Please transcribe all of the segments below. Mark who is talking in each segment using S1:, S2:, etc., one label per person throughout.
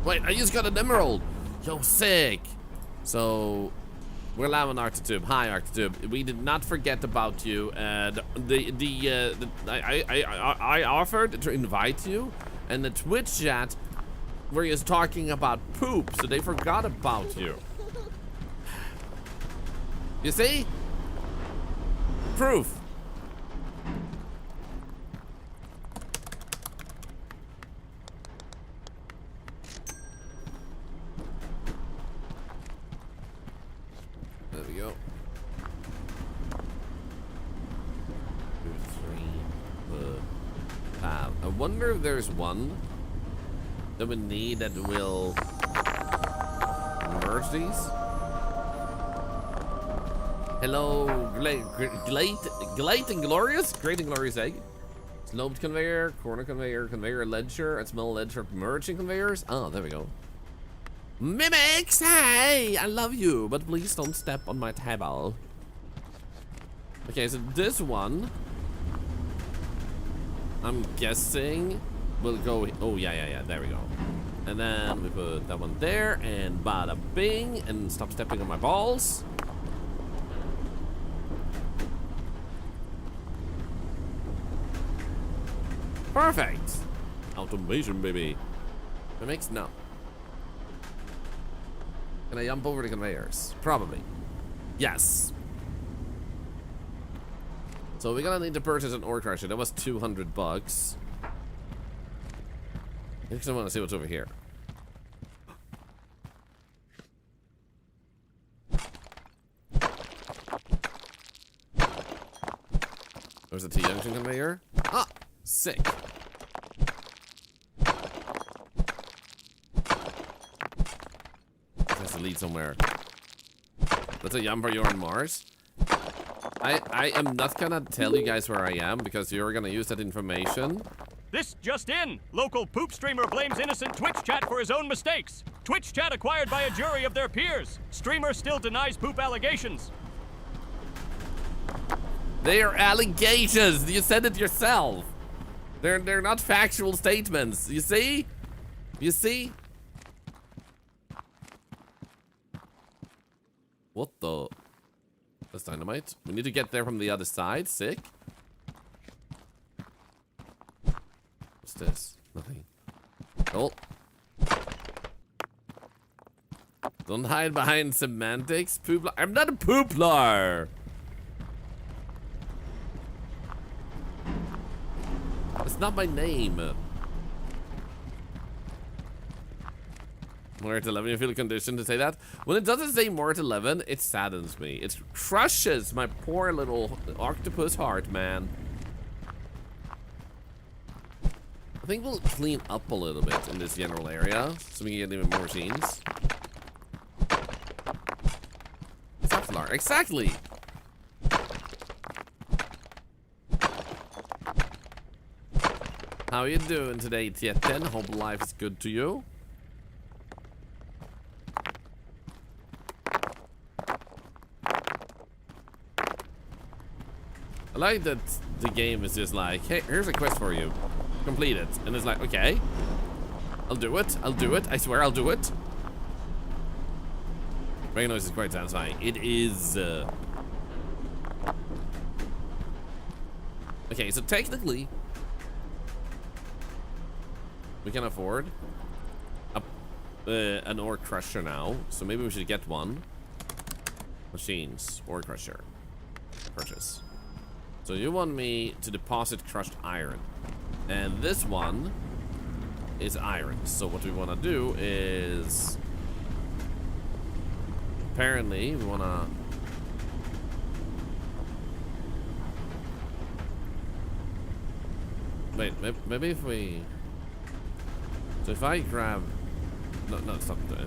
S1: Wait, I just got an emerald. Yo, sick. So we're live on Arctitube. Hi, Arctitube. We did not forget about you. I offered to invite you, and the Twitch chat where he was talking about poop, so they forgot about you. You see? Proof. There we go. 2, 3, 4, 5. I wonder if there's one that we need that will merge these. Hello, great and glorious egg. Sloped conveyor, corner conveyor, conveyor ledger, and small ledger merging conveyors. Oh, there we go. Mimics, hey, I love you, but please don't step on my table. Okay, so this one, I'm guessing will go. Oh yeah, there we go. And then we put that one there, and bada bing, and stop stepping on my balls. Perfect. Automation, baby. It makes no. Can I jump over the conveyors? Probably. Yes. So we're gonna need to purchase an ore crusher. That was $200. I just want to see what's over here. There's a T-junction conveyor. Ah, sick. It has to lead somewhere. That's a yumper, you're on Mars. I am not gonna tell you guys where I am because you're gonna use that information.
S2: This just in! Local poop streamer blames innocent Twitch chat for his own mistakes. Twitch chat acquired by a jury of their peers. Streamer still denies poop allegations.
S1: They are allegations. You said it yourself. They're not factual statements. You see? You see? What the? That's dynamite. We need to get there from the other side. Sick. What's this? Nothing. Oh. Don't hide behind semantics. Pooplar. I'm not a pooplar. That's not my name. More at 11, you feel a condition to say that? When it doesn't say more at 11, it saddens me. It crushes my poor little octopus heart, man. I think we'll clean up a little bit in this general area so we can get even more machines. Thorlar, exactly! How you doing today, Tietten? Hope life is good to you. I like that the game is just like, hey, here's a quest for you. Complete it. And it's like, okay. I'll do it. I'll do it. I swear I'll do it. Rain noise is quite satisfying. It is. Okay, so technically, we can afford an ore crusher now. So maybe we should get one. Machines. Ore crusher. Purchase. So you want me to deposit crushed iron. And this one is iron. So what we want to do is... Apparently, we want to... Wait, maybe if we... So if I grab... No, stop that.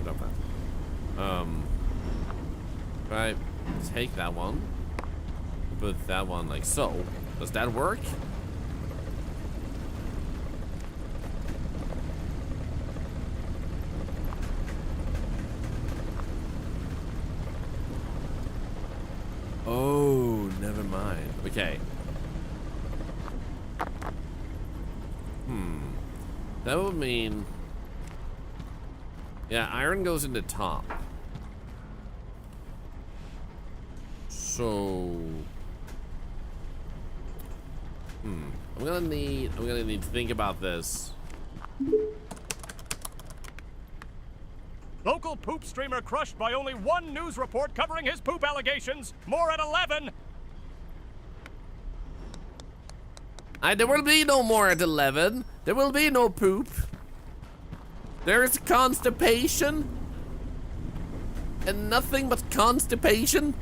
S1: If I take that one, put that one like so, does that work? Oh, never mind. Okay. That would mean Yeah, iron goes in the top. So... I'm gonna need to think about this.
S2: Local poop streamer crushed by only one news report covering his poop allegations. More at 11.
S1: There will be no more at 11. There will be no poop. There is constipation. And nothing but constipation.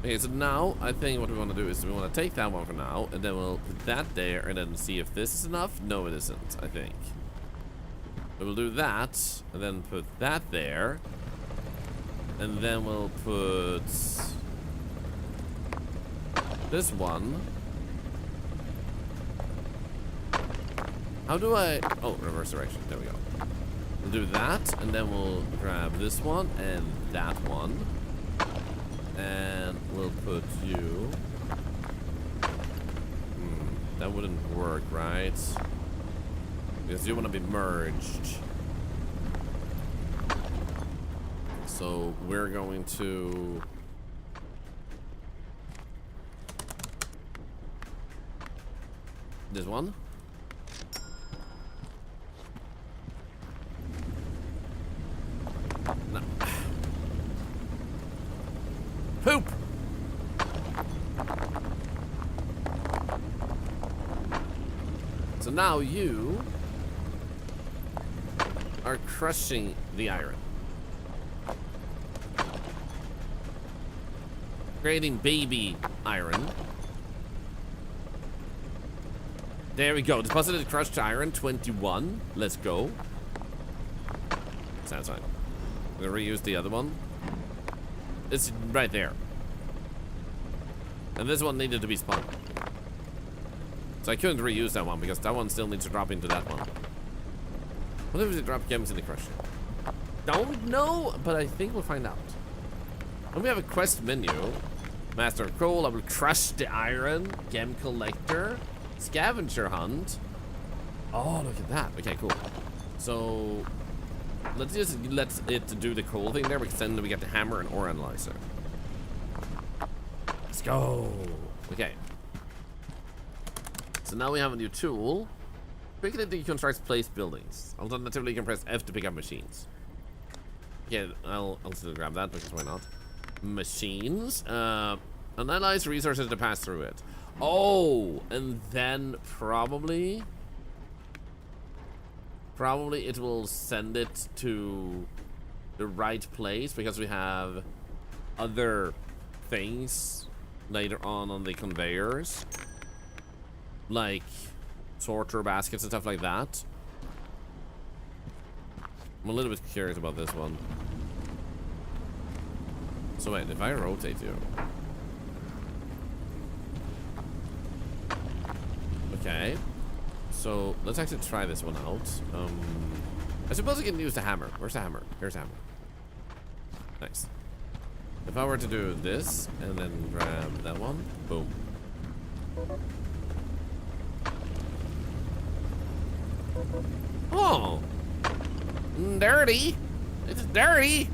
S1: Okay, so now I think what we want to do is we want to take that one for now, and then we'll put that there, and then see if this is enough. No, it isn't, I think. So we'll do that, and then put that there. And then we'll put this one. How do I... Oh, reverse direction. There we go. We'll do that, and then we'll grab this one and that one. And we'll put you... that wouldn't work, right? Because you want to be merged. So we're going to... this one. No. Poop! So now you are crushing the iron. Creating baby iron. There we go. Deposited crushed iron 21. Let's go. Sounds fine. I'm gonna reuse the other one. It's right there. And this one needed to be spun. So I couldn't reuse that one because that one still needs to drop into that one. What if it drop gems in the crusher? Don't know, but I think we'll find out. When we have a quest menu, Master of Coal, I will crush the iron, gem collector, scavenger hunt. Oh, look at that. Okay, cool. So let's just let it do the coal thing there, because then we get the hammer and ore analyzer. Let's go. Okay. So now we have a new tool. Quickly deconstruct place buildings. Alternatively, you can press F to pick up machines. Okay, I'll still grab that because why not? Machines. Analyze resources to pass through it. Oh, and then probably it will send it to the right place because we have other things later on the conveyors, like sorter baskets and stuff like that. I'm a little bit curious about this one. So wait, if I rotate you. Okay. So let's actually try this one out. I suppose I can use the hammer. Where's the hammer? Here's the hammer. Nice. If I were to do this and then grab that one, boom. Oh, dirty. It's dirty.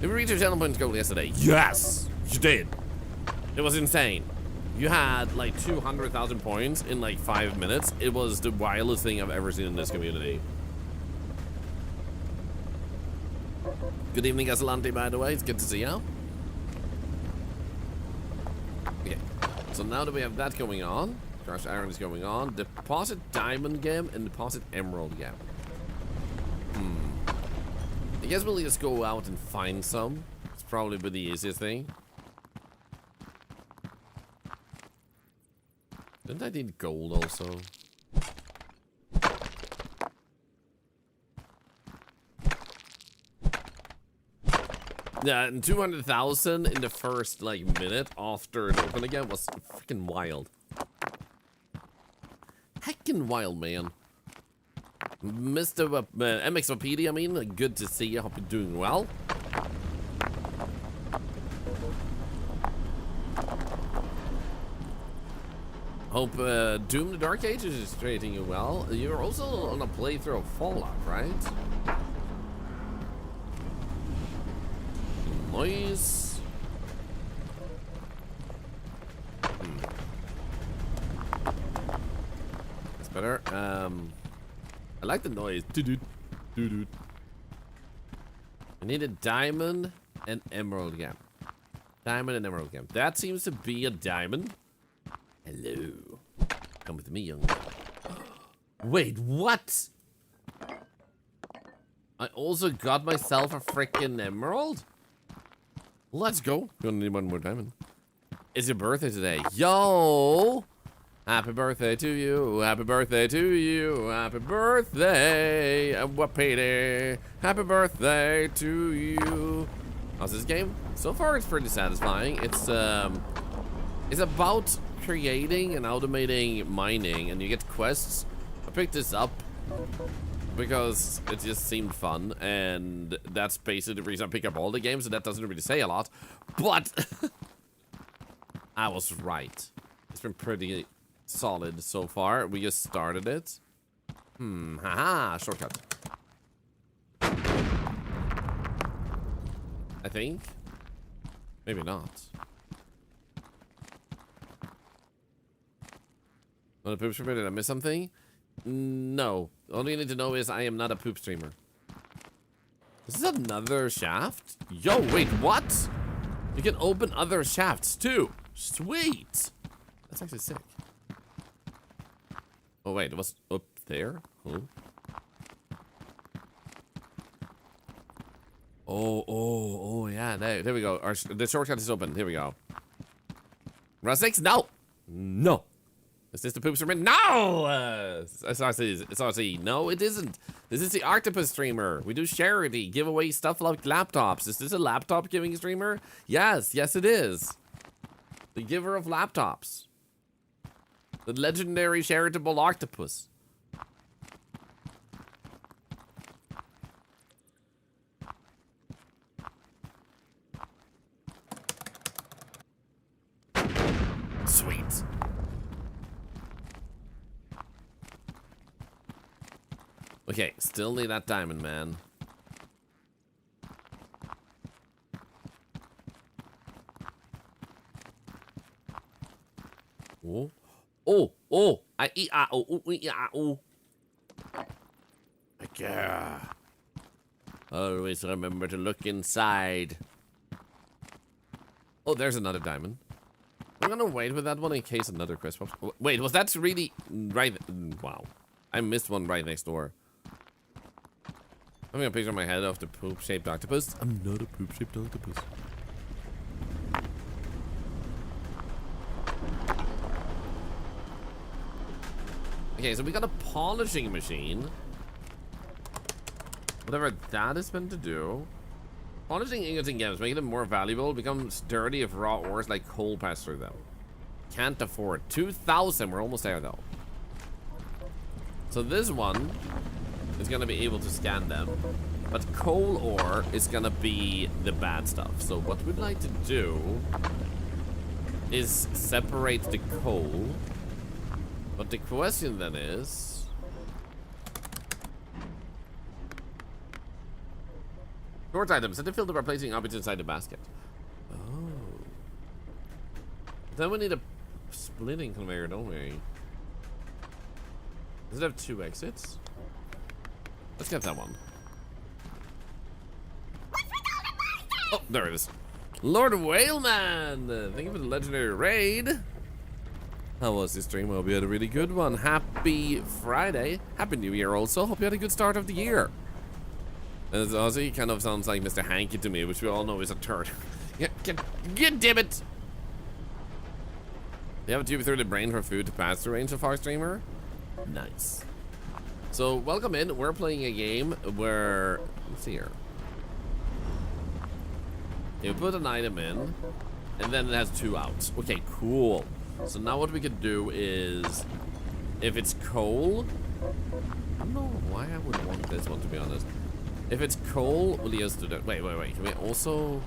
S1: Did we reach your channel points goal yesterday? Yes, you did. It was insane. You had like 200,000 points in like 5 minutes. It was the wildest thing I've ever seen in this community. Good evening, Gasolante, by the way. It's good to see you. Okay, so now that we have that going on, Crush Iron is going on, deposit Diamond Gem and deposit Emerald Gem. I guess we'll just go out and find some. It's probably the easiest thing. Didn't I need gold also? Yeah, and 200,000 in the first like minute after it opened again was freaking wild. Heckin' wild, man. Mr. MXOPD, I mean, good to see you. Hope you're doing well. Hope Doom the Dark Ages is treating you well. You're also on a playthrough of Fallout, right? Noise. That's better. I like the noise. Doo-doo. Doo-doo. I need a diamond and emerald gem. Diamond and emerald gem. That seems to be a diamond. Hello. Come with me, young man. Wait, what? I also got myself a freaking emerald? Let's go. Gonna need one more diamond. It's your birthday today. Yo! Happy birthday to you. Happy birthday to you. Happy birthday. Whoopity. Happy birthday to you. How's this game? So far, it's pretty satisfying. It's about creating and automating mining, and you get quests. I picked this up because it just seemed fun, and that's basically the reason I pick up all the games, and that doesn't really say a lot, but I was right. It's been pretty solid so far. We just started it. Haha, shortcut. I think. Maybe not. Not a poop streamer? Did I miss something? No. All you need to know is I am not a poop streamer. This is another shaft? Yo, wait, what? You can open other shafts too. Sweet. That's actually sick. Oh, wait, it was up there? Huh? Oh, yeah, there we go. The shortcut is open. Here we go. Round 6? No! No! Is this the poop streamer? No! SRC. No, it isn't. This is the octopus streamer. We do charity, give away stuff like laptops. Is this a laptop giving streamer? Yes, it is. The giver of laptops. The legendary charitable octopus. Sweet. Okay, still need that diamond, man. Oh. Yeah. Always remember to look inside. Oh, there's another diamond. I'm gonna wait with that one in case another quest pops. Wait, was that really right? Wow. I missed one right next door. I'm gonna picture my head of the poop-shaped octopus. I'm not a poop-shaped octopus. Okay, so we got a polishing machine. Whatever that is meant to do. Polishing ingots and gems, making them more valuable, becomes dirty if raw ores like coal pass through them. Can't afford 2,000. We're almost there though. So this one is gonna be able to scan them, but coal ore is gonna be the bad stuff. So what we'd like to do is separate the coal. But the question then is, sort items. Set the filter by placing objects inside the basket. Oh. Then we need a splitting conveyor, don't we? Does it have 2 exits? Let's get that one. Oh, there it is. Lord Whaleman! Thank you for the legendary raid. How was this stream? Hope you had a really good one. Happy Friday. Happy New Year also. Hope you had a good start of the year. As Ozzy kind of sounds like Mr. Hanky to me, which we all know is a turd. Get damn it! You have a tube through the brain for food to pass through range of our streamer? Nice. So, welcome in. We're playing a game where... Let's see here. You put an item in, and then it has 2 outs. Okay, cool. So now what we could do is, if it's coal, I don't know why I would want this one, to be honest. If it's coal, we'll just do that. Wait. Can we also,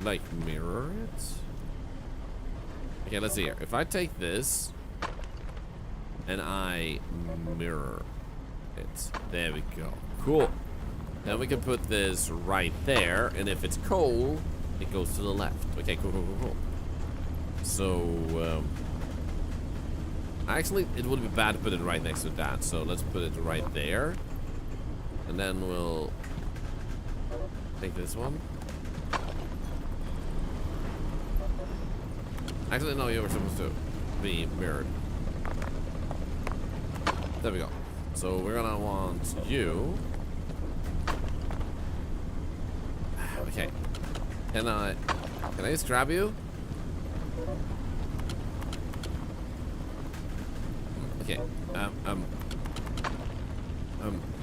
S1: like, mirror it? Okay, let's see here. If I take this and I mirror it, there we go. Cool. Then we can put this right there, and if it's coal, it goes to the left. Okay, cool. So, actually, it would be bad to put it right next to that, so let's put it right there. And then we'll take this one. Actually, no, you were supposed to be mirrored. There we go. So we're gonna want you. Okay. Can I just grab you? Okay.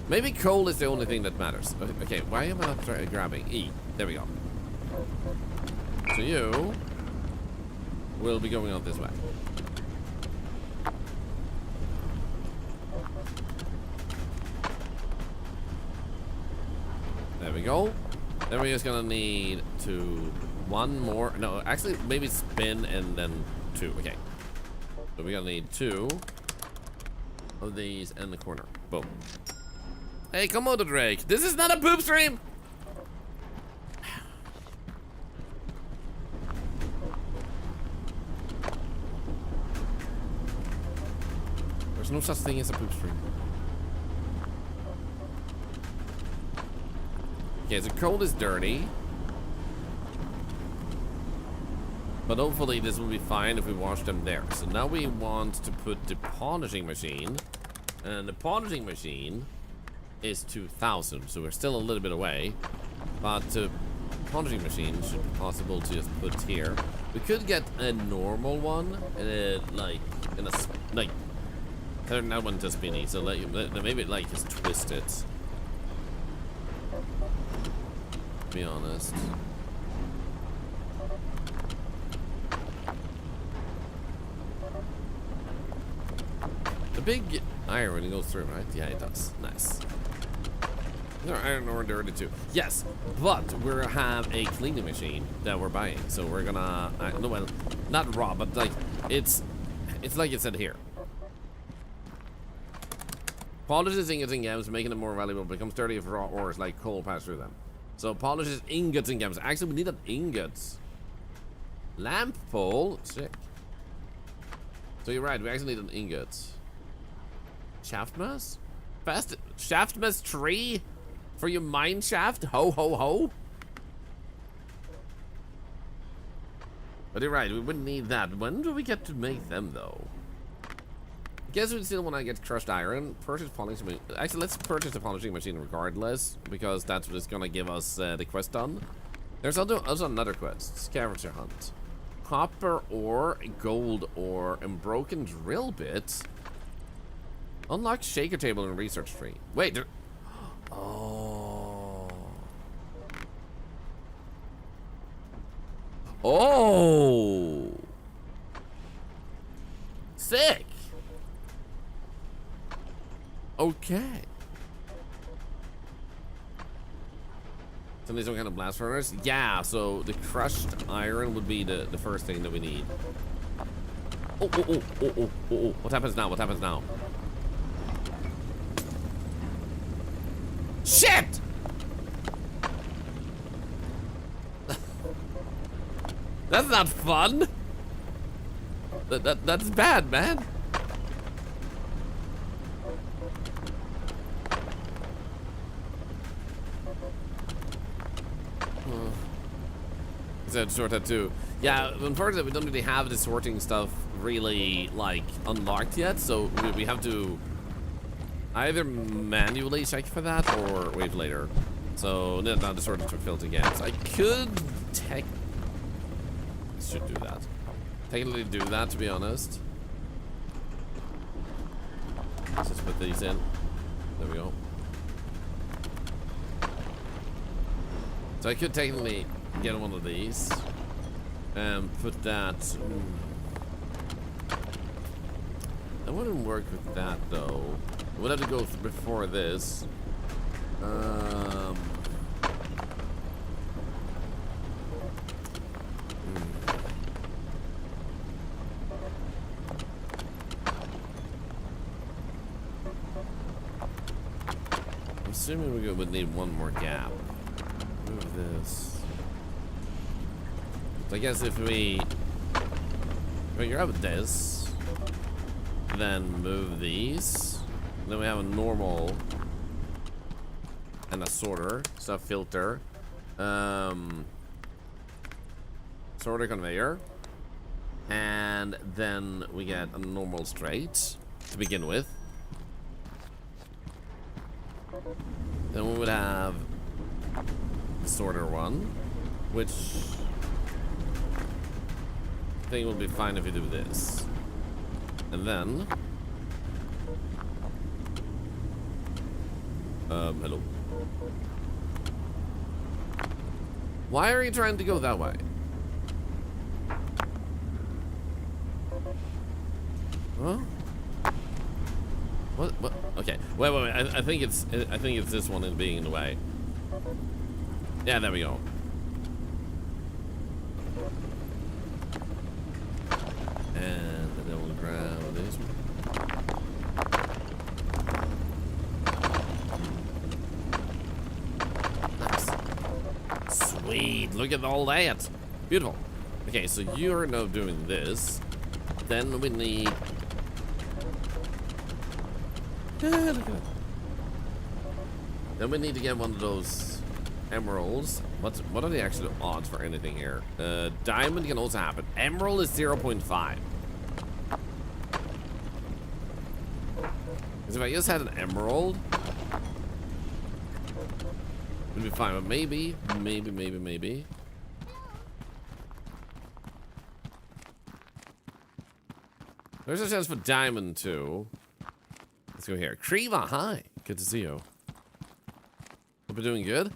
S1: Maybe coal is the only thing that matters. Okay, why am I not grabbing E? There we go. So you will be going out this way. There we go. Then we're just gonna need one more. No, actually, maybe spin and then 2. Okay. So we're gonna need 2 of these in the corner. Boom. Hey, come on, Drake. This is not a poop stream. There's no such thing as a poop stream. Okay, so coal is dirty. But hopefully this will be fine if we wash them there. So now we want to put the polishing machine. And the polishing machine is 2,000. So we're still a little bit away. But the polishing machine should be possible to just put here. We could get a normal one. Turn that one to spinny. So maybe like just twist it. To be honest. The big iron goes through, right? Yeah, it does. Nice. There are iron ore dirty too. Yes, but we have a cleaning machine that we're buying, so we're gonna. No, well, not raw, but like it's like it said here. Polishes ingots and gems, making them more valuable. Becomes dirty if raw ores like coal pass through them. So polishes ingots and gems. Actually, we need an ingots. Lamp pole, sick. So you're right. We actually need an ingot. Shaft mass? Fast shaft mass tree for your mine shaft? Ho ho ho. But you're right, we wouldn't need that. When do we get to make them though? Guess we still want to get crushed iron. Purchase polishing machine. Actually, let's purchase the polishing machine regardless, because that's what's gonna give us the quest done. There's also another quest. Scavenger hunt. Copper ore, gold ore, and broken drill bit. Unlock shaker table and research tree. Wait, there... Oh. Oh. Sick. Okay. So there's some kind of blast furnace? Yeah, so the crushed iron would be the first thing that we need. Oh. What happens now? What happens now? Shit! That's not fun. That's bad, man. Sort that too. Yeah, unfortunately we don't really have the sorting stuff really like unlocked yet, so we have to either manually check for that or wait later. So no, the sorting took failed again. So I could should do that. Technically do that, to be honest. Let's just put these in. There we go. So I could technically get one of these and put that. That wouldn't work with that though. We'll have to go before this. assuming we would need one more gap. Move this. So I guess if we grab this, then move these, then we have a normal and a sorter, so a filter, sorter conveyor, and then we get a normal straight to begin with. Then we would have the sorter one, which I think will be fine if we do this. And then hello. Why are you trying to go that way? Huh? What? Okay. Wait. I think it's this one is being in the way. Yeah, there we go. And then we'll grab this one. Nice. Sweet. Look at all that. Beautiful. Okay, so you're now doing this. Then we need. Look at that. Then we need to get one of those emeralds. What are the actual odds for anything here? Diamond can also happen. Emerald is 0.5. Because if I just had an emerald, it'd be fine. But maybe. There's a chance for diamond too. Let's go here. Kriva, hi. Good to see you. Hope you're doing good.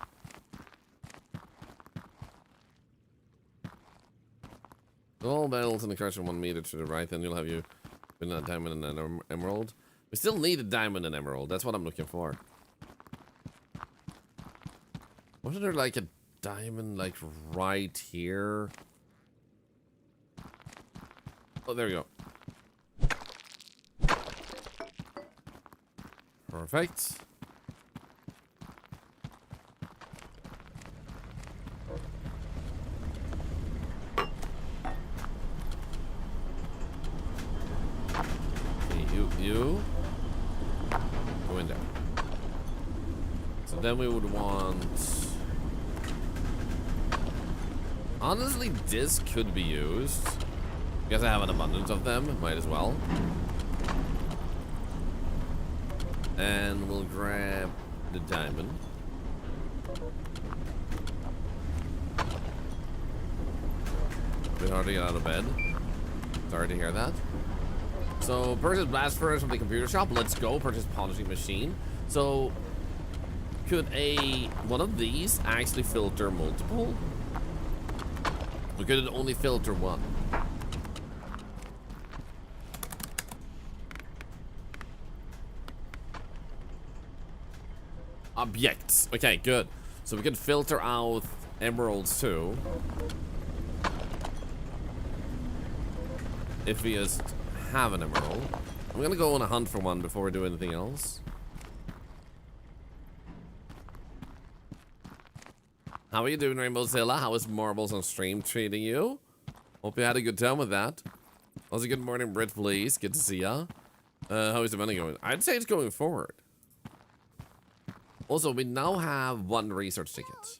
S1: All metals in the crusher 1 meter to the right, then you'll have you with a diamond and an emerald. We still need a diamond and emerald. That's what I'm looking for. Wasn't there like a diamond like right here? Oh, there we go. Perfect. You go in there. So then we would want. Honestly, this could be used. Because I have an abundance of them, might as well. And we'll grab the diamond. Bit hard to get out of bed. Sorry to hear that. So, purchase blast furnace from the computer shop. Let's go. Purchase polishing machine. So, could one of these actually filter multiple? Or could it only filter one? Objects. Okay, good. So we can filter out emeralds too. If we just have an emerald. I'm gonna go on a hunt for one before we do anything else. How are you doing, Rainbowzilla? How is Marbles on stream treating you? Hope you had a good time with that. Also, good morning, Brit, please. Good to see ya. How is the money going? I'd say it's going forward. Also, we now have one research ticket,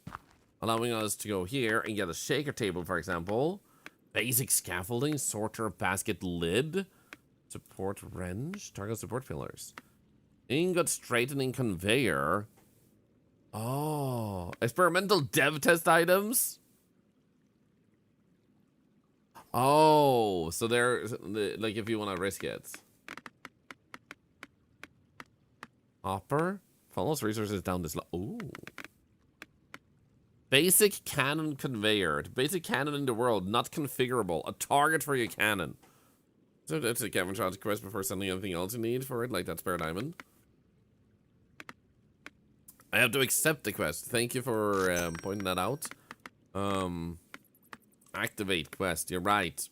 S1: allowing us to go here and get a shaker table, for example. Basic scaffolding, sorter, basket lid, support wrench, target support pillars, ingot straightening conveyor. Oh, experimental dev test items. Oh, so there's like if you want to risk it. Hopper follows resources down this. Ooh. Basic cannon conveyor. The basic cannon in the world, not configurable. A target for your cannon. So that's a Kevin Shot's quest before sending anything else you need for it, like that spare diamond. I have to accept the quest. Thank you for pointing that out. Activate quest. You're right.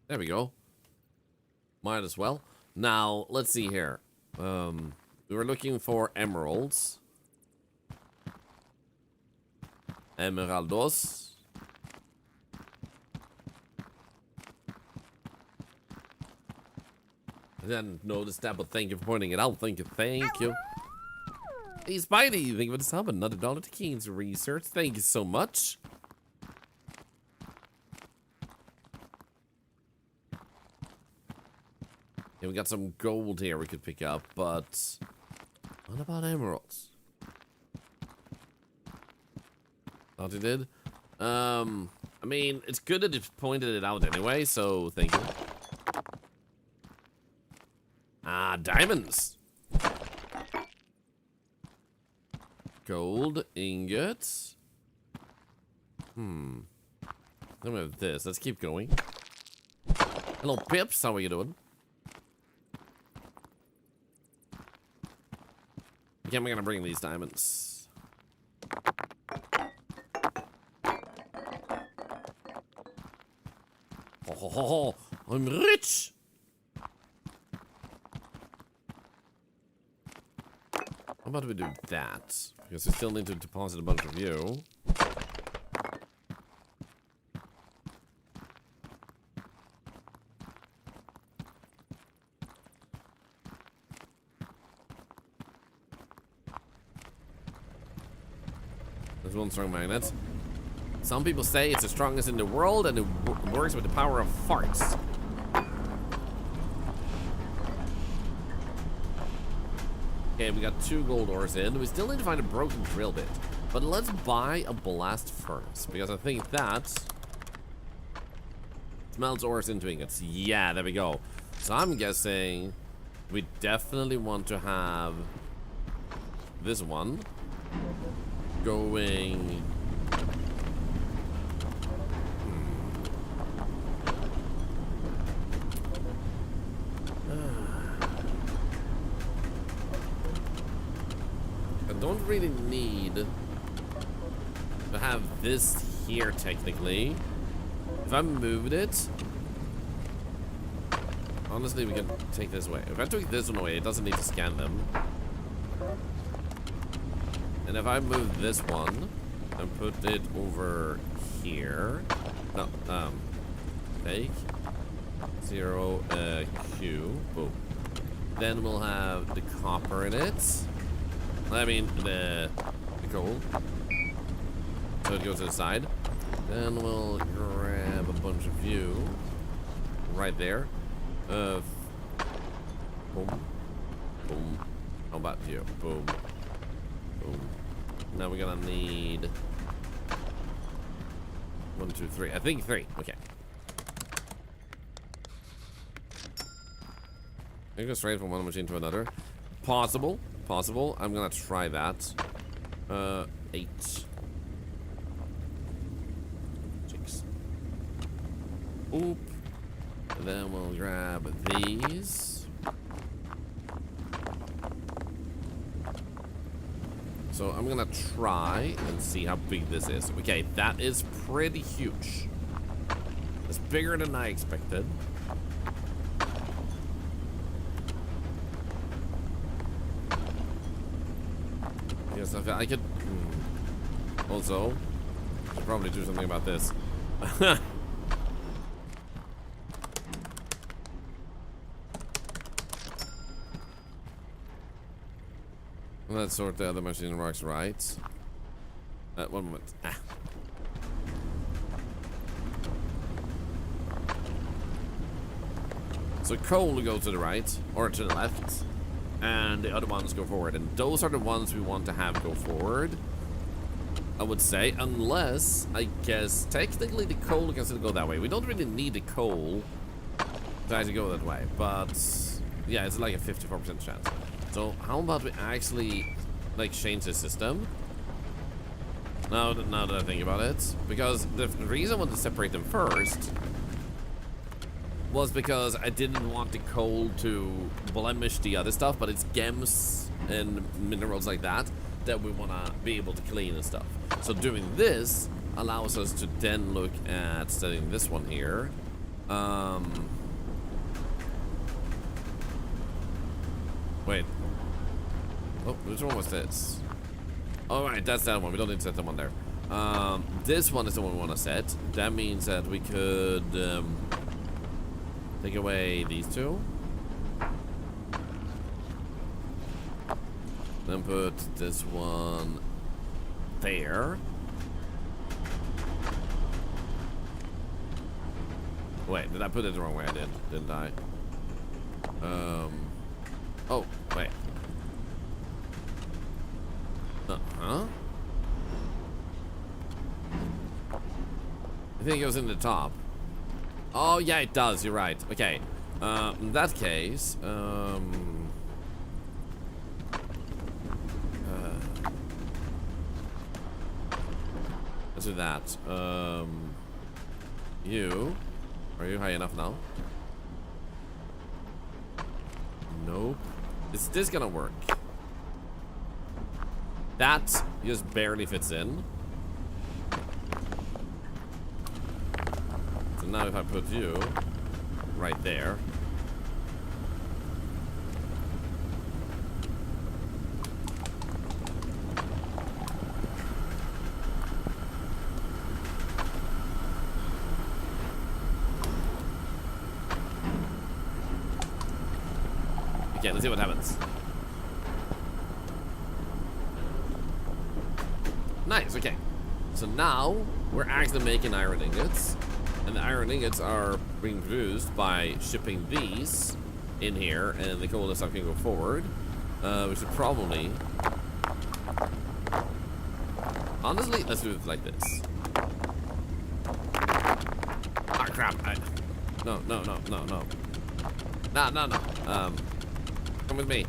S1: There we go. Might as well. Now, let's see here. We were looking for emeralds. Emeraldos. I didn't notice that, but thank you for pointing it out. Thank you, thank you. Hey, Spidey, thank you for the sub. Another $1 to Keen's research. Thank you so much. Yeah, we got some gold here we could pick up, but what about emeralds? Thought you did. I mean, it's good that you pointed it out anyway, so thank you. Ah, diamonds. Gold ingots. Then we have this. Let's keep going. Hello, Pips. How are you doing? Again, we're gonna bring these diamonds. Oh, I'm rich. How about we do that? Because we still need to deposit a bunch of you. There's one strong magnet. Some people say it's the strongest in the world and it works with the power of farts. Okay, we got 2 gold ores in. We still need to find a broken drill bit. But let's buy a blast furnace, because I think that smelts ores into ingots. Yeah, there we go. So I'm guessing we definitely want to have this one going... Don't really need to have this here technically. If I moved it, honestly we can take this away. If I took this one away, it doesn't need to scan them. And if I move this one and put it over here, no, take 0 Q, boom. Then we'll have the copper in it. I mean, the gold. So it goes to the side. Then we'll grab a bunch of you. Right there. Boom. Boom. How about you? Boom. Boom. Now we're gonna need 1, 2, 3. I think 3. Okay. I can go straight from one machine to another. Possible. Possible. I'm gonna try that. 8. 6. Oop. And then we'll grab these. So I'm gonna try and see how big this is. Okay, that is pretty huge. It's bigger than I expected. Yes, I could. Also, I should probably do something about this. Let's sort the other machine rocks right. One moment. Ah. So coal will go to the right, or to the left, and the other ones go forward. And those are the ones we want to have go forward, I would say, unless, I guess, technically the coal can still go that way. We don't really need the coal to actually go that way, but yeah, it's like a 54% chance. So how about we actually like change the system? Now that I think about it, because the reason I wanted to separate them first was because I didn't want the coal to blemish the other stuff, but it's gems and minerals like that that we want to be able to clean and stuff. So doing this allows us to then look at setting this one here. Wait. Oh, which one was this? All right, that's that one. We don't need to set that one there. This one is the one we want to set. That means that we could take away these two. Then put this one there. Wait, did I put it the wrong way? I did, didn't I? Oh, wait. Uh-huh. I think it goes in the top. Oh, yeah, it does. You're right. Okay. In that case, let's do that. You. Are you high enough now? Nope. Is this gonna work? That just barely fits in. So now if I put you right there. Okay, let's see what happens. Nice, okay. So now we're actually making iron ingots. And the iron ingots are being produced by shipping these in here, and the coal and stuff can go forward. We should probably... Honestly, let's do it like this. Ah, crap. No. No. Come with me.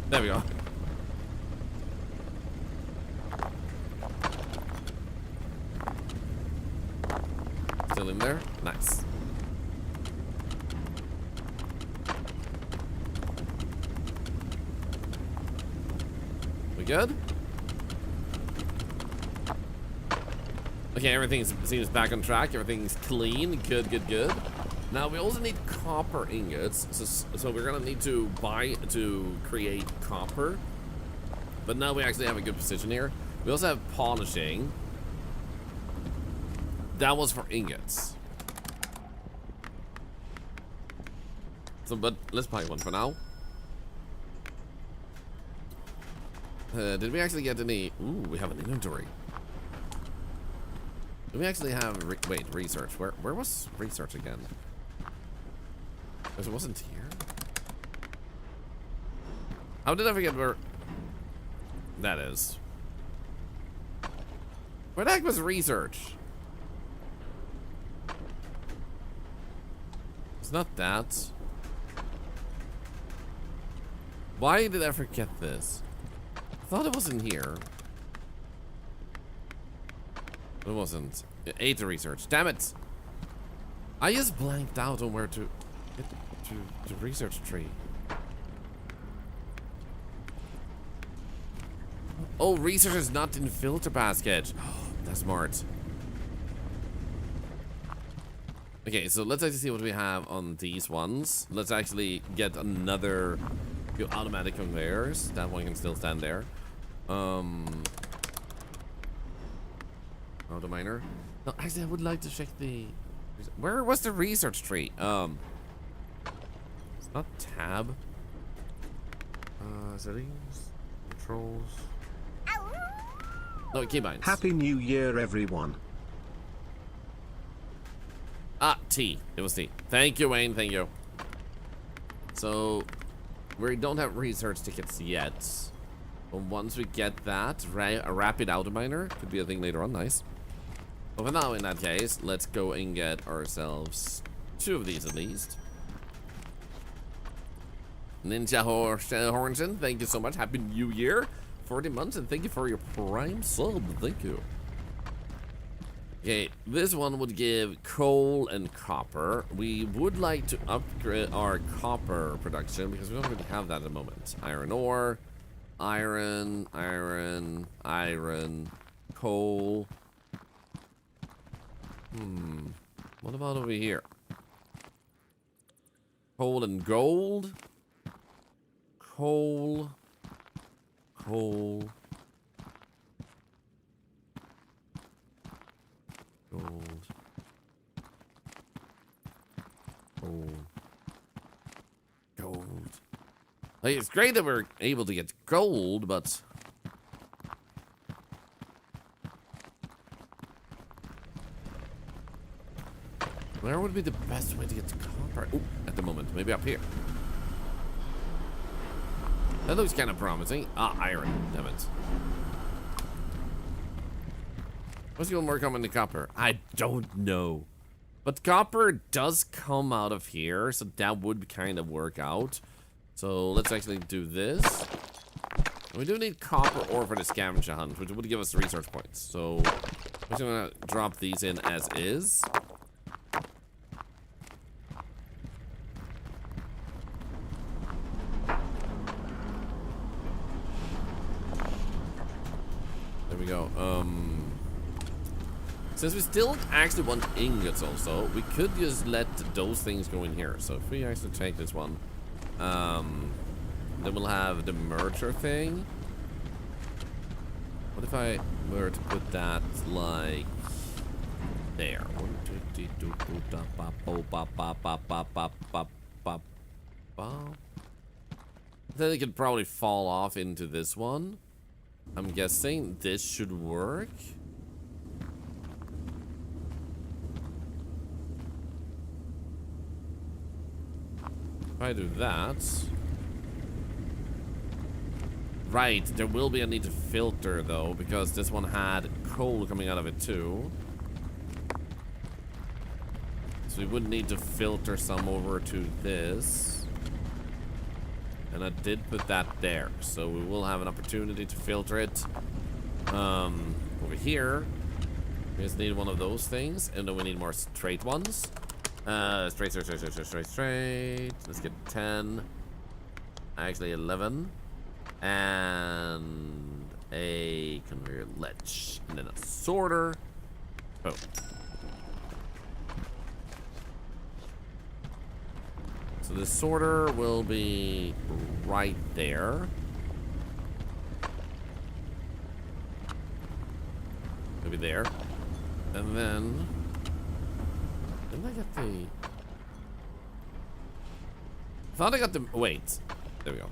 S1: There we go. Still in there? Nice. We good? Okay, everything seems back on track. Everything's clean. Good. Now we also need copper ingots, so we're gonna need to buy to create copper. But now we actually have a good position here. We also have polishing. That was for ingots. So, but let's buy one for now. Did we actually get any? Ooh, we have an inventory. Do we actually have wait, research? Where was research again? Because it wasn't here. How did I forget where that is? Where the heck was research? It's not that. Why did I forget this? I thought it was in here. It wasn't. It ate the research. Damn it! I just blanked out on where to get to the research tree. Oh, research is not in filter basket. That's smart. Okay, so let's actually see what we have on these ones. Let's actually get another few automatic conveyors. That one can still stand there. Auto miner. No, actually, I would like to check the. Where was the research tree? It's not tab. Settings, controls. No, keybinds.
S3: Happy New Year, everyone.
S1: Ah, T. It was T. Thank you, Wayne. Thank you. So, we don't have research tickets yet. But once we get that, a rapid auto miner could be a thing later on. Nice. But for now, in that case, let's go and get ourselves 2 of these at least. Ninja Hornson, thank you so much. Happy New Year. 40 months, and thank you for your prime sub. Thank you. Okay, this one would give coal and copper. We would like to upgrade our copper production because we don't really have that at the moment. Iron ore, iron, coal. What about over here? Coal and gold. Coal. Coal. Gold. Coal. Gold. Like, it's great that we're able to get gold, but... where would be the best way to get copper? Ooh, at the moment. Maybe up here. That looks kind of promising. Ah, iron. Damn it. What's the more common than copper? I don't know. But copper does come out of here, so that would kind of work out. So let's actually do this. We do need copper ore for the scavenger hunt, which would give us resource points. So I'm just gonna drop these in as is. There we go. Since we still actually want ingots also, we could just let those things go in here. So if we actually take this one, then we'll have the merger thing. What if I were to put that like there? Then it could probably fall off into this one. I'm guessing this should work. If I do that... right, there will be a need to filter though, because this one had coal coming out of it too. So we would need to filter some over to this. And I did put that there, so we will have an opportunity to filter it. Over here, we just need one of those things, and then we need more straight ones. Straight. Let's get 10. Actually, 11. And a conveyor ledge. And then a sorter. Oh. So the sorter will be right there. Maybe there. And then... didn't I get the... I thought I got the... wait. There we go.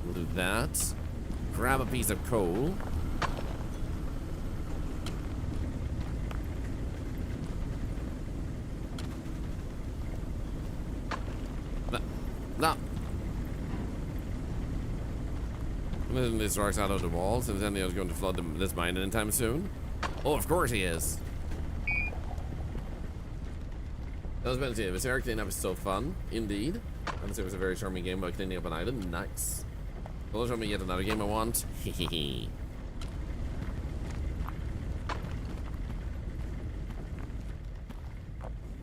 S1: We'll do that. Grab a piece of coal. No. And this rocks out of the walls, and then he's going to flood this mine anytime soon. Oh, of course he is. That was meant to say, this Eric cleanup is so fun, indeed. And it was a very charming game about cleaning up an island. Nice. Well, show me yet another game I want. Hehehe.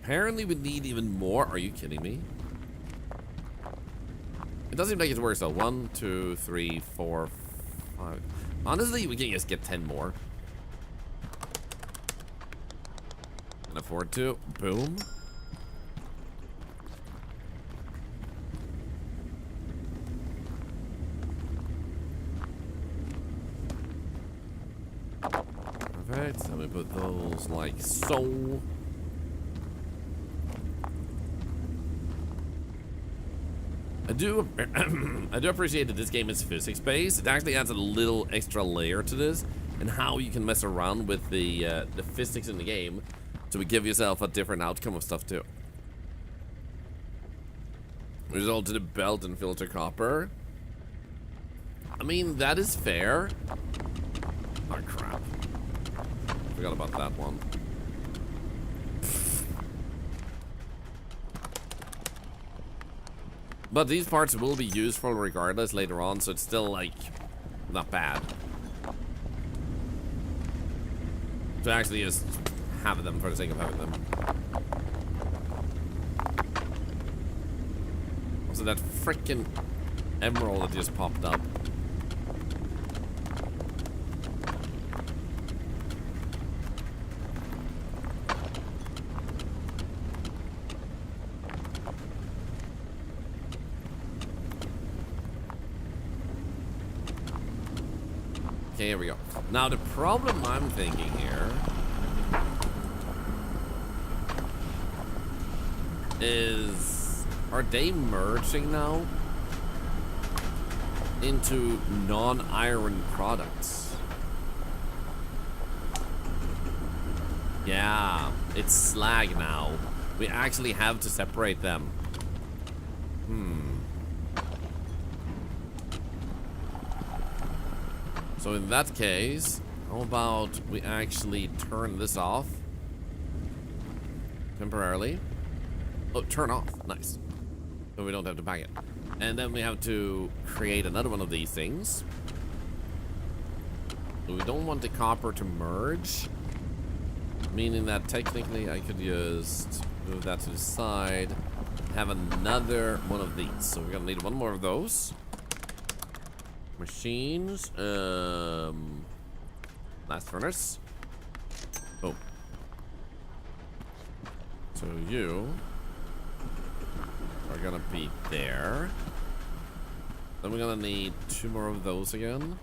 S1: Apparently we need even more. Are you kidding me? It doesn't seem like it's worse though. 1, 2, 3, 4, 5. Honestly, we can just get 10 more. Can afford to. Boom. Perfect. Let me put those like so. I do appreciate that this game is physics based. It actually adds a little extra layer to this and how you can mess around with the physics in the game to give yourself a different outcome of stuff too. Result to the belt and filter copper. I mean, that is fair. Oh crap. Forgot about that one. But these parts will be useful regardless later on, so it's still, like, not bad. To actually just have them for the sake of having them. Also, that frickin' emerald that just popped up. Okay, here we go. Now the problem I'm thinking here is, are they merging now into non-iron products? Yeah, it's slag now. We actually have to separate them. So in that case, how about we actually turn this off temporarily? Oh, turn off. Nice. So we don't have to pack it. And then we have to create another one of these things. So we don't want the copper to merge, meaning that technically I could just move that to the side, have another one of these. So we're gonna need one more of those. Machines, blast furnace. Oh. So you are gonna be there. Then we're gonna need 2 more of those again.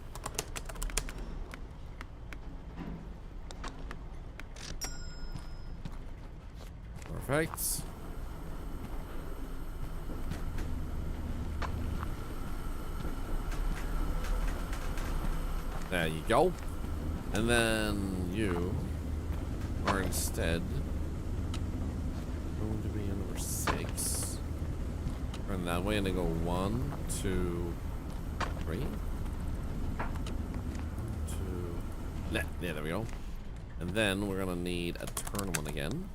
S1: Perfect. There you go. And then you are instead going to be a number 6. Turn that way and then go 1, 2, 3. 1, 2. Yeah, there we go. And then we're gonna need a turn one again.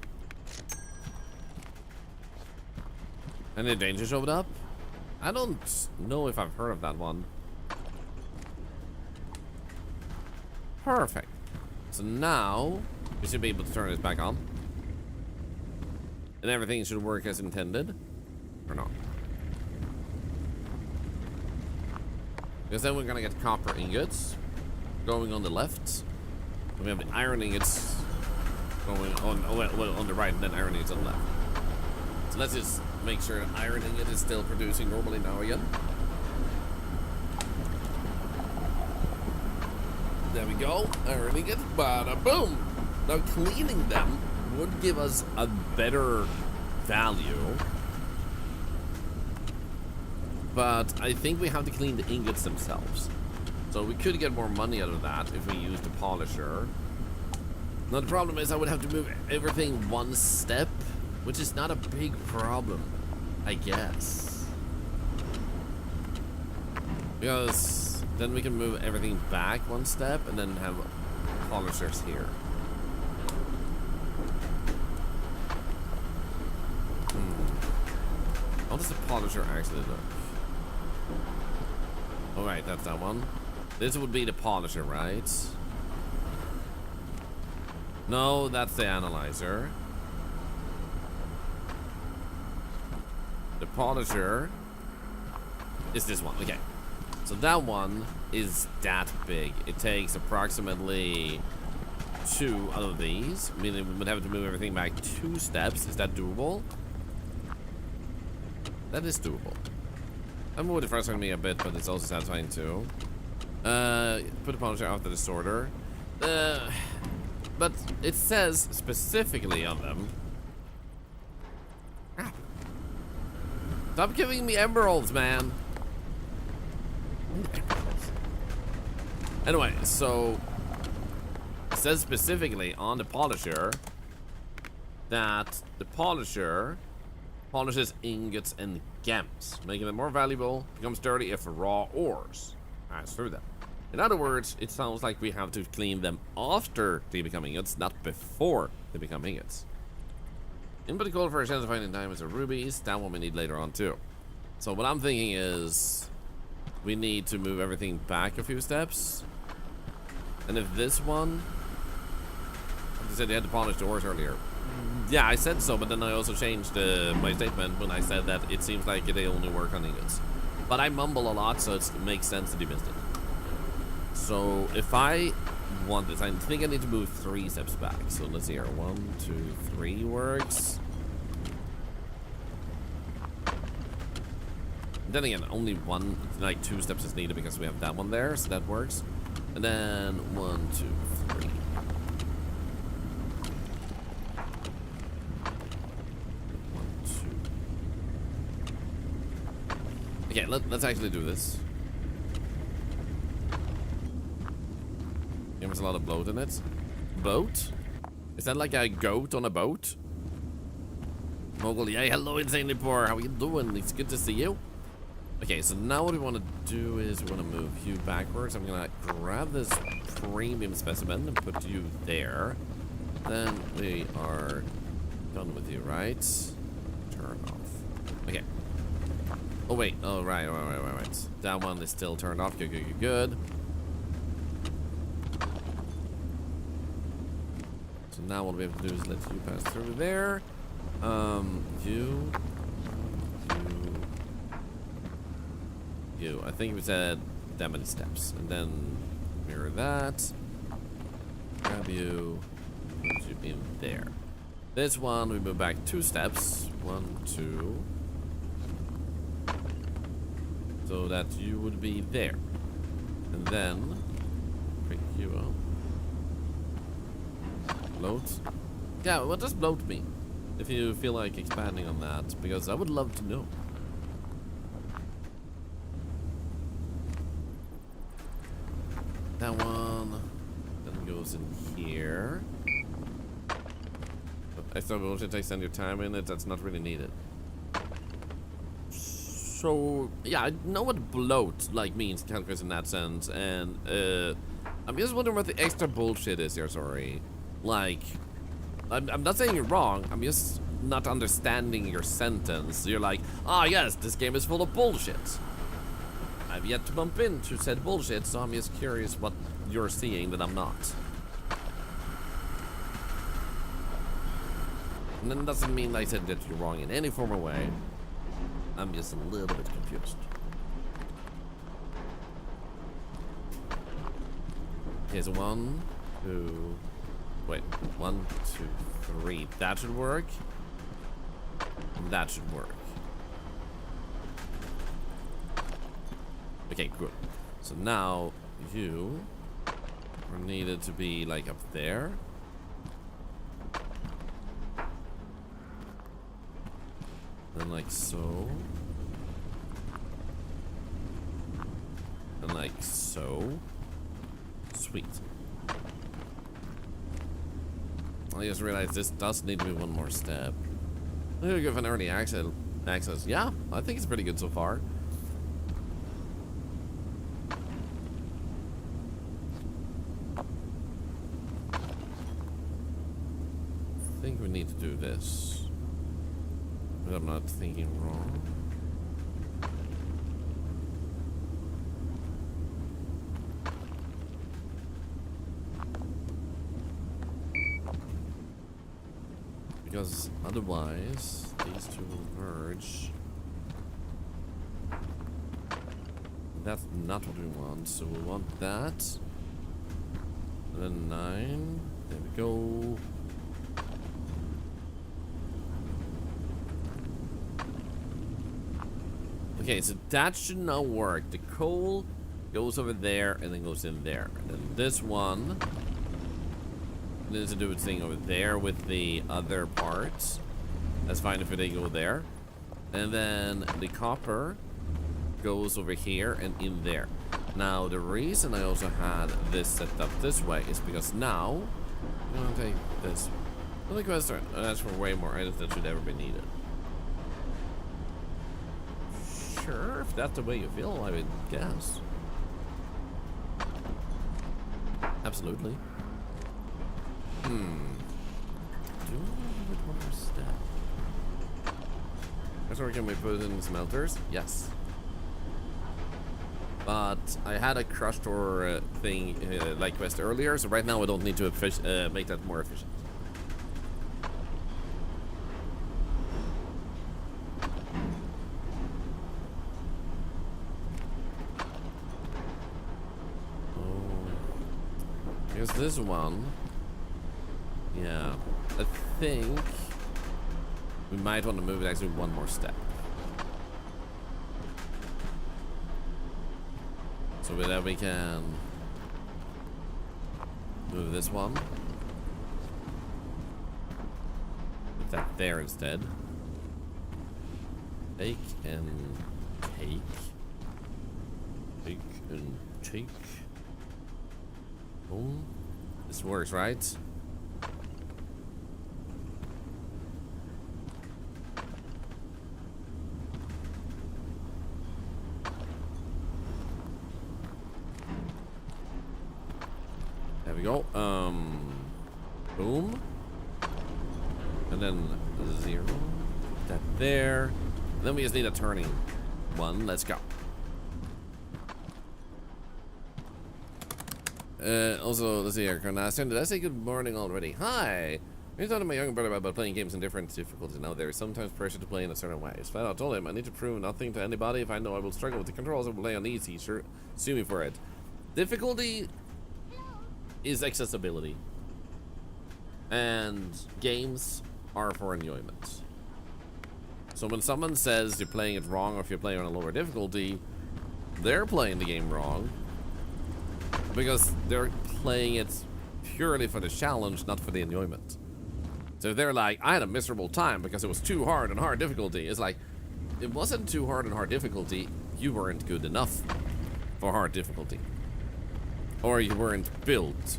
S1: Any danger showed up? I don't know if I've heard of that one. Perfect. So now we should be able to turn this back on. And everything should work as intended. Or not. Because then we're gonna get copper ingots going on the left. And we have the iron ingots going on the right, and then iron ingots on the left. So let's just make sure that iron ingot is still producing normally now again. There we go. Iron ingot. Bada boom. Now cleaning them would give us a better value. But I think we have to clean the ingots themselves. So we could get more money out of that if we use the polisher. Now the problem is I would have to move everything one step, which is not a big problem, I guess. Because then we can move everything back one step and then have polishers here. How does the polisher actually look? Alright, that's that one. This would be the polisher, right? No, that's the analyzer. The polisher is this one. Okay. So that one is that big. It takes approximately 2 out of these, meaning we would have to move everything back 2 steps. Is that doable? That is doable. I'm moving the first on me a bit, but it's also satisfying too. Put the polisher after the sorter. But it says specifically on them. Ah. Stop giving me emeralds, man. Anyway, so it says specifically on the polisher that the polisher polishes ingots and gems, making them more valuable, becomes sturdy if raw ores pass through them. In other words, it sounds like we have to clean them after they become ingots, not before they become ingots. Input code for identifying diamonds or rubies, that one we need later on too. So what I'm thinking is we need to move everything back a few steps. And if this one, I said they had to polish the ores earlier. Yeah, I said so, but then I also changed my statement when I said that it seems like they only work on ingots. But I mumble a lot, so it makes sense that you missed it. So if I want this, I think I need to move 3 steps back. So let's see here. 1, 2, 3 works. Then again, only 2 steps is needed because we have that one there, so that works. And then 1, 2, 3. Okay, let's actually do this. There's a lot of bloat in it. Boat? Is that like a goat on a boat? Mogul, yeah, hello, Insanely Poor. How are you doing? It's good to see you. Okay, so now what we want to do is we want to move you backwards. I'm going to grab this premium specimen and put you there. Then we are done with you, right? Turn off. Okay. Oh, wait. Oh, right. That one is still turned off. Good. So now what we have to do is let you pass through there. You. I think we said that many steps. And then mirror that. Grab you. Put you in there. This one, we move back 2 steps. 1, 2. So that you would be there. And then pick you up. Bloat. Yeah, what does bloat mean? If you feel like expanding on that, because I would love to know. That one then goes in here. But I still bullshit, I send your time in it, that's not really needed. So yeah, I know what bloat like means calculus in that sense, and I'm just wondering what the extra bullshit is here, sorry. Like, I'm not saying you're wrong, I'm just not understanding your sentence. You're like, ah yes, this game is full of bullshit. I've yet to bump into said bullshit, so I'm just curious what you're seeing that I'm not. And then doesn't mean I said that you're wrong in any form or way. I'm just a little bit confused. Here's 1, 2, wait, 1, 2, 3. That should work. That should work. Okay, good. So now you are needed to be like up there. Then like so. And like so. Sweet. I just realized this does need to be 1 more step. There we go, an early access. Yeah, I think it's pretty good so far. I think we need to do this. But I'm not thinking wrong. Because otherwise, these two will merge. That's not what we want, so we want that. And then 9. There we go. Okay, so that should now work. The coal goes over there and then goes in there. And then this one needs to do its thing over there with the other parts. That's fine if they go there. And then the copper goes over here and in there. Now, the reason I also had this set up this way is because now I'm gonna take this. The request ask for way more items than should ever be needed. Sure, if that's the way you feel, I would guess. Absolutely. Do it 1 more step. That's where can we put it in the smelters? Yes. But I had a crushed ore thing like quest earlier, so right now I don't need to make that more efficient. Here's this one. Yeah, I think we might want to move it actually 1 more step. So that we can Move this one. Put that there instead. Take and take. Take and take. Boom. This works, right? There we go. Boom. And then 0. That there. And then we just need a turning one. Let's go. Also, let's see here. Carnassian, did I say good morning already? Hi! I talked to my younger brother about playing games in different difficulties. Now there is sometimes pressure to play in a certain way. So I told him I need to prove nothing to anybody. If I know I will struggle with the controls, I will play on easy. Sure, sue me for it. Difficulty is accessibility. And games are for enjoyment. So when someone says you're playing it wrong or if you're playing on a lower difficulty, they're playing the game wrong. Because they're playing it purely for the challenge, not for the enjoyment. So if they're like, I had a miserable time because it was too hard and hard difficulty. It's like, it wasn't too hard and hard difficulty. You weren't good enough for hard difficulty. Or you weren't built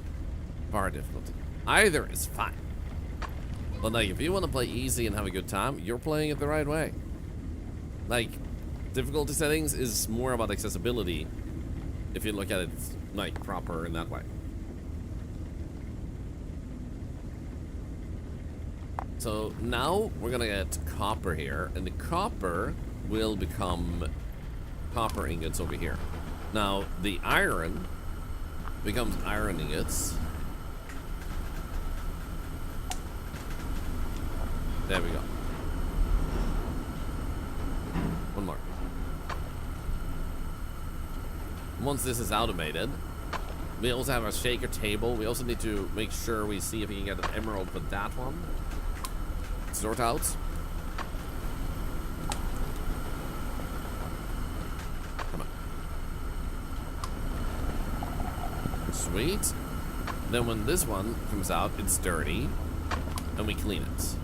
S1: for hard difficulty. Either is fine. But like, if you want to play easy and have a good time, you're playing it the right way. Like, difficulty settings is more about accessibility if you look at it like proper in that way. So now we're gonna get copper here, and the copper will become copper ingots over here. Now the iron becomes iron ingots. There we go. One more. Once this is automated, we also have a shaker table. We also need to make sure we see if we can get an emerald for that one. Sort out. Come on. Sweet. Then when this one comes out, it's dirty, and we clean it.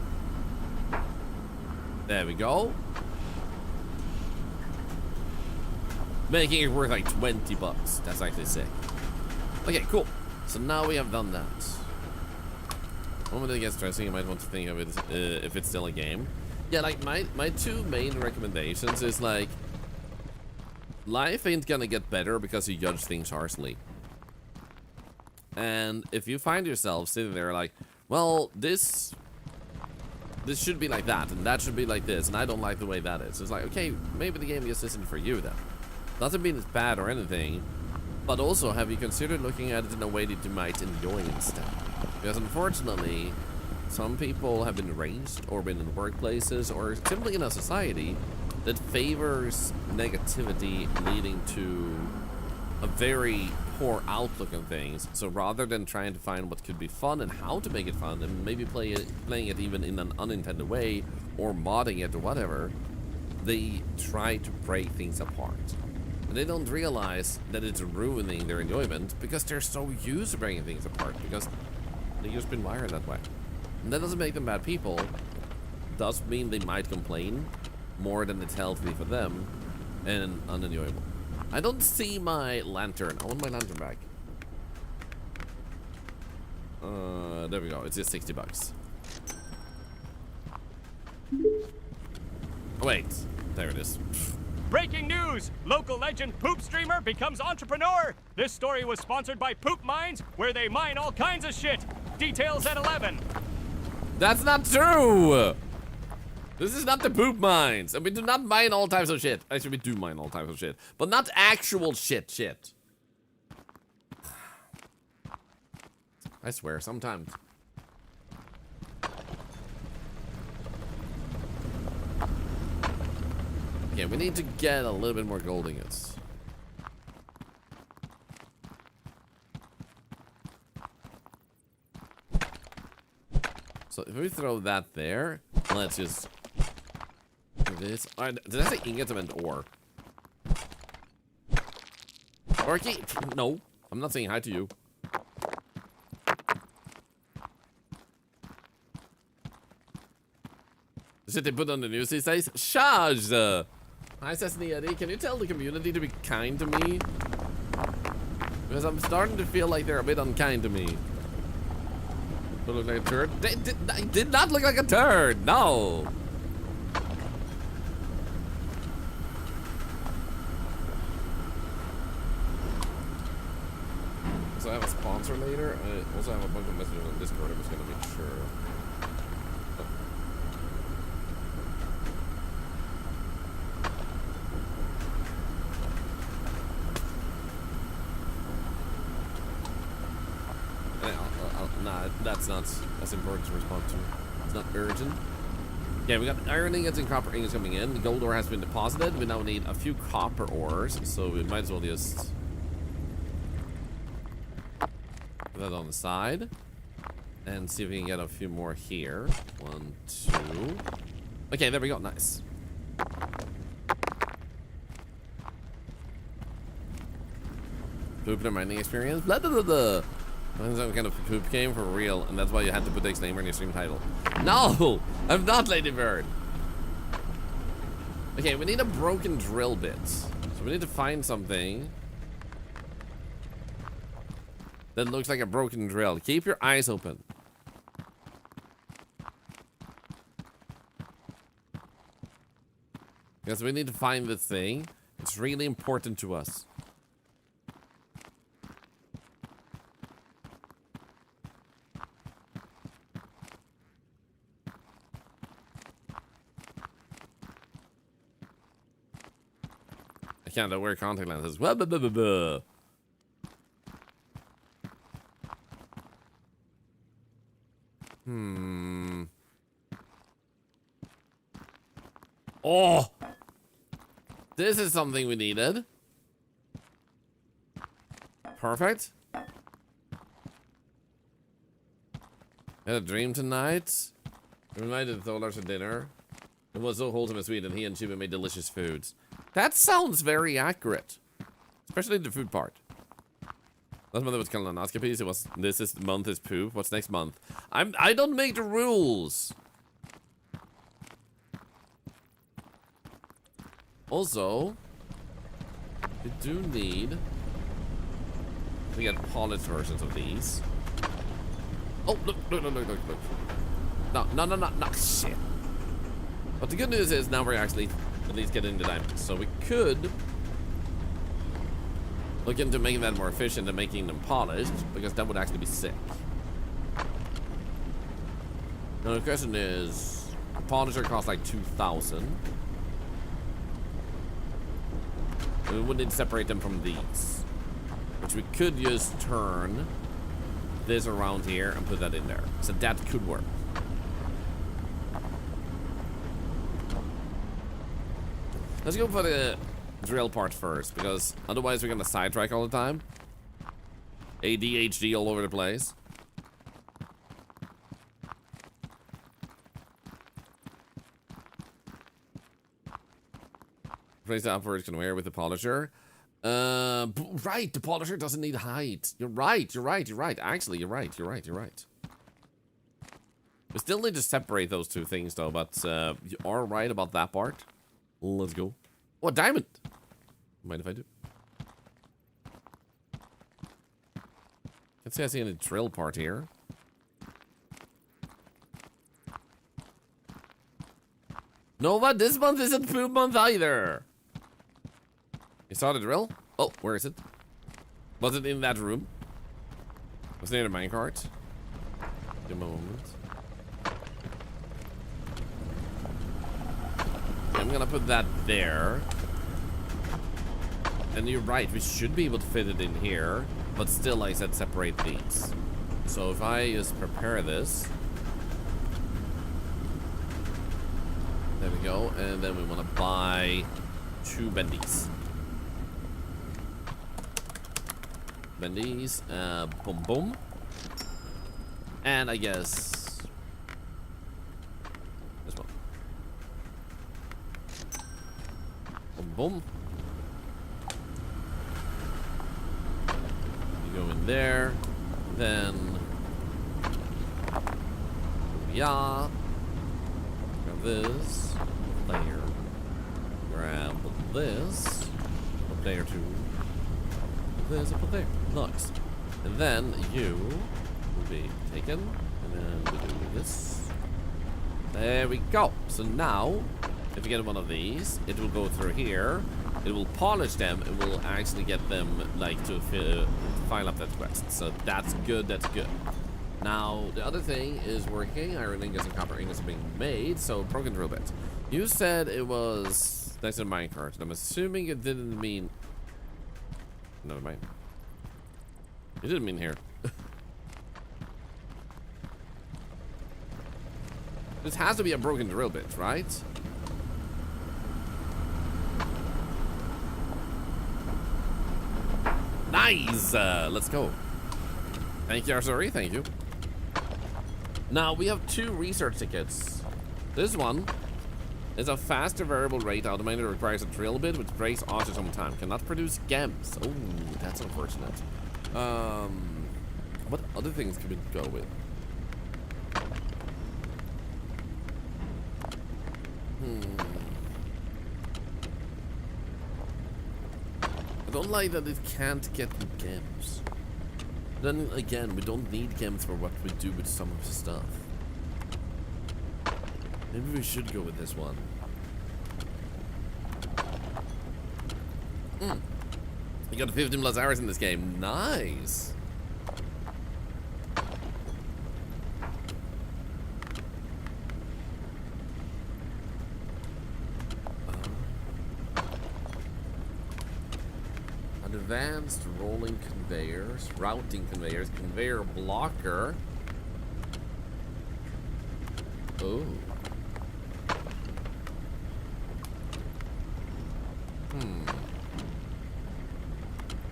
S1: There we go. Making it worth like 20 bucks. That's actually sick. Okay, cool. So now we have done that. When it gets stressing, you might want to think of it if it's still a game. Yeah, like my two main recommendations is like, life ain't gonna get better because you judge things harshly. And if you find yourself sitting there like, well, this should be like that, and that should be like this, and I don't like the way that is. It's like, okay, maybe the game just isn't for you then. Doesn't mean it's bad or anything, but also have you considered looking at it in a way that you might enjoy instead? Because unfortunately, some people have been raised or been in workplaces or simply in a society that favors negativity, leading to a very poor outlook on things. So rather than trying to find what could be fun and how to make it fun, and maybe playing it even in an unintended way or modding it or whatever, they try to break things apart. And they don't realize that it's ruining their enjoyment because they're so used to breaking things apart, because they've just been wired that way. And that doesn't make them bad people. Does mean they might complain more than it's healthy for them and unenjoyable. I don't see my lantern. I want my lantern back. There we go. It's just 60 bucks. Oh, wait. There it is.
S2: Breaking news! Local legend Poop Streamer becomes entrepreneur! This story was sponsored by Poop Mines, where they mine all kinds of shit. Details at 11.
S1: That's not true! This is not the poop mines. And we do not mine all types of shit. Actually, we do mine all types of shit. But not actual shit. I swear, sometimes. Okay, we need to get a little bit more gold ingots. So if we throw that there, let's just do this. Did I say ingots? I meant ore. Orky? No, I'm not saying hi to you. shit they put on the news these days. Shaj! Hi, Sesame Eddie. Can you tell the community to be kind to me? Because I'm starting to feel like they're a bit unkind to me. Do I look like a turd? I did not look like a turd! No! So I have a sponsor later. I also have a bunch of messages on Discord. I'm just gonna make sure. Nah, that's not as important to respond to. It's not urgent. Yeah, we got iron ingots and copper ingots coming in. The gold ore has been deposited. We now need a few copper ores, so we might as well just put that on the side and see if we can get a few more here. 1, 2. Okay, there we go. Nice. Poop in a mining experience. Blah, blah, blah, blah. Some kind of poop game for real, and that's why you had to put the disclaimer in your stream title. No! I'm not Lady Bird! Okay, we need a broken drill bit. So we need to find something that looks like a broken drill. Keep your eyes open. Because we need to find this thing. It's really important to us. I can't wear contact lenses. Blah, blah, blah, blah, blah. Oh! This is something we needed. Perfect. I had a dream tonight. We invited Thorlar to dinner. It was so wholesome and sweet, and he and Chiba made delicious foods. That sounds very accurate. Especially the food part. Last month it was colonoscopies. It was this month is poop. What's next month? I don't make the rules. Also, we do need to get polished versions of these. Oh, look. No, shit. But the good news is now we're actually at least getting the diamonds. So we could look into making that more efficient and making them polished, because that would actually be sick. Now the question is, a polisher costs like 2,000. We would need to separate them from these, which we could just turn this around here and put that in there. So that could work. Let's go for the drill part first, because otherwise we're gonna sidetrack all the time. ADHD all over the place. Place the upwards can wear with the polisher. Right, the polisher doesn't need height. You're right. Actually, you're right. We still need to separate those two things though, but you are right about that part. Let's go. Oh, a diamond! Mind if I do? Can't say I see any drill part here. No, but this month isn't poop month either. You saw the drill? Oh, where is it? Was it in that room? Was it near the minecart? Give me a moment. I'm gonna put that there. And you're right, we should be able to fit it in here, but still, like I said, separate these. So if I just prepare this, there we go, and then we want to buy 2 bendies. Boom boom. And I guess this one. Boom boom. You go in there, then yeah. Grab this up there. Grab this up there too. This up there. Nice. And then you will be taken. And then we do this. There we go. So now, if you get one of these, it will go through here. It will polish them. It will actually get them like to file up that quest. So that's good. That's good. Now the other thing is working. Iron ingots and copper ingots are being made. So broken drill bit. You said it was next to the minecart. And I'm assuming it didn't mean. Never mind. It didn't mean here. This has to be a broken drill bit, right? Nice! Let's go. Thank you, Arsori. Thank you. Now, we have 2 research tickets. This one is a faster variable rate automated that requires a drill bit which breaks after some time. Cannot produce gems. Oh, that's unfortunate. What other things could we go with? I don't like that it can't get gems. Then again, we don't need gems for what we do with some of the stuff. Maybe we should go with this one. You got 15 plus hours in this game. Nice. Advanced rolling conveyors, routing conveyors, conveyor blocker. Oh.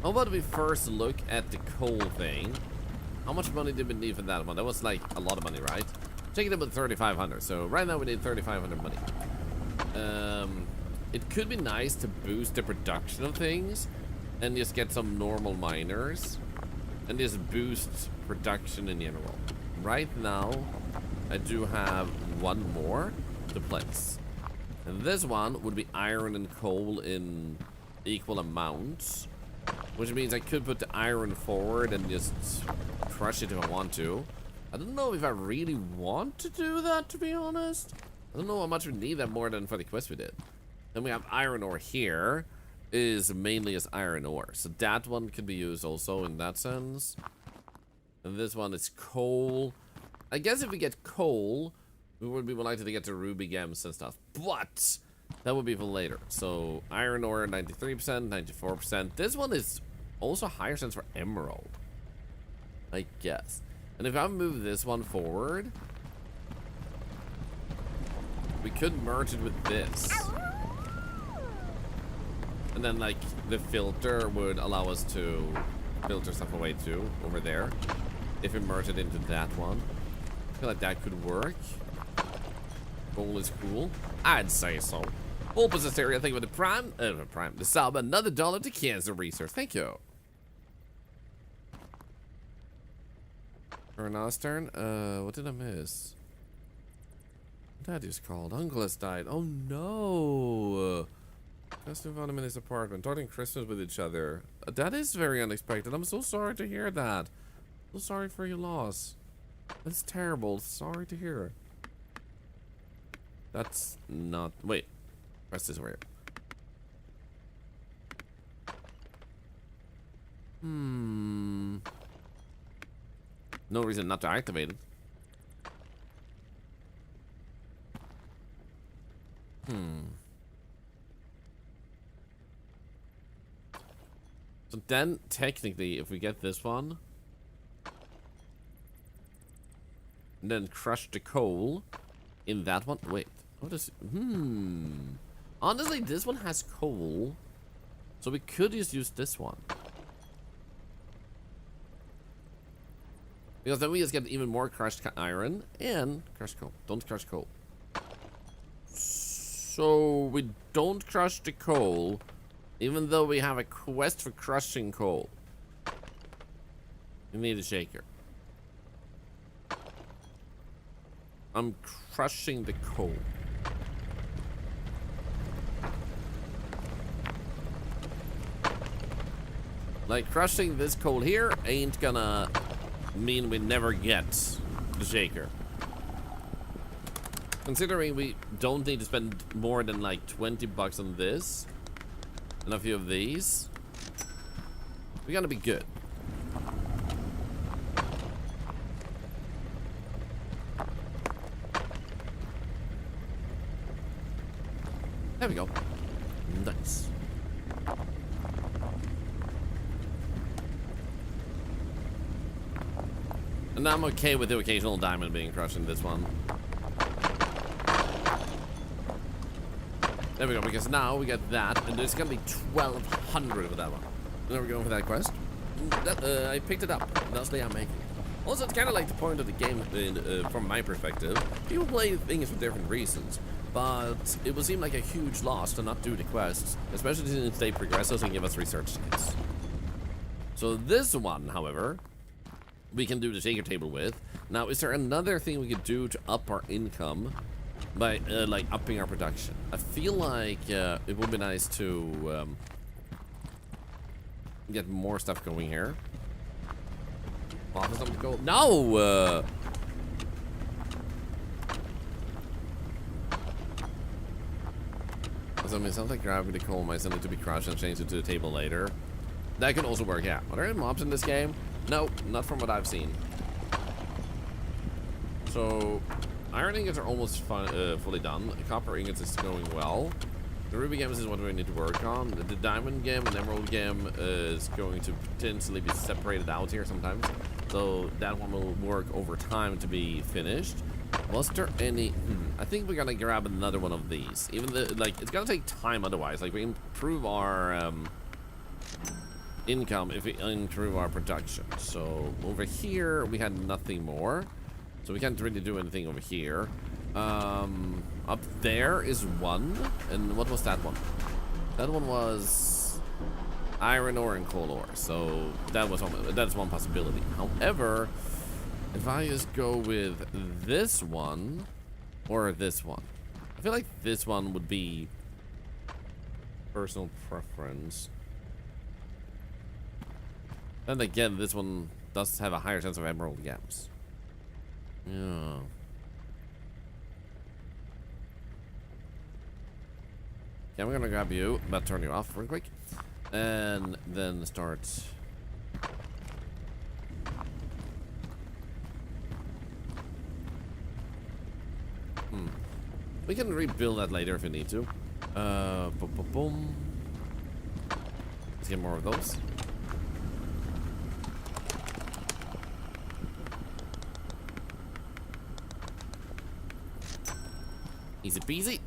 S1: How about we first look at the coal thing? How much money did we need for that one? That was like a lot of money, right? Check it out with 3,500. So right now we need 3,500 money. It could be nice to boost the production of things and just get some normal miners and just boost production in general. Right now, I do have one more to place. And this one would be iron and coal in equal amounts, which means I could put the iron forward and just crush it if I want to. I don't know if I really want to do that, to be honest. I don't know how much we need that more than for the quest we did. Then we have iron ore here. Is mainly as iron ore, so that one could be used also in that sense. And this one is coal. I guess if we get coal, we would be more likely to get to ruby gems and stuff, but that would be for later. So iron ore 93%, 94%. This one is also higher sense for emerald, I guess. And if I move this one forward, we could merge it with this. And then, like, the filter would allow us to filter stuff away, too, over there. If we merge it into that one. I feel like that could work. Goal is cool. I'd say so. Opus Asteria, thank you for the prime. The sub, another $1 to Cancer Research. Thank you. Ernest turn. What did I miss? That is called. Uncle has died. Oh, no. Justin found him in his apartment, starting Christmas with each other. That is very unexpected. I'm so sorry to hear that. So sorry for your loss. That's terrible. Sorry to hear. That's not. Wait. Press this over here. No reason not to activate it. So then, technically, if we get this one, and then crush the coal in that one. Wait, what is? Honestly, this one has coal, so we could just use this one. Because then we just get even more crushed iron and crushed coal. Don't crush coal. So we don't crush the coal, even though we have a quest for crushing coal. We need a shaker. I'm crushing the coal. Like, crushing this coal here ain't gonna mean we never get the shaker. Considering we don't need to spend more than like 20 bucks on this and a few of these, we're gonna be good. There we go. Nice. And I'm okay with the occasional diamond being crushed in this one. There we go, because now we get that, and there's gonna be 1,200 with that one. And then we're going for that quest. I picked it up. That's the I'm making it. Also, it's kind of like the point of the game from my perspective. People play things for different reasons, but it would seem like a huge loss to not do the quests, especially since they progress us and give us research tickets. So this one, however, we can do the shaker table with. Now, is there another thing we could do to up our income by like upping our production? I feel like it would be nice to get more stuff going here. Offer something to go. No! So I mean, something like grabbing the coal might send it to be crushed and change it to the table later. That can also work, yeah. Are there any mobs in this game? No, not from what I've seen. So, iron ingots are almost fully done. The copper ingots is going well. The ruby gems is what we need to work on. The diamond gem and emerald gem is going to potentially be separated out here sometimes. So that one will work over time to be finished. Was there any... I think we're gonna grab another one of these. Even though, like, it's gonna take time otherwise. Like, we improve our income if we improve our production. So over here we had nothing more. So we can't really do anything over here. Up there is one. And what was that one? That one was iron ore and coal ore. So that's one possibility. However, if I just go with this one or this one, I feel like this one would be personal preference. And again, this one does have a higher chance of emerald gems. Yeah. Yeah, I'm gonna grab you, but turn you off real quick. And then start. We can rebuild that later if we need to. Boom, boom, boom. Let's get more of those. Easy peasy.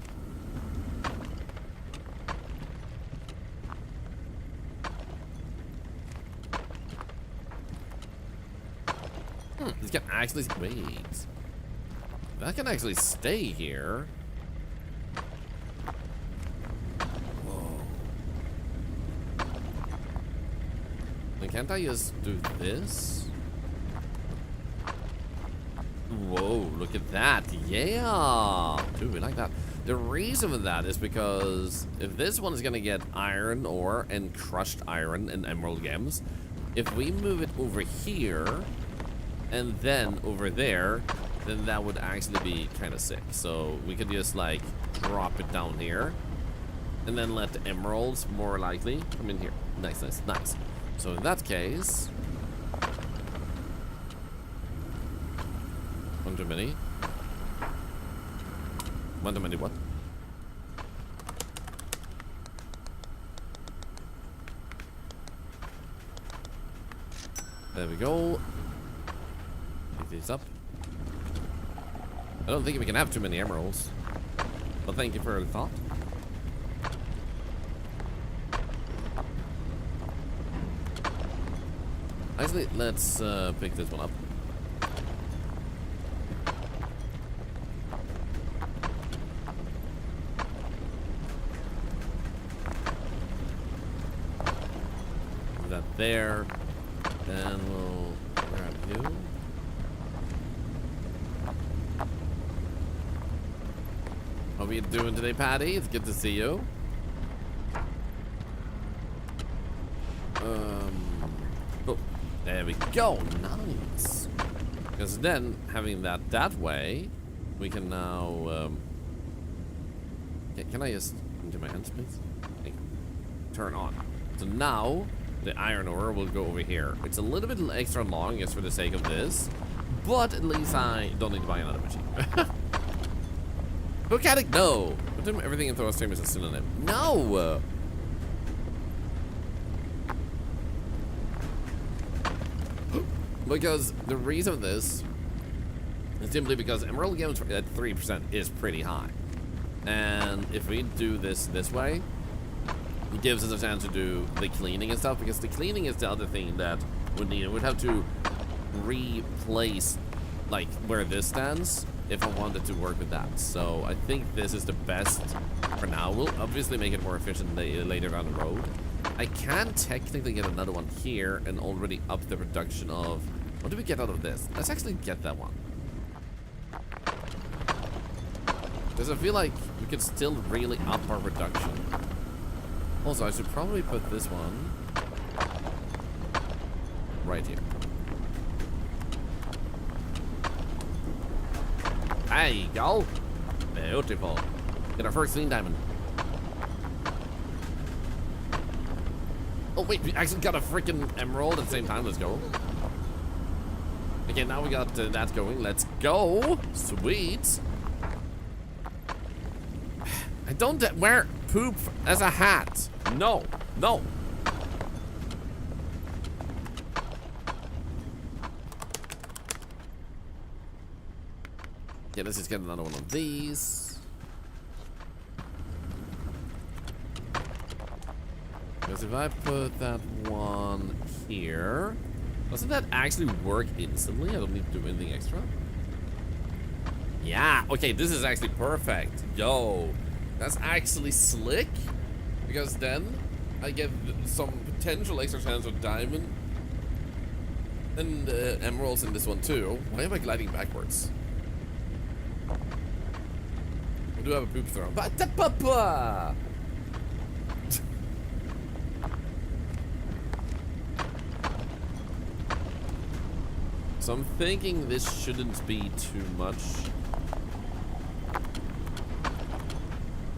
S1: This can actually wait. That can actually stay here. Whoa. Then can't I just do this? Whoa, look at that. Yeah. Dude, we like that. The reason for that is because if this one is going to get iron ore and crushed iron and emerald gems, if we move it over here and then over there, then that would actually be kind of sick. So we could just like drop it down here and then let the emeralds more likely come in here. Nice, nice, nice. So in that case, one too many. One too many what? There we go. Pick these up. I don't think we can have too many emeralds, but thank you for the thought. Actually, let's pick this one up. Put that there, and we'll grab you. How are you doing today, Patty? It's good to see you. go. Nice. Because then, having that way, we can now... can I just do my hands, please? Okay. Turn on. So now, the iron ore will go over here. It's a little bit extra long just for the sake of this. But at least I don't need to buy another machine. Volcanic, no! But everything in Thorlar stream is a synonym. No! Because the reason for this is simply because Emerald Gems at 3% is pretty high. And if we do this way, it gives us a chance to do the cleaning and stuff, because the cleaning is the other thing that would need. We'd have to replace, like, where this stands if I wanted to work with that. So I think this is the best for now. We'll obviously make it more efficient later down the road. I can technically get another one here and already up the production of... What do we get out of this? Let's actually get that one. Because I feel like we can still really up our production. Also, I should probably put this one right here. There you go. Beautiful. Get our first clean diamond. Oh wait, we actually got a freaking emerald at the same time. Let's go. Okay, now we got that going. Let's go. Sweet. I don't wear poop as a hat. No, no. Okay, let's just get another one of these. Because if I put that one here, doesn't that actually work instantly? I don't need to do anything extra. Yeah, okay, this is actually perfect. Yo, that's actually slick. Because then I get some potential extra chance of diamond and emeralds in this one too. Why am I gliding backwards? I do have a poop throw. Ba-da-ba-ba! So I'm thinking this shouldn't be too much.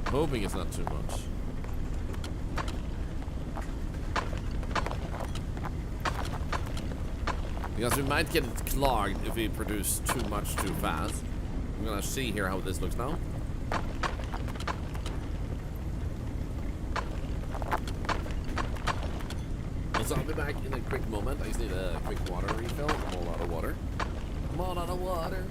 S1: Hoping it's not too much. Because we might get it clogged if we produce too much too fast. I'm gonna see here how this looks now. So I'll be back in a quick moment. I just need a quick water refill. I'm all out of water. I'm all out of water.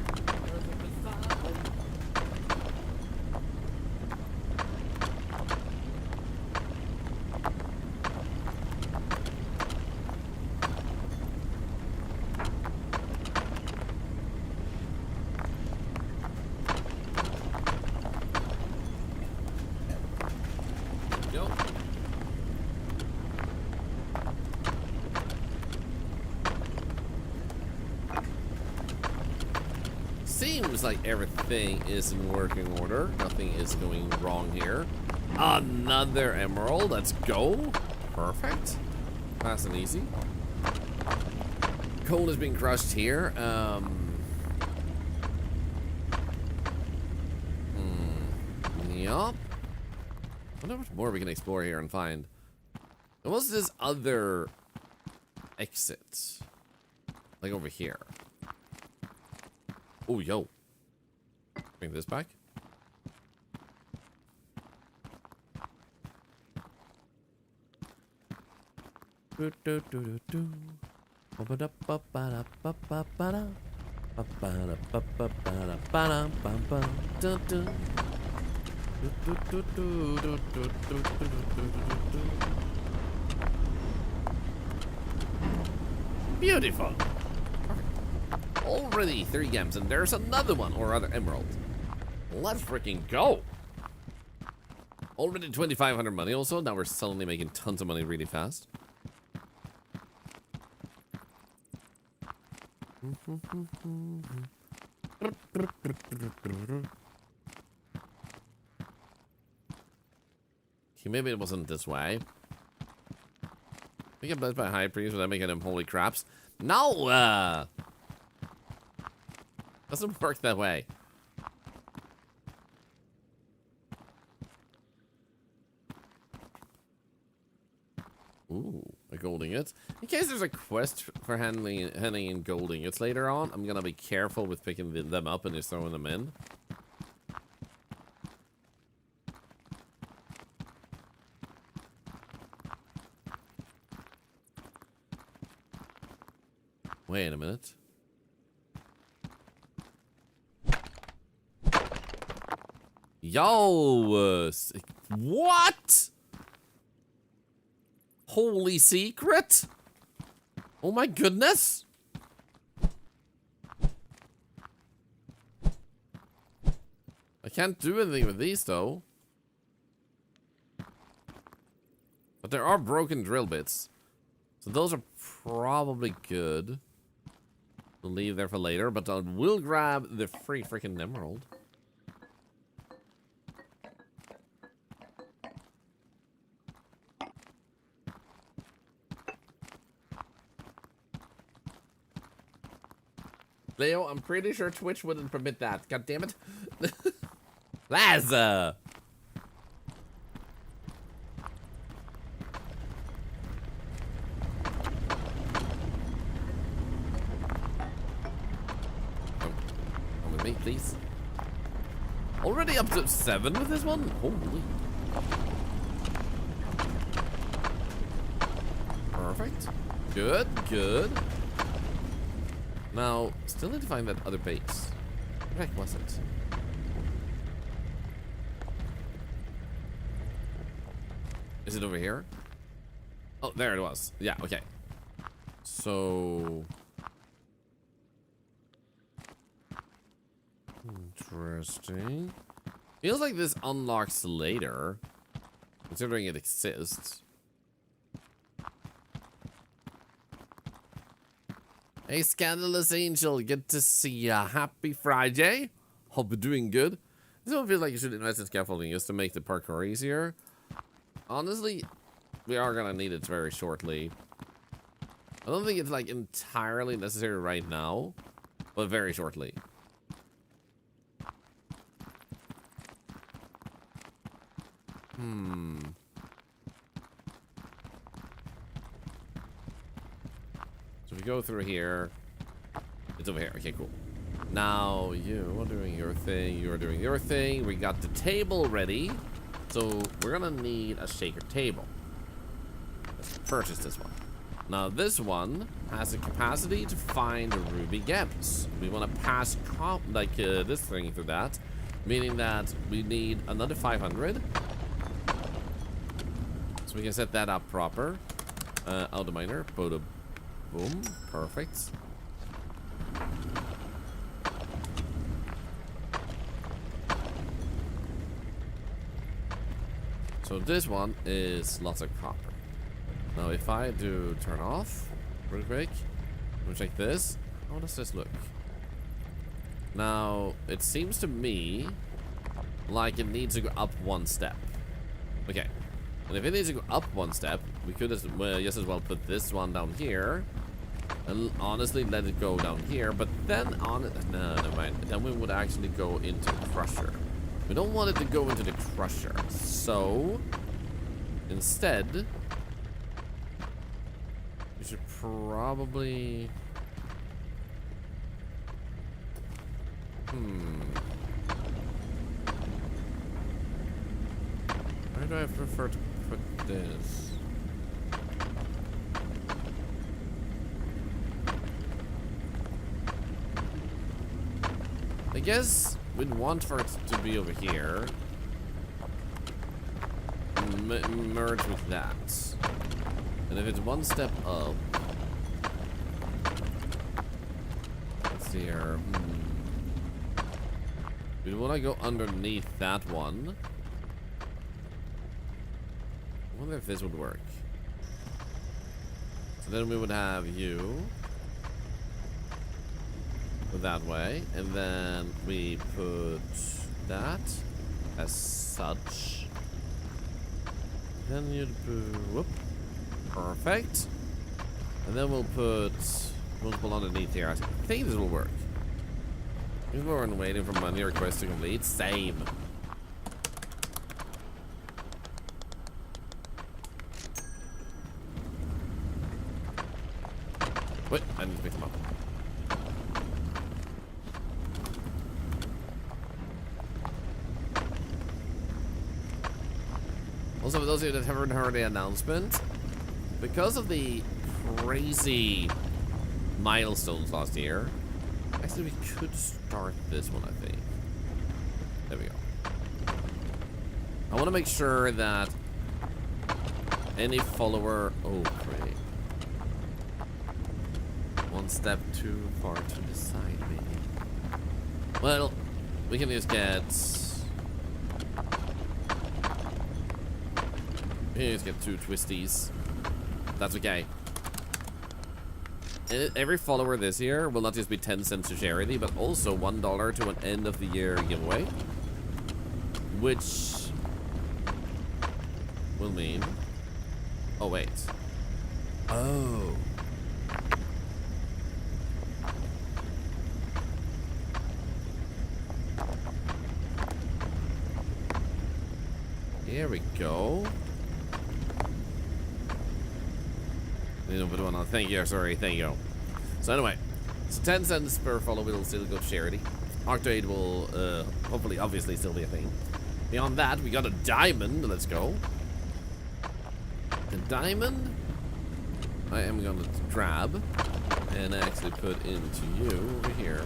S1: Seems like everything is in working order. Nothing is going wrong here. Another emerald. Let's go. Perfect. Fast and easy. Coal is being crushed here. Yup. I wonder what more we can explore here and find. And what's this other exit? Like over here. Oh, yo. Bring this back. Beautiful. Already 3 gems, and there's another one, or other emerald. Let's freaking go. Already 2,500 money also. Now we're suddenly making tons of money really fast. Okay, maybe it wasn't this way. We get blessed by high priest without making them holy craps. No! Doesn't work that way. Ooh, a gold ingot. In case there's a quest for handling in gold ingots later on, I'm gonna be careful with picking them up and just throwing them in. Wait a minute. Yo! What? Holy secret? Oh my goodness! I can't do anything with these though. But there are broken drill bits. So those are probably good. We'll leave there for later, but I will grab the free freaking emerald. Leo, I'm pretty sure Twitch wouldn't permit that. God damn it. Laza! Come with me, please. Already up to 7 with this one? Holy. Perfect. Good, good. Now, still need to find that other base. What the heck was it? Is it over here? Oh, there it was. Yeah, okay. So... interesting. Feels like this unlocks later, considering it exists. Hey, Scandalous Angel, good to see ya. Happy Friday. Hope you're doing good. This one feels like you should invest in scaffolding just to make the parkour easier. Honestly, we are gonna need it very shortly. I don't think it's like entirely necessary right now, but very shortly. So if we go through here, it's over here. Okay, cool. Now you are doing your thing. You are doing your thing. We got the table ready. So we're gonna need a shaker table. Let's purchase this one. Now this one has the capacity to find ruby gems. We want to pass this thing through that, meaning that we need another 500. So we can set that up proper. Out the miner. Boom. Boom. Perfect. So this one is lots of copper. Now if I do turn off real quick, we'll check this. How does this look? Now it seems to me like it needs to go up one step. Okay. And if it needs to go up one step, we could just as well put this one down here. And honestly, let it go down here. But then no, never mind. Then we would actually go into the crusher. We don't want it to go into the crusher. So, instead, we should probably... Where do I prefer to put this? I guess we'd want for it to be over here. Merge with that. And if it's one step up... Let's see here. We want to go underneath that one. I wonder if this would work. So then we would have you go that way, and then we put that as such. Then you'd put, whoop, perfect. And then we'll put Multiple underneath here. I think this will work. People are waiting for money request to complete. Same. Wait, I need to pick them up. Also, for those of you that haven't heard the announcement, because of the crazy milestones last year, actually we could start this one, I think. There we go. I want to make sure that any follower... Oh, great. One step too far to the side, maybe. Well, we can just get... We can just get 2 twisties. That's okay. Every follower this year will not just be 10 cents to charity, but also $1 to an end of the year giveaway. Which will mean... Oh, wait. Oh. Here we go. Thank you, sorry, thank you. So anyway, so 10 cents per follow will still go to charity. Octade will hopefully, obviously, still be a thing. Beyond that, we got a diamond. Let's go. The diamond, I am gonna grab and actually put into you over here.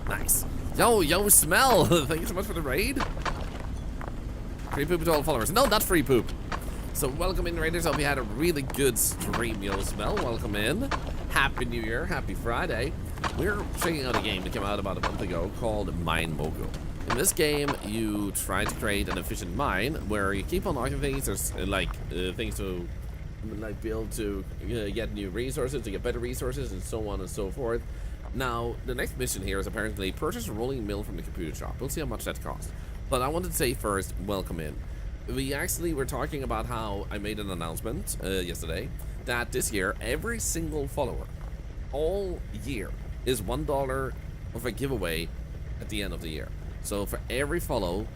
S1: Nice. Yo, smell. Thank you so much for the raid. Free poop to all followers. No, not free poop. So welcome in, raiders. Hope you had a really good stream, yo, smell. Welcome in. Happy New Year. Happy Friday. We're checking out a game that came out about a month ago called Mine Mogul. In this game, you try to create an efficient mine where you keep on unlocking things. There's things to build to get new resources, to get better resources, and so on and so forth. Now, the next mission here is apparently purchase a rolling mill from the computer shop. We'll see how much that costs. But I wanted to say first, welcome in. We actually were talking about how I made an announcement yesterday that this year, every single follower, all year, is $1 of a giveaway at the end of the year. So for every follow,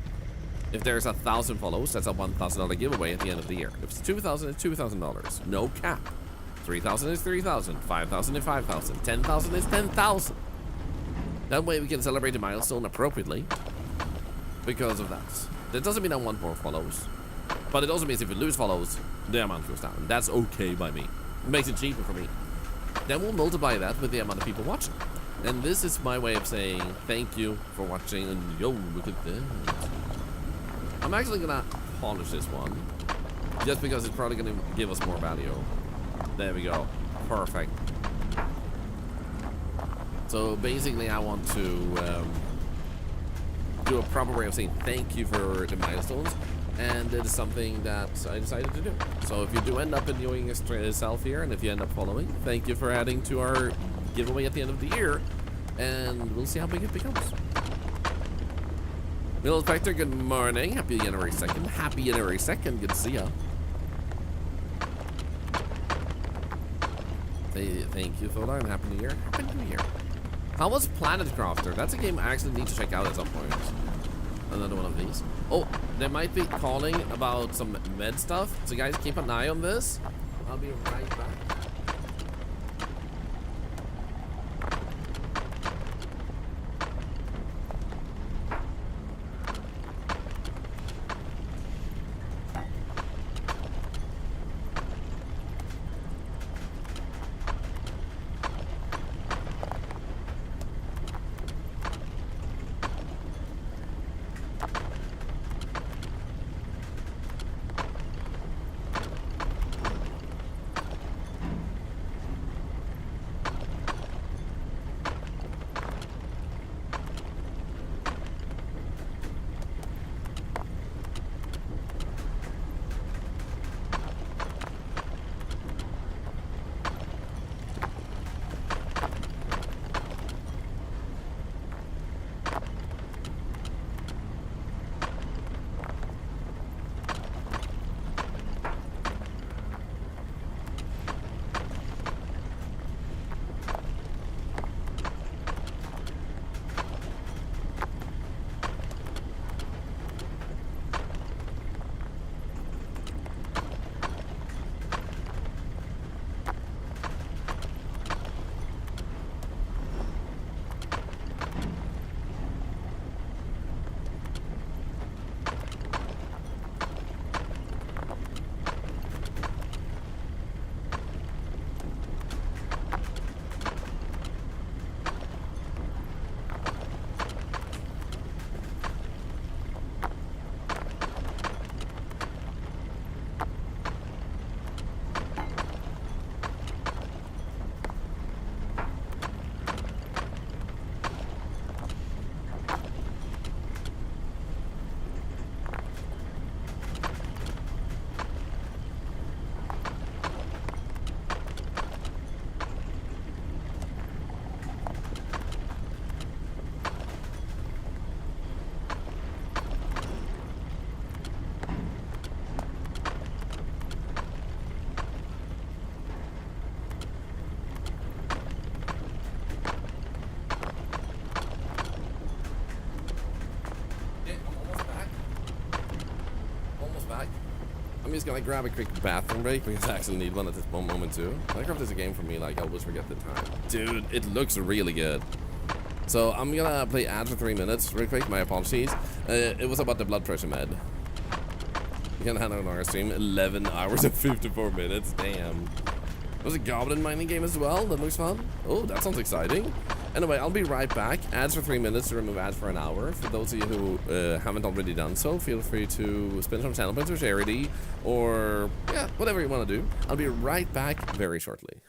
S1: if there's 1,000 follows, that's a $1,000 giveaway at the end of the year. If it's 2,000, it's $2,000. No cap. 3,000 is 3,000. 5,000 is 5,000. 10,000 is 10,000. That way we can celebrate the milestone appropriately because of that. That doesn't mean I want more follows, but it also means if you lose follows, the amount goes down. That's okay by me. It makes it cheaper for me. Then we'll multiply that with the amount of people watching. And this is my way of saying thank you for watching. And yo, look at this. I'm actually gonna polish this one just because it's probably gonna give us more value. There we go. Perfect. So basically I want to do a proper way of saying thank you for the milestones, and it is something that I decided to do. So if you do end up enjoying yourself here, and if you end up following, thank you for adding to our giveaway at the end of the year, and we'll see how big it becomes. Middle Spectre, good morning. Happy January 2nd. Happy January 2nd. Good to see ya. Thank you, Thorlar, and Happy New Year. Happy New Year. How was Planet Crafter? That's a game I actually need to check out at some point. Another one of these. Oh, they might be calling about some med stuff. So guys, keep an eye on this. I'll be right back. gonna grab a quick bathroom break because I actually need one at this moment too. Minecraft is a game for me, like I always forget the time. Dude, it looks really good. So I'm gonna play ads for 3 minutes real quick, my apologies. It was about the blood pressure med. You can handle it on our stream, 11 hours and 54 minutes, damn. There's a goblin mining game as well, that looks fun. Oh, that sounds exciting. Anyway, I'll be right back. Ads for 3 minutes to remove ads for an hour. For those of you who haven't already done so, feel free to spend some channel points for charity or, yeah, whatever you want to do. I'll be right back very shortly.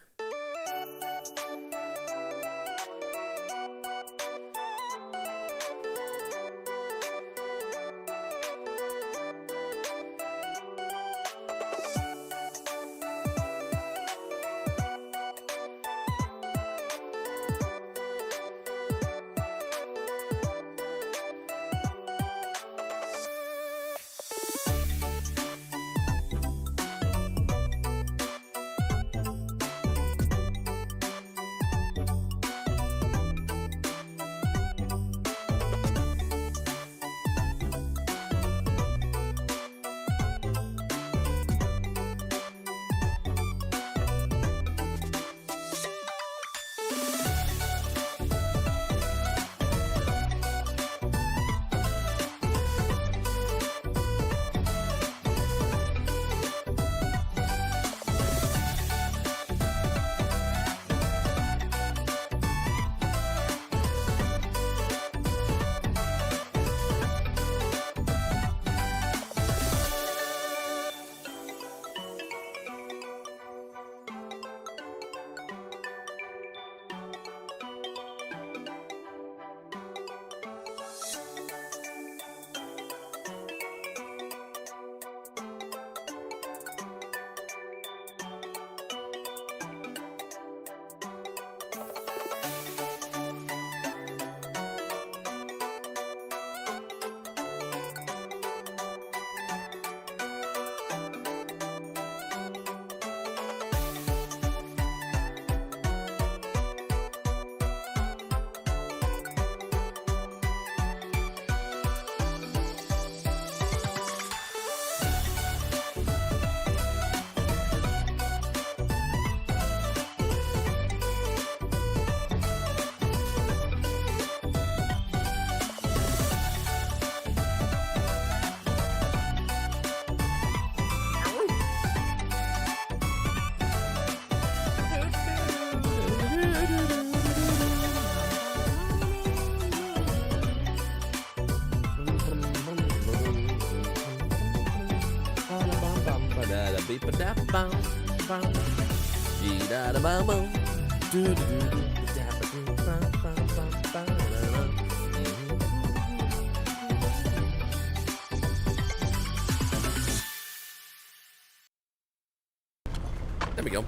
S1: There we go.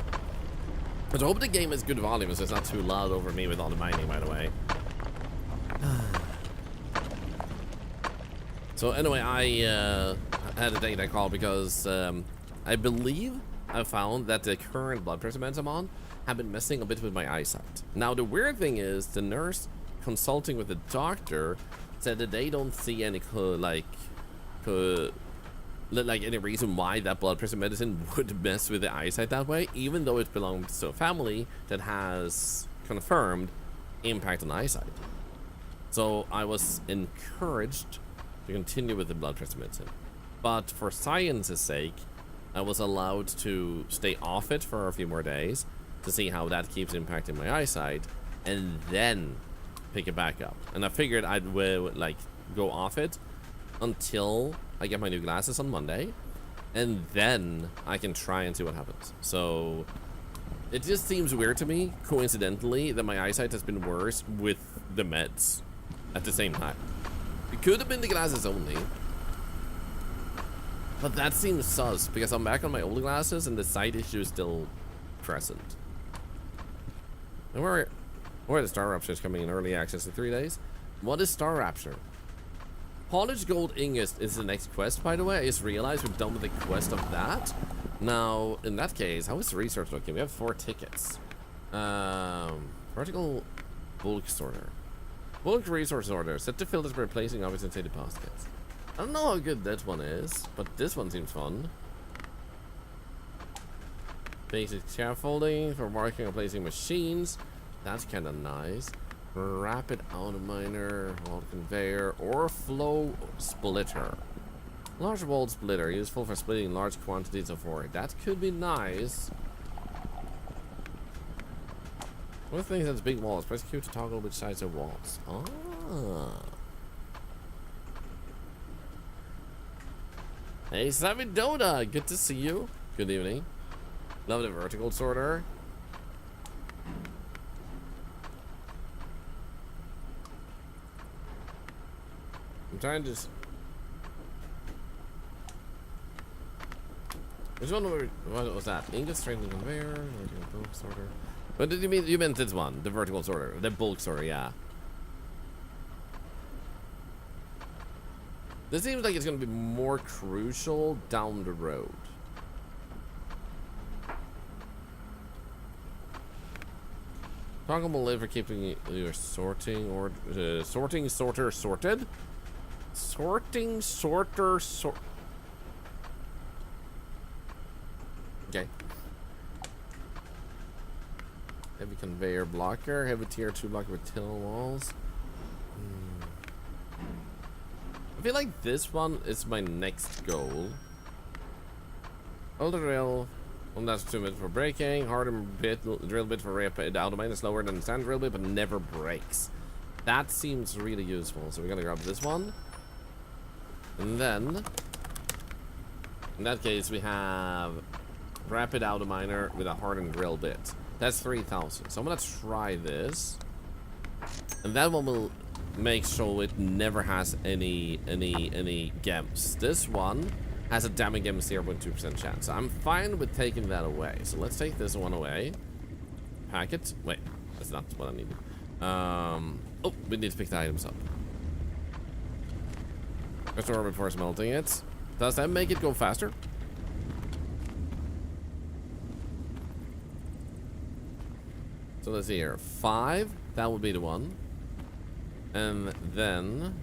S1: But I hope the game is good volume so it's not too loud over me with all the mining, by the way. So anyway, I had to take that call because I believe I found that the current blood pressure meds I'm on have been messing a bit with my eyesight. Now the weird thing is the nurse consulting with the doctor said that they don't see any any reason why that blood pressure medicine would mess with the eyesight that way, even though it belongs to a family that has confirmed impact on eyesight. So I was encouraged to continue with the blood pressure medicine, but for science's sake I was allowed to stay off it for a few more days to see how that keeps impacting my eyesight and then pick it back up. And I figured I'd like go off it until I get my new glasses on Monday, and then I can try and see what happens. So it just seems weird to me, coincidentally, that my eyesight has been worse with the meds at the same time. It could have been the glasses only, but that seems sus because I'm back on my old glasses and the sight issue is still present. And where are the Star Raptures coming in early access in 3 days? What is Star Rapture? Polished Gold Ingot is the next quest, by the way. I just realized we're done with the quest of that. Now, in that case, how is the research looking? We have 4 tickets. Vertical bulk sorter. Bulk resource order. Set to filters by replacing objects inside deposits. I don't know how good that one is, but this one seems fun. Basic scaffolding for marking or placing machines. That's kind of nice. Rapid autominer, wall conveyor, or flow splitter. Large wall splitter, useful for splitting large quantities of ore. That could be nice. One of the things that's big walls. Press Q to toggle which sides of walls. Ah. Hey, Savidoda, good to see you. Good evening. Love the vertical sorter. I'm trying to just... Which one what was that? Ingot straightening conveyor, vertical bulk sorter. What did you mean? You meant this one, the vertical sorter, the bulk sorter, yeah. This seems like it's going to be more crucial down the road. Toggleable lid for keeping your sorting or sorting sorter sorted. Sorting sorter sort. Okay. Heavy conveyor blocker, heavy tier 2 blocker with till walls. I feel like this one is my next goal. Hold the drill. Well, that's 2 minutes for braking. Hardened bit, drill bit for rapid automate. Slower than the standard drill bit, but never breaks. That seems really useful. So we're gonna grab this one. And then, in that case, we have rapid autominer with a hardened drill bit. That's 3,000. So I'm gonna try this. And that one will make sure it never has any gems. This one has a damage gem 0.2% chance. So I'm fine with taking that away. So let's take this one away. Pack it. Wait, that's not what I needed. Oh, we need to pick the items up. Restore before smelting it. Does that make it go faster? So let's see here. 5, that would be the one. And then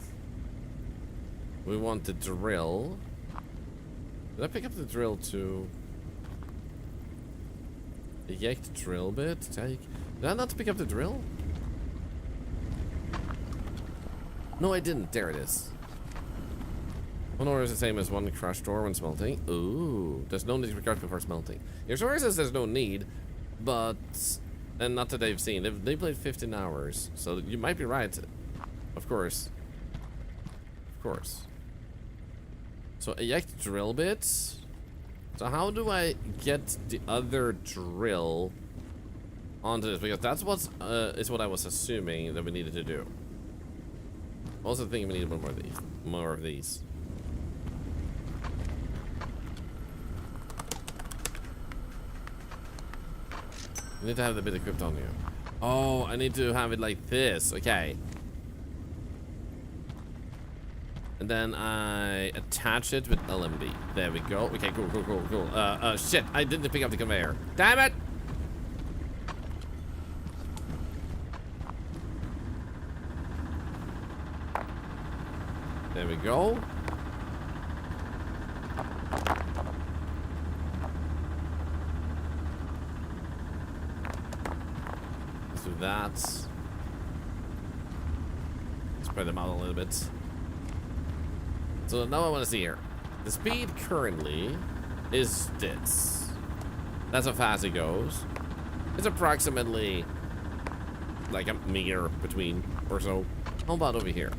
S1: we want the drill. Did I pick up the drill too? Eject drill bit. Take. Did I not pick up the drill? No, I didn't. There it is. One ore is the same as one crushed ore when smelting. Ooh, there's no need to crush before smelting. Your story says there's no need, but and not that they've seen. They played 15 hours, so you might be right. Of course. Of course. So eject drill bits. So how do I get the other drill onto this? Because that's what's is what I was assuming that we needed to do. Also thinking we needed one more of these. More of these. You need to have the bit equipped on you. Oh, I need to have it like this. Okay. And then I attach it with LMB. There we go. Okay, cool. Shit, I didn't pick up the conveyor. Damn it! There we go. Let's do that. Spread them out a little bit. So now I want to see here. The speed currently is this. That's how fast it goes. It's approximately like a meter between or so. How about over here?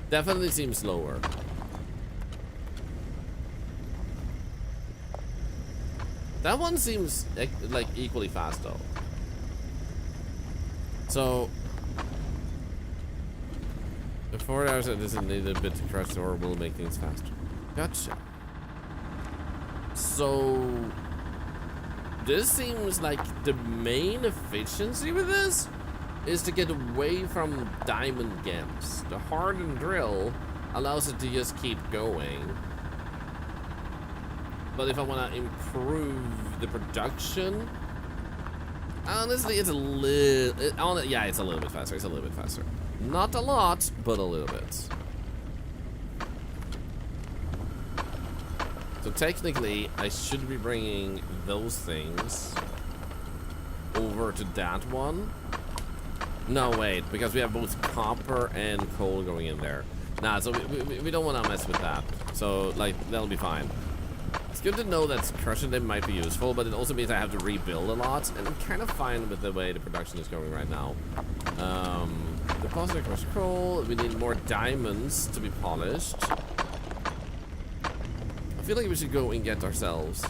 S1: Definitely seems slower. That one seems like equally fast though. So, the 4 hours that doesn't need a bit to crush the ore will make things faster. Gotcha. So, this seems like the main efficiency with this is to get away from diamond gems. The hardened drill allows it to just keep going. But if I want to improve the production, honestly, it's a little... yeah, it's a little bit faster. It's a little bit faster. Not a lot, but a little bit. So technically, I should be bringing those things over to that one. No, wait, because we have both copper and coal going in there. Nah, so we don't want to mess with that. So, like, that'll be fine. It's good to know that crushing them might be useful, but it also means I have to rebuild a lot, and I'm kind of fine with the way the production is going right now. Deposit crushed coal. We need more diamonds to be polished. I feel like we should go and get ourselves.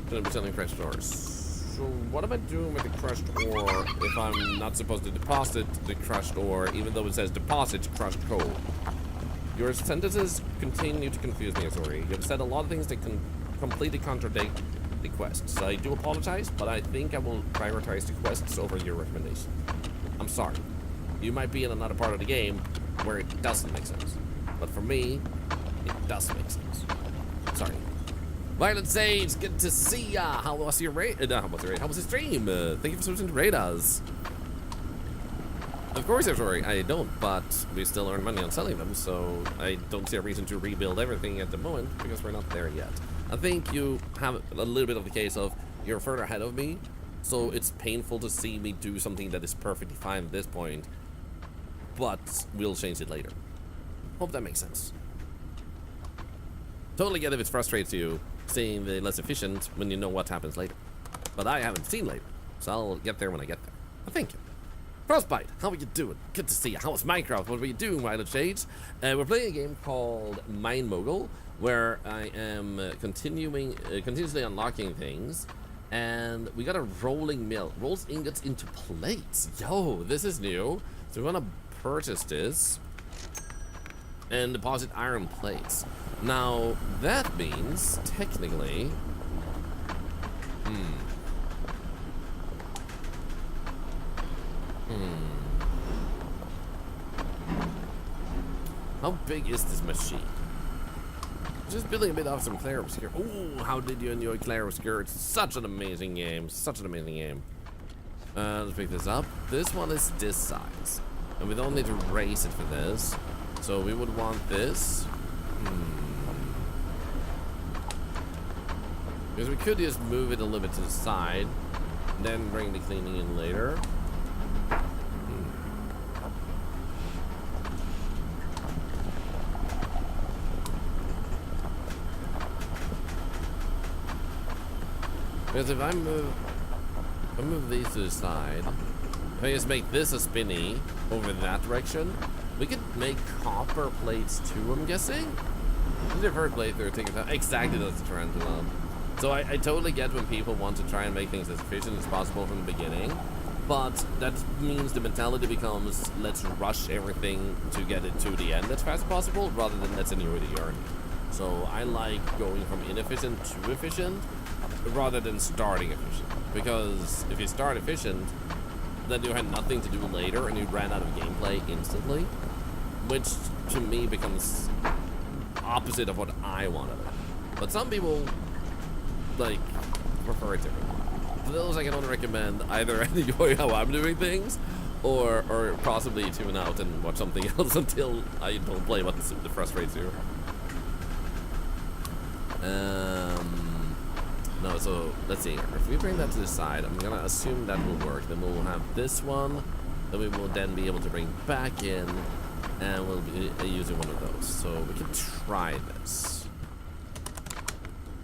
S1: Gonna be selling crushed ores. So what am I doing with the crushed ore if I'm not supposed to deposit the crushed ore, even though it says deposit crushed coal? Your sentences continue to confuse me, sorry. You've said a lot of things that can completely contradict the quests. I do apologize, but I think I will prioritize the quests over your recommendation. I'm sorry. You might be in another part of the game where it doesn't make sense. But for me, it does make sense. Sorry. Violent Sage, good to see ya. How was your raid? How was the stream? Thank you for switching to raid us. Of course I'm sorry, I don't, but we still earn money on selling them, so I don't see a reason to rebuild everything at the moment, because we're not there yet. I think you have a little bit of the case of, you're further ahead of me, so it's painful to see me do something that is perfectly fine at this point, but we'll change it later. Hope that makes sense. Totally get if it frustrates you, seeing the less efficient when you know what happens later. But I haven't seen later, so I'll get there when I get there. But thank you. Frostbite, how are you doing? Good to see you. How is Minecraft? What are you doing, Violet Shades? We're playing a game called Mine Mogul, where I am continuously unlocking things, and we got a rolling mill. Rolls ingots into plates. Yo, this is new. So we want to purchase this and deposit iron plates. Now, that means, technically... How big is this machine? Just building a bit off some Clair Obscure. Oh, how did you enjoy Clair Obscure? It's such an amazing game. Such an amazing game. Let's pick this up. This one is this size. And we don't need to raise it for this. So we would want this. Because we could just move it a little bit to the side. Then bring the cleaning in later. Because if I move these to the side, if I just make this a spinny over that direction, we could make copper plates too, I'm guessing? In the first playthrough, taking time. Exactly, that's the tarantula. So I totally get when people want to try and make things as efficient as possible from the beginning, but that means the mentality becomes, let's rush everything to get it to the end as fast as possible, rather than let's enjoy the journey. So I like going from inefficient to efficient, rather than starting efficient, because if you start efficient, then you had nothing to do later and you ran out of gameplay instantly, which to me becomes opposite of what I wanted. But some people like prefer it differently. For those, I can only recommend either enjoy how I'm doing things, or possibly tune out and watch something else until I don't play what frustrates you. No, so let's see here. If we bring that to the side, I'm gonna assume that will work. Then we'll have this one, then we will then be able to bring back in, and we'll be using one of those. So we can try this.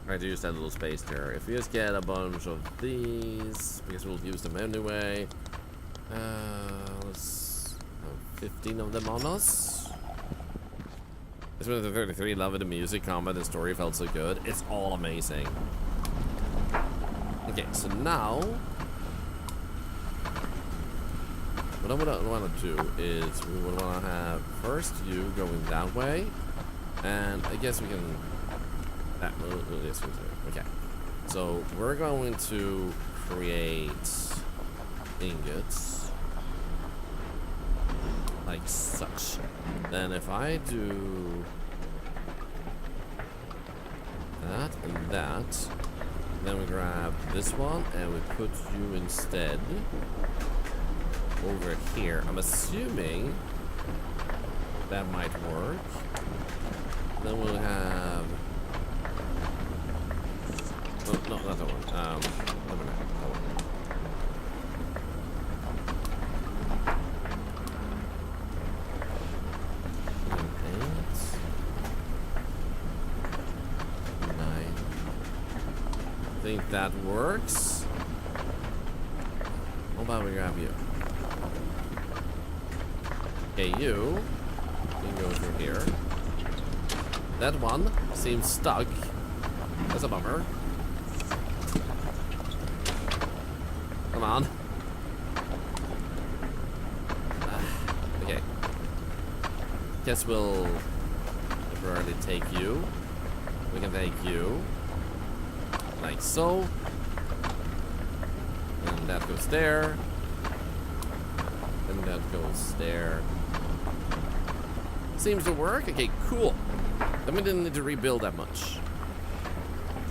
S1: Try to use that little space there. If we just get a bunch of these, because we'll use them anyway. Let's have 15 of them on us. This one of the 33, loving the music, combat, and story felt so good. It's all amazing. Okay, so now what I would want to do is we would want to have first you going that way, and I guess we can. Yes, okay. So we're going to create ingots like such. Then if I do that and that. Then we grab this one and we put you instead over here. I'm assuming that might work. Then we'll have Wait a minute. I think that works. How about we grab you? Okay, you can go through here. That one seems stuck. That's a bummer. Come on. Okay. Guess we'll temporarily take you. We can take you. Like so. And that goes there. And that goes there. Seems to work. Okay, cool. Then we didn't need to rebuild that much.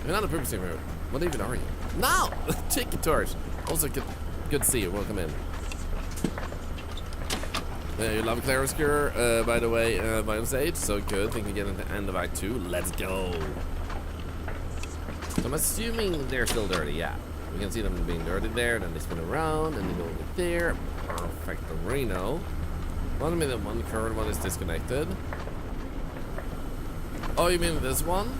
S1: You're not a poop streamer. What even are you? No! Chicken torch. Also, good to see you. Welcome in. You love Claroscure, by the way, by on stage. So good. Think we get into end of Act 2. Let's go. So I'm assuming they're still dirty, yeah. We can see them being dirty there, then they spin around, and they go over there. Perfect. Reno. One minute, one current one is disconnected. Oh, you mean this one?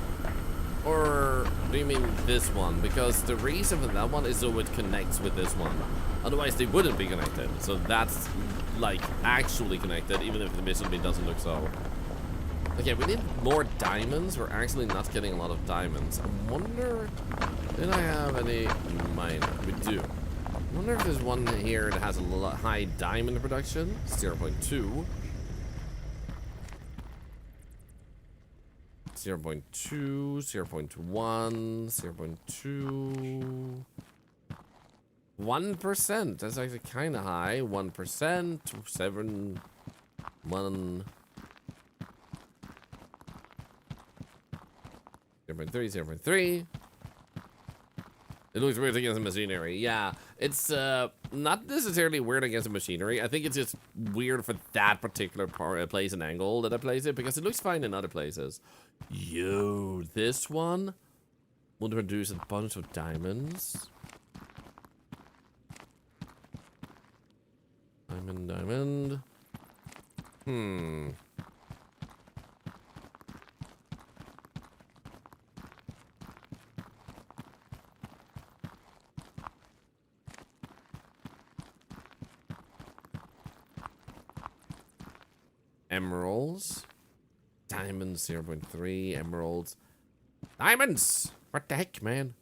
S1: Or do you mean this one? Because the reason for that one is so it connects with this one. Otherwise, they wouldn't be connected. So that's, like, actually connected, even if the mission doesn't look so. Okay, we need more diamonds. We're actually not getting a lot of diamonds. I wonder, did I have any miner? We do. I wonder if there's one here that has a high diamond production. 0.2. 0.2, 0.1, 0.2. 1%. That's actually kind of high. 1%, 7, 1. 0.3, 0.3. It looks weird against the machinery. Yeah, it's not necessarily weird against the machinery. I think it's just weird for that particular place and angle that I place it, because it looks fine in other places. Yo, this one will produce a bunch of diamonds. Diamond. Emeralds. Diamonds, 0.3. Emeralds. Diamonds! What the heck, man?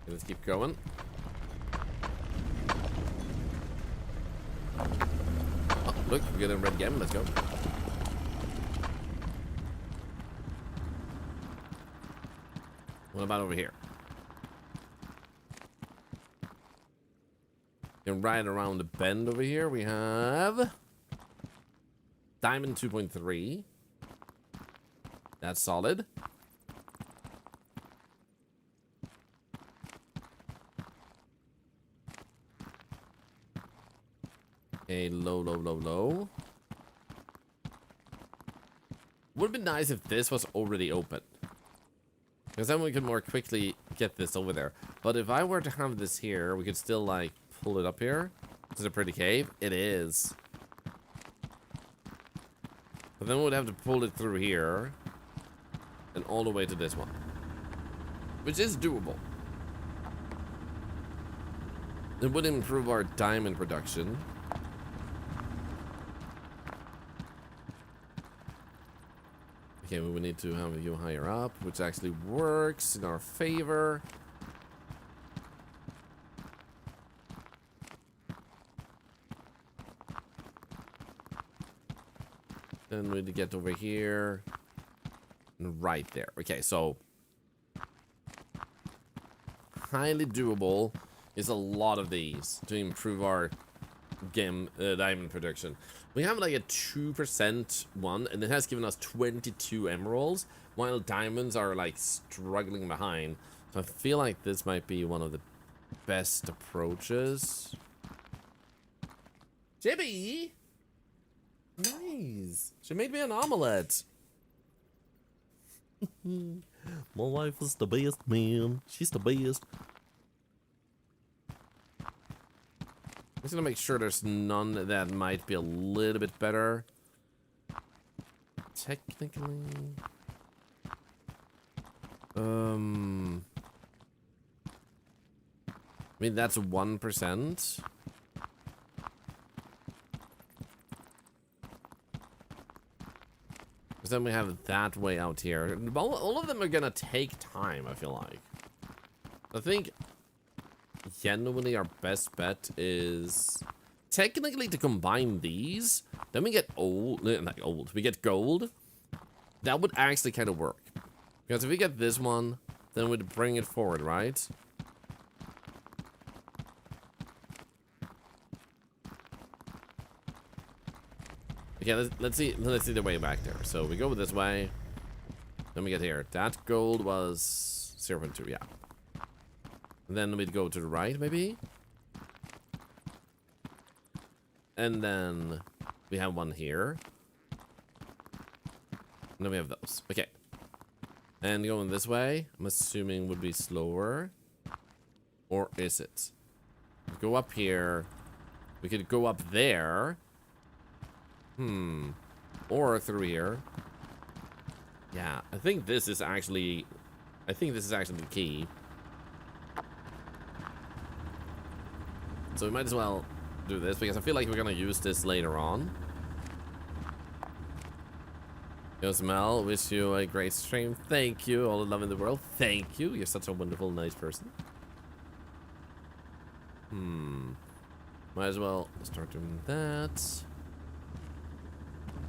S1: Let's keep going. Oh, look, we're getting a red gem. Let's go. What about over here? And right around the bend over here, we have diamond 2.3. That's solid. Okay, low. Would be nice if this was already open, because then we could more quickly get this over there. But if I were to have this here, we could still, like, pull it up here. Is it a pretty cave? It is. But then we would have to pull it through here and all the way to this one, which is doable. It would improve our diamond production. Okay, we would need to have you higher up, which actually works in our favor. Then we need to get over here. And right there. Okay, so highly doable is a lot of these to improve our diamond production. We have like a 2% one, and it has given us 22 emeralds, while diamonds are like struggling behind. So I feel like this might be one of the best approaches. Jibby! Nice. She made me an omelette. My wife is the best, man. She's the best. I'm just gonna make sure there's none that might be a little bit better. Technically. I mean, that's 1%. Because then we have that way out here. All of them are gonna take time, I feel like. I think genuinely our best bet is technically to combine these. Then we get we get gold. That would actually kind of work. Because if we get this one, then we'd bring it forward, right? Okay, let's see the way back there. So we go this way. Then we get here. That gold was 0.2, yeah. And then we'd go to the right, maybe. And then we have one here. And then we have those. Okay. And going this way, I'm assuming would be slower. Or is it? Go up here. We could go up there. Or through here. Yeah, I think this is actually the key. So we might as well do this because I feel like we're gonna use this later on. Yo, Mel, wish you a great stream. Thank you, all the love in the world. Thank you. You're such a wonderful, nice person. Might as well start doing that.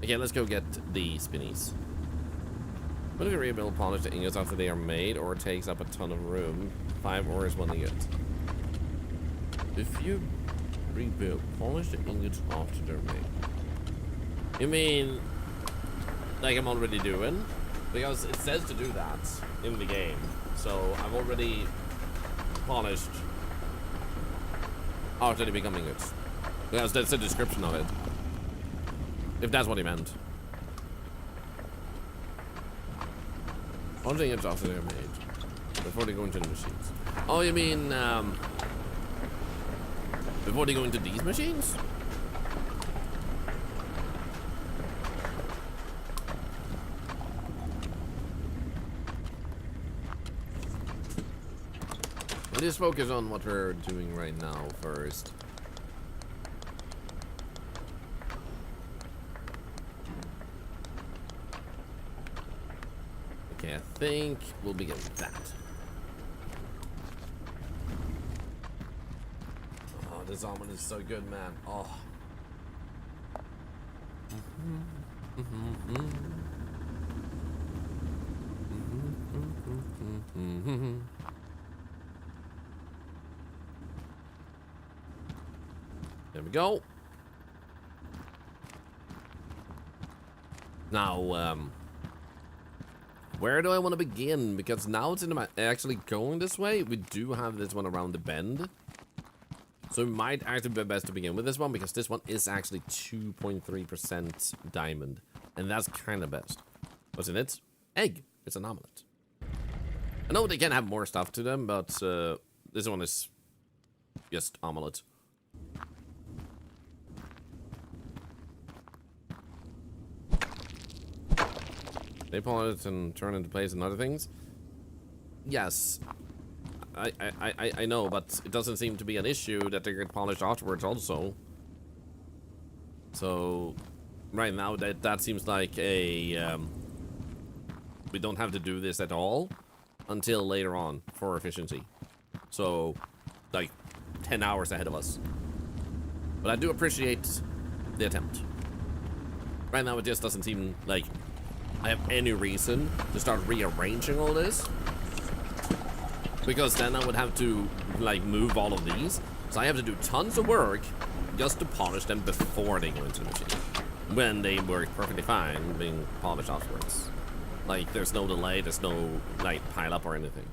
S1: Okay, let's go get the spinnies. When do we rebuild polish the ingots after they are made, or it takes up a ton of room? 5 ores, 1 ingot. If you rebuild polish the ingots after they're made, you mean like I'm already doing? Because it says to do that in the game, so I've already polished after they become ingots. Because that's the description of it. If that's what he meant. One thing it's after they're made. Before they go into the machines. Oh, you mean, before they go into these machines? Let's focus on what we're doing right now first. Okay, I think we'll begin with that. Oh, this almond is so good, man. Oh. There we go. Now, where do I want to begin? Because now it's in actually going this way. We do have this one around the bend. So it might actually be best to begin with this one, because this one is actually 2.3% diamond. And that's kind of best. What's in it? Egg. It's an omelet. I know they can have more stuff to them, but this one is just omelet. They polish it and turn into place and other things. Yes, I know, but it doesn't seem to be an issue that they get polished afterwards also. So right now that seems like a we don't have to do this at all until later on for efficiency. So like 10 hours ahead of us. But I do appreciate the attempt. Right now it just doesn't seem like I have any reason to start rearranging all this, because then I would have to like move all of these, so I have to do tons of work just to polish them before they go into the machine, when they work perfectly fine being polished afterwards. Like there's no delay, there's no like pile up or anything.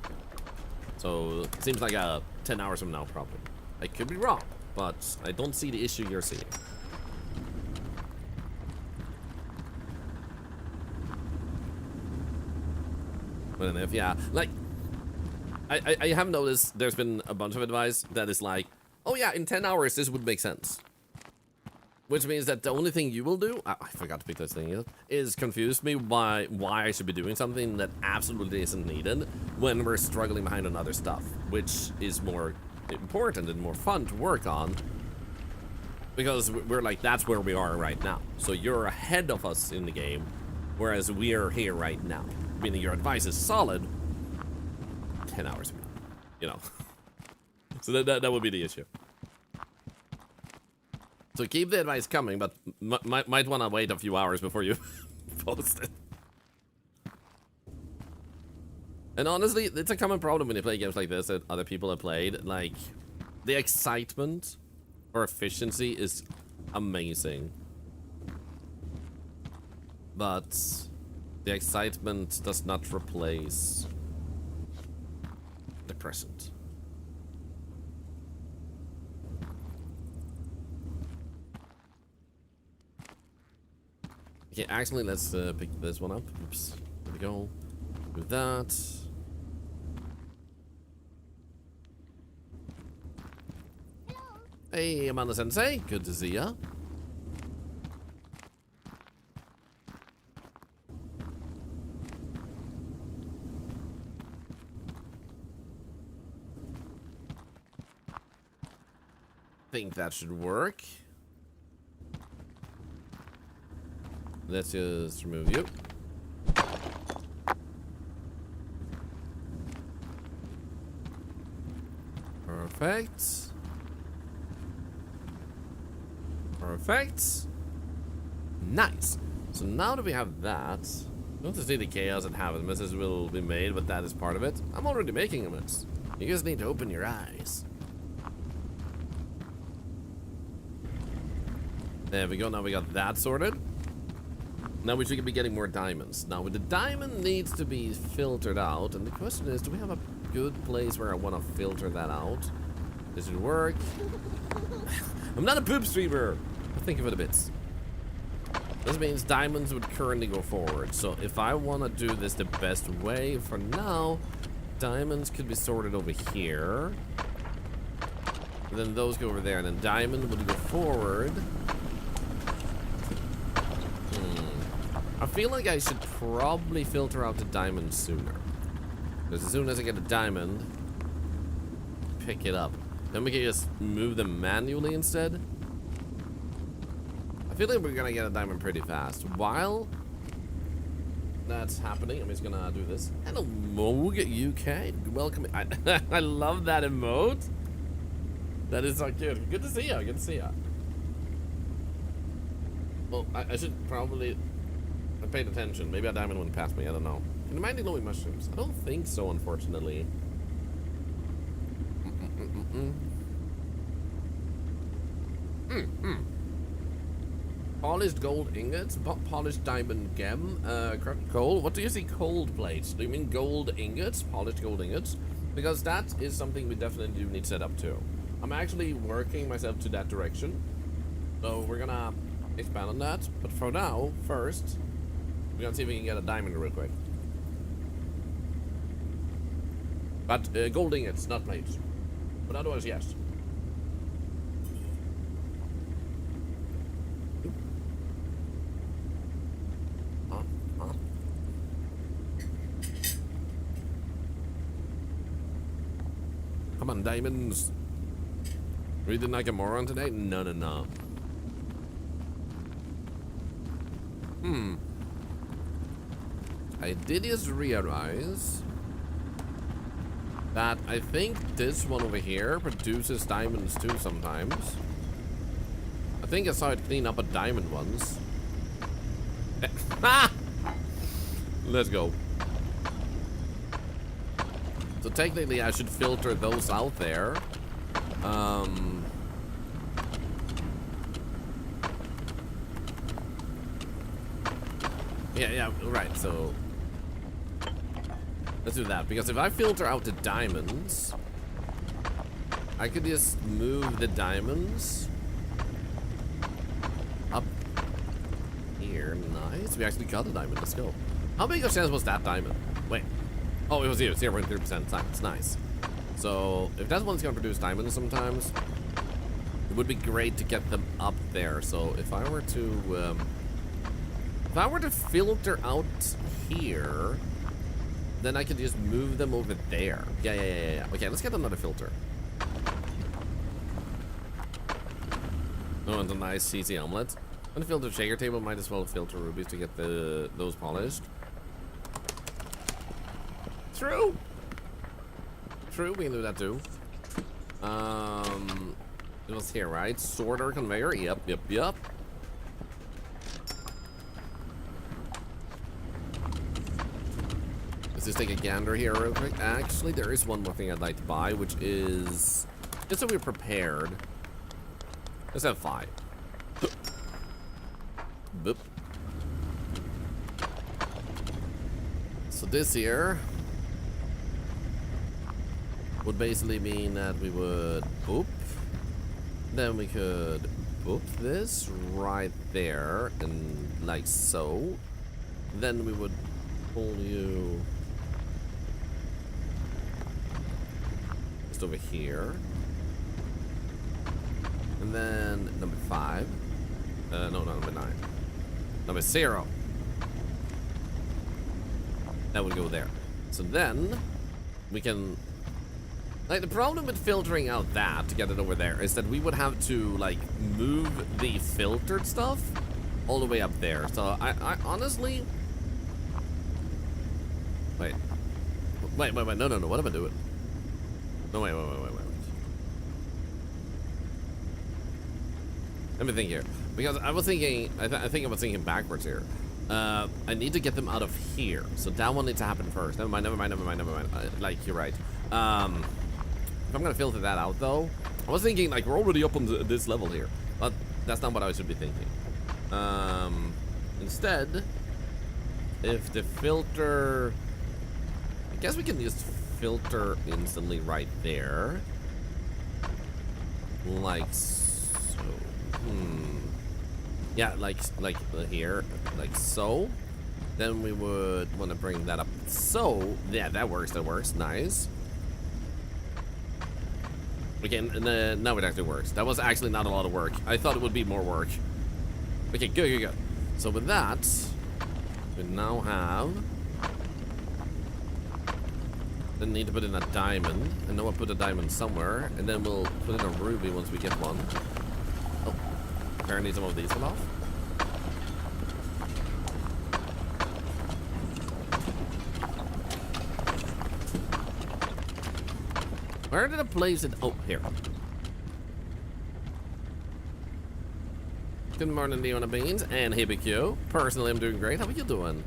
S1: So it seems like 10 hours from now probably. I could be wrong, but I don't see the issue you're seeing. But if, yeah, like, I have noticed there's been a bunch of advice that is like, oh yeah, in 10 hours this would make sense. Which means that the only thing you will do, I forgot to pick this thing up, is confuse me why I should be doing something that absolutely isn't needed when we're struggling behind on other stuff, which is more important and more fun to work on. Because we're like, that's where we are right now. So you're ahead of us in the game, whereas we are here right now. Meaning your advice is solid, 10 hours ago, you know. So that would be the issue. So keep the advice coming, but might want to wait a few hours before you post it. And honestly, it's a common problem when you play games like this that other people have played. Like, the excitement for efficiency is amazing. But the excitement does not replace the present. Okay, actually, let's pick this one up. Oops. There we go. Do that. Hey, Amanda Sensei. Good to see ya. Think that should work. Let's just remove you. Perfect. Perfect. Nice. So now that we have that, don't to see the chaos that happens. Messes will be made, but that is part of it. I'm already making a mess. You just need to open your eyes. There we go. Now we got that sorted. Now we should be getting more diamonds. Now the diamond needs to be filtered out, and the question is, do we have a good place where I want to filter that out? Does it work? I'm not a poop streamer. But think of it a bit. This means diamonds would currently go forward. So if I want to do this the best way for now, diamonds could be sorted over here. And then those go over there, and then diamond would go forward. I feel like I should probably filter out the diamond sooner. Because as soon as I get a diamond, pick it up. Then we can just move them manually instead. I feel like we're gonna get a diamond pretty fast. While that's happening, I'm just gonna do this. Hello, Moog UK. Welcome. I love that emote. That is so cute. Good to see you. Good to see you. Well, I should probably... I paid attention. Maybe a diamond went past me. I don't know. Can you mind the glowing mushrooms? I don't think so, unfortunately. Polished gold ingots, polished diamond gem, coal. What do you see? Cold plates. Do you mean gold ingots? Polished gold ingots? Because that is something we definitely do need set up too. I'm actually working myself to that direction. So we're gonna expand on that. But for now, first, we're gonna see if we can get a diamond real quick. But gold ingots, not plates. But otherwise, yes. Come on, diamonds. Reading like a moron today? No, no, no. I did just realize that I think this one over here produces diamonds too sometimes. I think I saw it clean up a diamond once. Let's go. So technically I should filter those out there. Yeah, right, so let's do that, because if I filter out the diamonds, I could just move the diamonds up here. Nice, we actually got a diamond. Let's go. How big a chance was that diamond? Wait, Oh, it was here, 0.3%. It's nice. So, if that one's gonna produce diamonds sometimes, it would be great to get them up there. So, if I were to filter out here, then I could just move them over there. Yeah. Okay, let's get another filter. Oh, and a nice CC omelet. When filter shaker table, might as well filter rubies to get those polished. True, we can do that too. It was here, right? Sorter conveyor. Yep. Let's just take a gander here real quick. Actually, there is one more thing I'd like to buy, which is just so we're prepared. Let's have 5. Boop. So this here would basically mean that we would boop. Then we could boop this right there, and like so. Then we would pull you just over here. And then number 5. No, not number 9. Number 0. That would go there. So then we can, like, the problem with filtering out that to get it over there is that we would have to like move the filtered stuff all the way up there. So I honestly wait, no, what am I doing? No, wait. Let me think here, because I was thinking, I think I was thinking backwards here. I need to get them out of here, so that one needs to happen first. Never mind. Like, you're right. If I'm gonna filter that out, though, I was thinking like we're already up on this level here, but that's not what I should be thinking. Instead, if the filter, I guess we can just filter instantly right there, like so. Yeah, like here, like so. Then we would want to bring that up. So yeah, that works. Nice. Okay, and now it actually works. That was actually not a lot of work. I thought it would be more work. Okay, good. So with that, we now have. Then need to put in a diamond. I know I'll put a diamond somewhere, and then we'll put in a ruby once we get one. Oh, apparently some of these fell off. Where did I place it? Oh, here. Good morning, Leona Beans and HBQ. Personally, I'm doing great. How are you doing?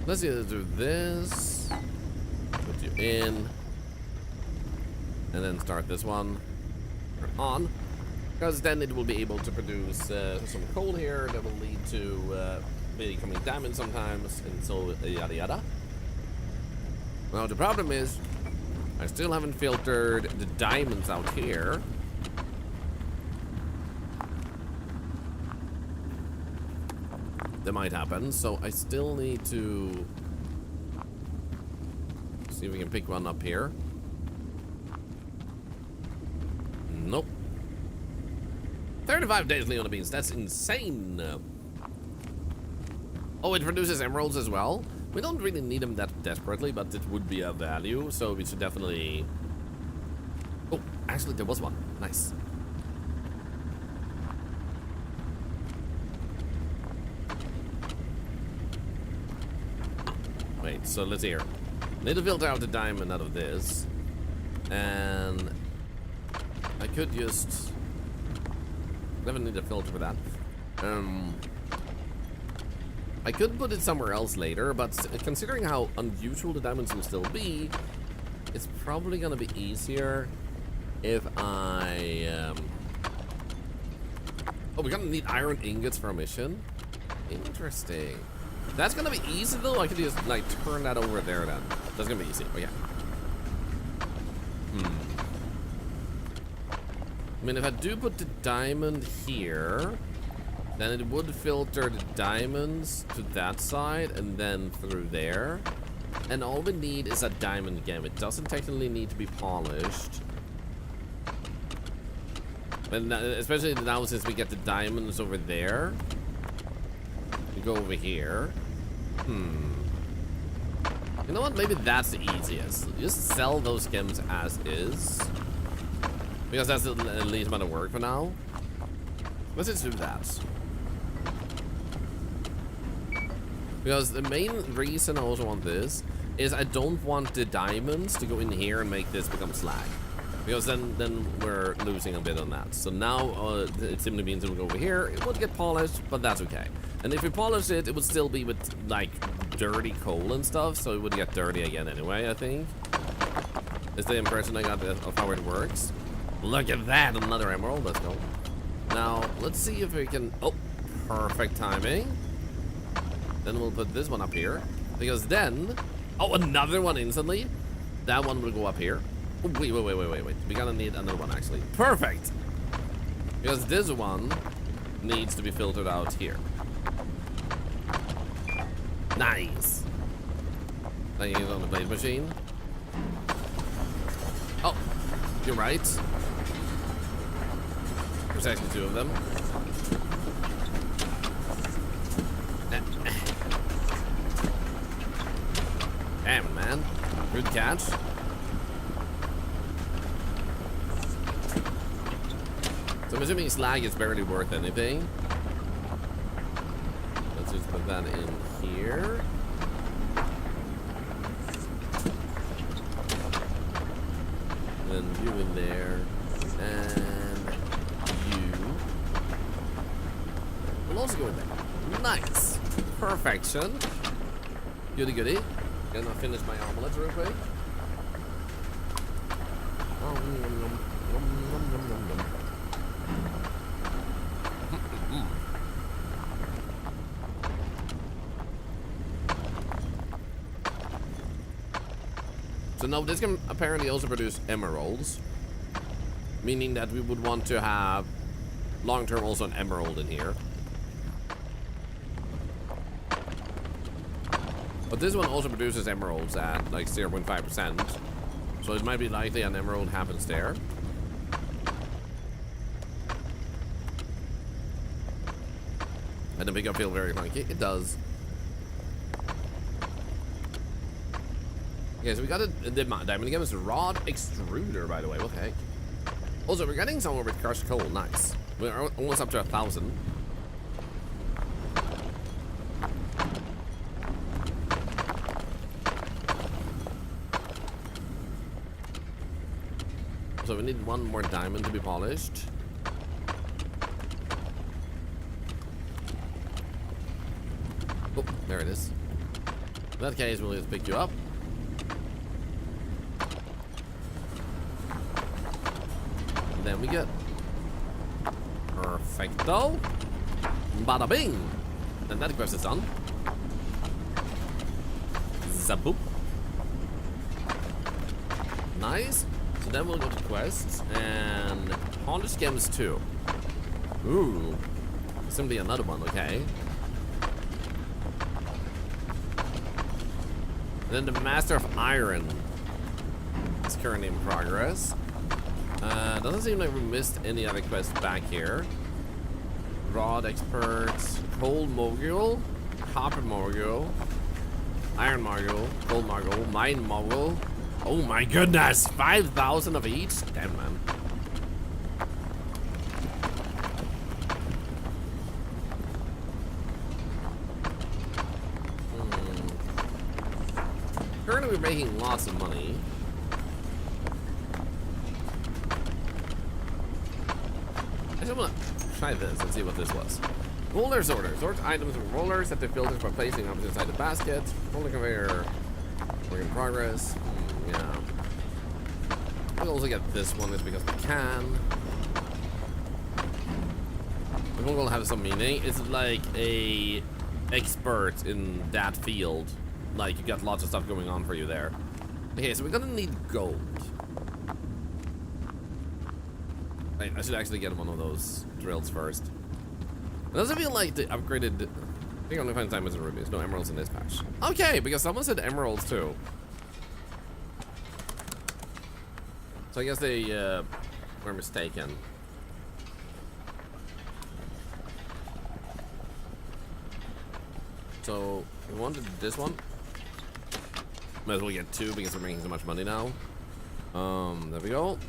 S1: Let's either do this, put you in, and then start this one on, because then it will be able to produce some coal here that will lead to becoming diamonds sometimes, and so yada yada. Well, the problem is, I still haven't filtered the diamonds out here. That might happen, so I still need to see if we can pick one up here. Nope. 35 days, Leona Beans. That's insane. Oh, it produces emeralds as well. We don't really need them that desperately, but it would be a value, so we should definitely... Oh, actually, there was one. Nice. Wait, so let's see here. Need to filter out the diamond out of this. And... I could just... Never need a filter for that. I could put it somewhere else later, but considering how unusual the diamonds will still be, it's probably gonna be easier if I... Oh, we're gonna need iron ingots for a mission? Interesting. That's gonna be easy though. I could just like turn that over there then. That's gonna be easy. Oh yeah. I mean, if I do put the diamond here, Then it would filter the diamonds to that side and then through there. And all we need is a diamond gem. It doesn't technically need to be polished. And especially now since we get the diamonds over there. We go over here. You know what? Maybe that's the easiest. Just sell those gems as is. Because that's the least amount of work for now. Let's just do that. Because the main reason I also want this is I don't want the diamonds to go in here and make this become slag. Because then we're losing a bit on that. So now it simply means it will go over here. It would get polished, but that's okay. And if we polish it, it would still be with like dirty coal and stuff. So it would get dirty again anyway, I think. Is the impression I got of how it works. Look at that, another emerald. Let's go. Now, let's see if we can... Oh, perfect timing. Then we'll put this one up here. Because then... Oh, another one instantly. That one will go up here. Oh, wait. We gotta need another one, actually. Perfect! Because this one needs to be filtered out here. Nice. Then you use it on the blade machine. Oh, you're right. There's actually two of them. Damn, man. Good catch. So I'm assuming slag is barely worth anything. Let's just put that in here. Then you in there. And you. We'll also go in there. Nice. Perfection. Goody goody. Gonna finish my omelet real quick. So now this can apparently also produce emeralds, meaning that we would want to have long-term also an emerald in here. But this one also produces emeralds at like 0.5%. So it might be likely an emerald happens there. And the pickup feel very funky. It does. Okay, so we got the diamond again. It's a rod extruder, by the way. What the heck? Also, we're getting somewhere with crushed coal. Nice. We're almost up to 1,000. So we need one more diamond to be polished. Oh, there it is. In that case, we'll just pick you up. And then we get perfecto. Bada bing. And that quest is done. Zaboop. Nice. So then we'll go to quests and polish gems too. Ooh. Simply another one, okay. And then the Master of Iron is currently in progress. Doesn't seem like we missed any other quests back here. Rod Expert, Coal Mogul, Copper Mogul, Iron Mogul, Gold Mogul, Mine Mogul. Oh my goodness! 5,000 of each? Damn, man. Currently we're making lots of money. I just want to try this and see what this was. Roller sorter. Sort items with rollers that they filters by placing them inside the basket. Roller conveyor. Work in progress. Yeah. We'll also get this one just because we can. The one will have some meaning. It's like a expert in that field. Like you got lots of stuff going on for you there. Okay, so we're gonna need gold. Wait, I should actually get one of those drills first. It doesn't feel like the upgraded. I think only find diamonds and rubies. No emeralds in this patch. Okay, because someone said emeralds too. So I guess they were mistaken. So we wanted this one. Might as well get two because we're making so much money now. There we go.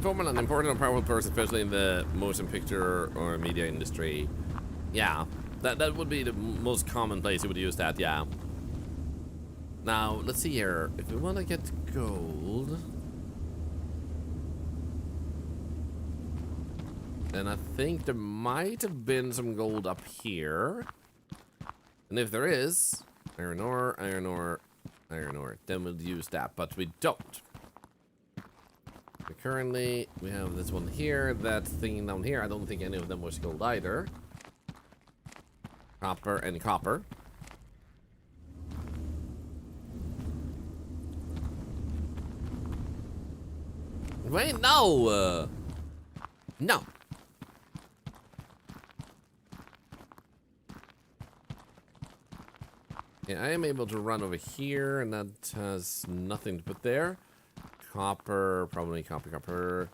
S1: Formula, an important and powerful person, especially in the motion picture or media industry. Yeah, that would be the most common place you would use that, yeah. Now, let's see here. If we want to get gold, then I think there might have been some gold up here. And if there is, iron ore, iron ore, iron ore, then we'll use that, but we don't. Currently, we have this one here, that thing down here. I don't think any of them was gold either. Copper and copper. Wait, no! No. Yeah, I am able to run over here, and that has nothing to put there. Copper, probably copper.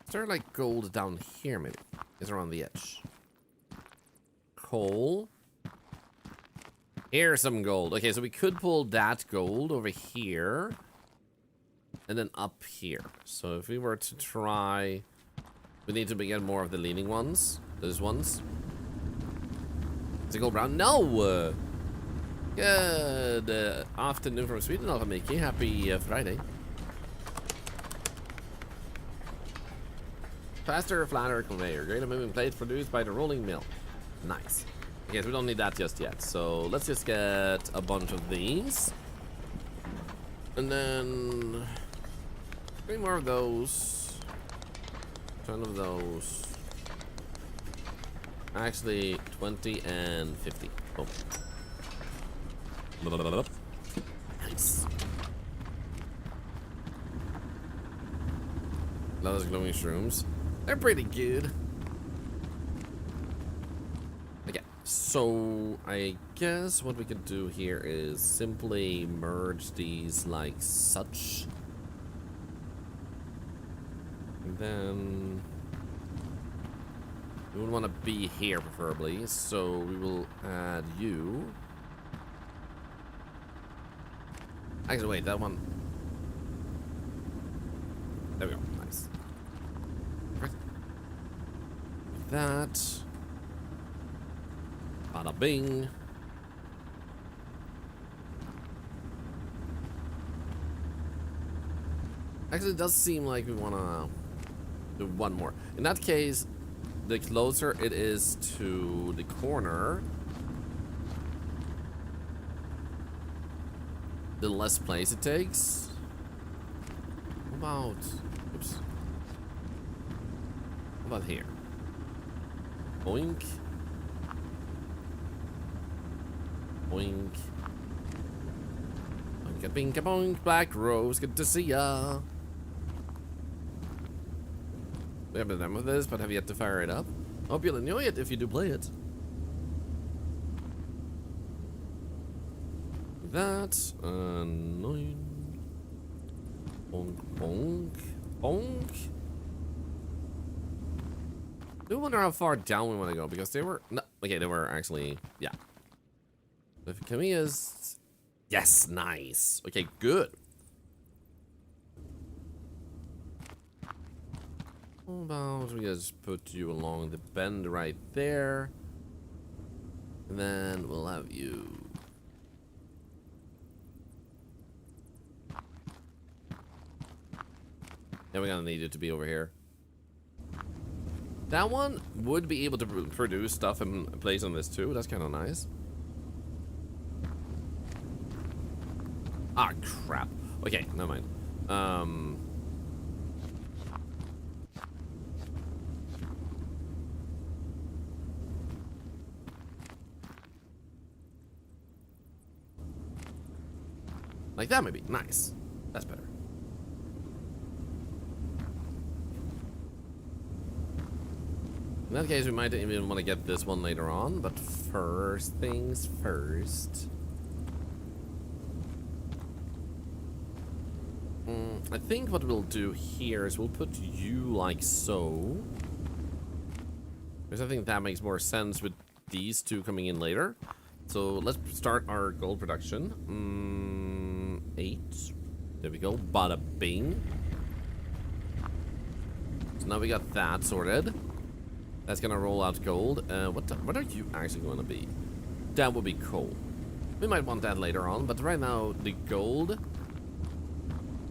S1: Is there like gold down here maybe? Is there on the edge? Coal. Here's some gold. Okay, so we could pull that gold over here. And then up here. So if we were to try... We need to get more of the leaning ones. Those ones. Is it gold brown? No! Good afternoon from Sweden, Alhamiki. Happy Friday. Faster, flatter conveyor. Greater moving plate produced by the rolling mill. Nice. Okay, so we don't need that just yet. So let's just get a bunch of these. And then 3 more of those. 10 of those. Actually, 20 and 50. Oh. Nice. Those glowing shrooms. They're pretty good. Okay, so I guess what we could do here is simply merge these like such. And then we would want to be here preferably, so we will add you. Actually, wait, that one. There we go. Nice. That. Bada bing. Actually, it does seem like we want to do one more. In that case, the closer it is to the corner, the less place it takes. How about... Oops. How about here? Boink. Boink. Boinka binka boink. Black Rose, good to see ya. We haven't done with this, but have yet to fire it up. Hope you'll enjoy it if you do play it. That annoying. Bonk, bonk, bonk. I do wonder how far down we want to go because they were no, okay. They were actually yeah. If Kamiya's yes, nice. Okay, good. How about we just put you along the bend right there, and then we'll have you. Then we're gonna need it to be over here. That one would be able to produce stuff in place on this too. That's kind of nice. Ah, crap. Okay, never mind. Like that maybe. Nice. That's better. In that case, we might even want to get this one later on, but first things first. I think what we'll do here is we'll put you like so. Because I think that makes more sense with these two coming in later. So let's start our gold production. 8. There we go. Bada bing. So now we got that sorted. That's gonna roll out gold. What are you actually going to be? That would be coal. We might want that later on, but right now the gold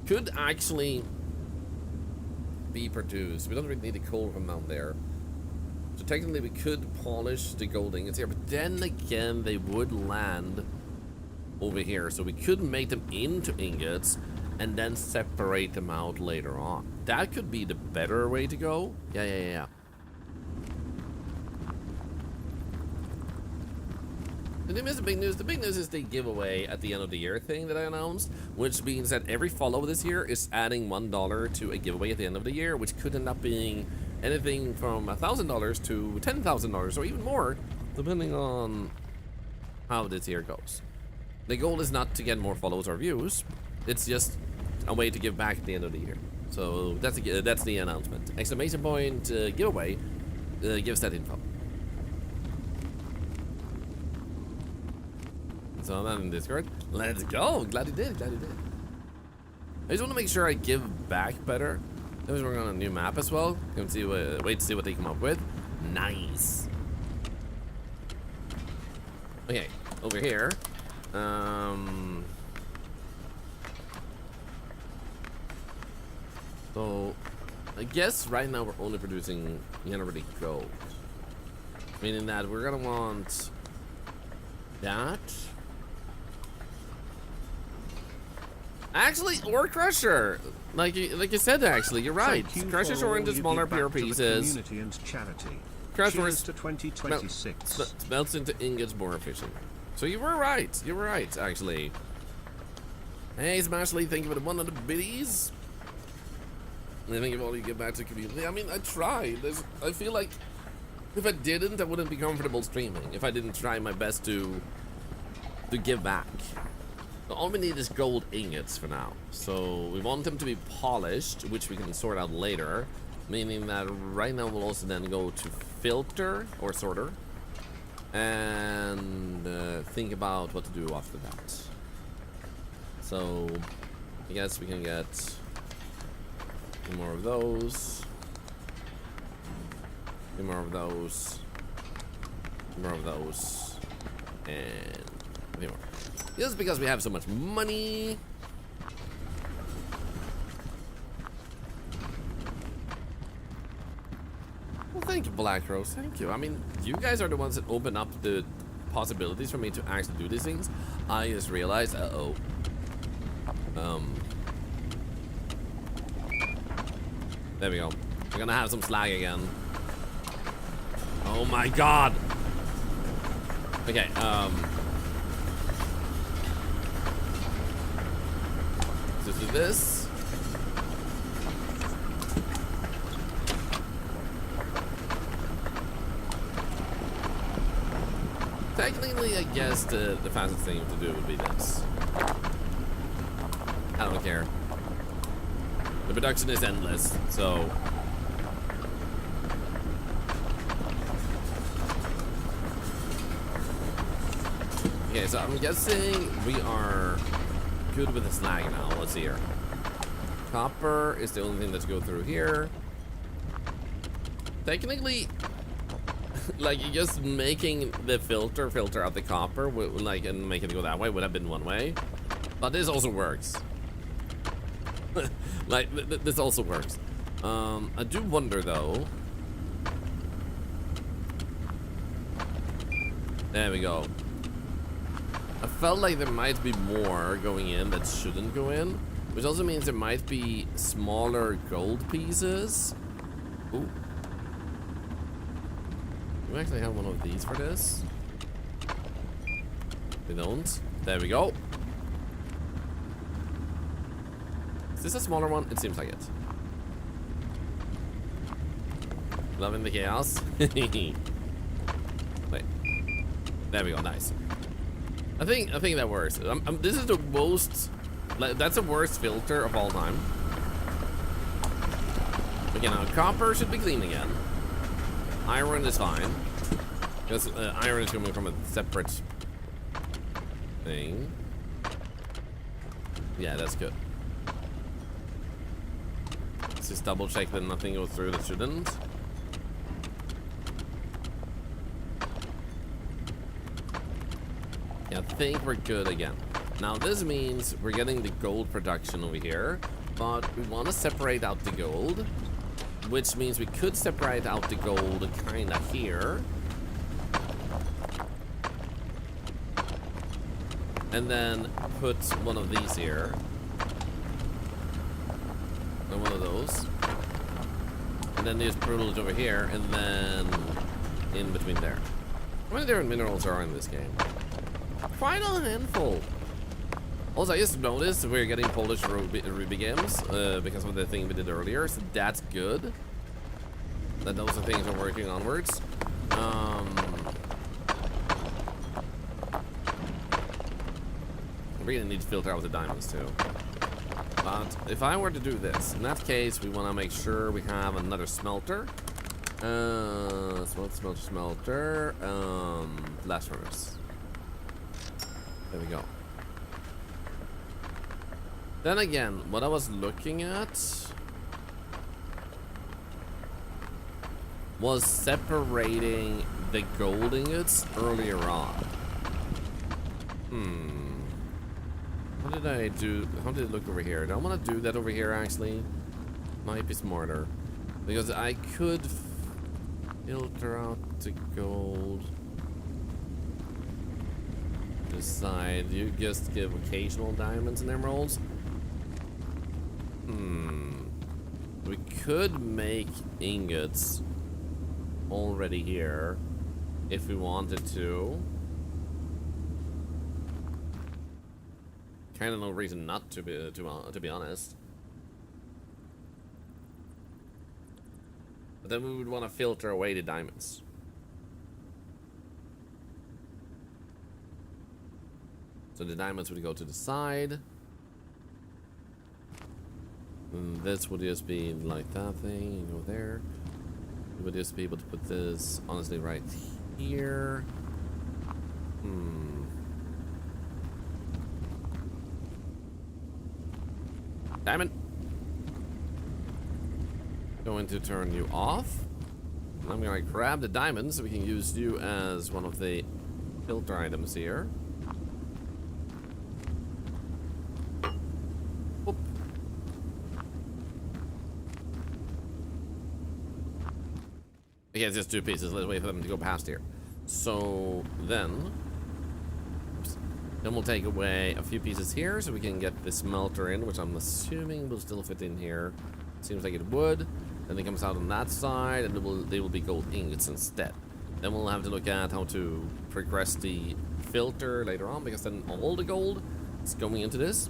S1: could actually be produced. We don't really need the coal from down there. So technically we could polish the gold ingots here, but then again they would land over here. So we could make them into ingots and then separate them out later on. That could be the better way to go. Yeah. And then there's the big news. The big news is the giveaway at the end of the year thing that I announced, which means that every follow this year is adding $1 to a giveaway at the end of the year, which could end up being anything from $1,000 to $10,000 or even more, depending on how this year goes. The goal is not to get more follows or views. It's just a way to give back at the end of the year. So that's the announcement. Exclamation point giveaway gives that info. So I'm in Discord. Let's go. Glad you did. I just want to make sure I give back better. I was working on a new map as well. Wait to see what they come up with. Nice. Okay, over here. So I guess right now we're only producing really gold. Meaning that we're gonna want that. Actually, ore crusher. Like you said, actually, you're right. Crushes ore into smaller pure pieces. Crush ore
S3: to 2026.
S1: Melts into ingots more efficient. So you were right. You were right, actually. Hey, Smashly, thank you for the 100 biddies. I think if all you give back to the community. I mean, I tried. I feel like if I didn't, I wouldn't be comfortable streaming. If I didn't try my best to give back. All we need is gold ingots for now. So we want them to be polished, which we can sort out later. Meaning that right now we'll also then go to filter or sorter. And think about what to do after that. So I guess we can get more of those. More of those. More of those. And a few more. Just because we have so much money. Well, thank you, Black Rose. Thank you. I mean, you guys are the ones that open up the possibilities for me to actually do these things. I just realized, there we go. We're gonna have some slag again. Oh my god. Okay, let's do this. Technically, I guess the fastest thing to do would be this. I don't care. The production is endless, so. Okay, so I'm guessing we are good with the slag now. Let's see here. Copper is the only thing that's go through here. Technically, like just making the filter out the copper, like, and making it go that way would have been one way. But this also works. Like, this also works. I do wonder though. There we go. I felt like there might be more going in that shouldn't go in, which also means there might be smaller gold pieces. Ooh. Do we actually have one of these for this? We don't. There we go. Is this a smaller one? It seems like it. Loving the chaos. Wait. There we go. Nice. I think that works. This is the most. That's the worst filter of all time. Again, copper should be clean again. Iron is fine. Because iron is coming from a separate thing. Yeah, that's good. Let's just double check that nothing goes through that shouldn't. Yeah, I think we're good again. Now this means we're getting the gold production over here, but we want to separate out the gold, which means we could separate out the gold kinda here. And then put one of these here. And one of those. And then just put it over here, and then in between there. How many different minerals are in this game? Quite a handful. Also, I just noticed we're getting Polish Ruby games because of the thing we did earlier, so that's good. That those are things we're working onwards. We really need to filter out the diamonds too. But if I were to do this, in that case, we want to make sure we have another smelter. Smelter. Blast furnace. There we go. Then again, what I was looking at was separating the gold ingots earlier on. What did I do? How did it look over here? Do I want to do that over here actually? Might be smarter. Because I could filter out the gold. Decide. You just give occasional diamonds and emeralds. We could make ingots already here if we wanted to. Kind of no reason not to be honest. But then we would want to filter away the diamonds. So the diamonds would go to the side. And this would just be like that thing, you go there. We would just be able to put this honestly right here. Diamond. Going to turn you off. I'm gonna grab the diamonds so we can use you as one of the filter items here. Oop. Okay, it's just 2 pieces. Let's wait for them to go past here. So then we'll take away a few pieces here so we can get the smelter in, which I'm assuming will still fit in here. Seems like it would. Then it comes out on that side, and they will be gold ingots instead. Then we'll have to look at how to progress the filter later on, because then all the gold is going into this.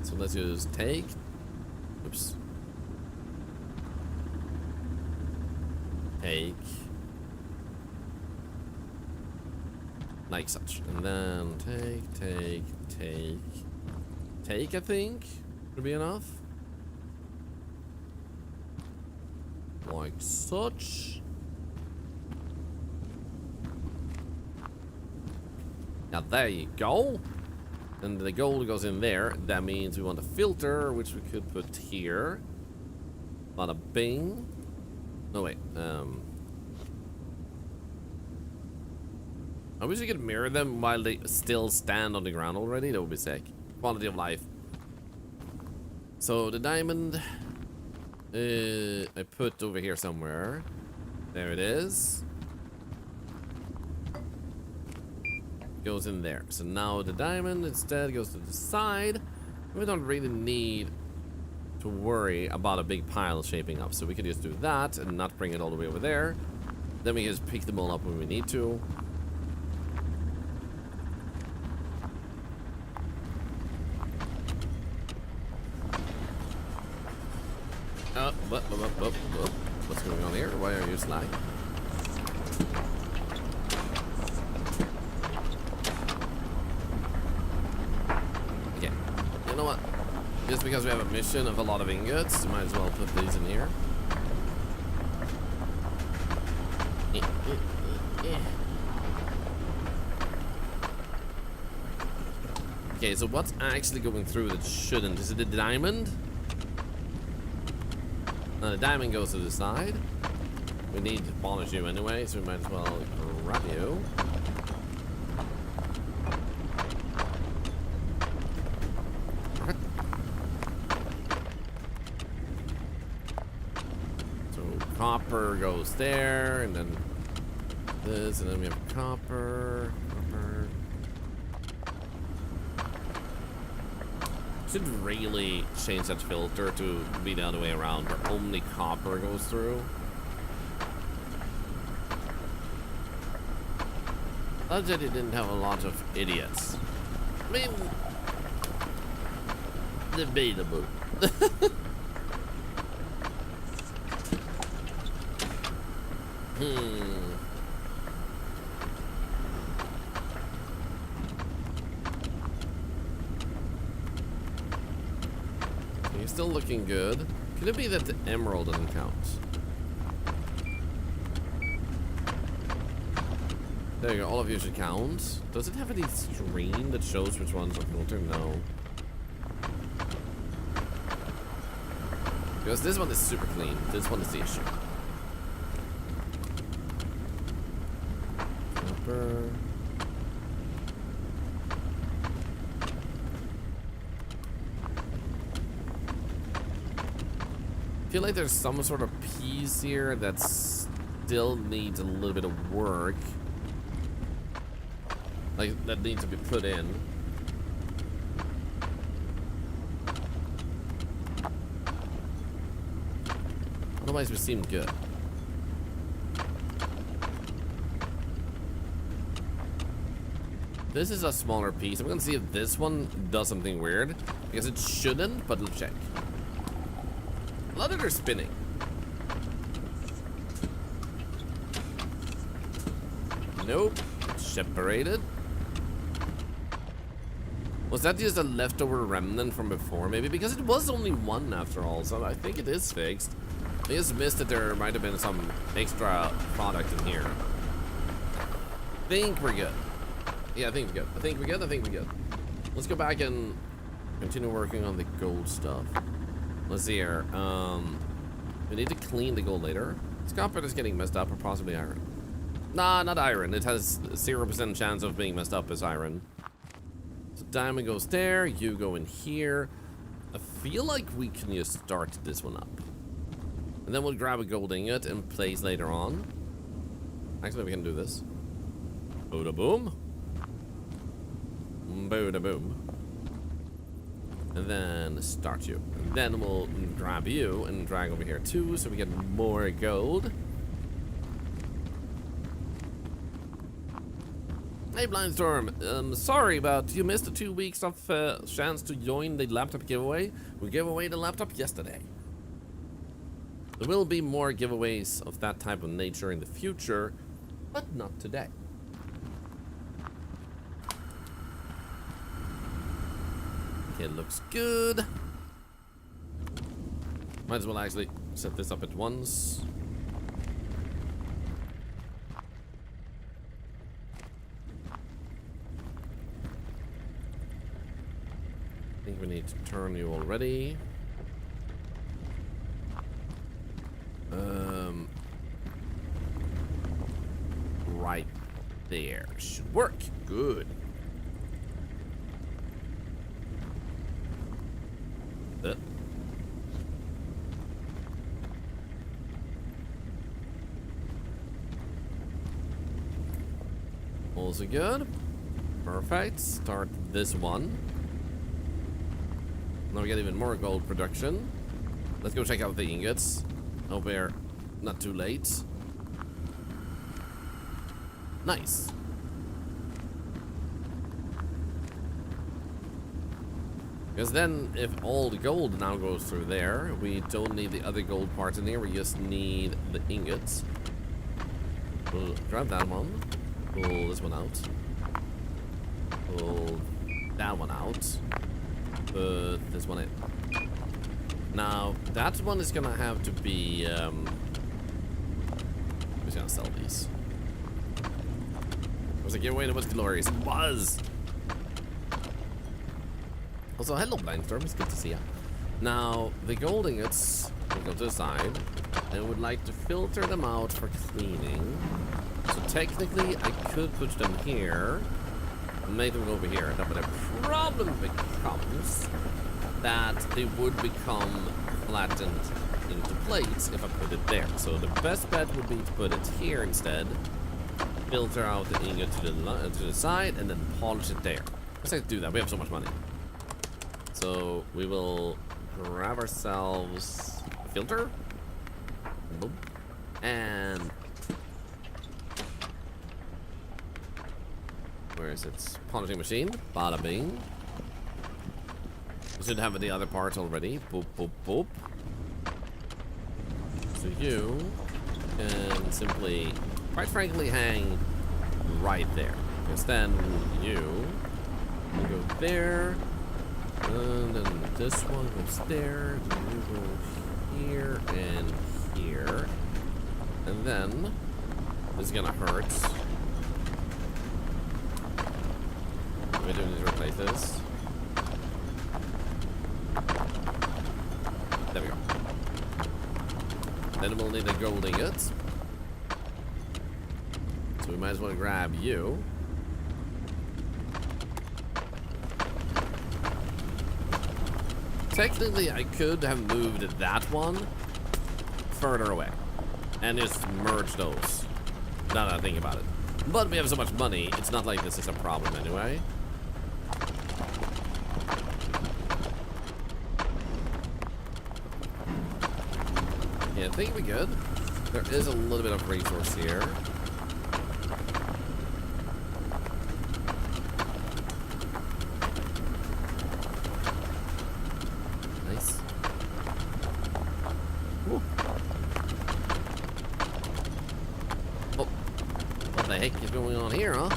S1: So let's just take. Oops. Take. Like such. And then take, I think, would be enough. Like such. Now there you go. And the gold goes in there. That means we want a filter, which we could put here. Bada bing. No, wait. I wish we could mirror them while they still stand on the ground already. That would be sick. Quality of life. So the diamond I put over here somewhere. There it is. Goes in there. So now the diamond instead goes to the side. We don't really need to worry about a big pile shaping up. So we could just do that and not bring it all the way over there. Then we can just pick them all up when we need to. What's going on here? Why are you slag? Okay. You know what? Just because we have a mission of a lot of ingots, might as well put these in here. Okay, so what's actually going through that shouldn't? Is it a diamond? No, the diamond goes to the side. We need to polish you anyway, so we might as well grab you. So copper goes there, and then this, and then we have copper. Should really change that filter to be the other way around, where only copper goes through. I said it didn't have a lot of idiots. I mean, debatable. He's still looking good. Could it be that the emerald doesn't count? There you go, all of you should count. Does it have any screen that shows which ones are filtered? No. Because this one is super clean. This one is the issue. Copper. I feel like there's some sort of piece here that still needs a little bit of work. Like, that needs to be put in. Otherwise, we seem good. This is a smaller piece. I'm gonna see if this one does something weird. Because it shouldn't, but let's check. A lot of they're spinning. Nope. It's separated. Was that just a leftover remnant from before, maybe? Because it was only one after all, so I think it is fixed. I just missed that there might have been some extra product in here. I think we're good. Yeah, I think we're good. I think we're good. I think we're good. Let's go back and continue working on the gold stuff. Let's see here. We need to clean the gold later. This copper is getting messed up, or possibly iron. Nah, not iron. It has 0% chance of being messed up as iron. So diamond goes there. You go in here. I feel like we can just start this one up. And then we'll grab a gold ingot and place later on. Actually, we can do this. Booda boom. Booda boom. And then start you. And then we'll grab you and drag over here too, so we get more gold. Hey Blindstorm, sorry, but you missed the 2 weeks of chance to join the laptop giveaway. We gave away the laptop yesterday. There will be more giveaways of that type of nature in the future, but not today. Okay, it looks good. Might as well actually set this up at once. I think we need to turn you already. Right there. Should work. Good. Also good. Perfect. Start this one. Now we get even more gold production. Let's go check out the ingots. Hope we're not too late. Nice. Because then, if all the gold now goes through there, we don't need the other gold parts in here. We just need the ingots. We'll grab that one. Pull this one out. Pull that one out. Put this one in. Now, that one is gonna have to be, who's gonna sell these? Was a giveaway that was glorious. It was! Also, hello, Blindstorm. It's good to see ya. Now, the gold ingots will go to the side. And would like to filter them out for cleaning. So technically, I could put them here. And make them go over here. But the problem becomes that they would become flattened into plates if I put it there. So the best bet would be to put it here instead. Filter out the ingot to the side and then polish it there. Let's like to do that. We have so much money. So we will grab ourselves a filter. Boom. And where is it? Polishing machine. Bada bing. We should have the other parts already. Boop, boop, boop. So you can simply, quite frankly, hang right there. Because then you go there. And then this one goes there. And you go here and here. And then this is gonna hurt. We do need to replace this. There we go. Then we'll need a gold ingot. So we might as well grab you. Technically, I could have moved that one further away and just merge those. Now that I think about it. But we have so much money, it's not like this is a problem anyway. Yeah, I think we're good. There is a little bit of resource here. Nice. Woo. Oh, what the heck is going on here, huh?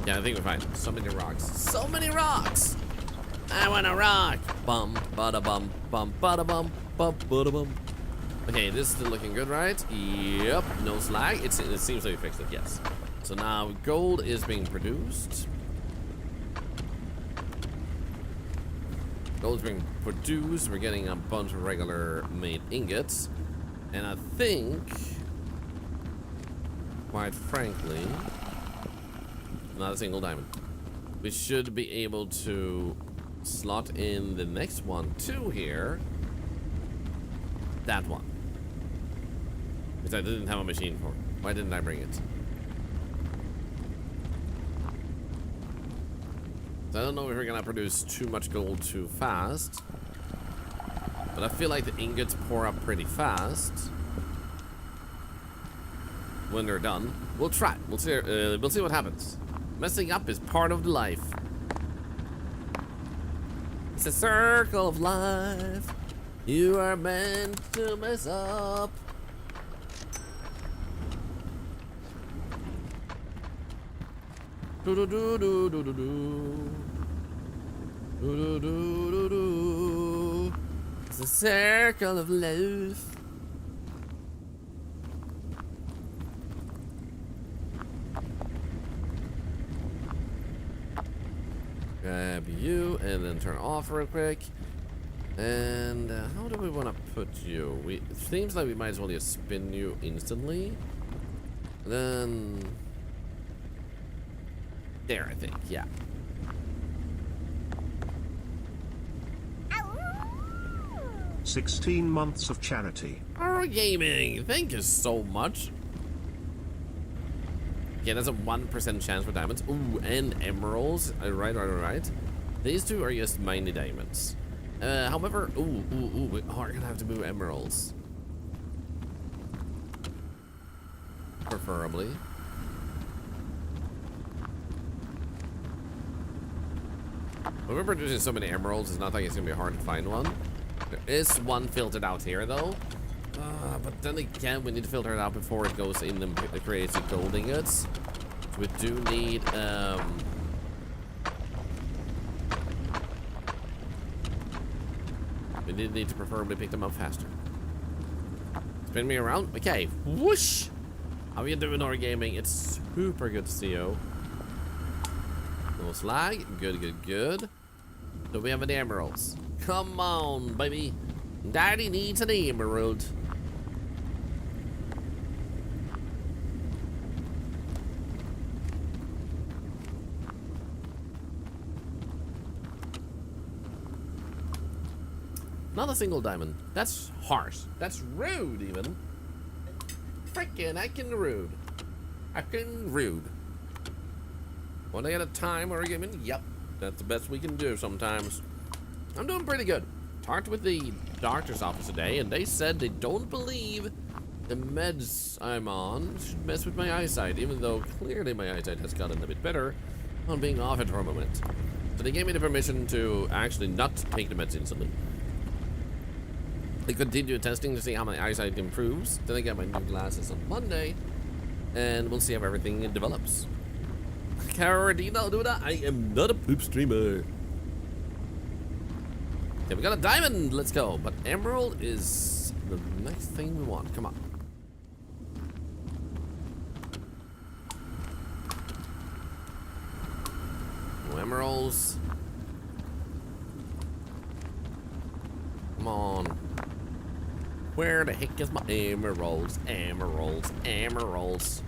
S1: Yeah, I think we're fine. So many rocks. So many rocks! I want a rock! Bum, bada bum, bum, bada bum, bum, bada bum. Okay, this is still looking good, right? Yep, no slag. It seems like we fixed it, yes. So now gold is being produced. Gold's being produced. We're getting a bunch of regular made ingots. And I think, quite frankly, not a single diamond. We should be able to slot in the next one too here. That one. Which I didn't have a machine for. Why didn't I bring it? So I don't know if we're gonna produce too much gold too fast. But I feel like the ingots pour up pretty fast. When they're done. We'll try. We'll see what happens. Messing up is part of the life. It's a circle of life. You are meant to mess up. Do do do do do do do. Do do do do do. It's a circle of life. Grab you and then turn off real quick. And how do we want to put you? It seems like we might as well just spin you instantly. Then there, I think, yeah.
S3: 16 months of charity.
S1: Our gaming, thank you so much. Yeah, that's a 1% chance for diamonds. Ooh, and emeralds. Right. These two are just mainly diamonds. However, we are gonna have to move emeralds. Preferably. When we're producing so many emeralds, it's not like it's gonna be hard to find one. There is one filtered out here though. But then again, we need to filter it out before it goes in and creates the gold ingots. So we do need we need to preferably pick them up faster. Spin me around. Okay, whoosh. How are you doing, our gaming? It's super good to see you. No slag. Good, good, good. Do we have any emeralds? Come on, baby. Daddy needs an emerald. Not a single diamond. That's harsh. That's rude, even. Frickin' heckin' rude. Heckin' rude. 1 day at a time, or gaming? Yep. That's the best we can do sometimes. I'm doing pretty good. Talked with the doctor's office today, and they said they don't believe the meds I'm on should mess with my eyesight, even though clearly my eyesight has gotten a bit better on being off it for a moment. So they gave me the permission to actually not take the meds instantly. They continue testing to see how my eyesight improves. Then I get my new glasses on Monday, and we'll see how everything develops. Caradino, do that. I am not a poop streamer. Okay, we got a diamond. Let's go. But emerald is the next thing we want. Come on. No emeralds. Come on. Where the heck is my emeralds? Emeralds. Emeralds.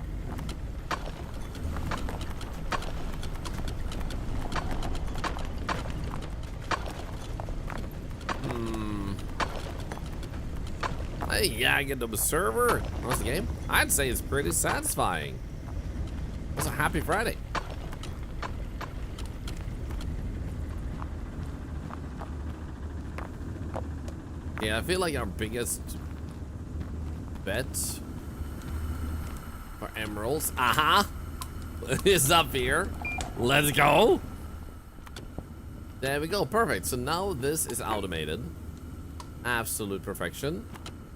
S1: Hey, yeah, I get the server. How's the game? I'd say it's pretty satisfying. It's a happy Friday. Yeah, I feel like our biggest bet for emeralds, is up here. Let's go. There we go, perfect. So now this is automated. Absolute perfection.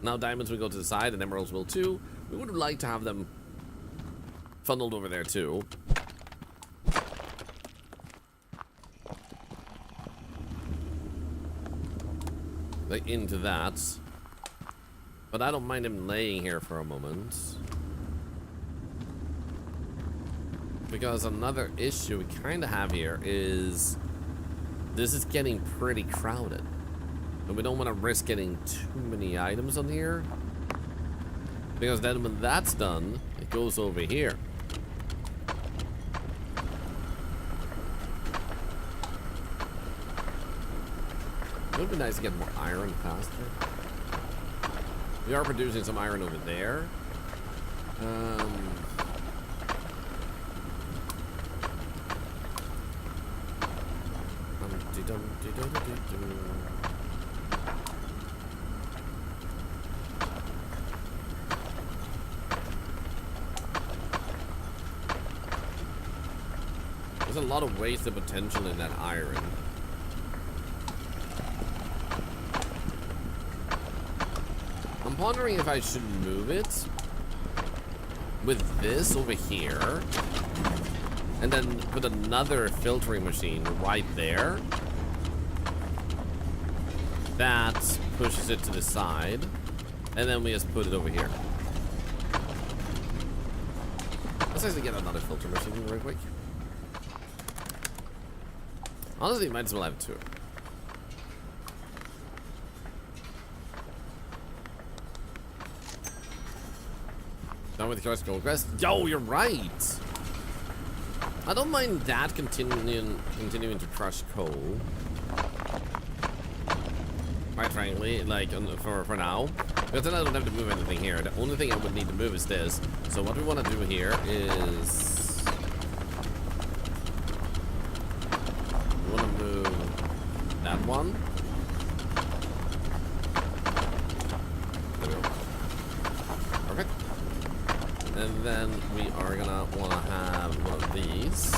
S1: Now diamonds will go to the side and emeralds will too. We would like to have them funneled over there too. Like into that. But I don't mind him laying here for a moment. Because another issue we kind of have here is this is getting pretty crowded. And we don't want to risk getting too many items on here. Because then when that's done, it goes over here. It would be nice to get more iron faster. We are producing some iron over there. There's a lot of wasted potential in that iron. I'm wondering if I should move it with this over here and then put another filtering machine right there that pushes it to the side, and then we just put it over here. Let's actually get another filter machine real quick. Honestly, might as well have two. Done with the quest, gold quest. Yo, you're right. I don't mind that continuing to crush coal. Quite frankly, like for now, because then I don't have to move anything here. The only thing I would need to move is this. So what we want to do here is we want to move that one. There we go. Perfect. And then we are gonna want to have one of these.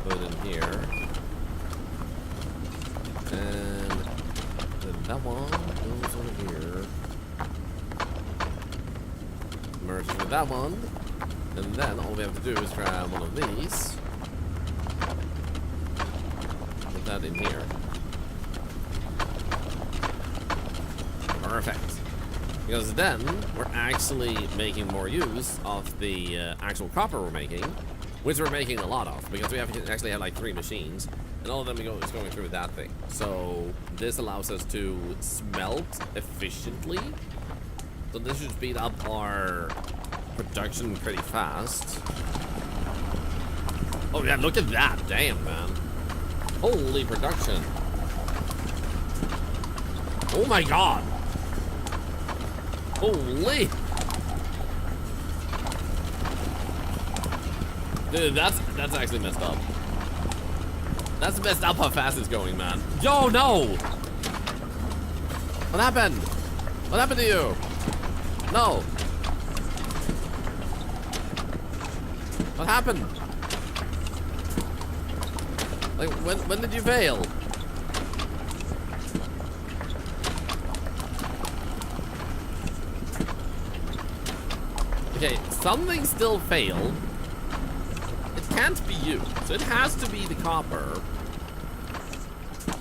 S1: Put it in here. And then that one goes over here. Merge it with that one. And then all we have to do is grab one of these. Put that in here. Perfect. Because then we're actually making more use of the actual copper we're making, which we're making a lot of because we actually have like 3 machines, and all of them is going through that thing. So this allows us to smelt efficiently. So this should speed up our production pretty fast. Oh yeah, look at that! Damn, man! Holy production! Oh my god! Holy! Dude, that's actually messed up. That's messed up how fast it's going, man. Yo, no! What happened? What happened to you? No. What happened? Like, when did you fail? Okay, something still failed. It can't be you, so it has to be the copper.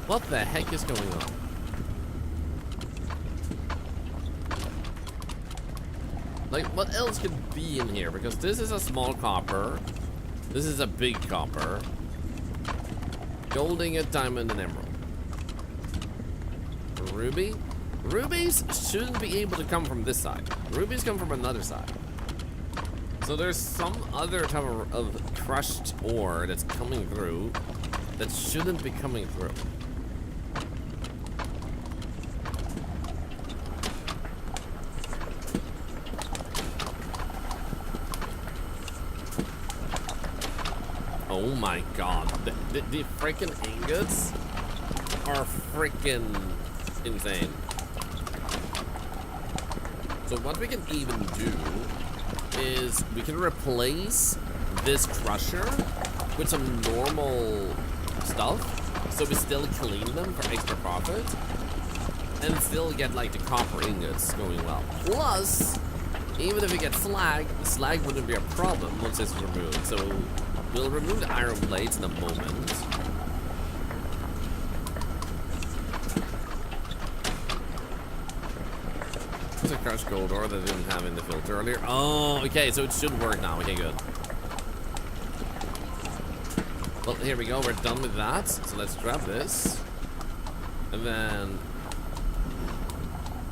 S1: What the heck is going on? Like, what else could be in here? Because this is a small copper. This is a big copper. Gold ingot, diamond, and emerald. Ruby? Rubies shouldn't be able to come from this side. Rubies come from another side. So there's some other type of crushed ore that's coming through that shouldn't be coming through. Oh my god, the freaking ingots are freaking insane. So what we can even do is we can replace this crusher with some normal stuff, so we still clean them for extra profit and still get like the copper ingots going well. Plus, even if we get slag, the slag wouldn't be a problem once it's removed. So we'll remove the iron plates in a moment. There's a crushed gold ore that I didn't have in the filter earlier. Oh, okay, so it should work now. Okay, good. Well, here we go. We're done with that. So let's grab this. And then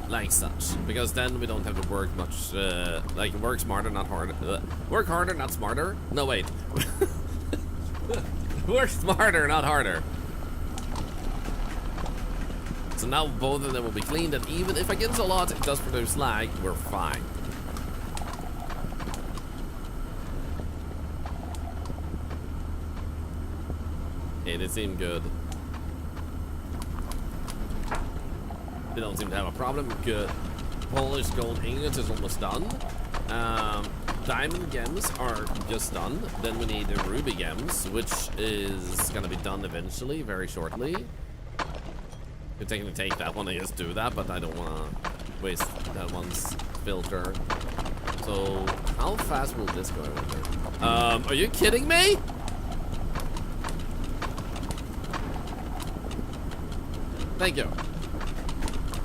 S1: like such. Because then we don't have to work much, like work smarter, not harder. Work harder, not smarter. No, wait. Work smarter, not harder. So now both of them will be cleaned, and even if I get a lot, it does produce slag, we're fine. Okay, they seem good. They don't seem to have a problem. Good. Polish gold ingots is almost done. Diamond gems are just done. Then we need the ruby gems, which is gonna be done eventually, very shortly. Could technically take that one and just do that, but I don't wanna waste that one's filter. So how fast will this go? Are you kidding me? Thank you.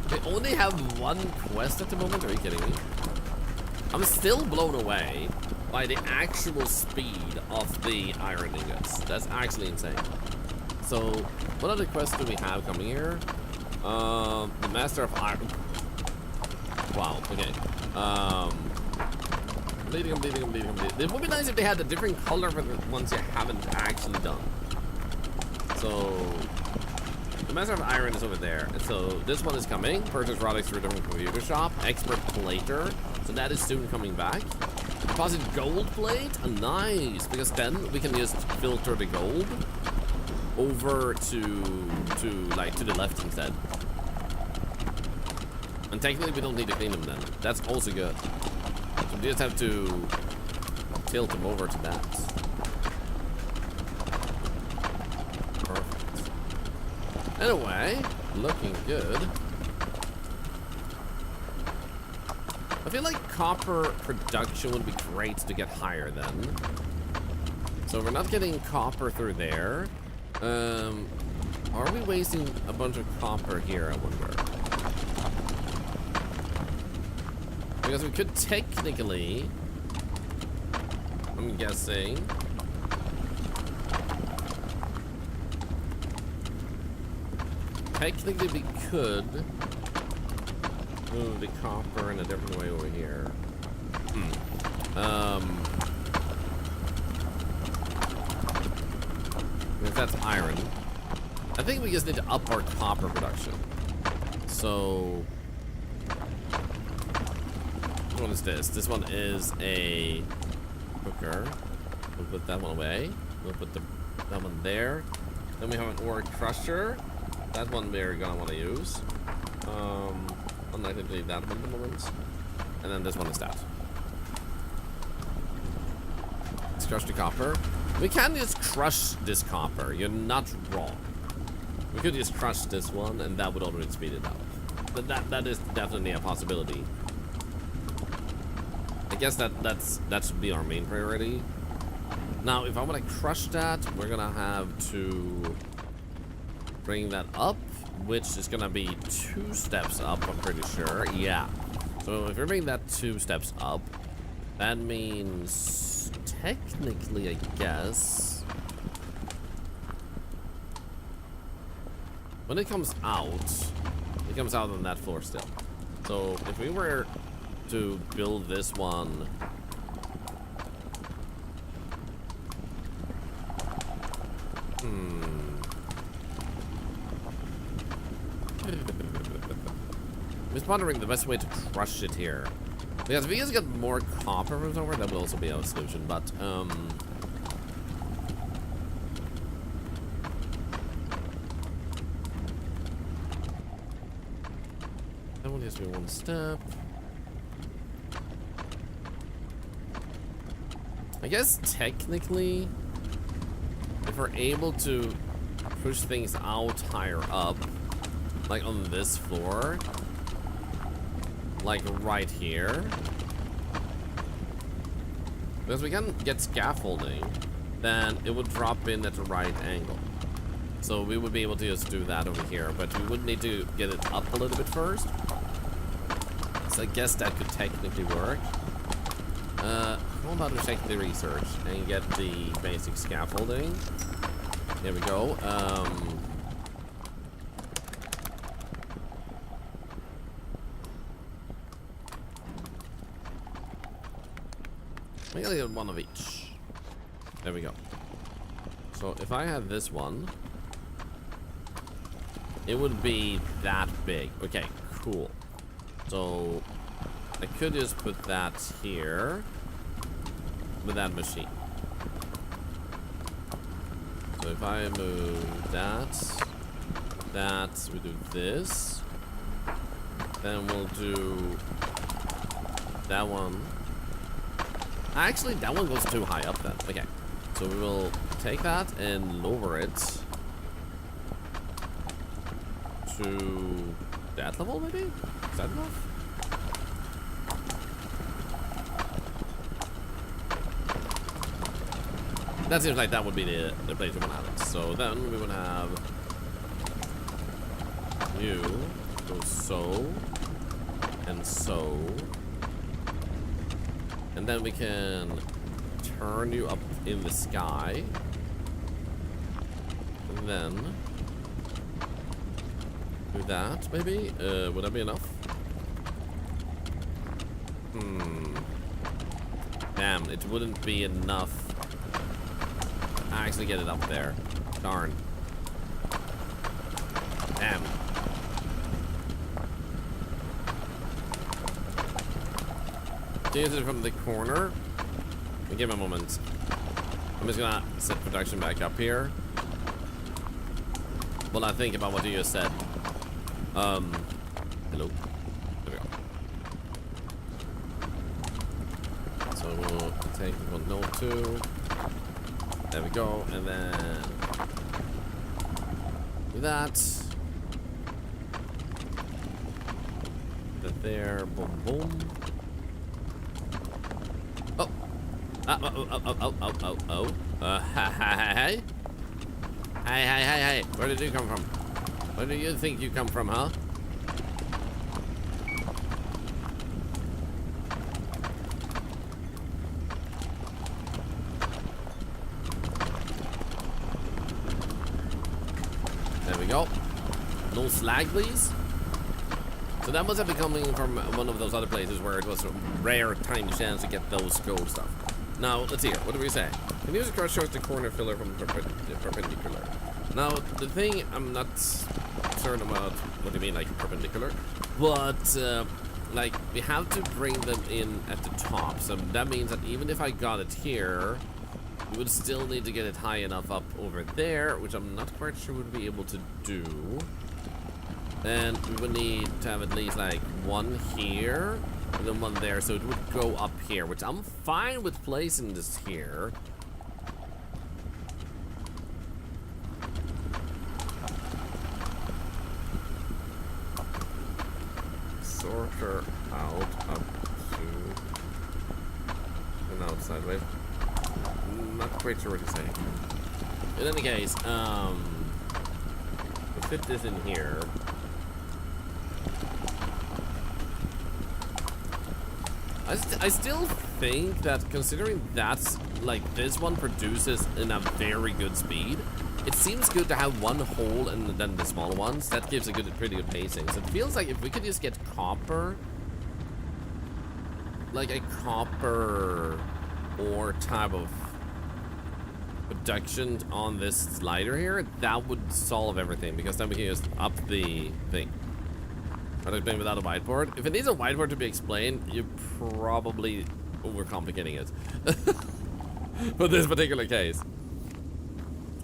S1: They only have one quest at the moment. Are you kidding me? I'm still blown away by the actual speed of the iron ingots. That's actually insane. So, what other quests do we have coming here? The Master of Iron. Wow, okay. Bleeding. It would be nice if they had a different color for the ones you haven't actually done. So, the Master of Iron is over there. And so, this one is coming. Purchase products through a different computer shop. Expert Plater. So, that is soon coming back. Deposit gold plate. Nice. Because then we can just filter the gold over to the left instead. And technically we don't need to clean them then. That's also good. So we just have to tilt them over to that. Anyway, looking good. I feel like copper production would be great to get higher then. So we're not getting copper through there. Are we wasting a bunch of copper here, I wonder? Because we could technically, I'm guessing, technically we could move the copper in a different way over here. If that's iron, I think we just need to up our copper production. So, which one is this? This one is a cooker. We'll put that one away. We'll put that one there. Then we have an ore crusher. That one we're gonna want to use. Unlikely to leave that one at the moment. And then this one is that. Let's crush the copper. We can just crush this copper. You're not wrong. We could just crush this one, and that would already speed it up. But that is definitely a possibility. I guess that should be our main priority. Now, if I want to crush that, we're gonna have to bring that up, which is gonna be 2 steps up, I'm pretty sure. Yeah. So if we're bringing that 2 steps up, that means technically, I guess, when it comes out on that floor still. So if we were to build this one, I'm just wondering the best way to crush it here. Because if we just get more copper from somewhere, that would also be a solution, but that one has to be 1 step. I guess technically, if we're able to push things out higher up, like on this floor, like right here, because we can get scaffolding, then it would drop in at the right angle. So we would be able to just do that over here, but we would need to get it up a little bit first. So I guess that could technically work. How about we check the research and get the basic scaffolding? There we go. We gotta get 1 of each. There we go. So if I had this one, it would be that big. Okay, cool. So I could just put that here with that machine. So if I move that, we do this, then we'll do that one. Actually, that one goes too high up then. Okay, so we will take that and lower it to that level, maybe? Is that enough? That seems like that would be the place we want to have it. So then we would have you go so and so. And then we can turn you up in the sky. And then do that, maybe? Would that be enough? Damn, it wouldn't be enough. I actually get it up there. Darn. Damn. Change it from the corner. Give me a moment. I'm just gonna set production back up here. Well, I think about what you just said. Hello. There we go. So we'll take 1 note 2. There we go, and then do that. that there. Boom, boom. Oh. Hey. Hey. Where did you come from? Where do you think you come from, huh? There we go. No slag, please. So that must have been coming from one of those other places where it was a rare, tiny chance to get those gold stuff. Now, let's see here. What do we say? Can use a crush shows the corner filler from perpendicular. Now, the thing I'm not certain about what do you mean, like perpendicular, but like we have to bring them in at the top. So that means that even if I got it here, we would still need to get it high enough up over there, which I'm not quite sure we'd be able to do. And we would need to have at least like one here and then one there, so it would go up here, which I'm fine with placing this here. Sorter out up to an outside way. Not quite sure what he's saying. In any case, we'll fit this in here. I still think that considering that's like this one produces in a very good speed, it seems good to have one hole and then the smaller ones. That gives a pretty good pacing. So it feels like if we could just get copper, like a copper ore type of production on this slider here, that would solve everything, because then we can just up the thing. I'd explain without a whiteboard. If it needs a whiteboard to be explained, you're probably overcomplicating it. For this particular case.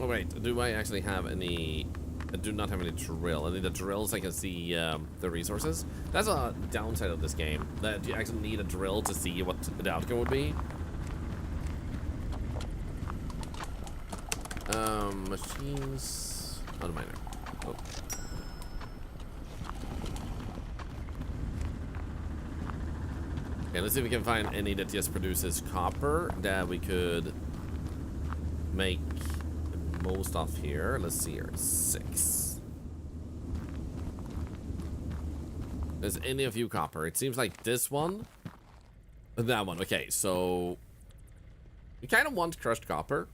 S1: Oh wait, do I actually have any? I do not have any drill. I need a drill so I can see the resources. That's a downside of this game, that you actually need a drill to see what the outcome would be. Machines. Oh, the miner. Oh. Okay, let's see if we can find any that just produces copper that we could make the most of here. Let's see here. 6. There's any of you copper. It seems like this one. That one. Okay, so we kind of want crushed copper.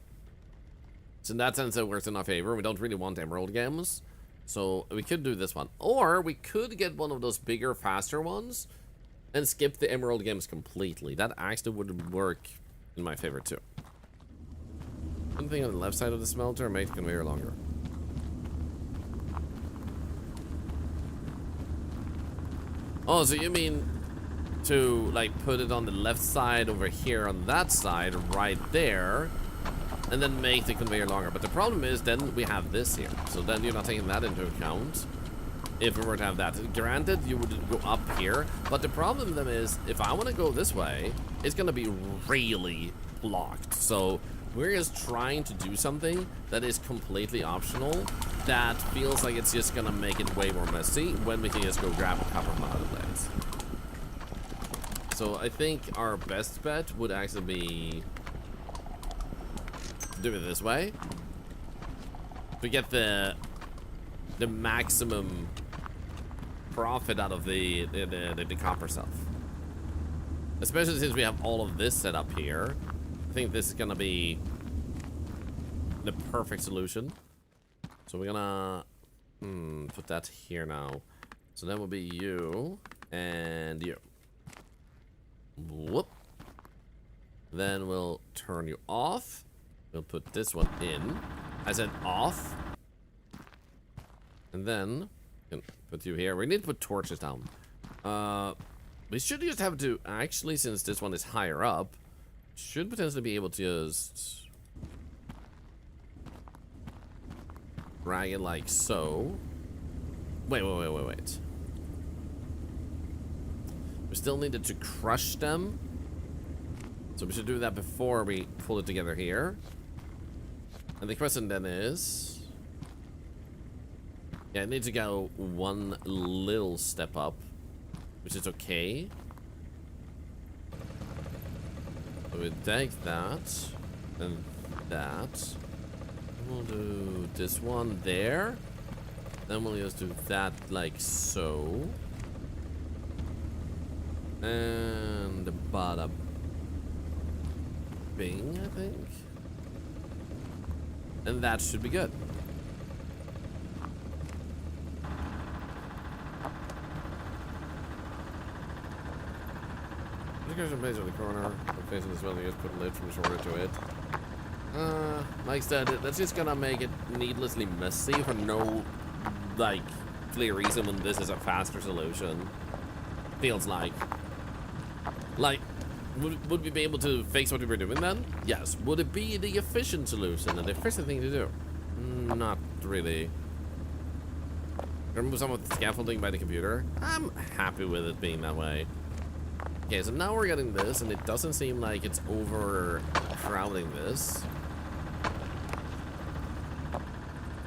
S1: So in that sense, it works in our favor. We don't really want emerald gems. So we could do this one. Or we could get one of those bigger, faster ones and skip the emerald gems completely. That actually would work in my favor too. Something on the left side of the smelter, make the conveyor longer. Oh, so you mean to like put it on the left side over here on that side right there, and then make the conveyor longer. But the problem is then we have this here, so then you're not taking that into account. If we were to have that, granted, you would go up here, but the problem then is, if I want to go this way, it's going to be really blocked. So we're just trying to do something that is completely optional, that feels like it's just going to make it way more messy when we can just go grab a copper from other blades. So I think our best bet would actually be do it this way to get the maximum profit out of the copper stuff, especially since we have all of this set up here. I think this is gonna be the perfect solution. So we're gonna put that here now. So that will be you and you. Whoop. Then we'll turn you off. We'll put this one in. I said off. And then we can put you here. We need to put torches down. We should just have to, actually, since this one is higher up, should potentially be able to just drag it like so. Wait. We still needed to crush them. So we should do that before we pull it together here. And the question then is, yeah, it needs to go one little step up. which is okay. So we take that and that. We'll do this one there. Then we'll just do that like so. And bada bing, I think. And that should be good. Location place on the corner. I'm facing this building, just put a lid from shoulder to it. Like I said, that's just gonna make it needlessly messy for no, like, clear reason when this is a faster solution. Feels like. Like, would we be able to fix what we were doing then? Yes. Would it be the efficient solution and the efficient thing to do? Not really. Remove some of the scaffolding by the computer. I'm happy with it being that way. Okay, so now we're getting this, and it doesn't seem like it's overcrowding this.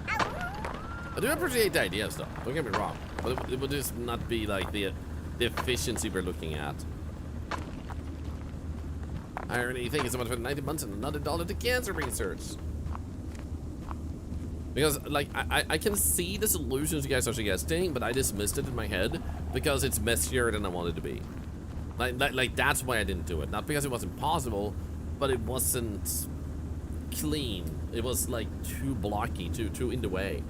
S1: I do appreciate the idea stuff, don't get me wrong. But it would just not be like the efficiency we're looking at. Irony, thank you so much for the 90 months and another $1 to cancer research. Because, like, I can see the solutions you guys are suggesting, but I dismissed it in my head because it's messier than I wanted to be. Like that's why I didn't do it. Not because it wasn't possible, but it wasn't clean. It was, like, too blocky, too in the way.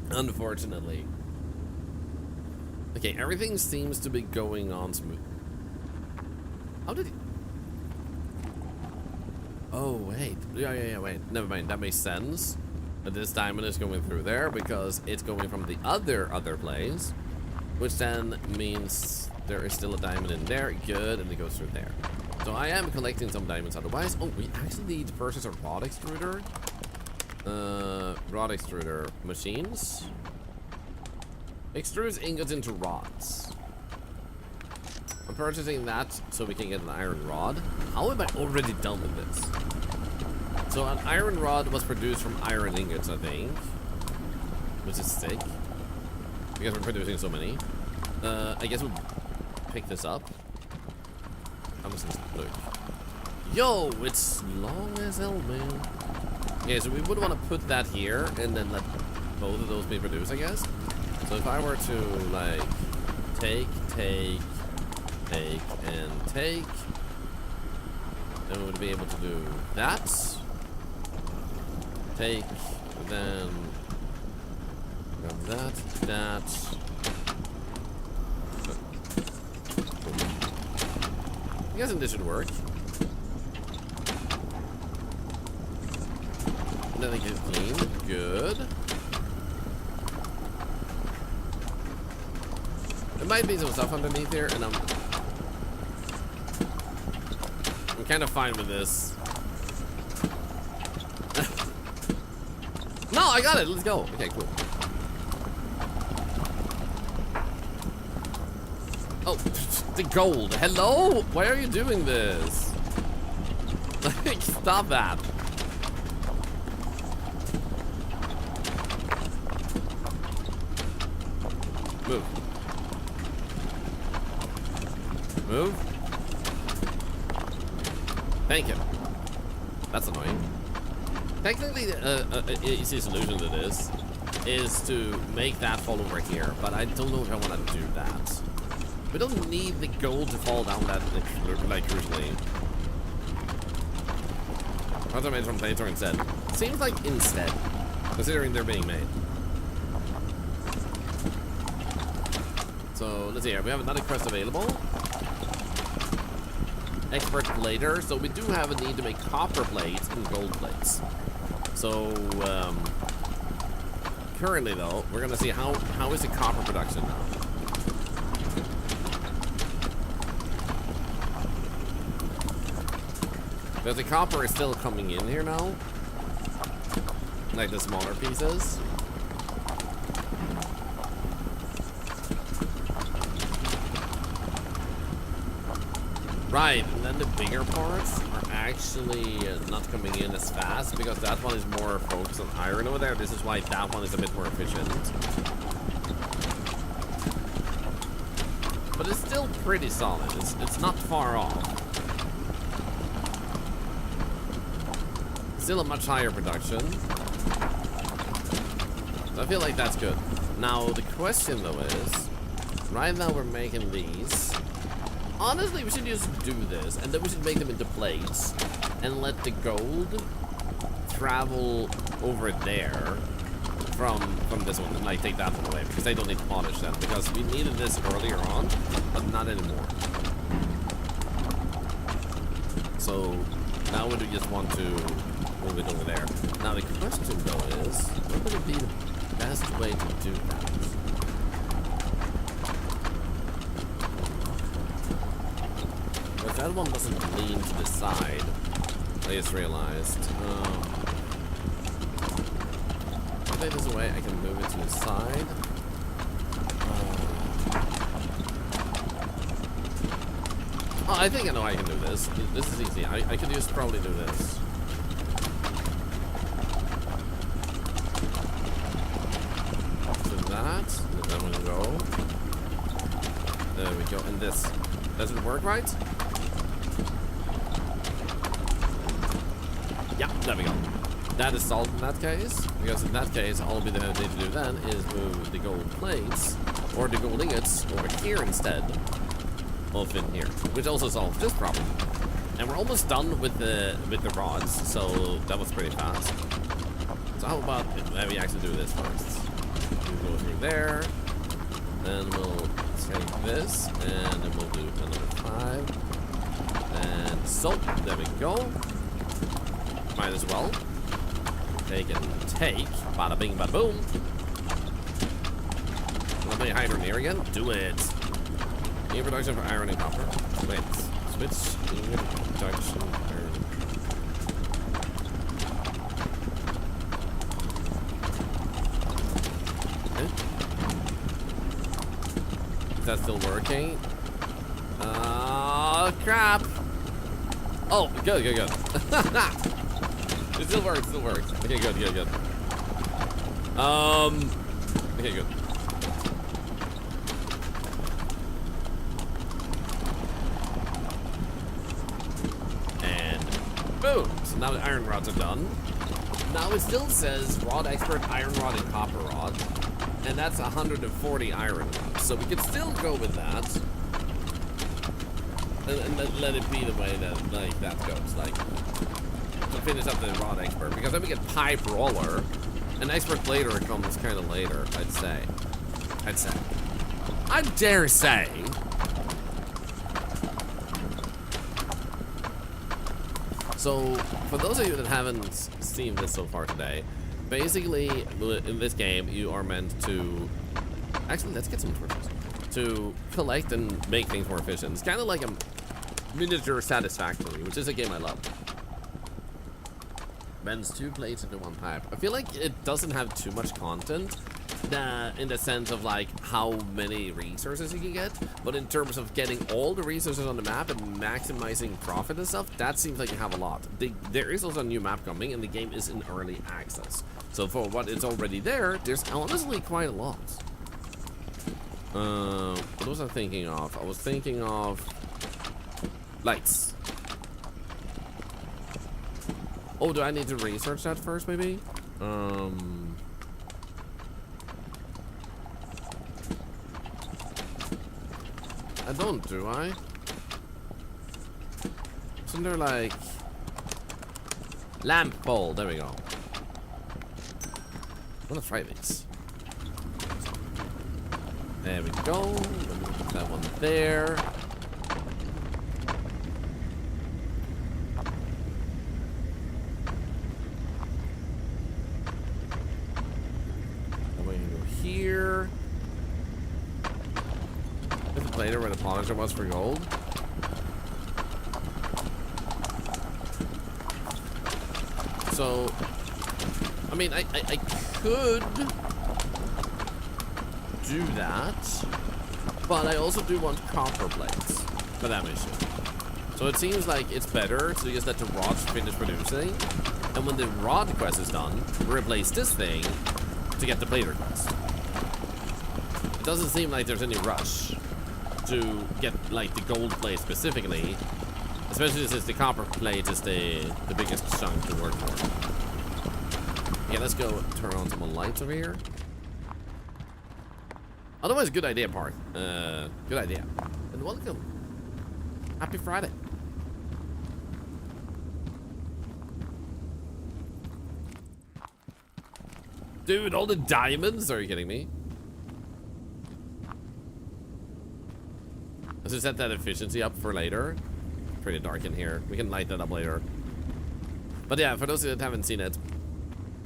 S1: Unfortunately. Okay, everything seems to be going on smooth. How did he... Oh, wait. Yeah, wait. Never mind. That makes sense. But this diamond is going through there because it's going from the other place. Which then means there is still a diamond in there. Good. And it goes through there. So I am collecting some diamonds otherwise. Oh, we actually need to purchase a rod extruder. Rod extruder machines. Extrudes ingots into rods. I'm purchasing that so we can get an iron rod. How am I already done with this? So an iron rod was produced from iron ingots, I think. Which is sick. Because we're producing so many. I guess we'll pick this up. How much does it look? Yo, it's long as hell, man. Okay, so we would want to put that here and then let both of those be produced, I guess. So if I were to, like, take, and take, then we would be able to do that. Take, then grab that. I'm guessing this should work. And then I get clean. Good. There might be some stuff underneath here, and I'm kind of fine with this. No, I got it. Let's go. Okay, cool. Oh, the gold. Hello? Why are you doing this? Like, stop that. Move. Move. Thank you. That's annoying. Technically, an easy solution to this is to make that fall over here, but I don't know if I want to do that. We don't need the gold to fall down that, like, crucially. What I made from plates or instead? Seems like instead, considering they're being made. So, let's see here. We have another quest available. Expert plater. So, we do have a need to make copper plates and gold plates. So, currently, though, we're going to see how is the copper production now. Because the copper is still coming in here now. Like the smaller pieces. Right, and then the bigger parts are actually not coming in as fast because that one is more focused on iron over there. This is why that one is a bit more efficient. pretty solid. It's not far off. Still a much higher production. So I feel like that's good. Now the question though is, right now we're making these. Honestly, we should just do this, and then we should make them into plates, and let the gold travel over there from this one, and like take that one away, because they don't need to polish that, because we needed this earlier on, but not anymore. So now we just want to move it over there. Now the question though is, what would be the best way to do that? If that one doesn't lean to the side, I just realized. If I take this away, I can move it to the side. Oh, I think I know I can do this. This is easy. I could just probably do this. So that, and then we go. There we go. And this. Does it work right? Yeah, there we go. That is solved in that case, because in that case, all we need to do then is move the gold plates, or the gold ingots, over here instead of in here, which also solves this problem. And we're almost done with the rods, so that was pretty fast. So how about we actually do this first? We'll go through there, then we'll take this, and then we'll do another 5. And so, there we go. Might as well. Take and take. Bada bing, bada boom. Wanna play Hydro near again? Do it. New production for iron and copper. Wait. Switch. New production. Iron. Okay. Is that still working? Crap. Oh, good. It still works. Okay, good. Okay, good. And boom. So now the iron rods are done. Now it still says rod expert, iron rod, and copper rod. And that's 140 iron rods. So we could still go with that. And let it be the way that like that goes. Like to finish up the rod expert, because then we get pipe roller, and expert later comes kind of later. I'd say. I dare say. So for those of you that haven't seen this so far today, basically in this game you are meant to. Actually, let's get some torches. To collect and make things more efficient. It's kind of like a miniature Satisfactory, which is a game I love. Bends 2 plates into 1 pipe. I feel like it doesn't have too much content in the sense of like how many resources you can get, but in terms of getting all the resources on the map and maximizing profit and stuff, that seems like you have a lot. There is also a new map coming, and the game is in early access. So for what is already there, there's honestly quite a lot. What was I thinking of? I was thinking of lights. Oh, do I need to research that first, maybe? I don't, do I? Isn't there like lamp pole? There we go. I want to try this. There we go. Let me put that one there. I'm going to go here. This is later where the polisher was for gold. So, I mean, I could do that, but I also do want copper plates for that mission. So it seems like it's better to just let the rods finish producing, and when the rod quest is done, replace this thing to get the plate request. It doesn't seem like there's any rush to to get like the gold plate specifically, especially since the copper plate is the biggest chunk to work for. Yeah, let's go turn on some lights over here. Otherwise, good idea, Parth. Good idea. And welcome. Happy Friday. Dude, all the diamonds? Are you kidding me? Let's just set that efficiency up for later. Pretty dark in here. We can light that up later. But yeah, for those that haven't seen it,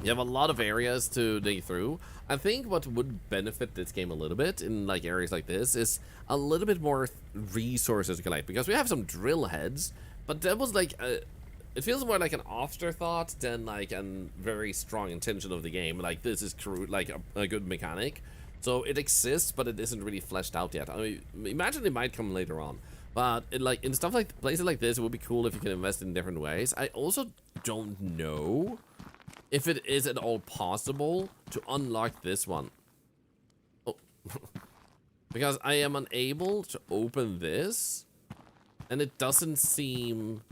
S1: you have a lot of areas to dig through. I think what would benefit this game a little bit in like areas like this is a little bit more resources to collect, because we have some drill heads, but that was like it feels more like an afterthought than like a very strong intention of the game. Like this is like a good mechanic, so it exists, but it isn't really fleshed out yet. I mean, imagine it might come later on, but like in stuff like places like this, it would be cool if you can invest in different ways. I also don't know if it is at all possible to unlock this one. Oh. Because I am unable to open this, and it doesn't seem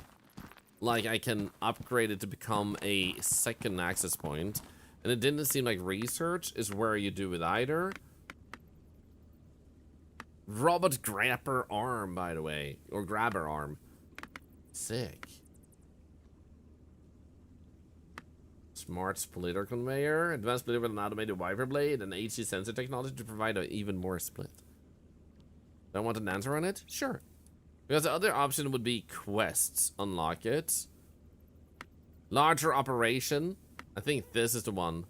S1: like I can upgrade it to become a second access point, and it didn't seem like research is where you do it either. Robot grabber arm, by the way, or grabber arm. Sick. Smart splitter conveyor, advanced splitter with an automated wiper blade, and HD sensor technology to provide an even more split. Do I want an answer on it? Sure. Because the other option would be quests. Unlock it. Larger operation. I think this is the one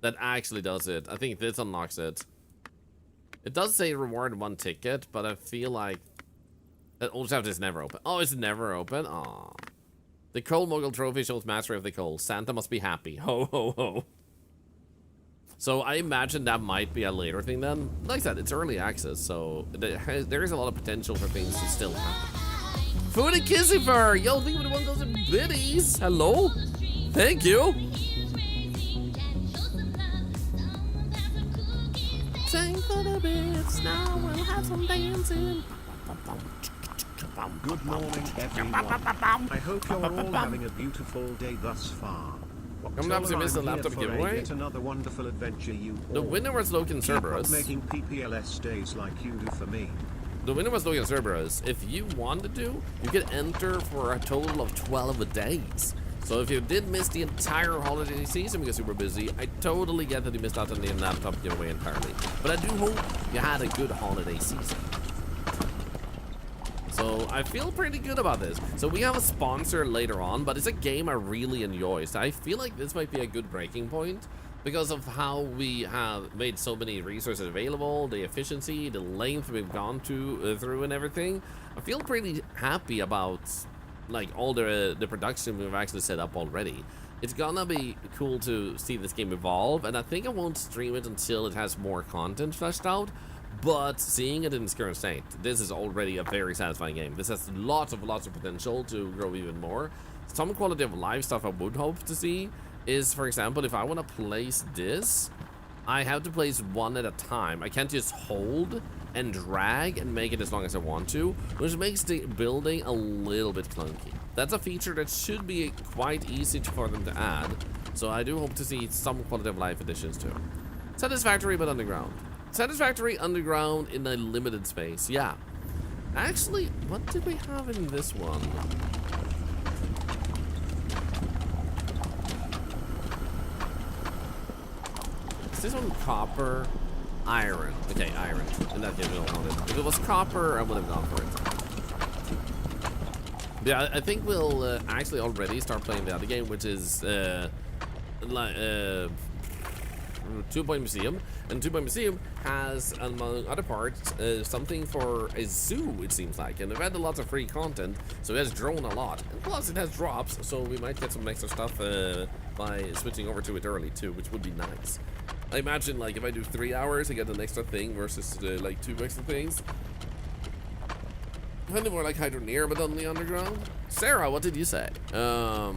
S1: that actually does it. I think this unlocks it. It does say reward 1 ticket, but I feel like that old chapter is never open. Oh, it's never open? Aw. The Coal Mogul Trophy shows mastery of the coal. Santa must be happy. Ho, ho, ho. So I imagine that might be a later thing then. Like I said, it's early access, so there is a lot of potential for things to still happen. Foodie Kissy Fur! Yo, think of the 1,000 biddies! Hello? Thank you! Sing for the bits, now we'll have some dancing.
S3: Good morning, everyone. I hope you're all having a beautiful day thus far.
S1: Sometimes you miss the
S3: I'm here
S1: laptop
S3: for
S1: giveaway.
S3: Yet another wonderful adventure you
S1: The
S3: all.
S1: winner was Logan
S3: Keep up
S1: Cerberus.
S3: making PPLS days like you do for me.
S1: The winner was Logan Cerberus. If you wanted to, you could enter for a total of 12 days. So if you did miss the entire holiday season because you were busy, I totally get that you missed out on the laptop giveaway entirely. But I do hope you had a good holiday season. So I feel pretty good about this. So we have a sponsor later on, but it's a game I really enjoy. So I feel like this might be a good breaking point because of how we have made so many resources available, the efficiency, the length we've gone through and everything. I feel pretty happy about like all the production we've actually set up already. It's gonna be cool to see this game evolve, and I think I won't stream it until it has more content fleshed out. But seeing it in its current state, this is already a very satisfying game. This has lots of potential to grow even more. Some quality of life stuff I would hope to see is, for example, if I want to place this, I have to place one at a time. I can't just hold and drag and make it as long as I want to, which makes the building a little bit clunky. That's a feature that should be quite easy for them to add, so I do hope to see some quality of life additions too. Satisfactory but underground. Satisfactory underground in a limited space, yeah. Actually, what did we have in this one? Is this one copper? Iron. Okay, iron. In that case, we don't want it. If it was copper, I would have gone for it. Yeah, I think we'll actually already start playing the other game, which is 2 Point Museum. And 2 Point Museum has, among other parts, something for a zoo, it seems like. And they've had lots of free content, so it has grown a lot. And plus, it has drops, so we might get some extra stuff by switching over to it early, too, which would be nice. I imagine, like, if I do 3 hours, I get an extra thing versus, like, 2 extra things. Kind of more like Hydroneer, but on the underground. Sarah, what did you say? What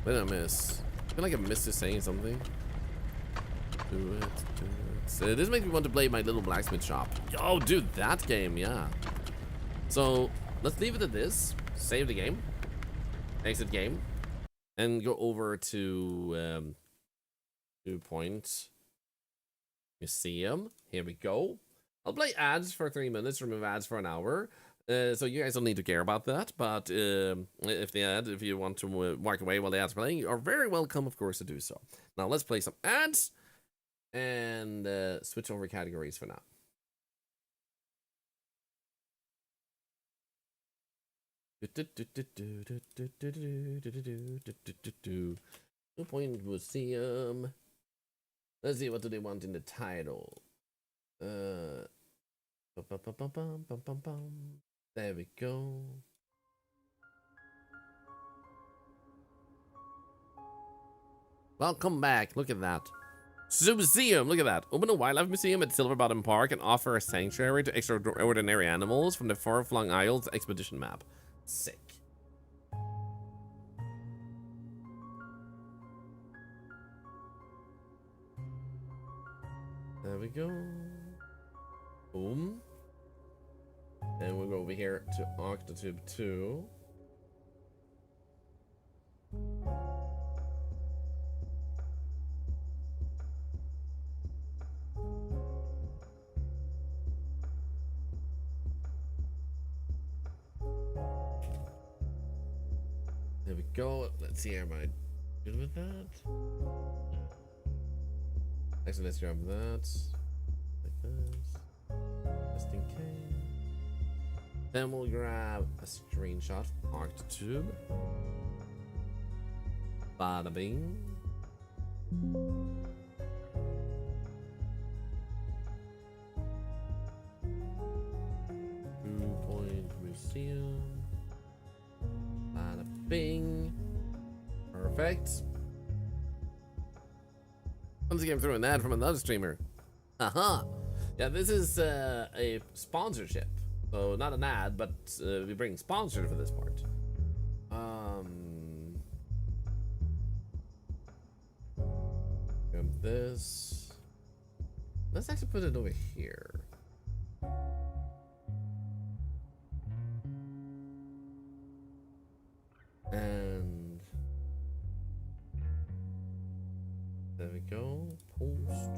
S1: did I miss? I feel like I missed you saying something. Do it, do it. This makes me want to play my little blacksmith shop. Oh, dude, that game, yeah. So let's leave it at this. Save the game. Exit game. And go over to 2-point museum. Here we go. I'll play ads for 3 minutes, remove ads for an hour. So you guys don't need to care about that. But if you want to walk away while the ads are playing, you are very welcome, of course, to do so. Now let's play some ads and switch over categories for now. Two-point museum. Let's see, what do they want in the title? There we go. Welcome back. Look at that. Museum. Look at that. Open a wildlife museum at Silver Bottom Park and offer a sanctuary to extraordinary animals from the far-flung Isles expedition map. Sick. There we go. Boom. And we'll go over here to Octotube 2. There we go. Let's see, am I good with that? Actually, let's grab that. Like this. Just in case. Then we'll grab a screenshot of Octotube. Bada bing. Two-point museum. Bada bing. Perfect. Once again, through an ad from another streamer. Haha. Yeah, this is a sponsorship. So not an ad, but we bring sponsor for this part. Grab this. Let's actually put it over here. And there we go. Post.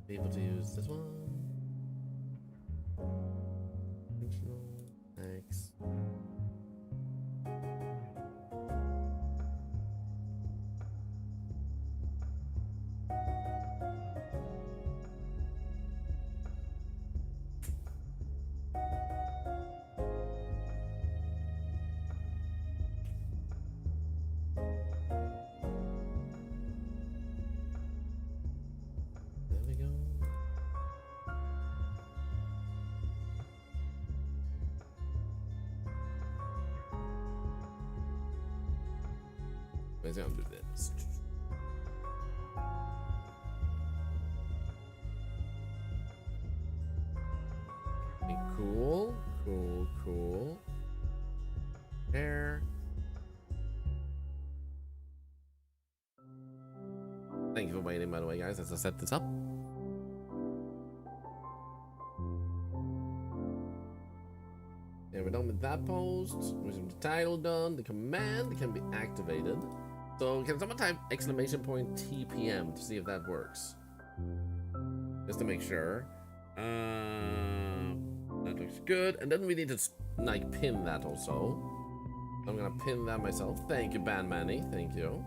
S1: Be able to use this one. X. There we go. Let's do this. Okay, cool. There. Thank you for waiting, by the way, guys, as I set this up. And we're done with that post. We have the title done. The command can be activated. So can someone type !TPM to see if that works? Just to make sure. That looks good. And then we need to like pin that also. I'm gonna pin that myself. Thank you, Bandmanny. Thank you.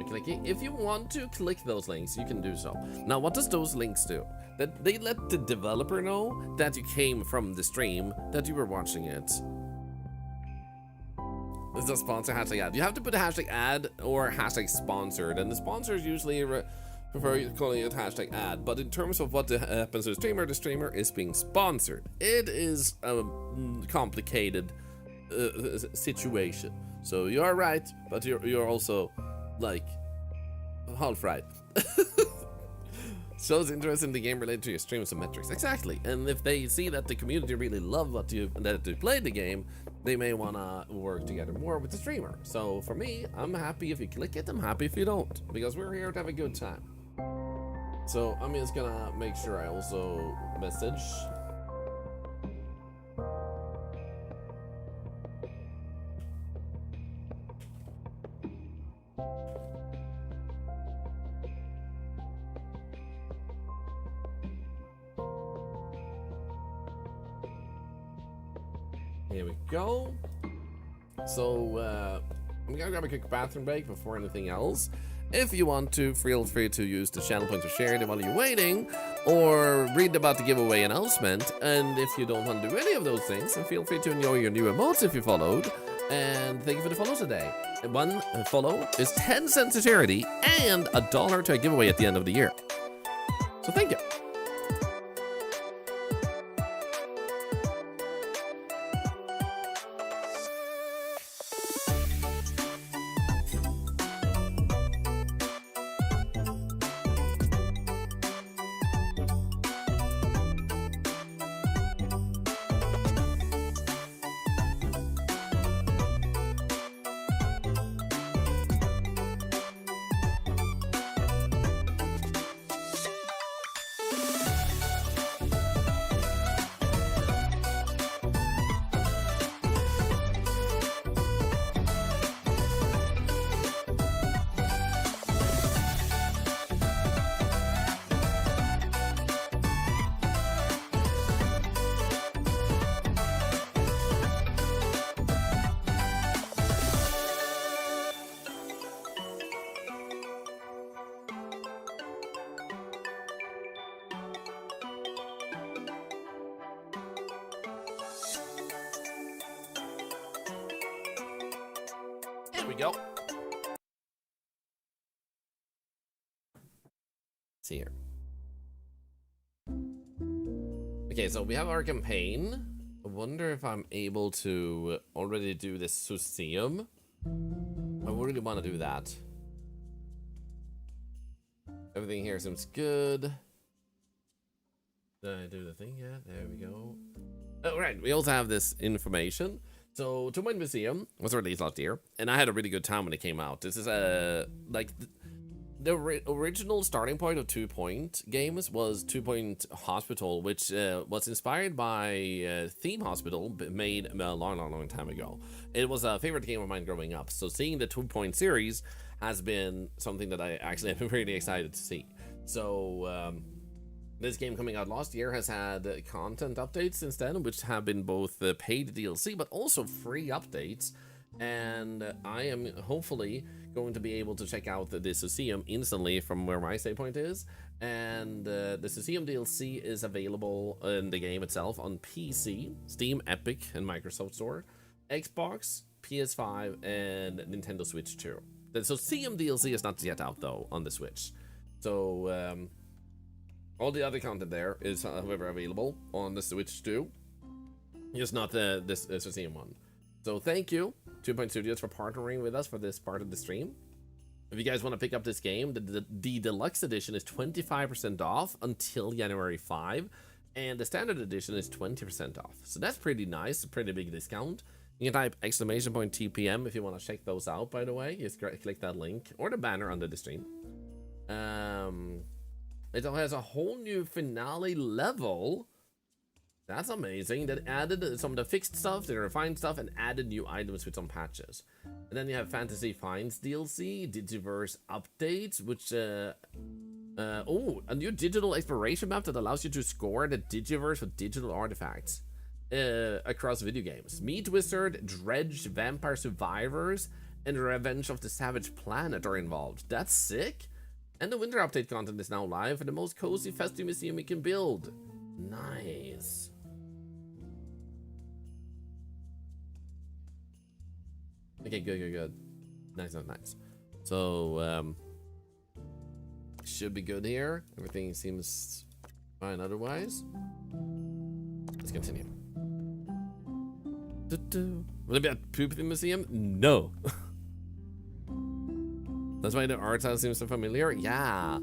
S1: Clicking. If you want to click those links, you can do so. Now, what does those links do? That they let the developer know that you came from the stream, that you were watching it. This is a sponsor hashtag ad. You have to put a hashtag ad or hashtag sponsored, and the sponsors usually prefer calling it hashtag ad. But in terms of what happens to the streamer is being sponsored. It is a complicated situation. So you are right, but you're also like half right. Shows interest in the game related to your streams and metrics. Exactly. And if they see that the community really love that you played the game, they may wanna work together more with the streamer. So for me, I'm happy if you click it, I'm happy if you don't, because we're here to have a good time. So I'm just gonna make sure I also message. Here we go. So I'm gonna grab a quick bathroom break before anything else. If you want to, feel free to use the channel point to share it while you're waiting, or read about the giveaway announcement. And if you don't want to do any of those things, then feel free to enjoy your new emotes if you followed. And thank you for the follow today. One follow is 10 cents to charity and $1 to a giveaway at the end of the year. So thank you. Here we go. See here. Okay, so we have our campaign. I wonder if I'm able to already do this museum. I really want to do that. Everything here seems good. Did I do the thing yet? There we go. Oh, right. We also have this information. So, Two Point Museum was released last year, and I had a really good time when it came out. This is like the original starting point of 2 Point games was 2 Point Hospital, which was inspired by Theme Hospital, made a long time ago. It was a favorite game of mine growing up. So, seeing the 2 Point series has been something that I actually have been really excited to see. So, this game coming out last year has had content updates since then, which have been both paid DLC, but also free updates. And I am hopefully going to be able to check out the museum instantly from where my save point is. And the museum DLC is available in the game itself on PC, Steam, Epic, and Microsoft Store, Xbox, PS5, and Nintendo Switch 2. The museum DLC is not yet out, though, on the Switch. So, all the other content there is, however, available on the Switch 2. Just not this museum one. So thank you, 2 Point Studios, for partnering with us for this part of the stream. If you guys want to pick up this game, the deluxe edition is 25% off until January 5, and the standard edition is 20% off. So that's pretty nice, a pretty big discount. You can type !TPM if you want to check those out, by the way. Just click that link or the banner under the stream. It has a whole new finale level. That's amazing. That added some of the fixed stuff, the refined stuff, and added new items with some patches. And then you have Fantasy Finds DLC, Digiverse updates, which a new digital exploration map that allows you to score the Digiverse with digital artifacts across video games. Meat Wizard, Dredge, Vampire Survivors, and Revenge of the Savage Planet are involved. That's sick. And the winter update content is now live for the most cozy festive museum you can build. Nice. Okay, good. Nice. So, should be good here. Everything seems fine otherwise. Let's continue. Will it be a poop in the museum? No. That's why the art style seems so familiar? Yeah.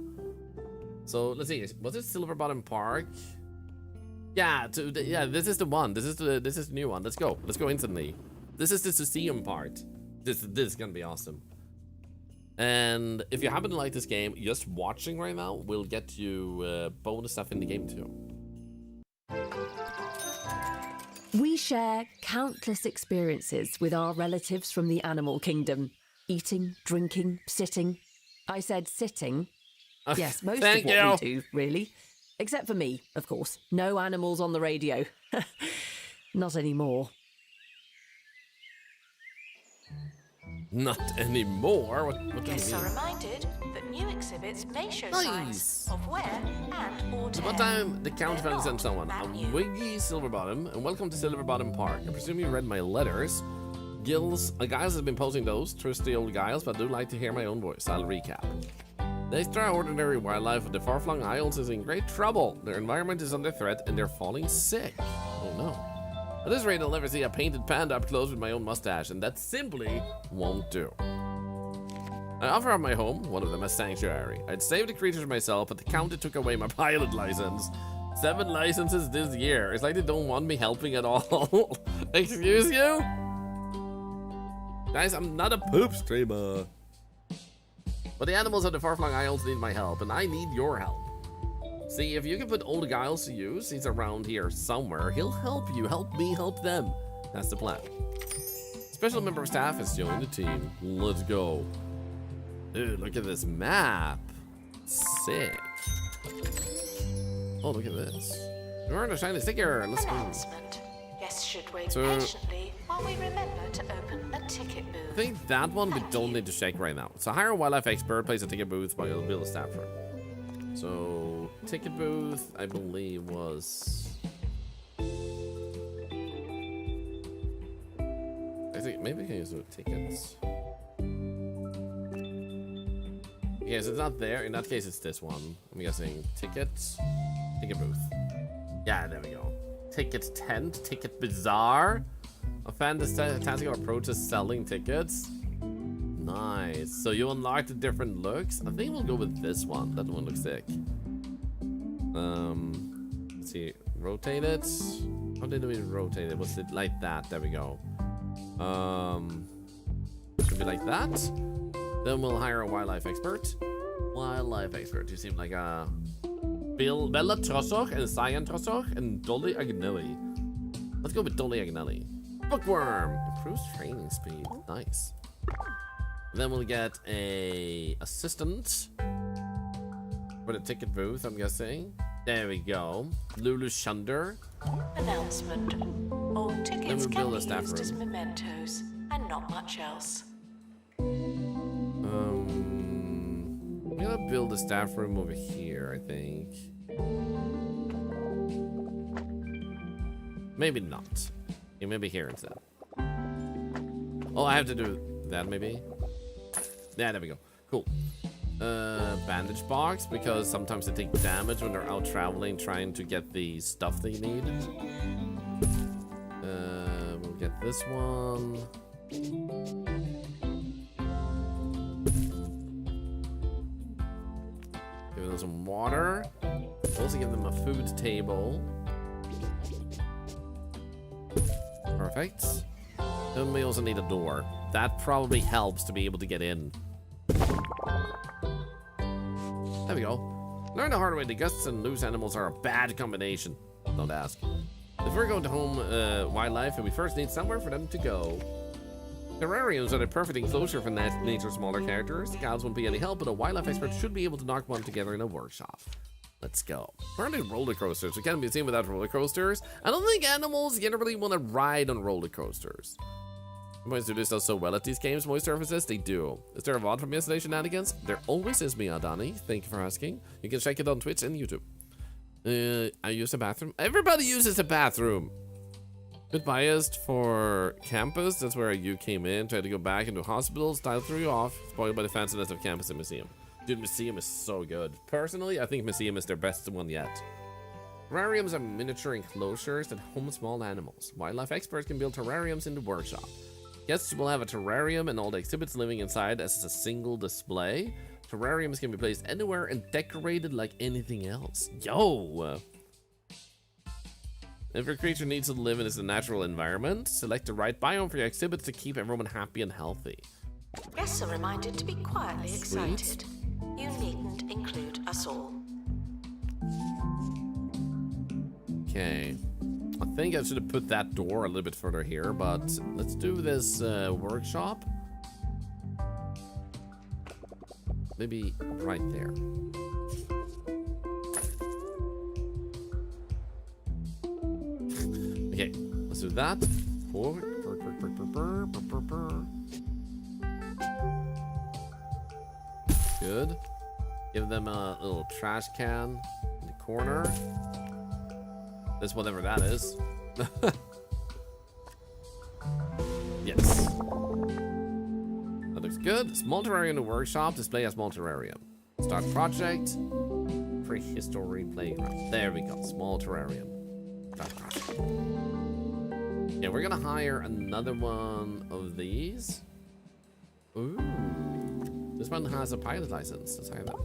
S1: So let's see. Was it Silver Bottom Park? Yeah, yeah. This is the one. This is the new one. Let's go. Let's go instantly. This is the museum part. This is gonna be awesome. And if you happen to like this game, just watching right now will get you bonus stuff in the game too.
S4: We share countless experiences with our relatives from the animal kingdom. Eating, drinking, sitting. I said sitting. Yes, most of what we do, really. Except for me, of course. No animals on the radio. Not anymore.
S1: Not anymore? What do you
S5: Guests
S1: mean?
S5: are reminded that new exhibits may show signs of wear and or tear.
S1: What time the count
S5: They're
S1: sent
S5: not
S1: someone?
S5: brand
S1: A
S5: new.
S1: Wiggy Silverbottom, and welcome to Silverbottom Park. I presume you read my letters. Giles has been posting those, trusty old Giles, but I do like to hear my own voice. I'll recap. The extraordinary wildlife of the far-flung isles is in great trouble. Their environment is under threat, and they're falling sick. Oh no. At this rate, I'll never see a painted panda up close with my own mustache, and that simply won't do. I offer up my home, one of them a sanctuary. I'd save the creatures myself, but the county took away my pilot license. 7 licenses this year. It's like they don't want me helping at all. Excuse you? Guys, I'm not a poop streamer. But the animals of the far-flung isles need my help, and I need your help. See, if you can put old Giles to use, he's around here somewhere. He'll help you, help me, help them. That's the plan. Special member of staff has joined the team. Let's go. Dude, look at this map. Sick. Oh, look at this. We're on a shiny sticker. Let's go.
S5: Announcement. Guests should wait
S1: So-
S5: patiently while we remember to open a ticket booth.
S1: I think that one we don't need to check right now. So hire a wildlife expert, place a ticket booth, but you'll build a staff room. So ticket booth, I believe was. I think maybe we can use the tickets. Yes, it's not there. In that case, it's this one. I'm guessing tickets, ticket booth. Yeah, there we go. Ticket tent, ticket bazaar. A fantastical approach to selling tickets. Nice. So you unlock the different looks. I think we'll go with this one. That one looks sick. Let's see. Rotate it. How did we rotate it? Was it like that? There we go. Should be like that. Then we'll hire a wildlife expert. Wildlife expert. You seem like a Bella Trossoch and Cyan Trossoch and Dolly Agnelli. Let's go with Dolly Agnelli. Bookworm. Improves training speed. Nice. Then we'll get a assistant for the ticket booth, I'm guessing. There we go. Lulu Shunder.
S5: Announcement. All tickets
S1: Then we'll
S5: can
S1: build
S5: be
S1: a staff
S5: used as
S1: room.
S5: mementos and not much else.
S1: I'm gonna build a staff room over here, I think. Maybe not. Okay, maybe here instead. Oh, I have to do that maybe? Yeah, there we go. Cool. Bandage box, because sometimes they take damage when they're out traveling trying to get the stuff they need. We'll get this one. Give them some water. Also give them a food table. Perfect. Then we also need a door. That probably helps to be able to get in. There we go. Learn the hard way, the gusts and loose animals are a bad combination. Don't ask. If we're going to home wildlife, we first need somewhere for them to go. Terrariums are the perfect enclosure for nature's smaller characters. The guides won't be any help, but a wildlife expert should be able to knock one together in a workshop. Let's go. Apparently roller coasters. We can't be seen without roller coasters. I don't think animals generally want to ride on roller coasters. Boys do this so well at these games, Moist Surfaces, they do. Is there a VOD from yesterday's shenanigans? There always is, Miyadani. Thank you for asking. You can check it on Twitch and YouTube. I use a bathroom. Everybody uses a bathroom. Bit biased for campus. That's where you came in. Tried to go back into hospitals. Style threw you off. Spoiled by the fanciness of campus and museum. Dude, museum is so good. Personally, I think museum is their best one yet. Terrariums are miniature enclosures that home small animals. Wildlife experts can build terrariums in the workshop. Guests will have a terrarium and all the exhibits living inside as a single display. Terrariums can be placed anywhere and decorated like anything else. Yo! If your creature needs to live in its natural environment, select the right biome for your exhibit to keep everyone happy and healthy.
S5: Guests are reminded to be quietly
S1: Sweet.
S5: excited. You needn't include us all.
S1: Okay. I think I should have put that door a little bit further here, but let's do this workshop. Maybe right there. Okay, let's do that. Good. Give them a little trash can in the corner. That's whatever that is. Yes. That looks good. Small terrarium in the workshop. Display a small terrarium. Start project. Prehistory playground. There we go. Small terrarium. Start project. Yeah, we're gonna hire another one of these. Ooh. This one has a pilot license. Let's hire that.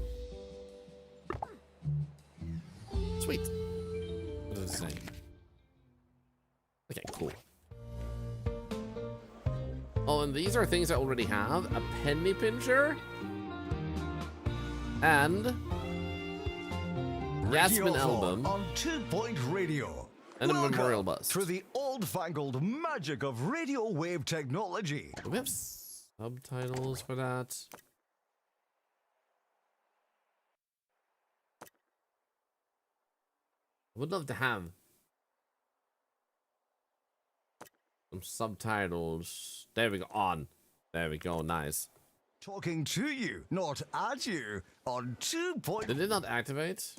S1: Sweet. What does it say? Okay, cool. Oh, and these are things I already have. A penny pincher. And Yasmin album.
S6: On 2 Point Radio.
S1: And a
S6: Welcome
S1: memorial bust.
S6: Through the old-fangled magic of radio wave technology.
S1: Do we have subtitles for that? I would love to have some subtitles. There we go. On. There we go. Nice.
S6: Talking to you, not at you. On 2 Point.
S1: Did it not activate?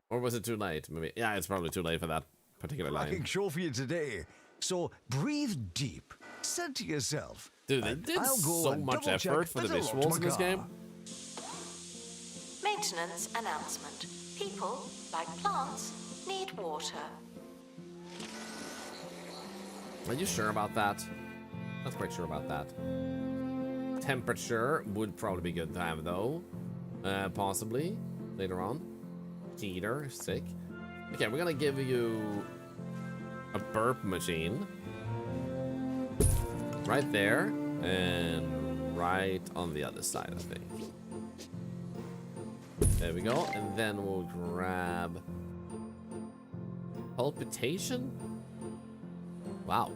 S1: Or was it too late? Maybe. Yeah, it's probably too late for that particular
S6: Cracking
S1: line.
S6: show for you today. So breathe deep. Said to yourself.
S1: Dude, they did
S6: I'll go
S1: so
S6: and
S1: much
S6: double-check
S1: effort for the
S6: that I locked
S1: visuals
S6: my
S1: in this
S6: car.
S1: game.
S5: Maintenance announcement. People, like plants, need water.
S1: Are you sure about that? Not quite sure about that. Temperature would probably be good to have though. Possibly later on. Heater, sick. Okay, we're gonna give you a burp machine. Right there. And right on the other side, I think. There we go. And then we'll grab palpitation. Wow.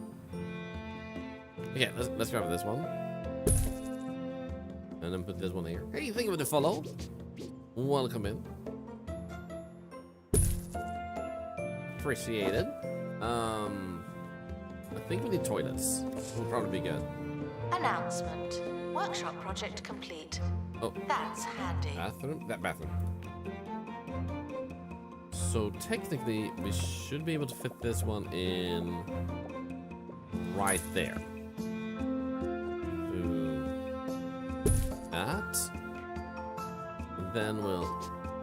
S1: Okay, let's grab this one. And then put this one here. Hey, think of the follow. Welcome in. Appreciated. I think we need toilets. Will probably be good.
S5: Announcement. Workshop project complete.
S1: Oh,
S5: That's handy.
S1: bathroom. That bathroom. So technically, we should be able to fit this one in right there. Do that. And then we'll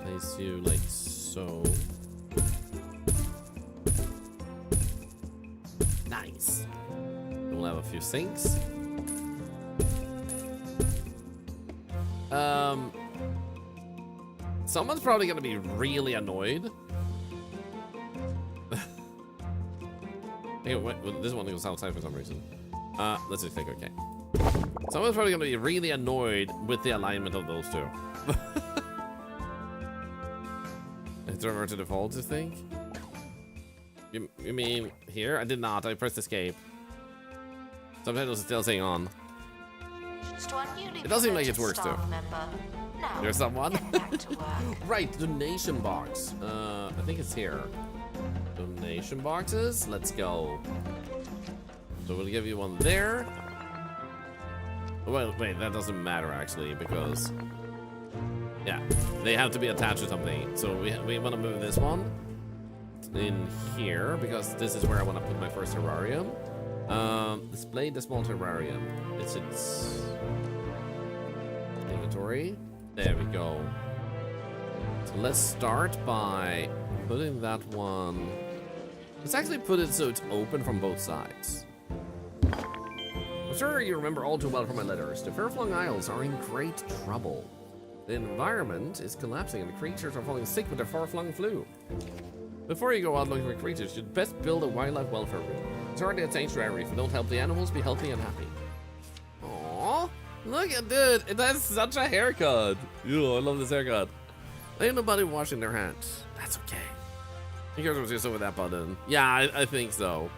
S1: place you like so. Nice. We'll have a few sinks. Someone's probably gonna be really annoyed. Hey, wait, this one goes outside for some reason. Let's just think, okay. Someone's probably gonna be really annoyed with the alignment of those two. It's revert to default, you think? You mean here? I did not. I pressed escape. Subtitles are still saying on. It does seem like it works too.
S5: Now,
S1: There's someone.
S5: get back to work.
S1: Right, donation box. I think it's here. Donation boxes. Let's go. So we'll give you one there. Well, wait, that doesn't matter actually because yeah, they have to be attached to something. So we want to move this one in here because this is where I want to put my first terrarium. Display the small terrarium. It's its inventory. There we go. So let's start by putting that one. Let's actually put it so it's open from both sides. I'm sure you remember all too well from my letters. The Fairflung Isles are in great trouble. The environment is collapsing and the creatures are falling sick with their far-flung flu. Before you go out looking for creatures, you'd best build a wildlife welfare room. It's hardly a sanctuary if you don't help the animals be healthy and happy. Aww, look at dude, it has such a haircut. Ew, I love this haircut. Ain't nobody washing their hands. That's okay. You guys was just over that button. Yeah, I think so.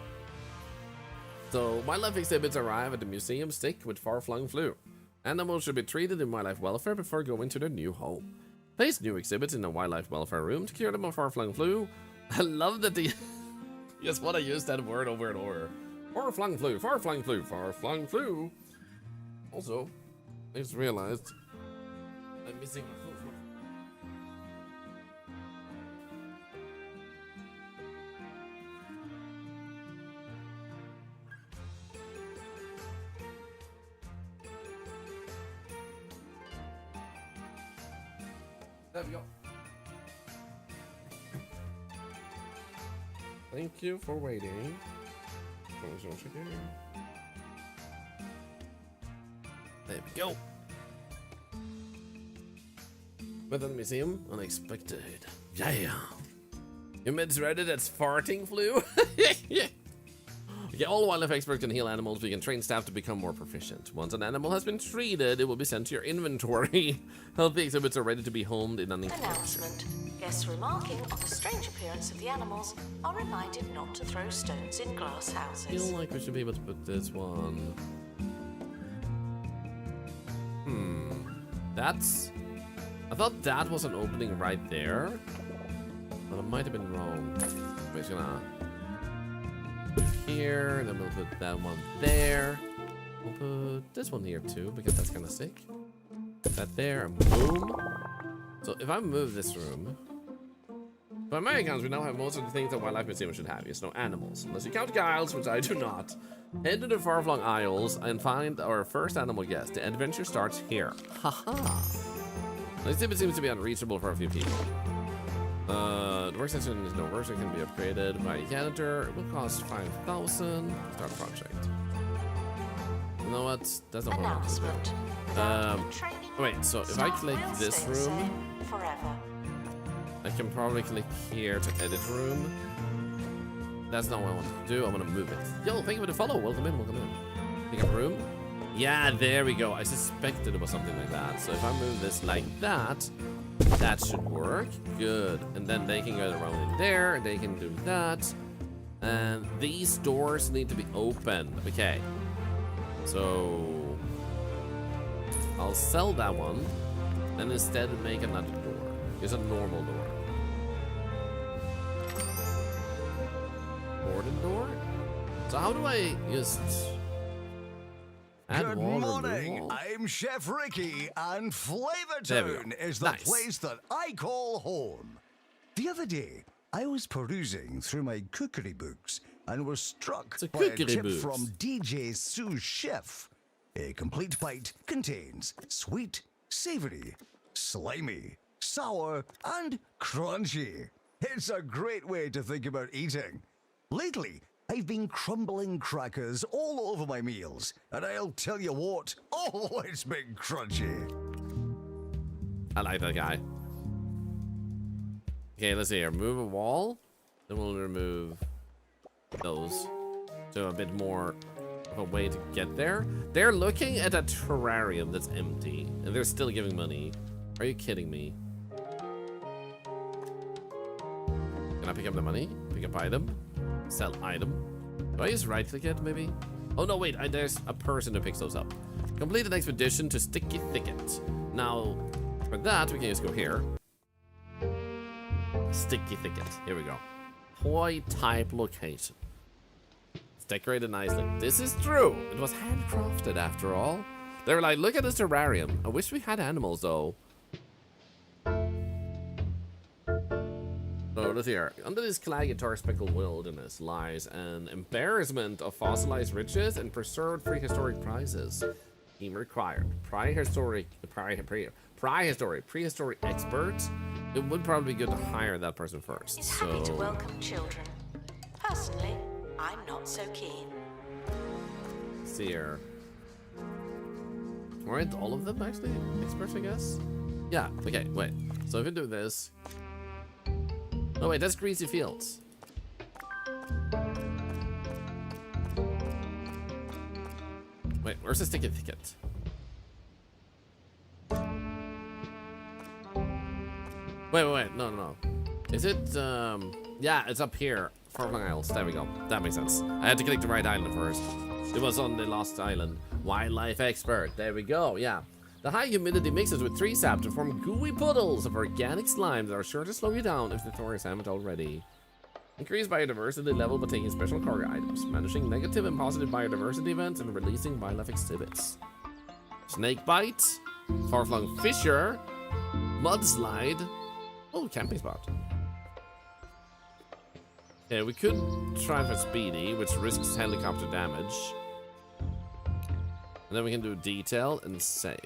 S1: So, wildlife exhibits arrive at the museum sick with far-flung flu. Animals should be treated in wildlife welfare before going to their new home. Place new exhibits in the wildlife welfare room to cure them of far-flung flu. I love that the... Just want to use that word over and over. Far-flung flu, far-flung flu, far-flung flu. Also, I just realized I'm missing my foot. There we go. Thank you for waiting. There we go. Within the museum, unexpected. Yeah. Your meds ready? That's farting flu. Okay, all wildlife experts can heal animals. We can train staff to become more proficient. Once an animal has been treated, it will be sent to your inventory. Healthy exhibits are ready to be homed in an
S5: Announcement. Guests remarking on the strange appearance of the animals are reminded not to throw stones in glass
S1: I
S5: houses.
S1: feel like we should be able to put this one. That's... I thought that was an opening right there, but I might have been wrong. We're just gonna put here, and then we'll put that one there. We'll put this one here too, because that's kind of sick. Put that there, and boom. So if I move this room, by my accounts, we now have most of the things that wildlife museum should have. Yes, no animals, unless you count guiles, which I do not. Head to the far-flung aisles and find our first animal guest. The adventure starts here. Haha. The exhibit seems to be unreachable for a few people. The workstation is no worse. It can be upgraded by a janitor. It will cost 5,000. Start a project. You know what? That's not what I want to do. Wait, so if I click this room, I can probably click here to edit room. That's not what I want to do. I want to move it. Yo, thank you for the follow. Welcome in, welcome in. Pick up room. Yeah, there we go. I suspected it was something like that. So if I move this like that, that should work. Good. And then they can go around in there. They can do that. And these doors need to be open. Okay. So I'll sell that one and instead make another door. It's a normal door. Boarding door? So how do I just add
S6: Good
S1: wall
S6: morning,
S1: removal?
S6: I'm Chef Ricky, and Flavortown is the place that I call home. The other day, I was perusing through my cookery books and was struck by a tip from DJ Sous Chef. A complete bite contains sweet, savory, slimy, sour, and crunchy. It's a great way to think about eating. Lately, I've been crumbling crackers all over my meals, and I'll tell you what, oh, it's been crunchy.
S1: I like that guy. Okay, let's see here. Remove a wall. Then we'll remove those. So a bit more of a way to get there. They're looking at a terrarium that's empty, and they're still giving money. Are you kidding me? Can I pick up the money? Pick up item? Sell item? Do I just right click it maybe? Oh no, wait, there's a person who picks those up. Complete an expedition to Sticky Thicket. Now, for that, we can just go here. Sticky Thicket, here we go. Toy type location. It's decorated nicely. This is true. It was handcrafted after all. They were like, look at this terrarium. I wish we had animals though. So let's see here. Under this claggy tar-speckled wilderness lies an embarrassment of fossilized riches and preserved prehistoric prizes. Team required. Prehistoric experts. It would probably be good to hire that person first.
S5: He's happy to welcome children. Personally, I'm not so keen.
S1: See here. Weren't all of them actually experts, I guess? Yeah, okay, wait. So if we do this... Oh wait, that's Greasy Fields. Wait, where's the sticky ticket? Wait, no. Is it, yeah, it's up here. Farming Isles, there we go. That makes sense. I had to click the right island first. It was on the lost island. Wildlife expert, there we go, yeah. The high humidity mixes with tree sap to form gooey puddles of organic slime that are sure to slow you down if the Thorlars haven't already. Increase biodiversity level by taking special cargo items, managing negative and positive biodiversity events, and releasing wildlife exhibits. Snake bite, far-flung fissure, mudslide. Oh, camping spot. Yeah, we could try for speedy, which risks helicopter damage. And then we can do detail and save.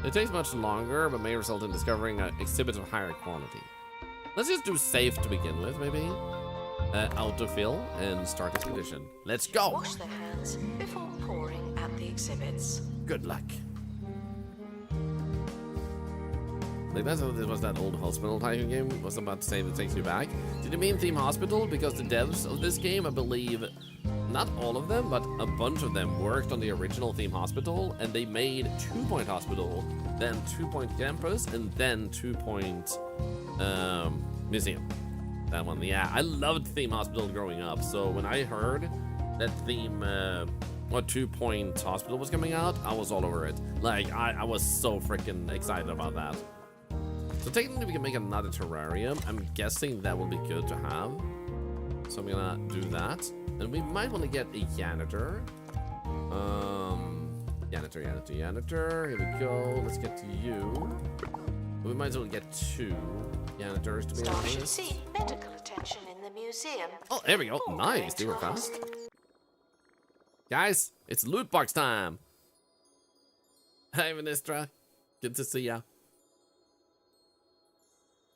S1: It takes much longer, but may result in discovering exhibits of higher quality. Let's just do safe to begin with, maybe. Autofill and start expedition. Let's go!
S5: Wash their hands before pouring at the exhibits.
S1: Good luck. Like that's what this was, that old hospital type game was about to say that takes you back. Did you mean Theme Hospital? Because the devs of this game, I believe, not all of them, but a bunch of them worked on the original Theme Hospital, and they made 2 Point Hospital, then 2 Point Campus, and then 2 Point Museum. That one, yeah. I loved Theme Hospital growing up, so when I heard that Theme, 2 Point Hospital was coming out, I was all over it. Like, I was so freaking excited about that. So technically we can make another terrarium. I'm guessing that will be good to have. So I'm gonna do that. And we might want to get a janitor. Janitor. Here we go. Let's get to you. We might as well get 2 janitors to be
S5: Staff should
S1: honest.
S5: seek medical attention in the museum.
S1: Oh, there we go. Nice. They were fast. Guys, it's loot box time. Hey, Ministra. Good to see ya.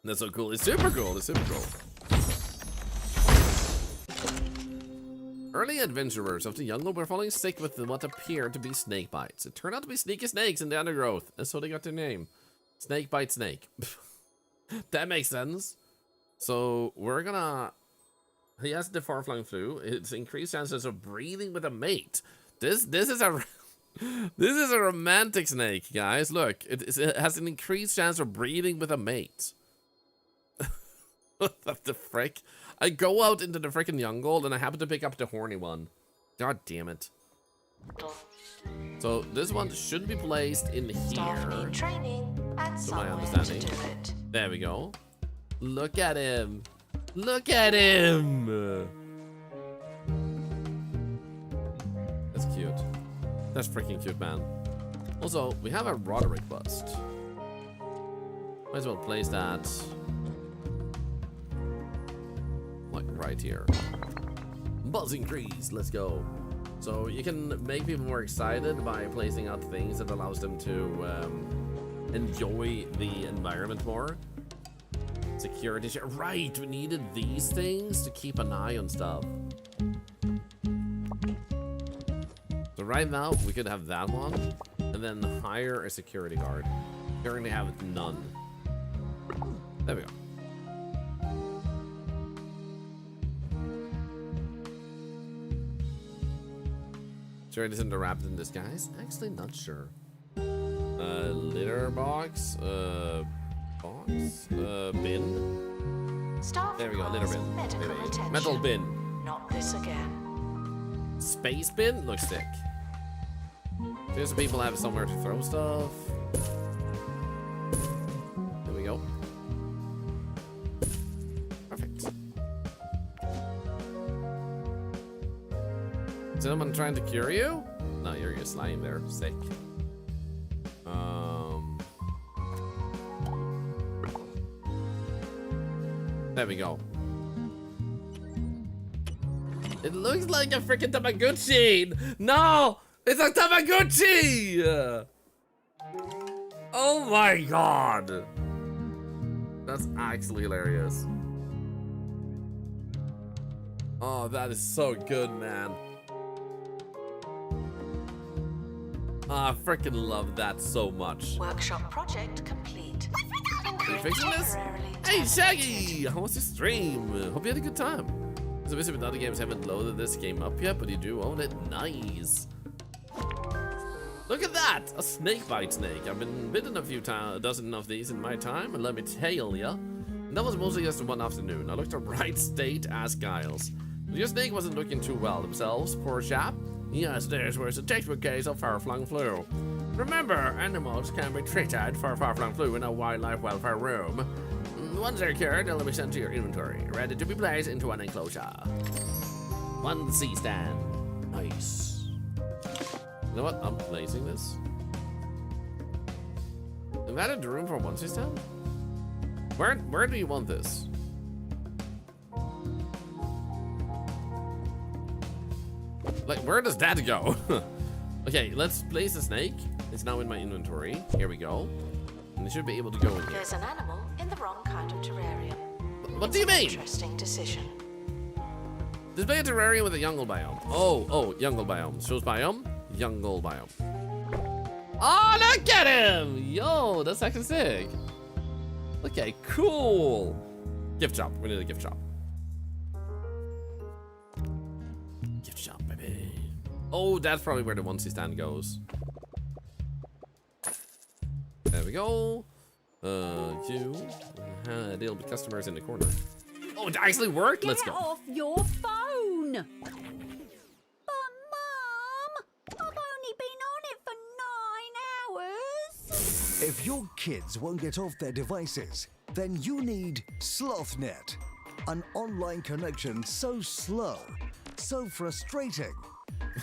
S1: That's so cool. It's super cool. Early adventurers of the jungle were falling sick with what appeared to be snake bites. It turned out to be sneaky snakes in the undergrowth, and so they got their name. Snake bite snake. That makes sense. So we're gonna... He has the far-flung flu. It's increased chances of breathing with a mate. This is a... This is a romantic snake, guys. Look, it has an increased chance of breeding with a mate. What the frick? I go out into the frickin' jungle and I happen to pick up the horny one. God damn it. So this one should be placed in
S5: Staff
S1: here.
S5: need training and
S1: To my
S5: somewhere
S1: understanding.
S5: to do it.
S1: There we go. Look at him. Look at him. That's cute. That's freaking cute, man. Also, we have a Roderick bust. Might as well place that like right here. Buzz increase, let's go. So you can make people more excited by placing out things that allows them to enjoy the environment more. Security, right, we needed these things to keep an eye on stuff. So right now we could have that one and then hire a security guard. Currently have none. There we go. Sure it isn't a rabbit in disguise? Actually not sure. Litter box, bin.
S5: Staff
S1: There we go, litter bin.
S5: medical
S1: Maybe.
S5: attention.
S1: Metal bin.
S5: Not this again.
S1: Space bin? Looks sick. Just so people have somewhere to throw stuff. There we go. Perfect. Is someone trying to cure you? No, you're just lying there, sick. There we go. It looks like a freaking Tamagotchi! No! It's a Tamagotchi! Oh my god! That's actually hilarious. Oh, that is so good, man. I freaking love that so much.
S5: Workshop project complete.
S1: Are you fixing this? Hey, Shaggy! How was your stream? Hope you had a good time. So basically, other games haven't loaded this game up yet, but you do own it. Nice. Look at that! A snake bite snake. I've been bitten a dozen of these in my time, and let me tell ya, that was mostly just one afternoon. I looked a right state as Giles. Your snake wasn't looking too well themselves, poor chap. Yes, theirs was a textbook case of far-flung flu. Remember, animals can be treated for far-flung flu in a wildlife welfare room. Once they're cured, they'll be sent to your inventory, ready to be placed into an enclosure. 1 C-stand. Nice. You know what? I'm placing this. Is that a room for 1 C-stand? Where do you want this? Like, where does that go? Okay, let's place the snake. It's now in my inventory. Here we go. And it should be able to go in here.
S5: There's an animal in the wrong kind of terrarium.
S1: What do you mean?
S5: Interesting decision.
S1: Display a terrarium with a jungle biome. Oh, jungle biome. Shows biome, jungle biome. Oh, look at him! Yo, that's actually sick. Okay, cool. Gift shop. We need a gift shop. Gift shop, baby. Oh, that's probably where the 1 C-stand goes. There we go. Deal with customers in the corner. Oh, it actually worked. Let's go.
S7: Get off your phone. But Mum, I've only been on it for 9 hours.
S6: If your kids won't get off their devices, then you need SlothNet, an online connection so slow, so frustrating.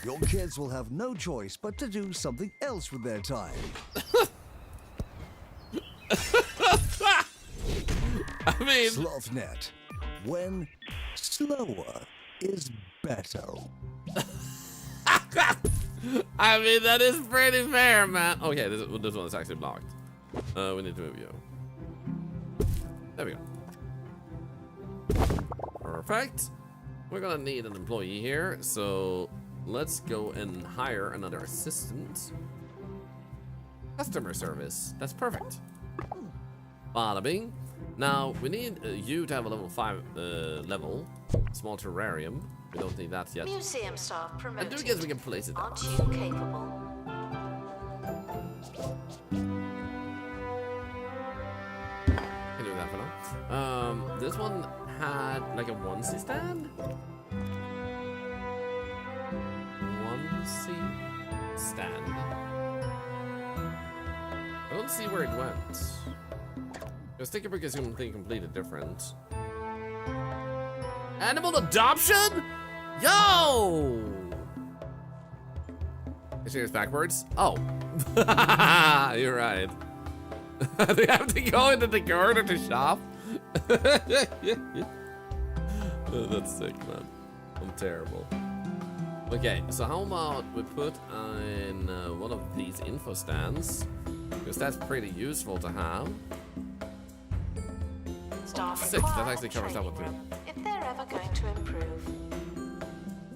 S6: Your kids will have no choice but to do something else with their time.
S1: I mean,
S6: SlothNet, when slower is better.
S1: I mean, that is pretty fair, man. Okay, this one is actually blocked. We need to move you. There we go. Perfect. We're gonna need an employee here, so let's go and hire another assistant. Customer service. That's perfect. Bada bing. Now, we need you to have a level 5 level. Small terrarium. We don't need that yet.
S5: Museum staff
S1: I
S5: promoted.
S1: do guess we can place it.
S5: Aren't you capable?
S1: Can do that for now. This one had like a 1 C-stand. 1 C-stand. I don't see where it went. Your sticker book is something completely different. Animal adoption? Yo! Is yours backwards? Oh. You're right. They have to go into the corner to shop? Oh, that's sick, man. I'm terrible. Okay, so how about we put in one of these info stands? Because that's pretty useful to have.
S5: Staff
S1: 6, that
S5: require
S1: actually
S5: a
S1: covers that one
S5: training
S1: too.
S5: room if they're ever going to improve.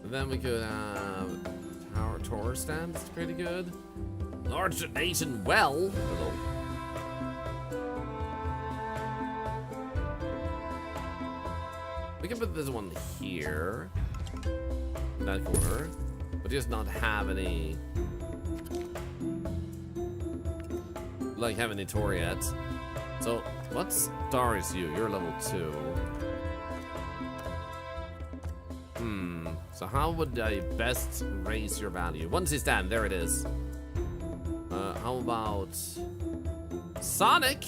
S1: And then we could have tour stand, that's pretty good. Large donation well. Hello. We can put this one here. In that corner. But just not have any have any tour yet. So what star is you? You're level 2. So how would I best raise your value? 1 C-stand, there it is. How about Sonic?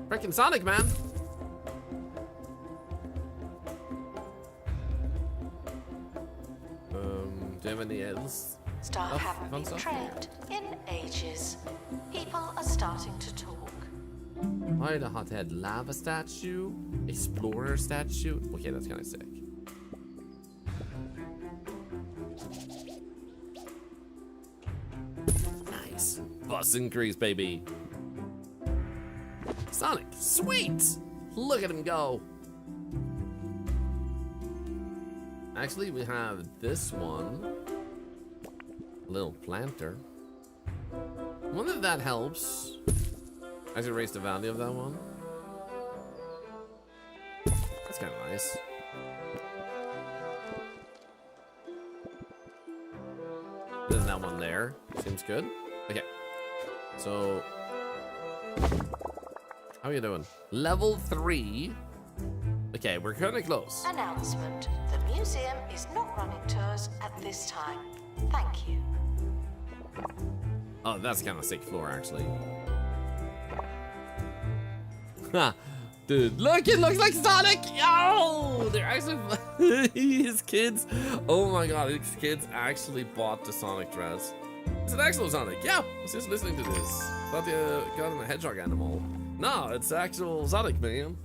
S1: Freaking Sonic, man. Do you have any else?
S5: Staff haven't been trained in ages. People are starting to talk.
S1: Why the hothead lava statue? Explorer statue? Okay, that's kind of sick. Nice. Bus increase, baby. Sonic, sweet! Look at him go. Actually, we have this one. little planter. I wonder if that helps. I should raise the value of that one. That's kind of nice. There's that one there. Seems good. Okay. So, how are you doing? Level 3. Okay, we're kind of close.
S5: Announcement. The museum is not running tours at this time. Thank you.
S1: Oh, that's kind of sick floor, actually. Ha! Dude, look, it looks like Sonic! Oh, they're actually his kids. Oh my god, his kids actually bought the Sonic dress. It's an actual Sonic. Yeah, I was just listening to this. Thought you got a hedgehog animal. No, it's actual Sonic, man.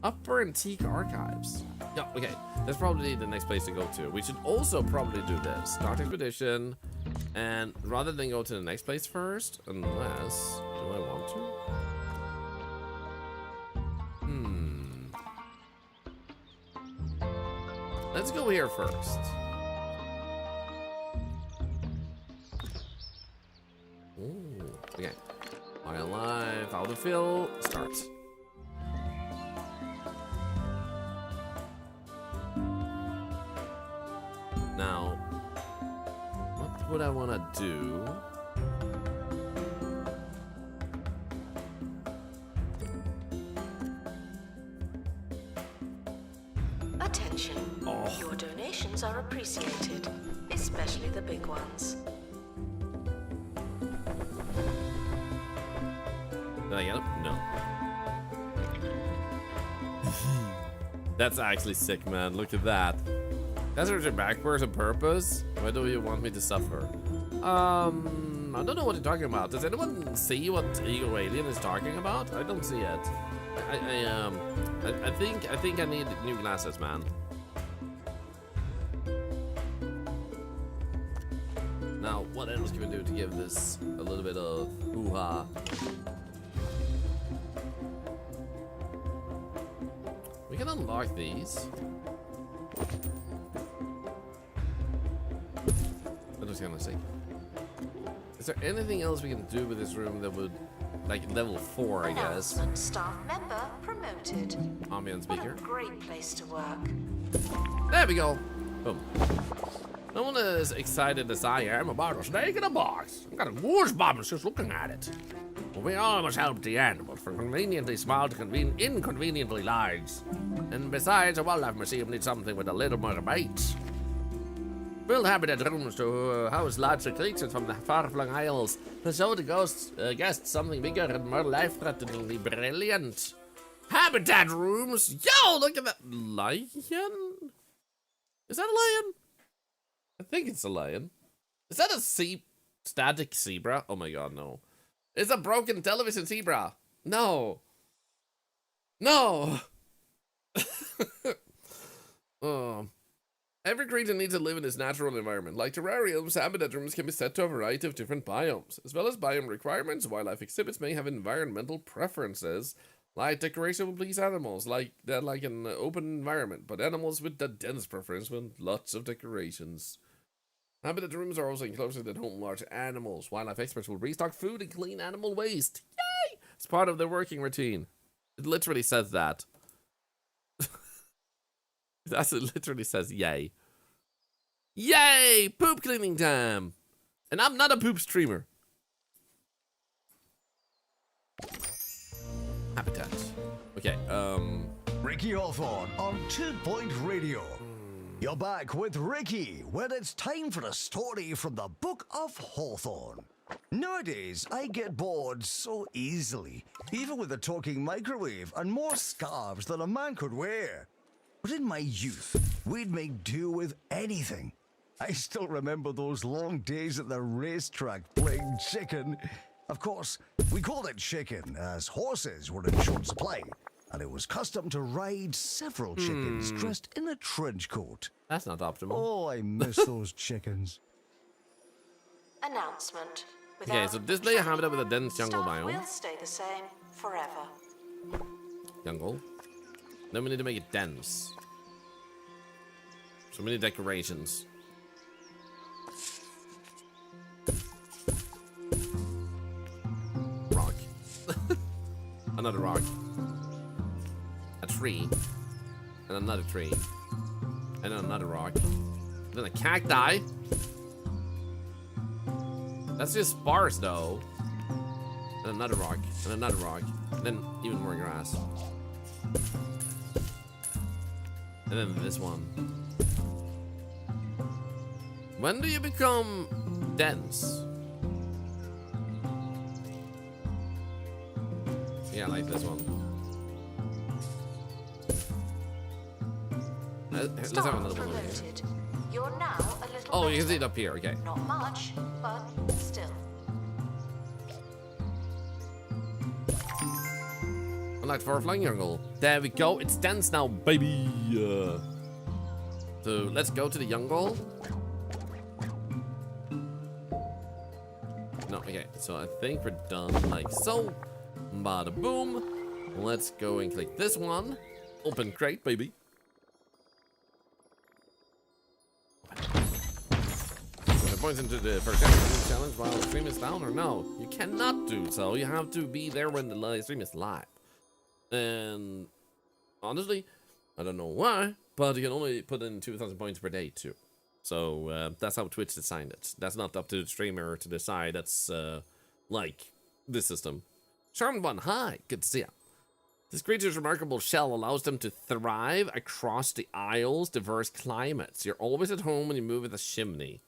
S1: Upper Antique Archives. Yeah, okay. That's probably the next place to go to. We should also probably do this. Start expedition. And rather than go to the next place first, unless... Do I want to? Let's go here first. Ooh, okay. Wildlife, autofill, start. Now, what would I want to do?
S5: Attention. Oh. Your donations are appreciated, especially the big ones.
S1: Did I get him? No. That's actually sick, man. Look at that. That's your backwards on purpose. Why do you want me to suffer? I don't know what you're talking about. Does anyone see what Ego Alien is talking about? I don't see it. I think I need new glasses, man. Now, what else can we do to give this a little bit of hoo-ha? We can unlock these. I'm just gonna see. Is there anything else we can do with this room that would, like, level 4, I guess?
S5: Staff member promoted.
S1: Ambient speaker.
S5: What a great place to work.
S1: There we go. Boom. No one is excited as I am about a snake in a box. I've got a goosebumps just looking at it. Well, we all must help the animals from conveniently small to inconveniently large. And besides, a wildlife museum needs something with a little more bite. Build habitat rooms to house larger creatures from the far-flung isles. To show the guests something bigger and more life-threateningly brilliant. Habitat rooms? Yo, look at that lion. Is that a lion? I think it's a lion. Is that a static zebra? Oh my god, no. It's a broken television zebra. No. No. Oh. Every creature needs to live in its natural environment. Like terrariums, habitat rooms can be set to a variety of different biomes. As well as biome requirements, wildlife exhibits may have environmental preferences. Light decoration will please animals, like an open environment, but animals with a dense preference want lots of decorations. Habitat rooms are also enclosures that home large animals. Wildlife experts will restock food and clean animal waste. Yay! It's part of their working routine. It literally says that. It literally says yay. Yay! Poop cleaning time! And I'm not a poop streamer. Habitat. Okay,
S6: Ricky Hawthorne on 2 Point Radio. You're back with Ricky when it's time for a story from the Book of Hawthorne. Nowadays, I get bored so easily, even with a talking microwave and more scarves than a man could wear. But in my youth, we'd make do with anything. I still remember those long days at the racetrack playing chicken. Of course, we called it chicken as horses were in short supply, and it was custom to ride several chickens dressed in a trench coat.
S1: That's not optimal.
S6: Oh, I miss those chickens.
S5: Announcement.
S1: Okay, so display a habitat with a dense jungle biome.
S5: Will stay the same forever.
S1: Jungle. Then we need to make it dense. So many decorations. another rock, a tree, and another tree, and then another rock, then a cacti. That's just sparse though. And another rock, and another rock, and then even more grass. And then this one. When do you become dense? Yeah, like this one. Let's have another one over here.
S5: You're now a little
S1: Oh, you can
S5: better.
S1: see it up here, okay.
S5: Not much, but still.
S1: Unlocked for a flying jungle. There we go, it's dense now, baby. So let's go to the jungle. No, okay, so I think we're done like so. Bada boom. Let's go and click this one. Open crate, baby. Points into the first challenge while the stream is down, or no? You cannot do so. You have to be there when the live stream is live. And honestly, I don't know why, but you can only put in 2,000 points per day too. So that's how Twitch designed it. That's not up to the streamer to decide. That's like this system. Charmed one, hi, good to see ya. This creature's remarkable shell allows them to thrive across the Isle's diverse climates. You're always at home when you move with a chimney.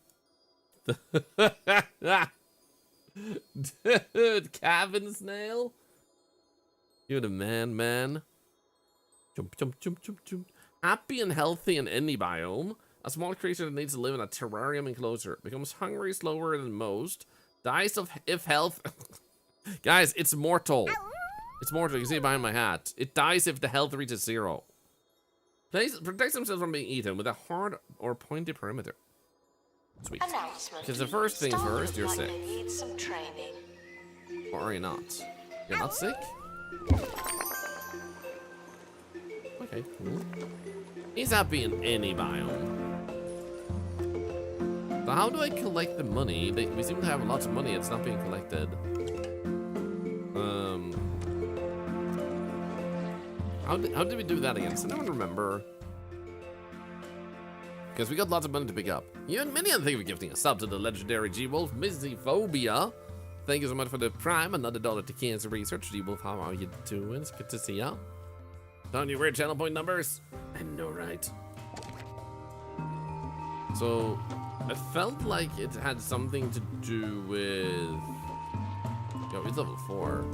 S1: Dude, cabin snail? You're the man. Jump, jump, jump, jump, jump. Happy and healthy in any biome. A small creature that needs to live in a terrarium enclosure. Becomes hungry slower than most. Dies of if health. Guys, it's mortal. It's mortal. You can see it behind my hat. It dies if the health reaches 0. Protects themselves from being eaten with a hard or pointy perimeter. Sweet. Because the first thing first, you're sick.
S5: Need some training.
S1: Or are you not? You're not sick? Okay, cool. He's happy in any biome. So how do I collect the money? We seem to have lots of money. It's not being collected. How did we do that again? Does anyone remember? Because we got lots of money to pick up. You and Minion, thank you for gifting a sub to the legendary G-Wolf, Misophobia. Thank you so much for the prime. Another $1 to Cancer Research. G-Wolf, how are you doing? It's good to see ya. Found your weird channel point numbers. I know, right? So, I felt like it had something to do with... Yo, it's level 4.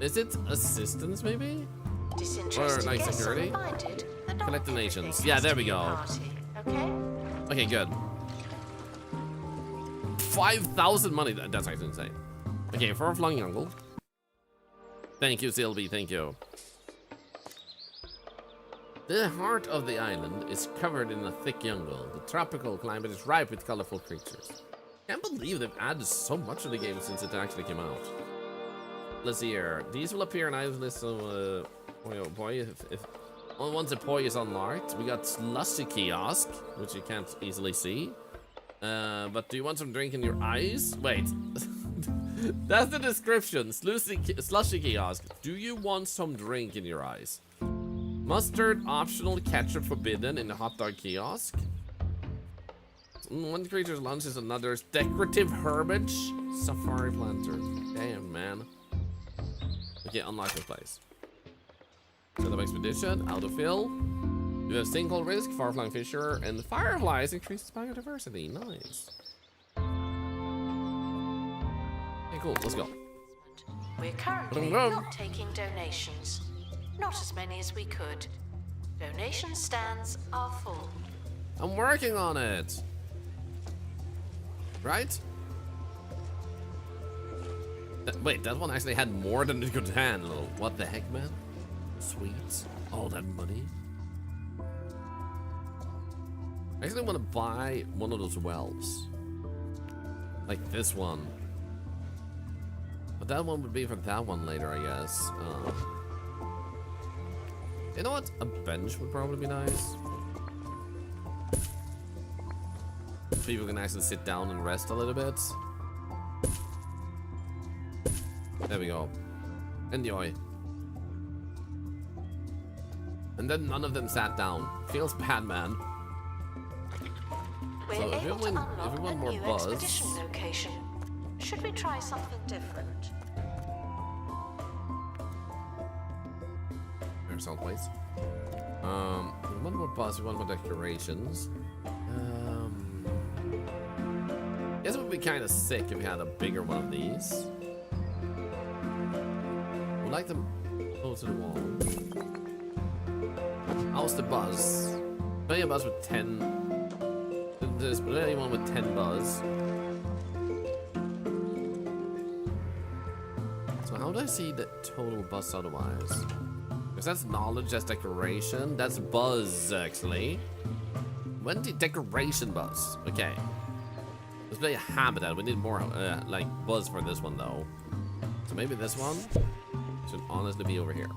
S1: Is it assistance, maybe? Or like security? Collect donations. Yeah, there we go. Okay, good. 5,000 money. That's actually insane. Okay, for a flying jungle. Thank you, Sylvie. Thank you. The heart of the island is covered in a thick jungle. The tropical climate is ripe with colorful creatures. Can't believe they've added so much to the game since it actually came out. Let's see here. These will appear in island list of once a poi is unlocked. We got Slushy Kiosk, which you can't easily see. But do you want some drink in your eyes? Wait. That's the description. Slushy Kiosk. Do you want some drink in your eyes? Mustard optional, ketchup forbidden in the hot dog kiosk. One creature's lunch is another's decorative herbage. Safari planter. Damn, man. Okay, unlock this place. Set up expedition, autofill. You have sinkhole risk, far-flying fisher, and fireflies increases biodiversity. Nice. Okay, cool. Let's go.
S5: We're currently not taking donations. Not as many as we could. Donation stands are full.
S1: I'm working on it. Right? Wait, that one actually had more than it could handle. What the heck, man? Sweet. All that money. I actually want to buy one of those wells. Like this one. But that one would be for that one later, I guess. You know what? A bench would probably be nice. People can actually sit down and rest a little bit. There we go. Enjoy. And then none of them sat down. Feels bad, man.
S5: We're
S1: So if we
S5: able to
S1: want
S5: unlock a
S1: more
S5: new
S1: buzz,
S5: expedition location. Should we try something different?
S1: there's all place. We want more buzz. We want more decorations. Guess it would be kind of sick if we had a bigger one of these. We'd like them close to the wall. How's the buzz? Plenty of buzz with 10. There's plenty one with 10 buzz. So how do I see the total buzz otherwise? Because that's knowledge, that's decoration, that's buzz actually. When did decoration buzz? Okay. Let's play a habitat. We need more like buzz for this one though. So maybe this one should honestly be over here.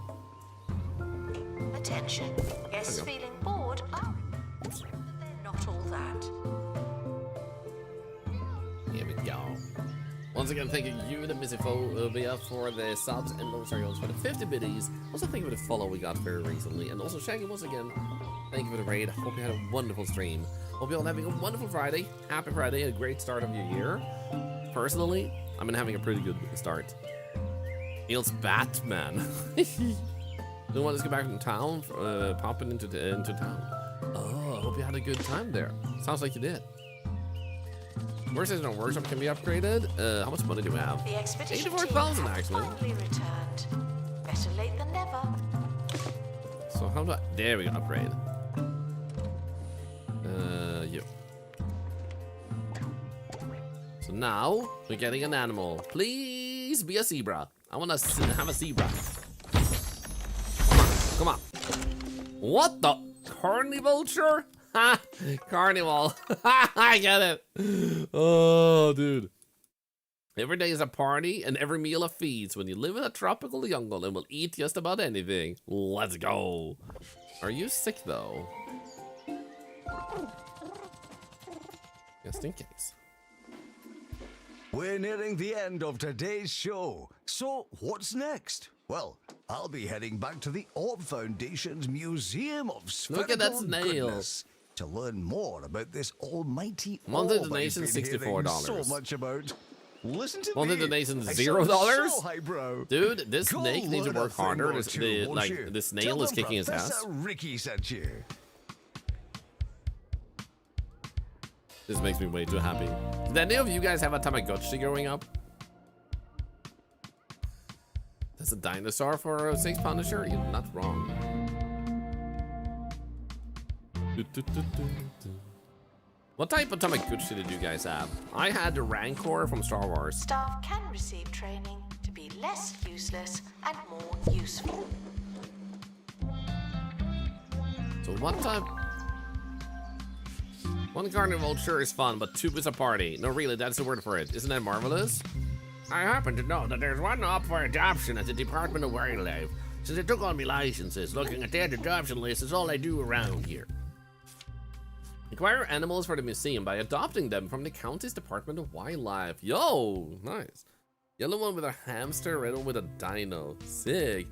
S5: Attention. Guests feeling bored are but they're not all that.
S1: Here we go. Once again, thank you to Missifobia for the subs and Losarios for the 50 biddies. Also thank you for the follow we got very recently. And also Shaggy once again, thank you for the raid. Hope you had a wonderful stream. Hope you're all having a wonderful Friday. Happy Friday, a great start of your year. Personally, I've been having a pretty good start. Feels Batman. No one to get back from town, popping into town. Oh, I hope you had a good time there. Sounds like you did. Workstation workshop can be upgraded. How much money do we have?
S5: The expedition
S1: 84,000
S5: team
S1: actually.
S5: finally returned. Better late than never.
S1: So how do I? There we go. Upgrade. You. So now we're getting an animal. Please be a zebra. I want to have a zebra. Come on. What the? Carnivulture? Ha! Carnival. I get it. Oh, dude. Every day is a party and every meal a feast. When you live in a tropical jungle and will eat just about anything. Let's go. Are you sick though? Just in case.
S6: We're nearing the end of today's show. So what's next? Well, I'll be heading back to the Orb Foundation's Museum of
S1: Look at that
S6: Spherical
S1: snail.
S6: Goodness to learn more about this almighty
S1: Monthly
S6: orb
S1: donation,
S6: I've been hearing
S1: $64.
S6: so much about. Listen to
S1: Monthly
S6: me.
S1: donation,
S6: I
S1: $0?
S6: sound so highbrow.
S1: Dude, this
S6: Go
S1: snake needs to
S6: learn a
S1: work
S6: thing
S1: harder.
S6: or
S1: This,
S6: two, won't you?
S1: the snail
S6: Tell
S1: is
S6: them
S1: kicking his ass.
S6: Professor Ricky sent you.
S1: This makes me way too happy. Did any of you guys have a Tamagotchi growing up? That's a dinosaur for a 6 Punisher? You're not wrong. What type of Tamagotchi did you guys have? I had the Rancor from Star Wars.
S5: Staff can receive training to be less useless and more useful.
S1: So one type... One carnival sure is fun, but two is a party. No, really, that's the word for it. Isn't that marvelous? I happen to know that there's one up for adoption at the Department of Wildlife. Since they took on me licenses, looking at that adoption list is all I do around here. Acquire animals for the museum by adopting them from the county's Department of Wildlife. Yo, nice. Yellow one with a hamster, red one with a dino. Sick.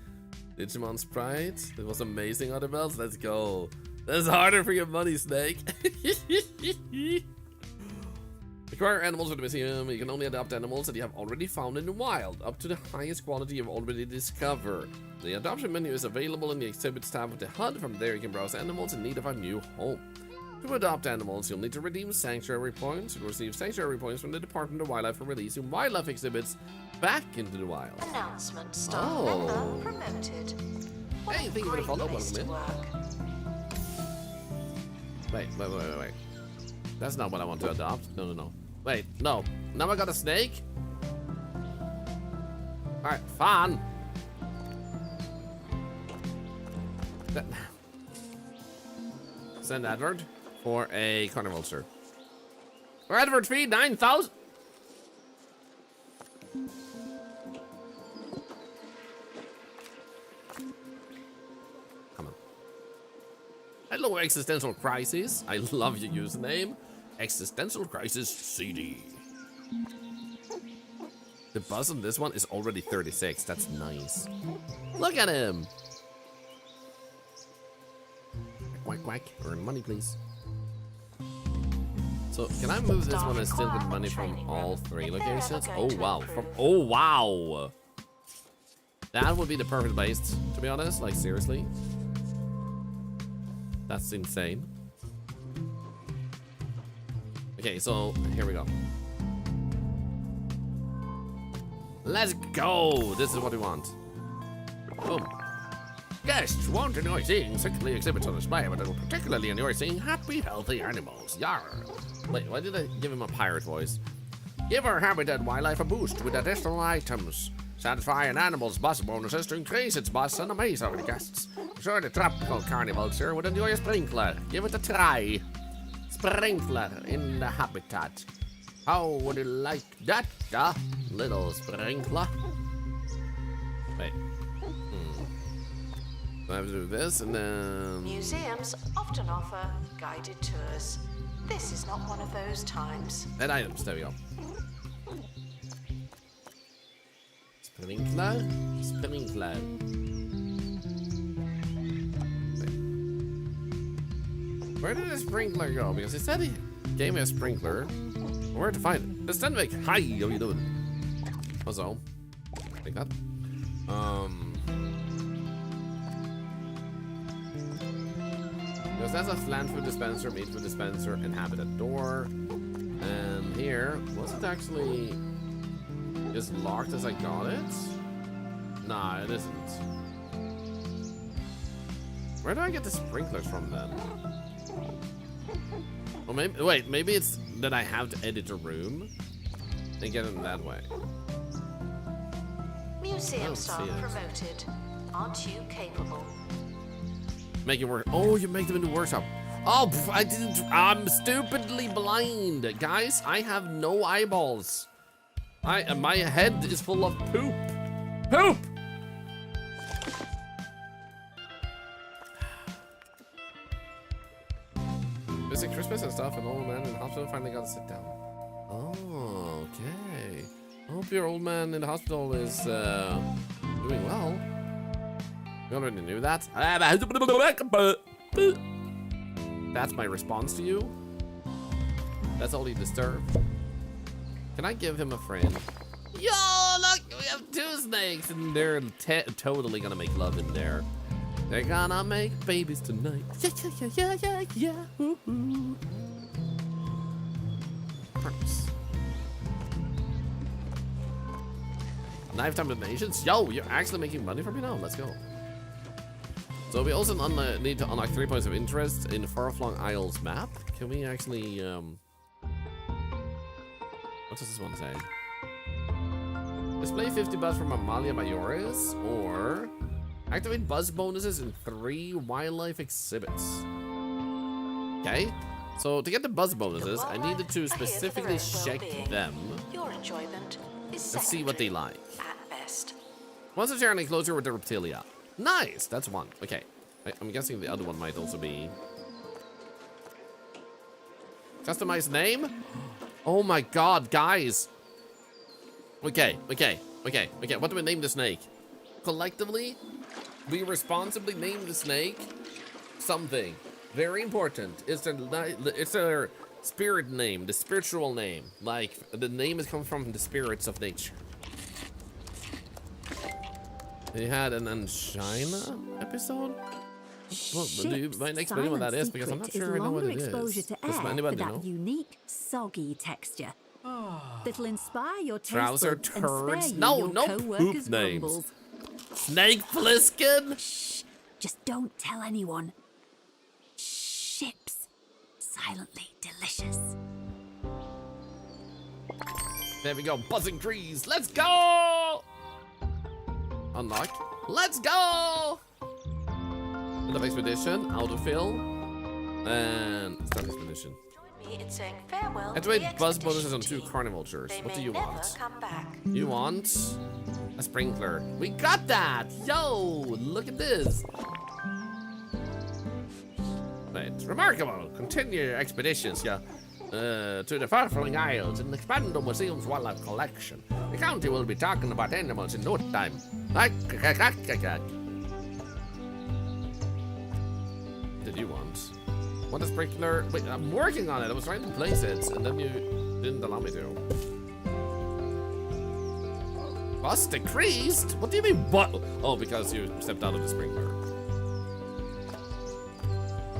S1: Digimon Sprite. It was amazing, Other Bells. Let's go. That's harder for your money, Snake. Acquire animals for the museum. You can only adopt animals that you have already found in the wild, up to the highest quality you've already discovered. The adoption menu is available in the exhibits tab of the HUD. From there, you can browse animals in need of a new home. To adopt animals, you'll need to redeem sanctuary points. You'll receive sanctuary points from the Department of Wildlife for releasing wildlife exhibits back into the wild.
S5: Announcement. Staff member promoted. What
S1: Hey,
S5: a
S1: thank you for the
S5: great
S1: follow.
S5: place to
S1: Welcome
S5: work.
S1: in. Wait. That's not what I want to adopt. No. Wait, no. Now I got a snake? Alright, fun. Send advert for a carnivulture. Or advert fee 9,000. Come on. Hello, Existential Crisis. I love your username. Existential Crisis CD. The buzz on this one is already 36. That's nice. Look at him. Quack, quack. Earn money, please. So, can I move this one and still get money from all 3 locations? Oh, wow. Oh, wow. That would be the perfect base, to be honest. Like, seriously. That's insane. Okay, so, here we go. Let's go! This is what we want. Boom. Guests won't enjoy seeing sickly exhibits on display, but they'll particularly enjoy seeing happy, healthy animals. Yar! Wait, why did I give him a pirate voice? Give our habitat wildlife a boost with additional items. Satisfy an animal's bus bonuses to increase its bus and amaze our guests. Sure, the tropical carnivals here would enjoy a sprinkler. Give it a try. Sprinkler in the habitat. How would you like that, little sprinkler? Wait. So I have to do this and then...
S5: Museums often offer guided tours. This is not one of those times.
S1: And items, there we go. Sprinkler, sprinkler. Wait. Where did the sprinkler go? Because he said he gave me a sprinkler. Where to find it? The Stenvik. Hi, how you doing? What's all? Like that. Because that's a plant food dispenser, meat food dispenser, and habitat door. And here, was it actually just locked as I got it? Nah, it isn't. Where do I get the sprinklers from then? Well, maybe, wait, maybe it's that I have to edit a room and get it that way.
S5: Museum staff promoted. Aren't you capable?
S1: Make it work. Oh, you make them into workshop. Oh, I didn't. I'm stupidly blind, guys. I have no eyeballs. My head is full of poop. Poop. It's like Christmas and stuff, and old man in the hospital finally got to sit down. Oh, okay. I hope your old man in the hospital is doing well. You already knew that. That's my response to you. That's all you deserve. Can I give him a friend? Yo, look, we have 2 snakes, and they're totally gonna make love in there. They're gonna make babies tonight. Yeah. Woo-hoo. Perks. Lifetime donations? Yo, you're actually making money from me now. Let's go. So we also need to unlock 3 points of interest in Far-Flung Isles map. Can we actually, what does this one say? Display 50 buzz from Amalia Majoris, or activate buzz bonuses in 3 wildlife exhibits. Okay, so to get the buzz bonuses, I needed to specifically check them.
S5: Your enjoyment is
S1: let's see what they like.
S5: At best.
S1: Once a share an enclosure with the reptilia. Nice, that's 1. Okay, I'm guessing the other one might also be customized name. Oh my god, guys. Okay. What do we name the snake? Collectively, we responsibly name the snake something very important. It's their spirit name, the spiritual name. Like the name has come from the spirits of nature. They had an Anshina episode. Well, do you mind explaining what that is? Because I'm not sure I know what it is. Does anybody know?
S7: Unique, soggy texture. That'll inspire your taste
S1: Trouser
S7: buds and
S1: turds.
S7: spare you
S1: No,
S7: your
S1: no
S7: co-workers'
S1: poop names.
S7: grumbles.
S1: Snake Fliskin.
S7: Shh, just don't tell anyone. Ships, silently delicious.
S1: There we go, buzzing trees. Let's go. Unlock. Let's go. End of expedition, autofill, and start expedition.
S5: Join me in saying farewell.
S1: Activate buzz bonuses on 2 carnival tours.
S5: They
S1: What do
S5: may
S1: you
S5: never
S1: want?
S5: come back.
S1: You want a sprinkler. We got that! Yo, look at this. Wait, remarkable. Continue your expeditions, yeah. to the Furfling Isles and expand the museum's wildlife collection. The county will be talking about animals in no time. Did you want? What a sprinkler? Wait, I'm working on it. I was trying to place it, and then you didn't allow me to. Cost decreased? What do you mean, but? Oh, because you stepped out of the sprinkler.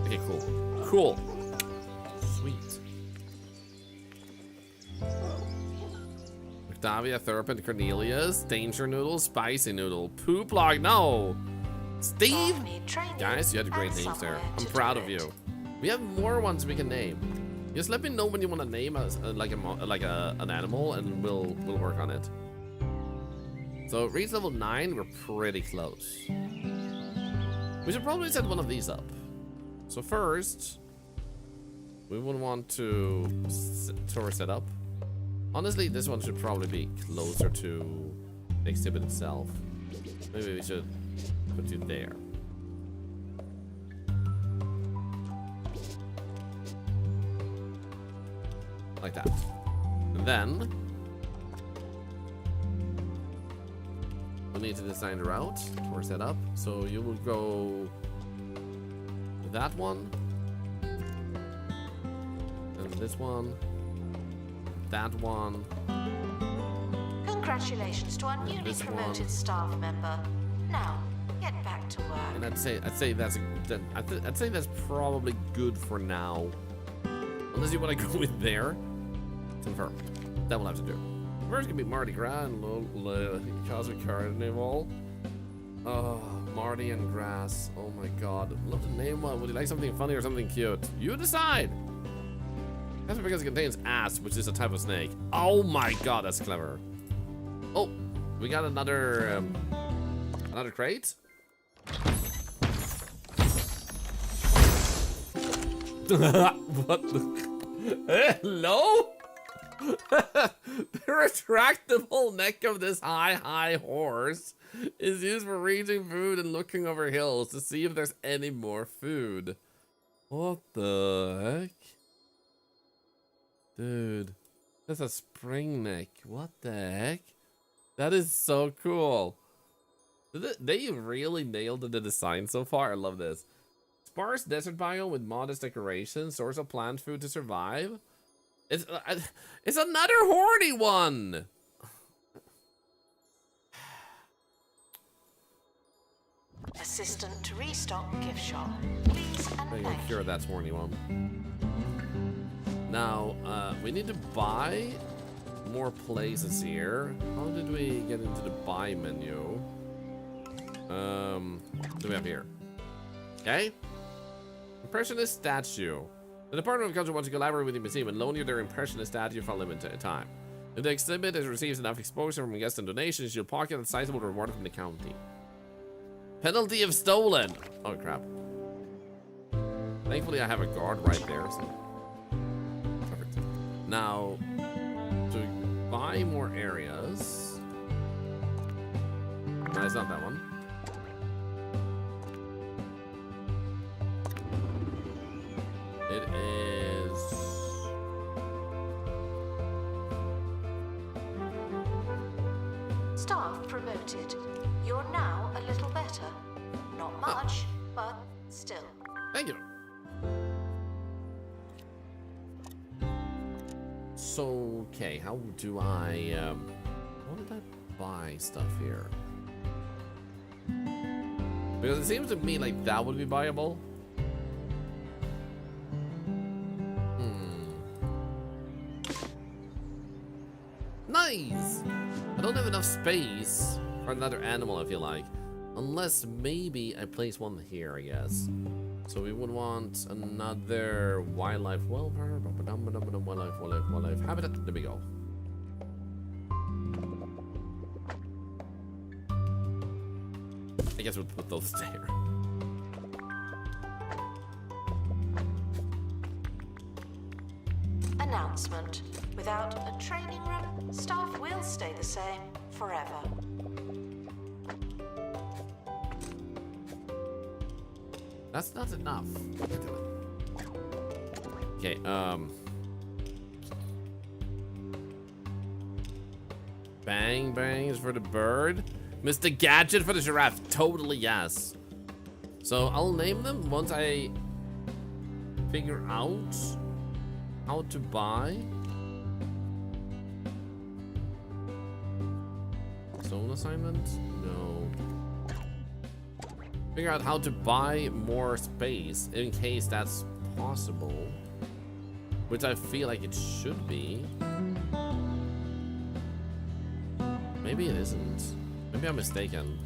S1: Okay, cool. Cool. Sweet. Octavia, Thurpin, Cornelius, Danger Noodle, Spicy Noodle, Poop Log, no! Steve! Guys, you had great names there. I'm proud of you. We have more ones we can name. Just let me know when you want to name us an animal, and we'll work on it. So reach level 9, we're pretty close. We should probably set one of these up. So first, we would want to tour set up. Honestly, this one should probably be closer to the exhibit itself. Maybe we should put you there. Like that. And then we need to design the route or set up. So you will go to that one. And this one. That one.
S5: Congratulations to our newly promoted staff member. Now, get back to work.
S1: And I'd say that's probably good for now. Unless you want to go with there. Confirm. That we'll have to do. Where's gonna be Mardi Gras and Cosmic Carnival? Oh, Marty and Grass. Oh my god. Love the name one. Would you like something funny or something cute? You decide. That's because it contains ass, which is a type of snake. Oh my god, that's clever. Oh, we got another crate. What the? Hello? The retractable neck of this high horse is used for reaching food and looking over hills to see if there's any more food. What the heck? Dude, that's a spring neck. What the heck? That is so cool. They really nailed the design so far. I love this. Sparse desert biome with modest decoration, source of plant food to survive. It's another horny one.
S5: Assistant to restock gift shop. Please and
S1: I'm
S5: thank you.
S1: sure that's horny one. Now, we need to buy more places here. How did we get into the buy menu? What do we have here? Okay. Impressionist statue. The Department of Culture wants to collaborate with the museum and loan you their impressionist statue for a limited time. If the exhibit receives enough exposure from guests and donations, you'll pocket a sizable reward from the county. Penalty of stolen. Oh crap. Thankfully I have a guard right there, so perfect. Now, to buy more areas. No, it's not that one. It is
S5: staff promoted. You're now a little better. Not much, but still.
S1: Thank you. So, okay, how do I, how did I buy stuff here? Because it seems to me like that would be buyable. Nice! I don't have enough space for another animal, I feel like. Unless maybe I place one here, I guess. So we would want another wildlife welfare. Wildlife habitat. There we go. I guess we'll put those there.
S5: Announcement. Without a training room, staff will stay the same forever.
S1: That's not enough. Okay, Bang bangs for the bird. Mr. Gadget for the giraffe. Totally yes. So I'll name them once I figure out how to buy. Zone assignment? No. Figure out how to buy more space in case that's possible. Which I feel like it should be. Maybe it isn't. Maybe I'm mistaken.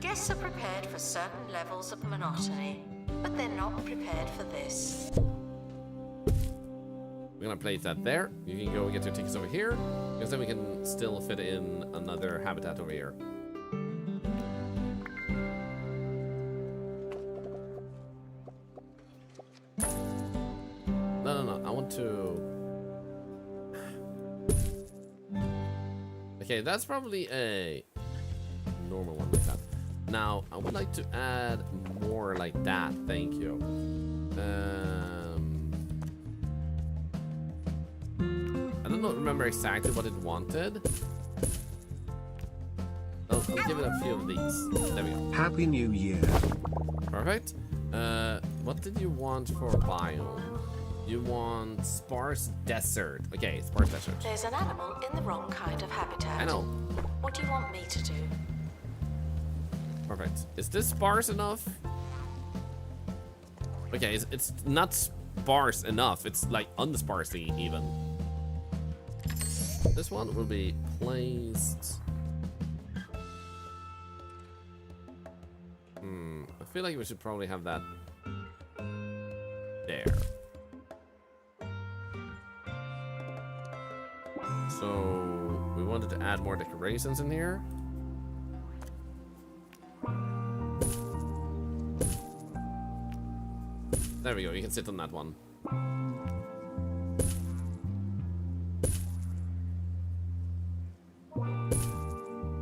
S5: Guests are prepared for certain levels of monotony, but they're not prepared for this.
S1: We're gonna place that there. You can go get your tickets over here, because then we can still fit in another habitat over here. No. I want to. Okay, that's probably a normal one like that. Now, I would like to add more like that. Thank you. I don't remember exactly what it wanted. I'll give it a few of these. There we go.
S3: Happy New Year.
S1: Perfect. What did you want for biome? You want sparse desert. Okay, sparse desert.
S5: There's an animal in the wrong kind of habitat.
S1: I know.
S5: What do you want me to do?
S1: Perfect. Is this sparse enough? Okay, it's not sparse enough. It's like unsparsely even. This one will be placed. I feel like we should probably have that there. So we wanted to add more decorations in here. There we go, you can sit on that one.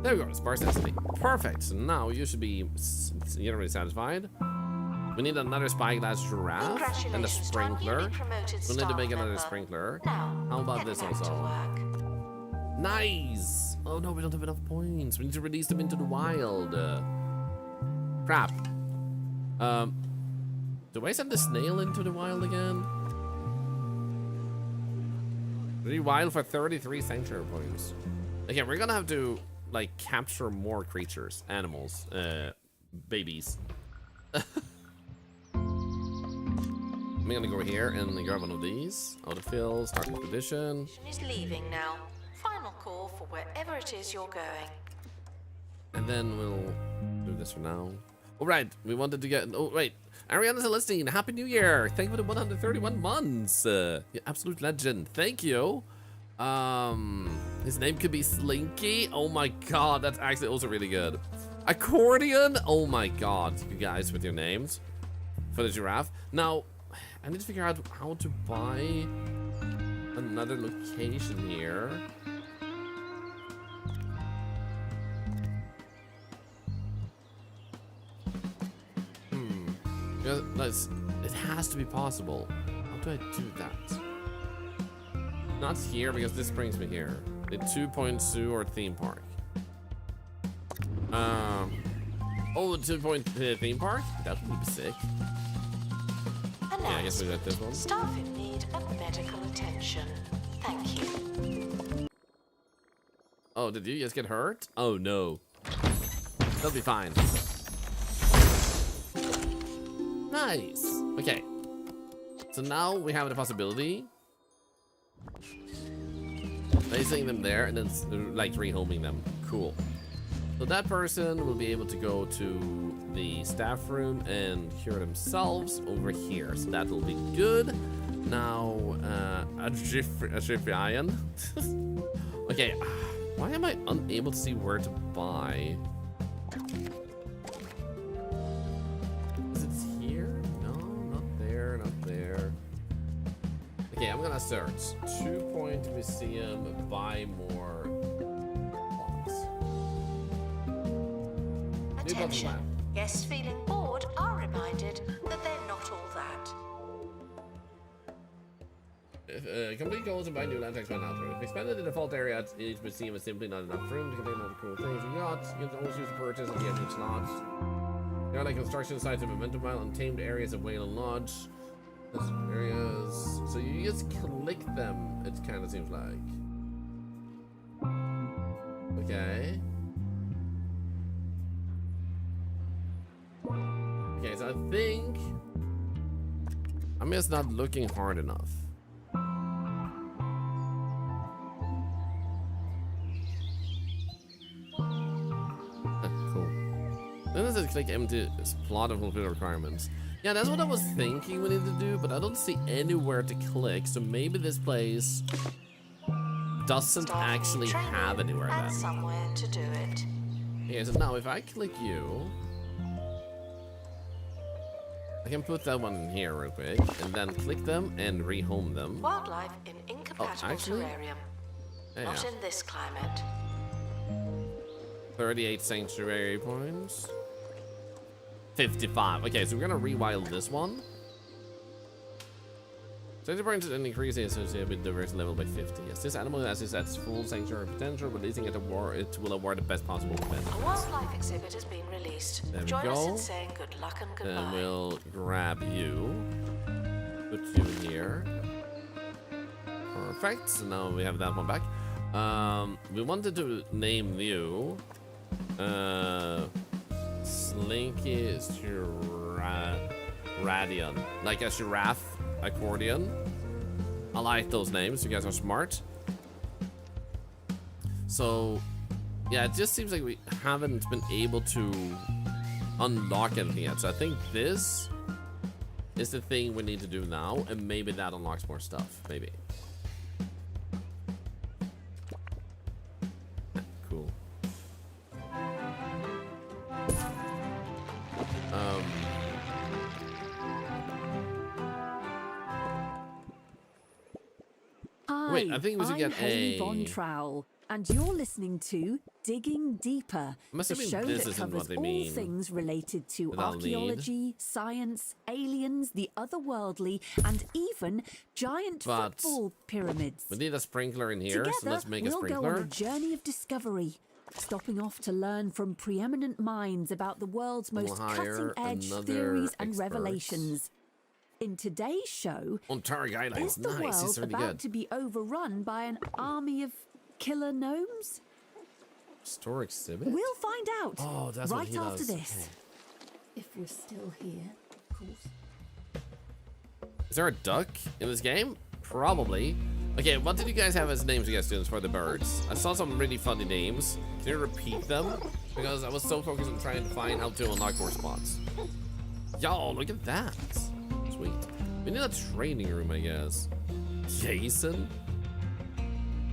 S1: There we go, sparse density. Perfect, so now you should be generally satisfied. We need another spyglass giraffe and a sprinkler. We'll need to make another sprinkler. How about this also? Nice! Oh no, we don't have enough points. We need to release them into the wild. Crap. Do I send the snail into the wild again? Really wild for 33 sanctuary points. Okay, we're gonna have to like capture more creatures, animals, babies. I'm gonna go here and grab one of these. Autofill, start expedition.
S5: Is leaving now. Final call for wherever it is you're going.
S1: And then we'll do this for now. All right, we wanted to get. Oh wait, Ariana Celestine, Happy New Year! Thank you for the 131 months. You absolute legend. Thank you. His name could be Slinky. Oh my god, that's actually also really good. Accordion. Oh my god, you guys with your names for the giraffe. Now, I need to figure out how to buy another location here. It has to be possible. How do I do that? Not here, because this brings me here. The 2-point zoo or theme park. Oh, the 2-point theme park? That would be sick. Yeah, I guess we got this one.
S5: Staff in need of medical attention. Thank you.
S1: Oh, did you just get hurt? Oh no. They'll be fine. Nice. Okay. So now we have the possibility placing them there and then like rehoming them. Cool. So that person will be able to go to the staff room and cure themselves over here. So that will be good. Now, a Jiffy Iron. Okay. Why am I unable to see where to buy? Is it here? No, not there, not there. Okay, I'm gonna search. 2-point museum, buy more blocks.
S5: Attention. Guests feeling bored are reminded that they're not all that.
S1: Complete goals and buy new land to expand out through. If expanded the default area at each museum is simply not enough room to contain all the cool things you got. You can always use the purchase at the edge of slots. There are like construction sites of Momentum Mile and tamed areas of Whale and Lodge. There's areas. So you just click them, it kind of seems like. Okay. Okay, so I think I'm just not looking hard enough. Cool. Then it says click M to plot and fulfill requirements. Yeah, that's what I was thinking we need to do, but I don't see anywhere to click, so maybe this place doesn't actually have anywhere then.
S5: Somewhere to do it.
S1: Okay, so now if I click you, I can put that one in here real quick, and then click them and rehome them.
S5: Wildlife in incompatible terrarium. Not in this climate.
S1: 38 sanctuary points. 55. Okay, so we're gonna rewild this one. Sanctuary points and increasing associated with diverse level by 50. Yes, this animal has its full sanctuary potential, releasing it will award the best possible defense.
S5: A wildlife exhibit has been released.
S1: There we
S5: Join
S1: go.
S5: us in saying good luck and goodbye.
S1: And we'll grab you, put you here. Perfect. So now we have that one back. We wanted to name you Slinky Radion, like a giraffe accordion. I like those names. You guys are smart. So yeah, it just seems like we haven't been able to unlock anything yet. So I think this is the thing we need to do now, and maybe that unlocks more stuff. Maybe. Cool. Wait, I think we should get
S4: Haley Von Trowell, and you're listening to Digging Deeper, the show that covers all things related to archaeology, science, aliens, the otherworldly, and even giant football pyramids.
S1: We need a sprinkler in here,
S4: Together,
S1: so let's make a sprinkler.
S4: We'll go on a journey of discovery, stopping off to learn from preeminent minds about the world's most cutting-edge theories and revelations. In today's show, is the world about to be overrun by an army of killer gnomes?
S1: Store exhibit?
S4: We'll find out.
S1: Oh, that's
S4: right
S1: what he
S4: after
S1: does.
S4: this.
S1: Okay.
S4: If we're still here, of course.
S1: Is there a duck in this game? Probably. Okay, what did you guys have as names, you guys, students, for the birds? I saw some really funny names. Can you repeat them? Because I was so focused on trying to find how to unlock more spots. Yo, look at that. Sweet. We need a training room, I guess. Jason?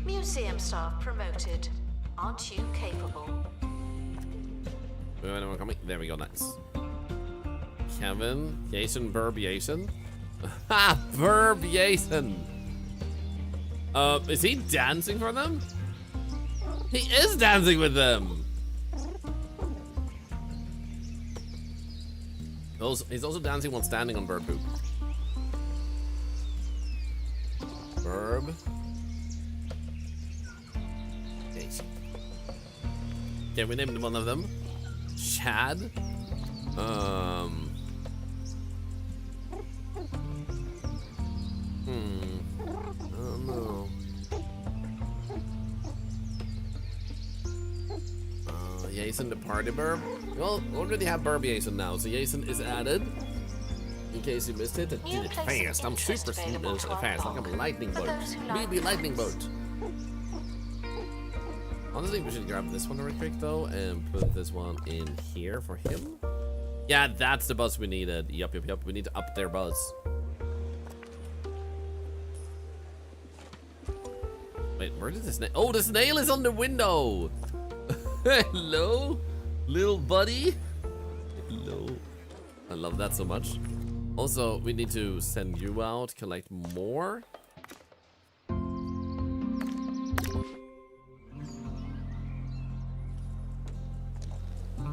S5: Museum staff promoted. Aren't you capable?
S1: Wait, anyone coming? There we go, nice. Kevin, Jason, Burb, Jason. Ha! Burb, Jason! Is he dancing for them? He is dancing with them! He's also dancing while standing on bird poop. Burb. Jason. Okay, we named one of them. Chad. I don't know. Jason the party burb. Well, we already have burb Jason now, so Jason is added. In case you missed it, I did it fast. I'm super fast, like I'm a lightning bolt. Maybe lightning bolt. Honestly, we should grab this one real quick though, and put this one in here for him. Yeah, that's the buzz we needed. Yup. We need to up their buzz. Wait, where did this snail? Oh, the snail is on the window. Hello, little buddy. Hello. I love that so much. Also, we need to send you out, collect more.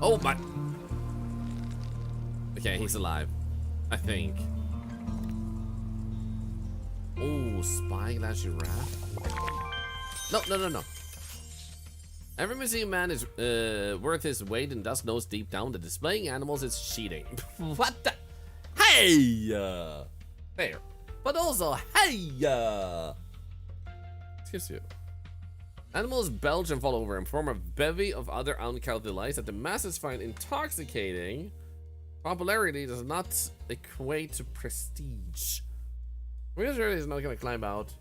S1: Oh my. Okay, he's alive, I think. Oh, spyglass giraffe. No. Every museum man is worth his weight and thus knows deep down that displaying animals is cheating. What the? Hey! There. But also, hey! Excuse you. Animals belch and fall over and form a bevy of other uncouth delights that the masses find intoxicating. Popularity does not equate to prestige. Wizard is not gonna climb out.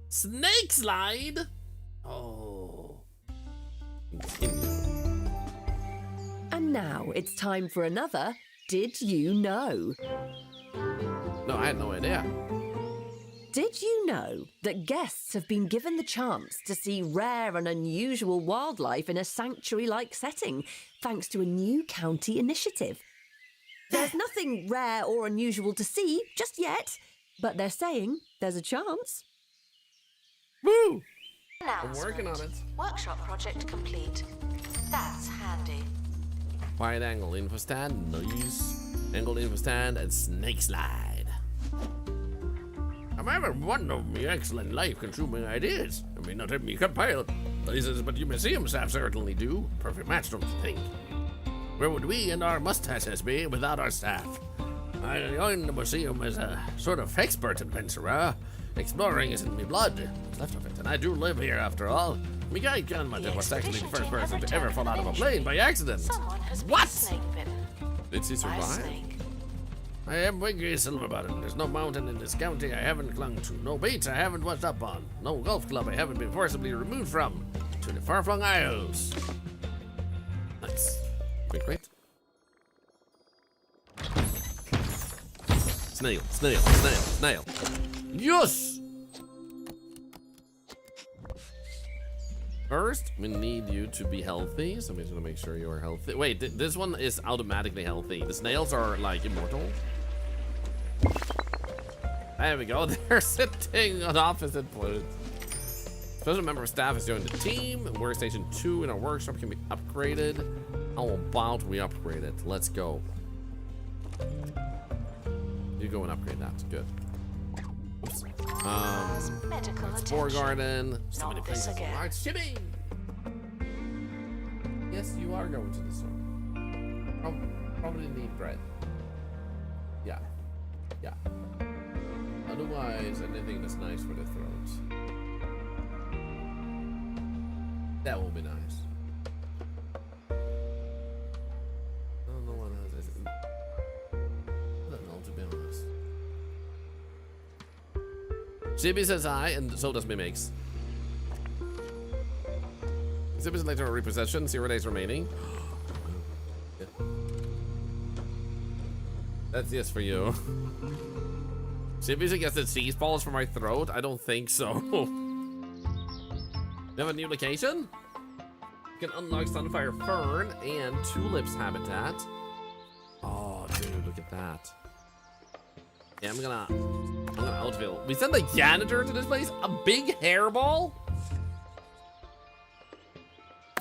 S1: Snake slide? Oh. Continue.
S4: And now it's time for another Did You Know?
S1: No, I had no idea.
S4: Did you know that guests have been given the chance to see rare and unusual wildlife in a sanctuary-like setting, thanks to a new county initiative? There's nothing rare or unusual to see just yet, but they're saying there's a chance.
S1: Woo! I'm working on it.
S5: Workshop project complete. That's handy.
S1: Wide angle info stand, nice. Angled info stand and snake slide. I'm having one of my excellent life-consuming ideas. I may not have me compiled places, but your museum staff certainly do. Perfect match, don't you think? Where would we and our mustaches be without our staff? I joined the museum as a sort of expert adventurer. Exploring is in me blood, what's left of it, and I do live here after all. My guide Gunmother was actually the first person to ever fall out of a plane by accident.
S5: Someone has been
S1: What?
S5: snake bitten
S1: Did she
S5: by a
S1: survive?
S5: snake.
S1: I am Wiggy Silverbottom. There's no mountain in this county I haven't clung to, no beach I haven't washed up on, no golf club I haven't been forcibly removed from, to the far-flung isles. Nice. Great. Snail. Yes! First, we need you to be healthy, so I'm just gonna make sure you are healthy. Wait, this one is automatically healthy. The snails are, like, immortal. There we go. They're sitting on opposite points. Special member of staff has joined the team. Workstation 2 in our workshop can be upgraded. How about we upgrade it? Let's go. You go and upgrade that. Good. Oops.
S5: Medical
S1: Spore
S5: attention.
S1: garden. So
S5: Not
S1: many
S5: this
S1: places.
S5: again.
S1: Large shipping. Yes, you are going to the store. Probably need bread. Yeah. Otherwise, anything that's nice for the throat. That will be nice. I don't know what else is. I don't know, to be honest. Chibi says hi, and so does Mimix. Exhibit electoral repossession, 0 days remaining. Yeah. That's yes for you. Chibi suggested cheese balls for my throat? I don't think so. You have a new location? You can unlock Sunfire Fern and Tulips habitat. Oh, dude, look at that. Yeah, I'm gonna outfill. We sent a janitor to this place? A big hairball?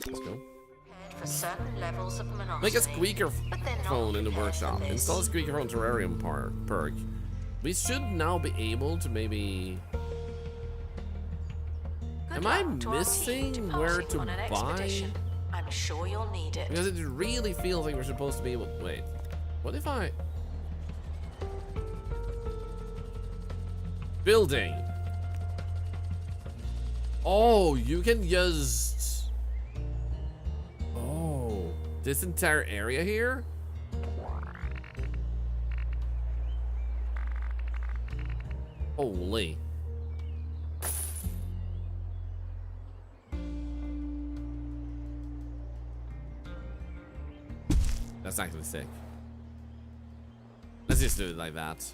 S1: Let's go.
S5: For certain levels of monotony.
S1: Make a squeaker
S5: but they're not
S1: phone in the
S5: prepared for
S1: workshop.
S5: this.
S1: Install a speaker phone terrarium perk. We should now be able to maybe...
S5: Good
S1: Am I
S5: luck to our team
S1: missing where
S5: departing
S1: to
S5: on an
S1: buy?
S5: expedition. I'm sure you'll need it.
S1: Because it really feels like we're supposed to be able... Wait. What if I... Building. Oh, you can just... Oh. This entire area here? Holy. That's actually sick. Let's just do it like that.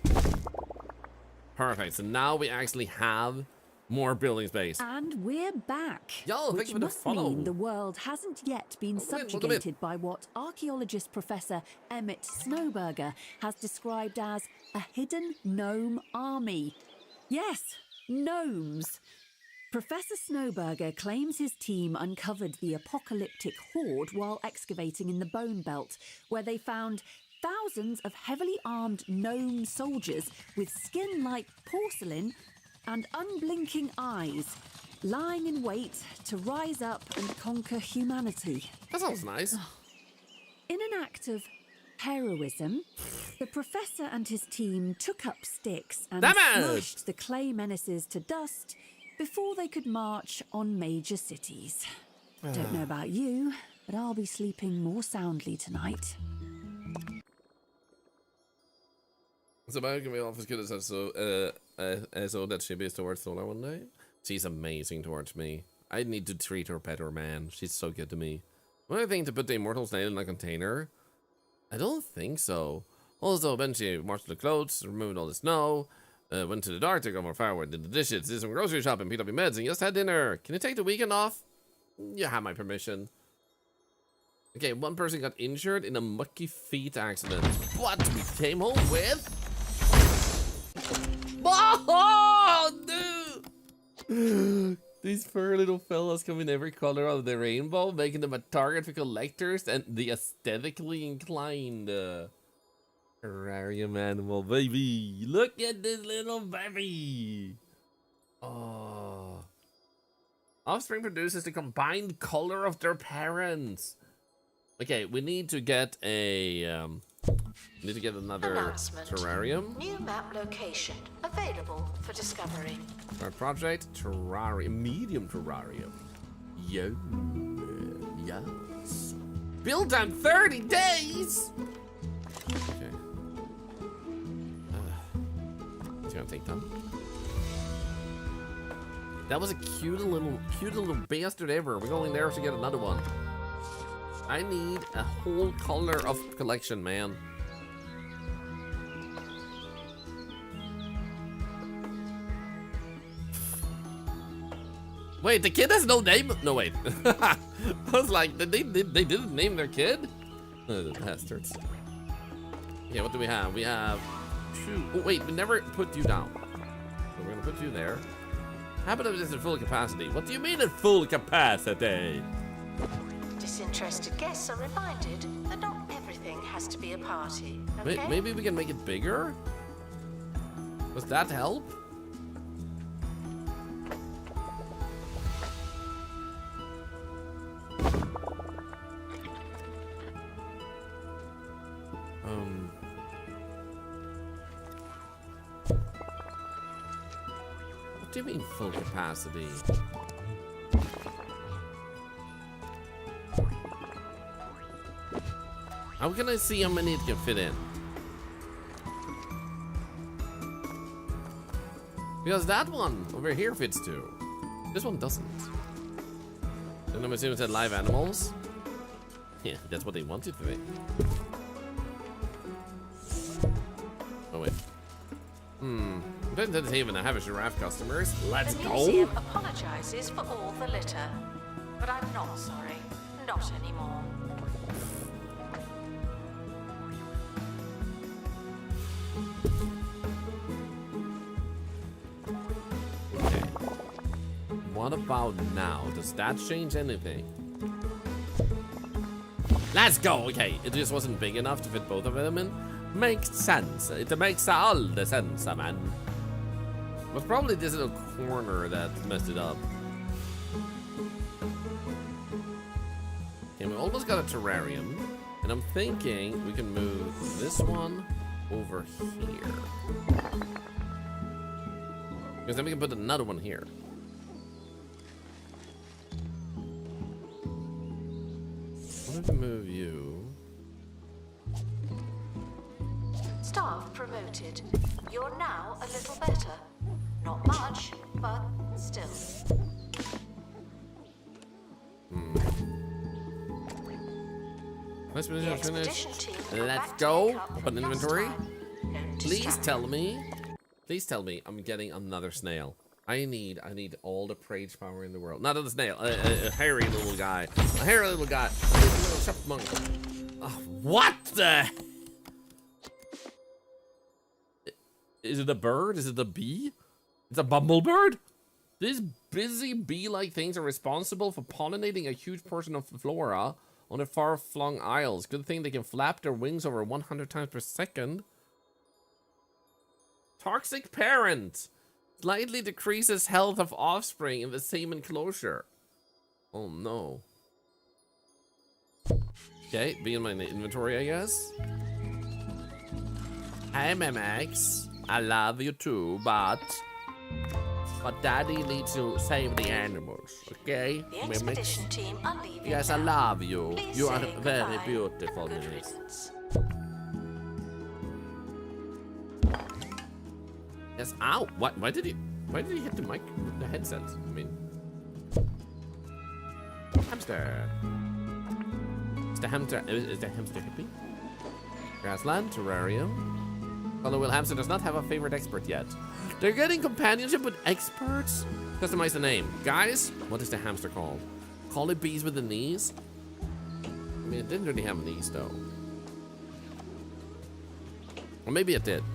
S1: Perfect. So now we actually have more building space.
S4: And we're back.
S1: Yo, thank
S4: which
S1: you for the
S4: must
S1: follow.
S4: mean the world hasn't yet been
S1: Welcome in.
S4: subjugated by what archaeologist Professor Emmett Snowberger has described as a hidden gnome army. Yes, gnomes. Professor Snowberger claims his team uncovered the apocalyptic horde while excavating in the Bone Belt, where they found thousands of heavily armed gnome soldiers with skin like porcelain and unblinking eyes, lying in wait to rise up and conquer humanity.
S1: That sounds nice.
S4: In an act of heroism, the professor and his team took up sticks and smashed the clay menaces to dust before they could march on major cities. Don't know about you, but I'll be sleeping more soundly tonight.
S1: So my can be off as good as so that she be towards Thorlar one day. She's amazing towards me. I need to treat her better, man. She's so good to me. What do I think to put the immortal snail in a container? I don't think so. Also, then she washed the clothes, removed all the snow, went to the dark to go more firewood, did the dishes, did some grocery shopping, picked up your meds, and just had dinner. Can you take the weekend off? You have my permission. Okay, one person got injured in a mucky feet accident. What we came home with? Oh, dude! These fur little fellas come in every color of the rainbow, making them a target for collectors and the aesthetically inclined. Terrarium animal, baby. Look at this little baby. Oh. Offspring produces the combined color of their parents. Okay, we need to get a another terrarium.
S5: New map location available for discovery.
S1: Our project terrarium, medium terrarium. Yo, yes. Built on 30 days. Okay. It's gonna take time. That was a cute little bastard ever. We're going there to get another one. I need a whole color of collection, man. Wait, the kid has no name? No, wait. I was like, they didn't name their kid? The bastards. Okay, what do we have? We have two. Oh, wait, we never put you down. So we're gonna put you there. How about if it's at full capacity? What do you mean at full capacity?
S5: Disinterested guests are reminded that not everything has to be a party. Okay?
S1: Wait, maybe we can make it bigger? Does that help? What do you mean full capacity? How can I see how many it can fit in? Because that one over here fits too. This one doesn't. And I'm assuming it said live animals. Yeah, that's what they wanted for me. Oh wait. Didn't even have a giraffe customers. Let's
S5: the
S1: go.
S5: museum apologizes for all the litter, but I'm not sorry. Not anymore.
S1: Okay. What about now? Does that change anything? Let's go. Okay, it just wasn't big enough to fit both of them in. Makes sense. It makes all the sense, man. It was probably this little corner that messed it up. Okay, we almost got a terrarium. And I'm thinking we can move this one over here. Because then we can put another one here. What if we move you?
S5: Staff promoted. You're now a little better. Not much, but still.
S1: Let's finish.
S5: Expedition team come
S1: Let's
S5: back to
S1: go.
S5: pick up
S1: Open
S5: from
S1: inventory.
S5: last time. Don't
S1: Please
S5: distract
S1: tell
S5: them.
S1: me. Please tell me I'm getting another snail. I need all the rage power in the world. Not a snail, a hairy little guy. A hairy little guy. A little chipmunk. What the? Is it a bird? Is it a bee? It's a bumblebird? These busy bee-like things are responsible for pollinating a huge portion of the flora on the far-flung isles. Good thing they can flap their wings over 100 times per second. Toxic parent. Slightly decreases health of offspring in the same enclosure. Oh no. Okay, be in my inventory, I guess. Hey, Memex. I love you too, but Daddy needs to save the animals, okay?
S5: The expedition team are leaving.
S1: Yes, I love you. You are very beautiful, Memex. Yes, ow! What? Why did he hit the mic, the headset? I mean, hamster. Is the hamster hippie? Grassland terrarium. Although Will Hamster does not have a favorite expert yet. They're getting companionship with experts. Customize the name, guys. What is the hamster called? Call it bees with the knees. I mean, it didn't really have knees though. Or maybe it did.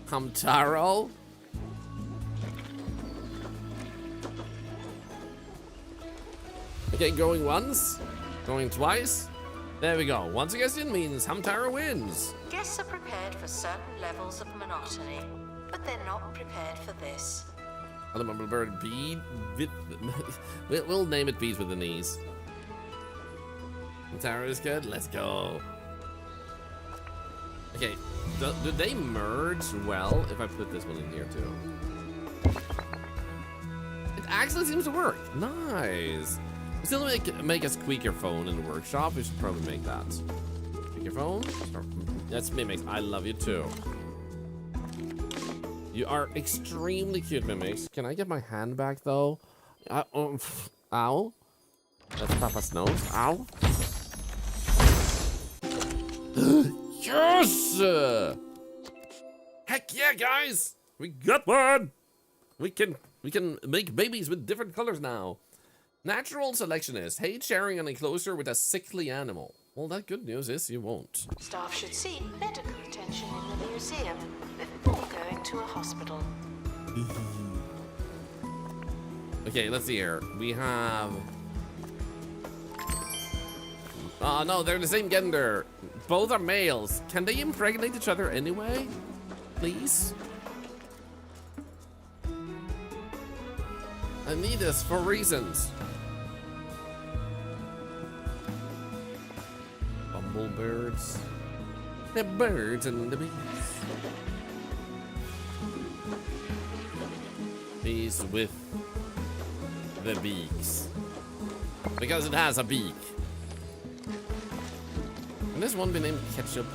S1: Hamtaro. Okay, going once, going twice. There we go. One suggestion means Hamtaro wins.
S5: Guests are prepared for certain levels of monotony, but they're not prepared for this.
S1: Other bird bee with we'll name it bees with the knees. Hamtaro is good. Let's go. Okay, do they merge well if I put this one in here too? It actually seems to work. Nice. We still make a squeaker phone in the workshop. We should probably make that. Squeaker phone. That's Mimics. I love you too. You are extremely cute, Mimics. Can I get my hand back though? Ow. That's Papa's nose. Ow. Yes! Heck yeah, guys! We got one! We can make babies with different colors now. Natural selectionist. Hate sharing an enclosure with a sickly animal. Well, that good news is you won't.
S5: Staff should seek medical attention in the museum before going to a hospital.
S1: Okay, let's see here. We have... Oh no, they're the same gender. Both are males. Can they impregnate each other anyway? Please? I need this for reasons. Bumblebirds. The birds and the bees. Bees with the beaks. Because it has a beak. Can this one be named Ketchup?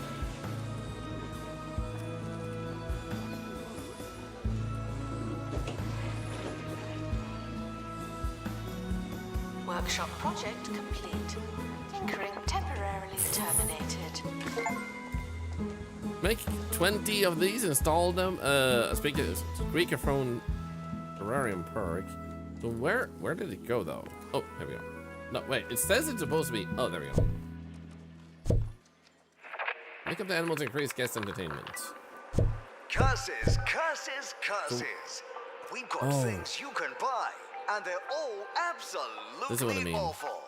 S5: Workshop project complete. Tinkering temporarily terminated.
S1: Make 20 of these, install them. Speakerphone terrarium perk. So where did it go though? Oh, there we go. No, wait, it says it's supposed to be. Oh, there we go. Make up the animals to increase guest entertainment.
S6: Curses, curses, curses. We've got things you can buy, and they're all absolutely
S1: This is what I mean.
S6: awful.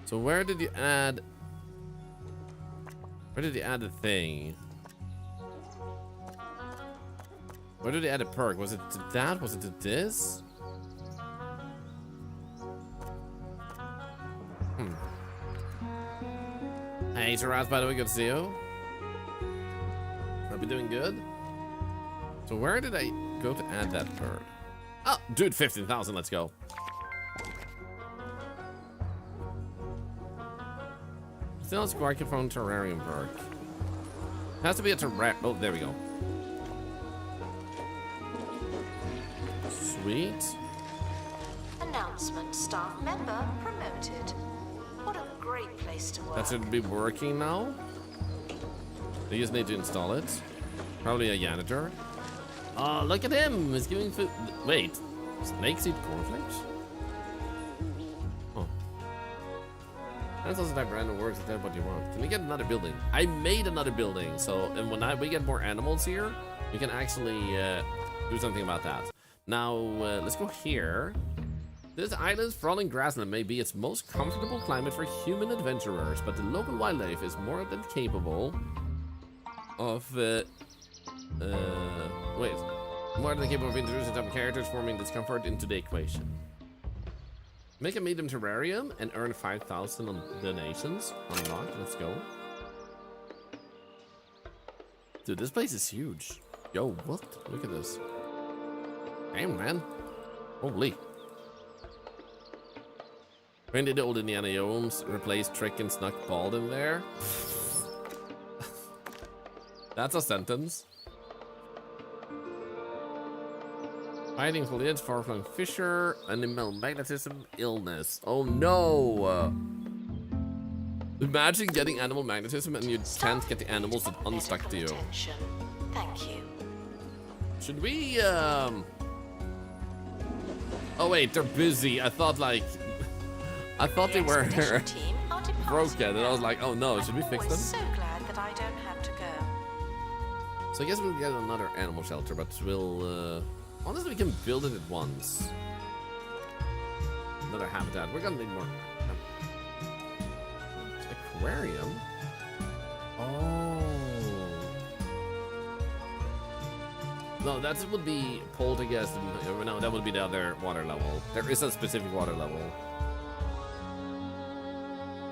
S1: So where did you add? Where did you add the thing? Where did you add a perk? Was it to that? Was it to this? Hey, Taraz, by the way, good to see you. Hope you're doing good. So where did I go to add that perk? Oh, dude, 15,000, let's go. Still a Squarkyphone terrarium perk. Has to be a terrarium. Oh, there we go. Sweet.
S5: Announcement: staff member promoted. What a great place to work.
S1: That should be working now. They just need to install it. Probably a janitor. Oh, look at him! He's giving food. Wait, snakes eat cornflakes? Oh. That's also type random works. That's what you want. Can we get another building? I made another building, so and when we get more animals here, we can actually do something about that. Now, let's go here. This island's sprawling grassland may be its most comfortable climate for human adventurers, but the local wildlife is more than capable of, more than capable of introducing some characters, forming discomfort into the equation. Make a medium terrarium and earn 5,000 on donations. Unlocked, let's go. Dude, this place is huge. Yo, what? Look at this. Damn, man. Holy. When did the old Indiana Jones replace Trick and snuck bald in there? That's a sentence. Fighting foliage, far-flung fissure, animal magnetism, illness. Oh no! Imagine getting animal magnetism and you can't get the animals that unstuck to you.
S5: Thank you.
S1: Should we, Oh wait, they're busy. I thought like... I thought they were broken, and I was like, oh no, should we fix them?
S5: So glad that I don't have to go.
S1: So I guess we'll get another animal shelter, but we'll, honestly, we can build it at once. Another habitat. We're gonna need more. Aquarium? Oh. No, that would be poltergeist. No, that would be the other water level. There is a specific water level.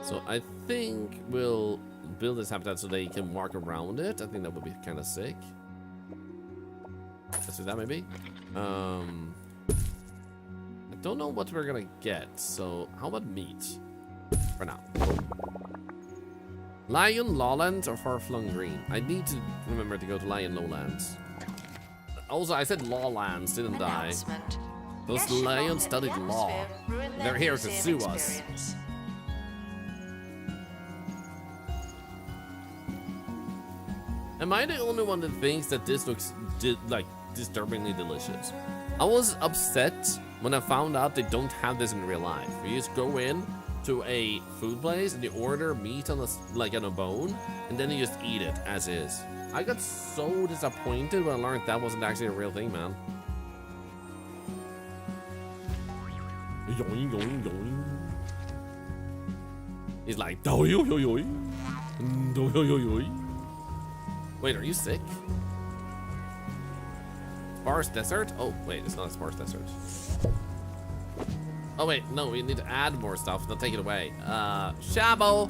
S1: So I think we'll build this habitat so they can walk around it. I think that would be kind of sick. Let's do that maybe. I don't know what we're gonna get. So how about meat for now? Lion Lowlands or Far-Flung Green? I need to remember to go to Lion Lowlands. Also, I said Lawlands, didn't I? Those lions studied law. They're here to sue us. Am I the only one that thinks that this looks like disturbingly delicious? I was upset when I found out they don't have this in real life. You just go in to a food place and you order meat on a bone, and then you just eat it as is. I got so disappointed when I learned that wasn't actually a real thing, man. He's like, wait, are you sick? Sparse desert? Oh, wait, it's not a sparse desert. Oh, wait, no, we need to add more stuff. Don't take it away. Shabo!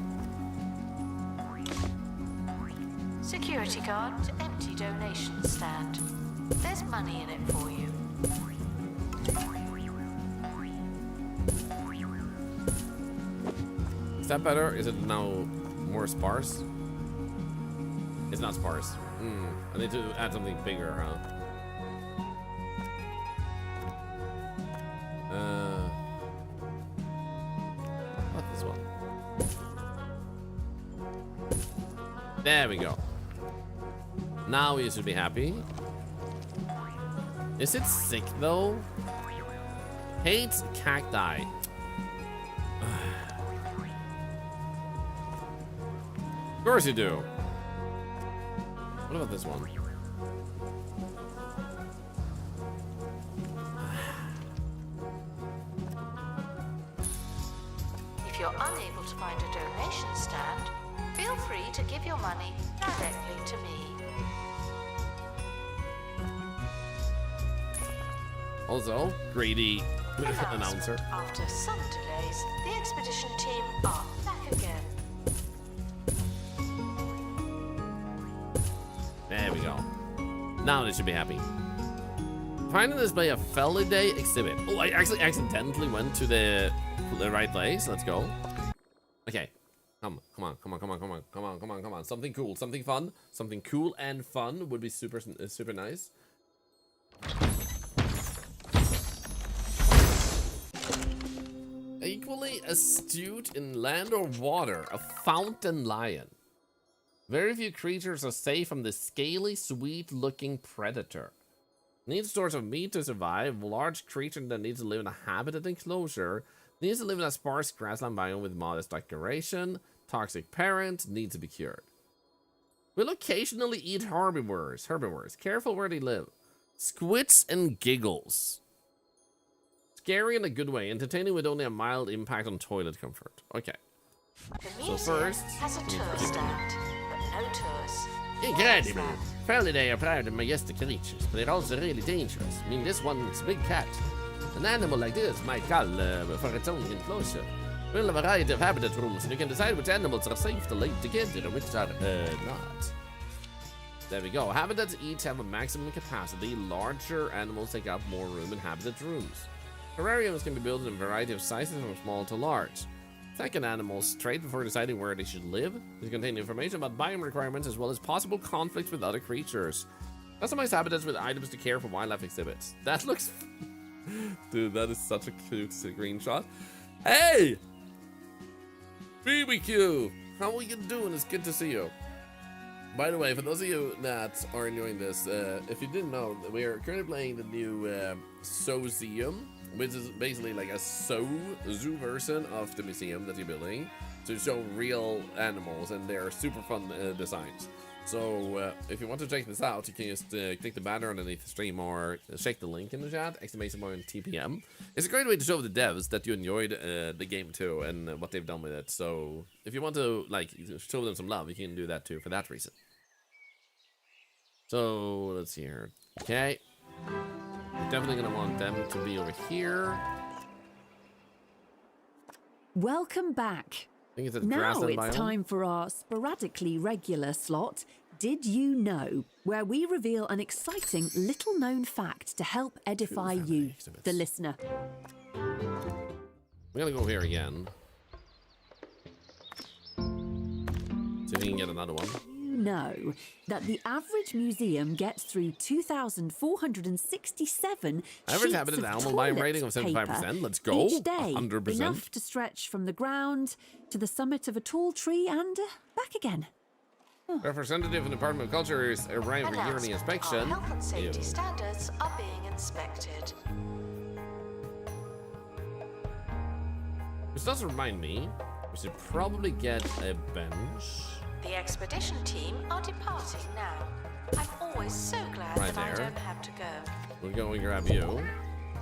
S5: Security guard to empty donation stand. There's money in it for you.
S1: Is that better? Is it now more sparse? It's not sparse. I need to add something bigger, huh? What this one? There we go. Now you should be happy. Is it sick though? Hates cacti. Of course you do. What about this one?
S5: If you're unable to find a donation stand, feel free to give your money directly to me.
S1: Also, greedy announcer.
S5: After some delays, the expedition team are back again.
S1: There we go. Now they should be happy. Find and display a Felidae exhibit. Oh, I actually accidentally went to the right place. Let's go. Okay. Come on. Something cool, something fun. Something cool and fun would be super nice. Equally astute in land or water, a fountain lion. Very few creatures are safe from this scaly, sweet-looking predator. Needs stores of meat to survive. Large creature that needs to live in a habitat enclosure. Needs to live in a sparse grassland biome with modest decoration. Toxic parent. Needs to be cured. Will occasionally eat herbivores. Careful where they live. Squits and giggles. Scary in a good way. Entertaining with only a mild impact on toilet comfort. Okay.
S5: The
S1: So
S5: museum
S1: first,
S5: has a tour stand, but no tours.
S1: Incredible. Fairly they are proud and majestic creatures, but they're also really dangerous. I mean, this one's a big cat. An animal like this might call for its own enclosure. We'll have a variety of habitat rooms, and you can decide which animals are safe to live together and which are not. There we go. Habitats each have a maximum capacity. Larger animals take up more room in habitat rooms. Terrariums can be built in a variety of sizes from small to large. Second animals trade before deciding where they should live. These contain information about biome requirements as well as possible conflicts with other creatures. Customize habitats with items to care for wildlife exhibits. That looks... Dude, that is such a cute screenshot. Hey! BBQ! How are you doing? It's good to see you. By the way, for those of you that are enjoying this, if you didn't know, we are currently playing the new Zooseum, which is basically like a zoo version of the museum that you're building to show real animals, and they're super fun designs. So if you want to check this out, you can just click the banner underneath the stream or check the link in the chat, !TPM. It's a great way to show the devs that you enjoyed the game too and what they've done with it. So if you want to like show them some love, you can do that too for that reason. So let's see here. Okay. Definitely gonna want them to be over here.
S4: Welcome back.
S1: I think it's
S4: Now it's
S1: biome.
S4: time for our sporadically regular slot, Did You Know, where we reveal an exciting little-known fact to help edify you, the listener.
S1: We're gonna go here again. See if we can get another one.
S4: You know that the average museum gets through 2,467
S1: Average
S4: sheets
S1: habitat
S4: of
S1: animal
S4: toilet
S1: biome rating of 75%.
S4: paper
S1: Let's go.
S4: each day,
S1: 100%.
S4: enough to stretch from the ground to the summit of a tall tree and back again.
S1: Representative in the Department of Culture is arriving for yearly inspection.
S5: Our health and safety
S1: Ew.
S5: standards are being inspected.
S1: Which does remind me, we should probably get a bench.
S5: The expedition team are departing now. I'm always so glad
S1: Right
S5: that
S1: there.
S5: I don't have to go.
S1: We're going to grab you.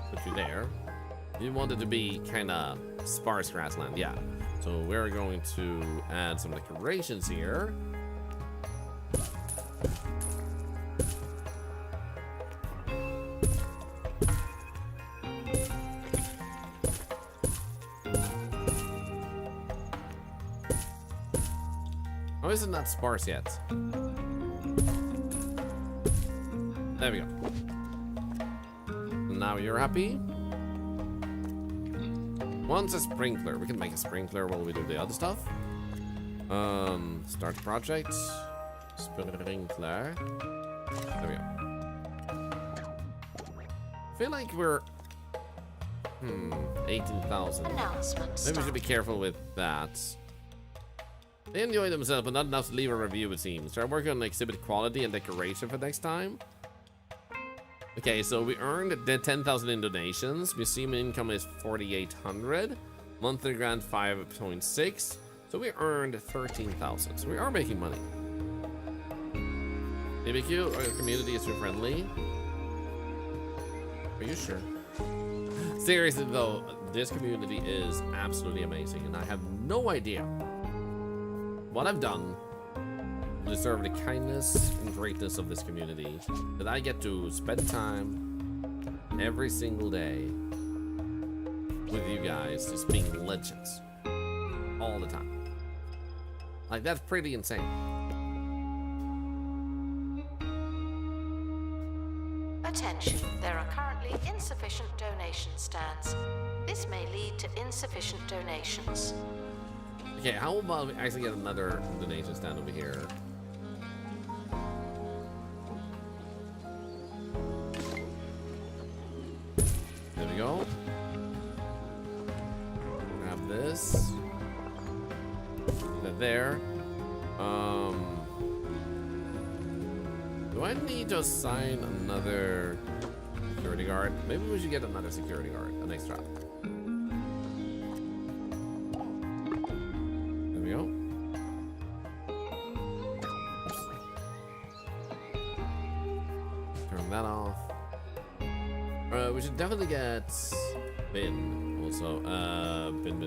S1: Put you there. You want it to be kind of sparse grassland, yeah. So we're going to add some decorations here. How is it not sparse yet? There we go. Now you're happy? Wants a sprinkler. We can make a sprinkler while we do the other stuff. Start project. Sprinkler. There we go. I feel like we're 18,000.
S5: Announcements.
S1: Maybe we should be careful with that. They enjoy themselves, but not enough to leave a review, it seems. Start working on exhibit quality and decoration for next time. Okay, so we earned the 10,000 in donations. Museum income is 4,800. Monthly grant 5.6. So we earned 13,000. So we are making money. BBQ, our community is too friendly. Are you sure? Seriously though, this community is absolutely amazing, and I have no idea what I've done to deserve the kindness and greatness of this community, that I get to spend time every single day with you guys, just being legends all the time. Like, that's pretty insane.
S5: Attention, there are currently insufficient donation stands. This may lead to insufficient donations.
S1: Okay, how about we actually get another donation stand over here? There we go. Grab this. Put that there. Do I need to assign another security guard? Maybe we should get another security guard, an extra. There we go. Oops. Turn that off. should definitely get bin also. Bin.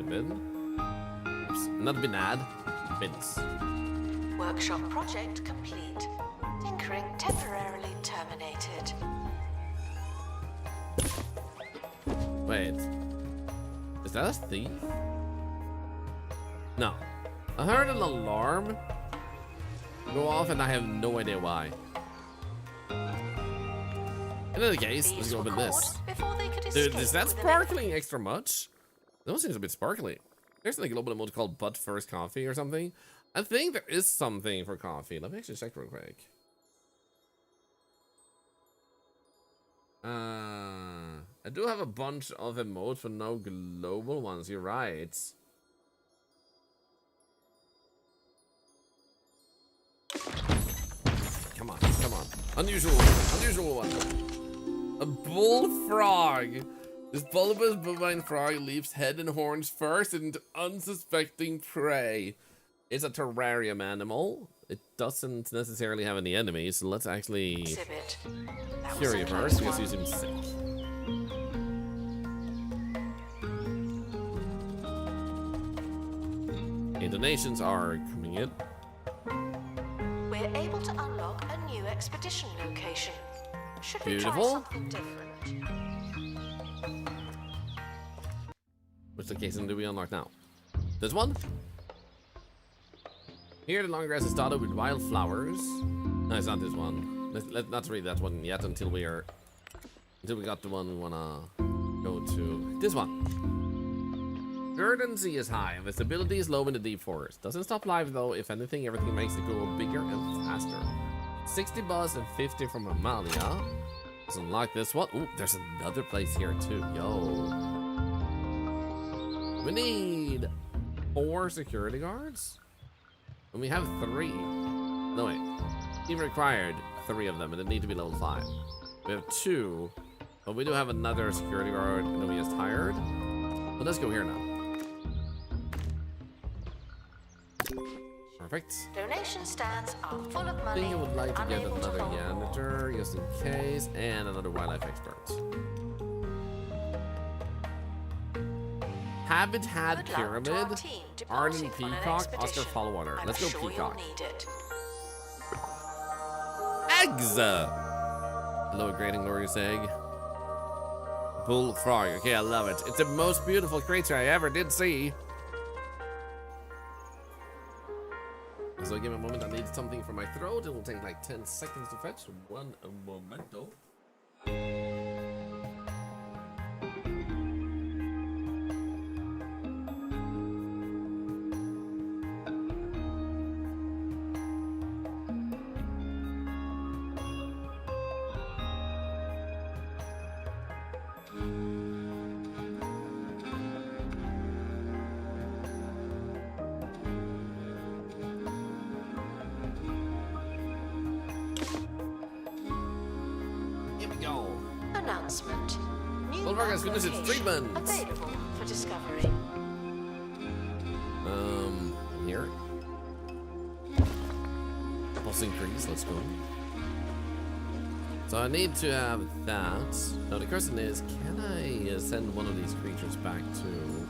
S1: Oops, not binad. Bins.
S5: Workshop project complete. Tinkering temporarily terminated.
S1: Wait. Is that a thief? No. I heard an alarm go off and I have no idea why. In any case, let's go open this. Dude, is that sparkling extra much? That seems a bit sparkly. There's like a little bit of mode called But First Coffee or something. I think there is something for coffee. Let me actually check real quick. I do have a bunch of emotes, but no global ones. You're right. Come on. Unusual one. A bullfrog. This bulbous bovine frog leaps head and horns first into unsuspecting prey. It's a terrarium animal. It doesn't necessarily have any enemies, so let's actually cure you first because you seem sick. Okay, donations are coming in.
S5: We're able to unlock a new expedition location. Should we try
S1: Beautiful.
S5: something different?
S1: Which location do we unlock now? This one? Here the long grass is dotted with wild flowers. No, it's not this one. Let's not read that one yet until we got the one we wanna go to. This one. Urgency is high, visibility is low in the deep forest. Doesn't stop life though. If anything, everything makes it go bigger and faster. 60 buzz and 50 from Amalia. Let's unlock this one. Ooh, there's another place here too. Yo. We need 4 security guards? And we have 3. No wait. Team required 3 of them, and they need to be level 5. We have 2, but we do have another security guard that we just hired. But let's go here now. Perfect.
S5: Donation stands are full of
S1: I
S5: money.
S1: think I would like to get
S5: unable
S1: another
S5: hold more.
S1: janitor just in case, and another wildlife expert. Habitat
S5: Good luck to our
S1: Pyramid,
S5: team
S1: Arden
S5: departing on an
S1: Peacock, Oscar
S5: expedition.
S1: Fallwater.
S5: I'm
S1: Let's go
S5: sure
S1: Peacock.
S5: You'll need it.
S1: Eggs! Hello, great and glorious egg. Bullfrog. Okay, I love it. It's the most beautiful creature I ever did see. So give me a moment. I need something for my throat. It will take like 10 seconds to fetch. One momento.
S5: Announcement. New
S1: Bullfrog has finished its
S5: location
S1: treatment.
S5: available for discovery.
S1: Here. Pulse increase, let's go. So I need to have that. Now the question is, can I send one of these creatures back to...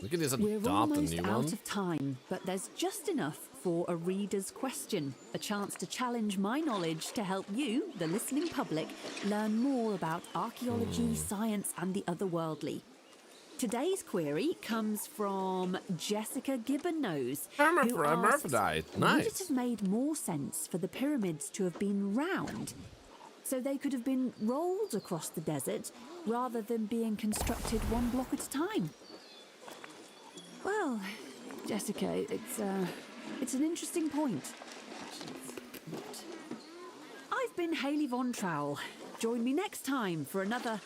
S1: We can just
S4: We're
S1: adopt a
S4: almost
S1: new
S4: out
S1: one.
S4: of time, but there's just enough for a reader's question, a chance to challenge my knowledge to help you, the listening public, learn more about archaeology, science, and the otherworldly. Today's query comes from Jessica Gibbonnose, who asks,
S1: Hermaphrodite.
S4: would it
S1: Nice.
S4: have made more sense for the pyramids to have been round, so they could have been rolled across the desert, rather than being constructed one block at a time? Well, Jessica, it's an interesting point. I've been Hayley Von Trowell. Join me next time for another,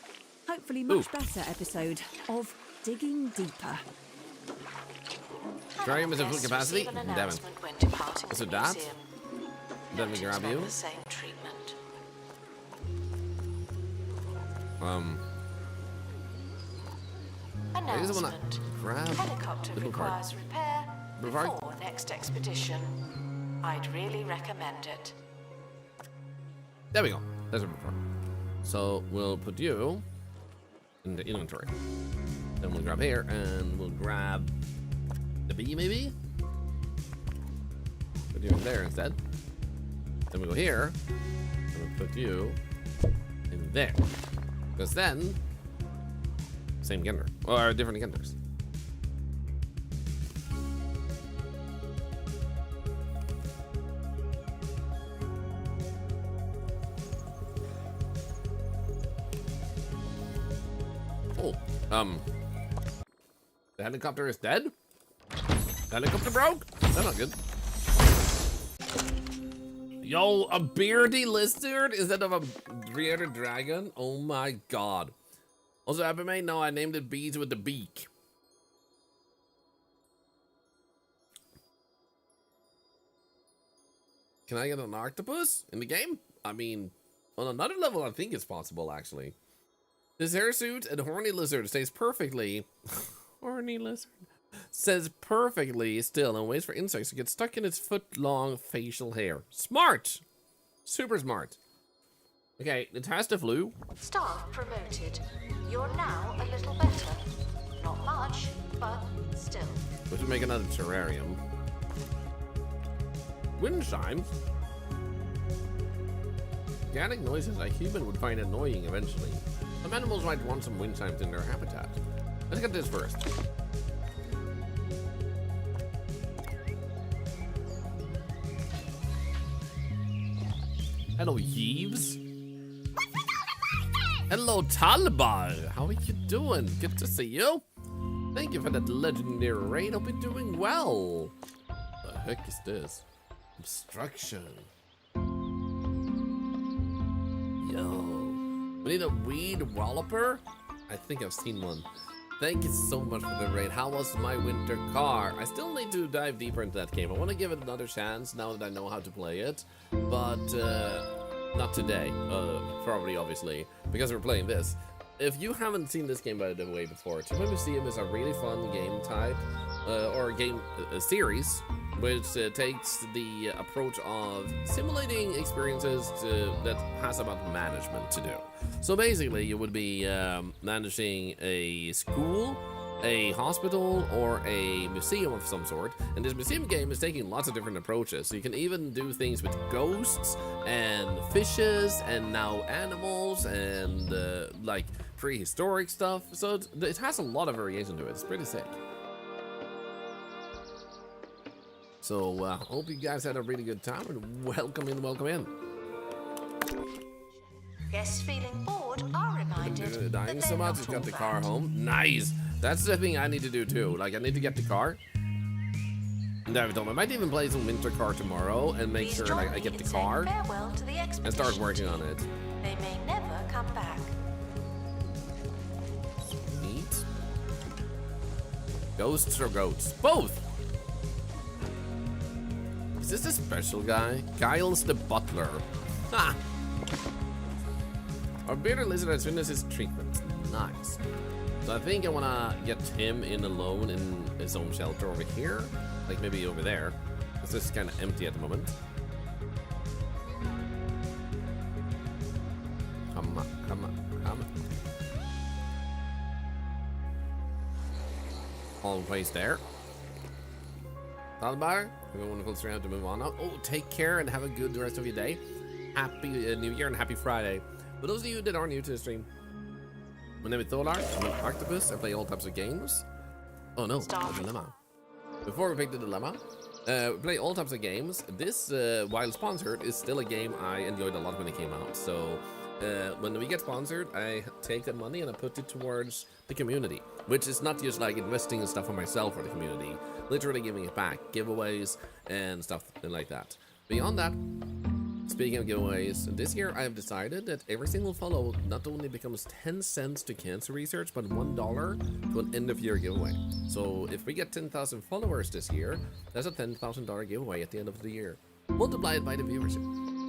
S4: hopefully much better episode of Digging Deeper.
S1: Terrarium is at full
S5: Guests
S1: capacity?
S5: receive an
S1: Damn it.
S5: announcement when departing
S1: Is
S5: the
S1: it that?
S5: museum.
S1: Let me grab
S5: Not
S1: you.
S5: the same treatment. Announcement.
S1: Grab
S5: Helicopter
S1: little card.
S5: requires repair before next expedition. I'd really recommend it.
S1: There we go. There's a before. So we'll put you in the inventory. Then we'll grab here and we'll grab the bee maybe? Put you in there instead. Then we go here and we'll put you in there. Because then, same gender. Or different genders. The helicopter is dead? The helicopter broke? That's not good. Yo, a beardy lizard instead of a bearded dragon? Oh my god. Also, Happy Mate, no, I named it Bees with the Beak. Can I get an octopus in the game? I mean, on another level, I think it's possible, actually. This hairsuit and horny lizard stays perfectly... horny lizard. Says perfectly still and waits for insects to get stuck in its foot-long facial hair. Smart! Super smart. Okay, it has the flu.
S5: Staff promoted. You're now a little better. Not much, but still.
S1: We should make another terrarium. Wind chimes? Organic noises a human would find annoying eventually. Some animals might want some wind chimes in their habitat. Let's get this first. Hello, Yves. Hello, Talbar. How are you doing? Good to see you. Thank you for that legendary raid. Hope you're doing well. The heck is this? Obstruction. Yo. We need a weed walloper? I think I've seen one. Thank you so much for the raid. How was my winter car? I still need to dive deeper into that game. I want to give it another chance now that I know how to play it. But, not today. Probably, obviously, because we're playing this. If you haven't seen this game, by the way, before, TPM Museum is a really fun game type, or game series, which takes the approach of simulating experiences that has about management to do. So basically, you would be managing a school, a hospital, or a museum of some sort. And this museum game is taking lots of different approaches. So you can even do things with ghosts and fishes and now animals and like prehistoric stuff. So it has a lot of variation to it. It's pretty sick. So hope you guys had a really good time and welcome in, welcome in.
S5: Guests feeling bored are reminded.
S1: Dying so much, it's got the car home. Nice. That's the thing I need to do too. Like I need to get the car. And I might even play some winter car tomorrow and make sure like I get the car and start working on it.
S5: They may never come back.
S1: Neat. Ghosts or goats? Both. Is this a special guy? Giles the Butler. Ha! Our bearded lizard has finished his treatment. Nice. So I think I want to get him in alone in his own shelter over here. Like maybe over there. Because this is kind of empty at the moment. Come on, come on, come on. Always there. Talbar, have a wonderful stream to move on now. Oh, take care and have a good rest of your day. Happy New Year and happy Friday. For those of you that are new to the stream, my name is Thorlar. I'm an octopus. I play all types of games. Oh no, the dilemma. Before we pick the dilemma, we play all types of games. This, while sponsored, is still a game I enjoyed a lot when it came out. So when we get sponsored, I take that money and I put it towards the community, which is not just like investing in stuff for myself or the community, literally giving it back, giveaways and stuff like that. Beyond that, speaking of giveaways, this year I have decided that every single follow not only becomes 10 cents to cancer research, but $1 to an end of year giveaway. So if we get 10,000 followers this year, that's a $10,000 giveaway at the end of the year. Multiply it by the viewership.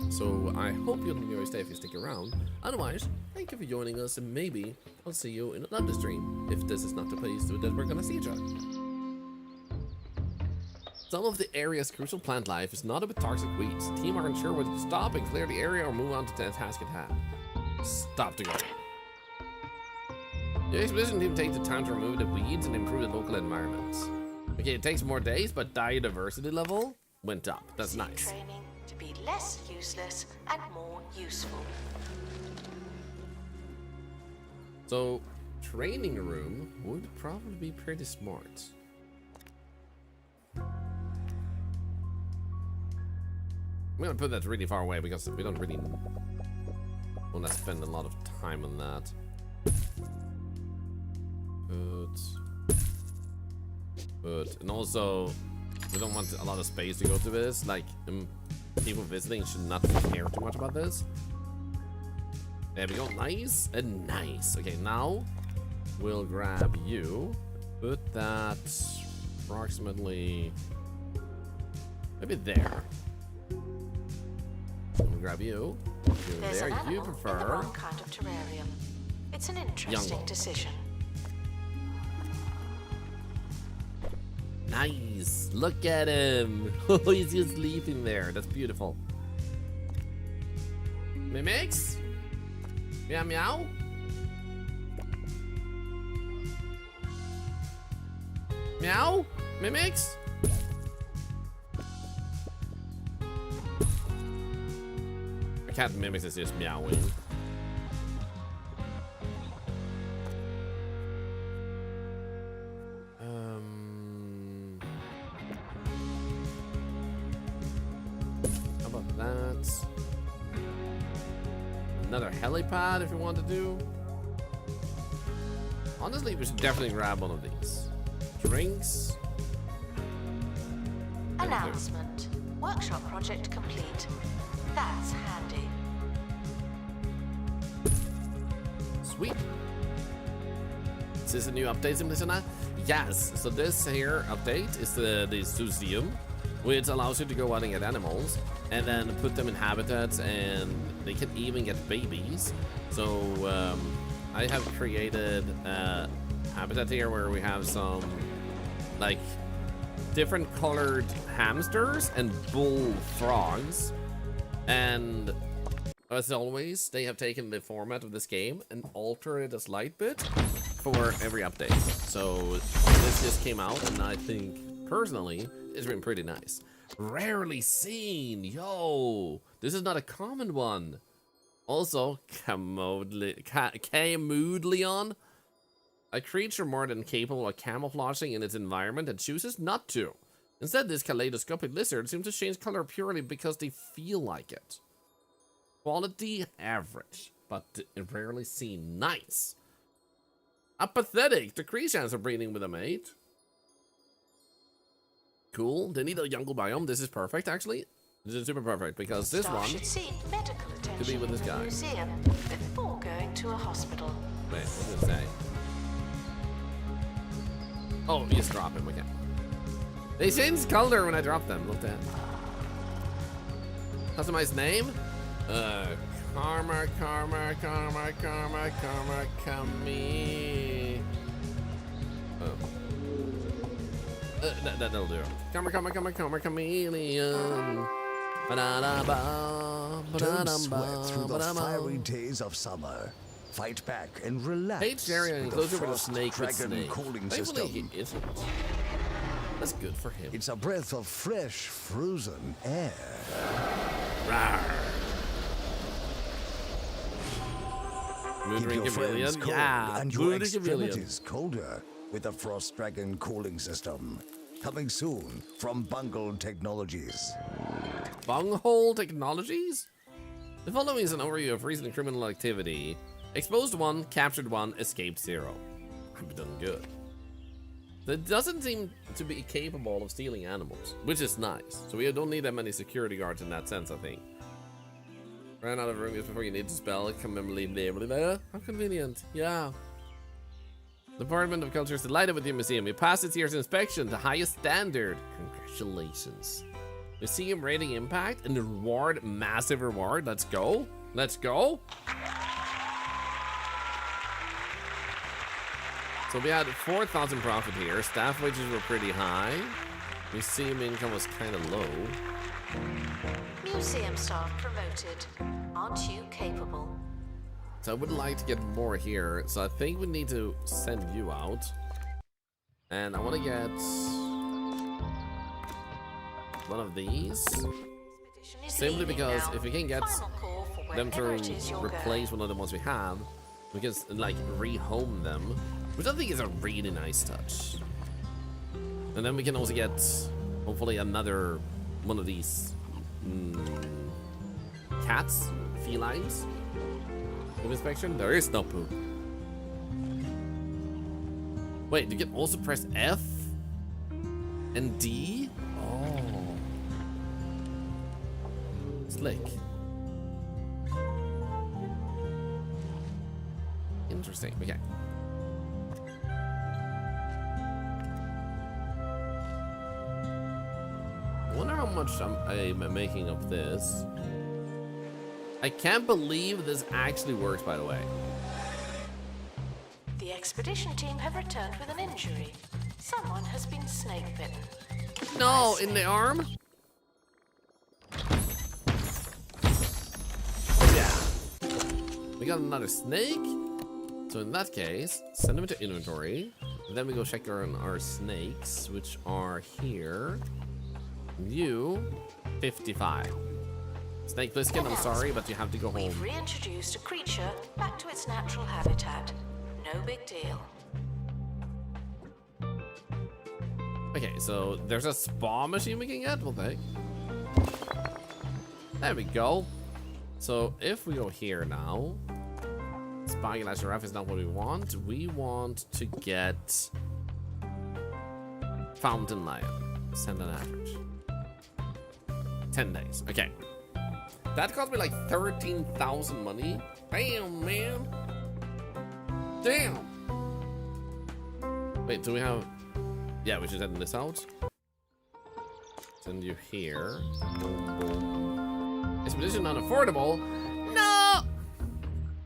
S1: So I hope you'll enjoy stay if you stick around. Otherwise, thank you for joining us, and maybe I'll see you in another stream if this is not the place that we're gonna see each other. Some of the area's crucial plant life is not with toxic weeds. The team aren't sure whether to stop and clear the area or move on to the task at hand. Stop to go. The expedition team takes the time to remove the weeds and improve the local environments. Okay, it takes more days, but biodiversity level went up. That's nice.
S5: Training to be less useless and more useful.
S1: So, training room would probably be pretty smart. I'm gonna put that really far away because we don't really want to spend a lot of time on that. But and also we don't want a lot of space to go to this. Like people visiting should not care too much about this. There we go. Nice and nice. Okay, now we'll grab you. Put that approximately maybe there. We'll grab you.
S5: There's
S1: there.
S5: an animal
S1: You
S5: in the
S1: prefer
S5: wrong kind of terrarium. It's an interesting decision.
S1: Nice. Look at him. Oh, he's just sleeping there. That's beautiful. Mimics? Meow meow? Meow? Mimics? A cat mimics is just meowing. How about that? Another helipad if you want to do. Honestly, we should definitely grab one of these. Drinks.
S5: Announcement. Workshop project complete. That's handy.
S1: Sweet. Is this a new update, listener? Yes. So this here update is the museum, which allows you to go out and get animals and then put them in habitats, and they can even get babies. So I have created a habitat here where we have some like different colored hamsters and bullfrogs, and as always they have taken the format of this game and altered it a slight bit for every update. So this just came out, and I think personally it's been pretty nice. Rarely seen. Yo, this is not a common one. Also, Camoodleon, a creature more than capable of camouflaging in its environment and chooses not to. Instead, this kaleidoscopic lizard seems to change color purely because they feel like it. Quality average, but rarely seen. Nice. Apathetic. The creatures are breeding with a mate. Cool. They need a jungle biome. This is perfect, actually. This is super perfect because this one
S5: Should seek medical attention
S1: could be with this
S5: in the
S1: guy.
S5: museum before going to a hospital.
S1: Wait, what did it say? Oh, you just drop him. Okay. They changed color when I dropped them. Look at that. Customized name? Karma, Kami. Oh. That'll do. Karma, chameleon.
S6: Don't sweat through the fiery days of summer. Fight back and relax.
S1: Page area
S6: with
S1: enclosure with a
S6: Frost
S1: snake with
S6: Dragon
S1: snake.
S6: cooling
S1: Thankfully,
S6: system.
S1: he isn't. That's good for him.
S6: It's a breath of fresh, frozen air.
S1: Rawr. Mood
S6: Keep
S1: ring
S6: your friends
S1: chameleon?
S6: cold
S1: Yeah,
S6: and your
S1: mood ring chameleon.
S6: extremities colder with the Frost Dragon cooling system. Coming soon from Bungle Technologies.
S1: Bunghole Technologies? The following is an overview of recent criminal activity. Exposed 1, captured 1, escaped 0. I've done good. It doesn't seem to be capable of stealing animals, which is nice. So we don't need that many security guards in that sense, I think. Ran out of room before you need to spell. How convenient. Yeah. The Department of Culture is delighted with your museum. You passed its year's inspection, the highest standard. Congratulations. We see him rating impact and the reward, massive reward. Let's go. Let's go. So we had 4,000 profit here. Staff wages were pretty high. Museum income was kind of low.
S5: Museum staff promoted. Aren't you capable?
S1: So I would like to get more here. So I think we need to send you out. And I want to get one of these. Simply because if we can get them to replace one of the ones we have, we can like rehome them, which I think is a really nice touch. And then we can also get hopefully another one of these cats, felines. Of inspection, there is no poop. Wait, you can also press F and D? Oh. Slick. Interesting, okay. I wonder how much I'm making of this. I can't believe this actually works, by the way.
S5: The expedition team have returned with an injury. Someone has been snake bitten.
S1: No, in the arm? Yeah. We got another snake. So in that case, send them to inventory. And then we go check on our snakes, which are here. New 55. Snake Bliskin, I'm sorry, but you have to go home.
S5: We've reintroduced a creature back to its natural habitat. No big deal.
S1: Okay, so there's a spa machine we can get. We'll take. There we go. So if we go here now, Spy Glass Giraffe is not what we want. We want to get Fountain Lion. Send an average. 10 days. Okay. That cost me like 13,000 money. Damn, man. Damn. Wait, do we have... Yeah, we should send this out. Send you here. Boom, boom. Expedition unaffordable. No!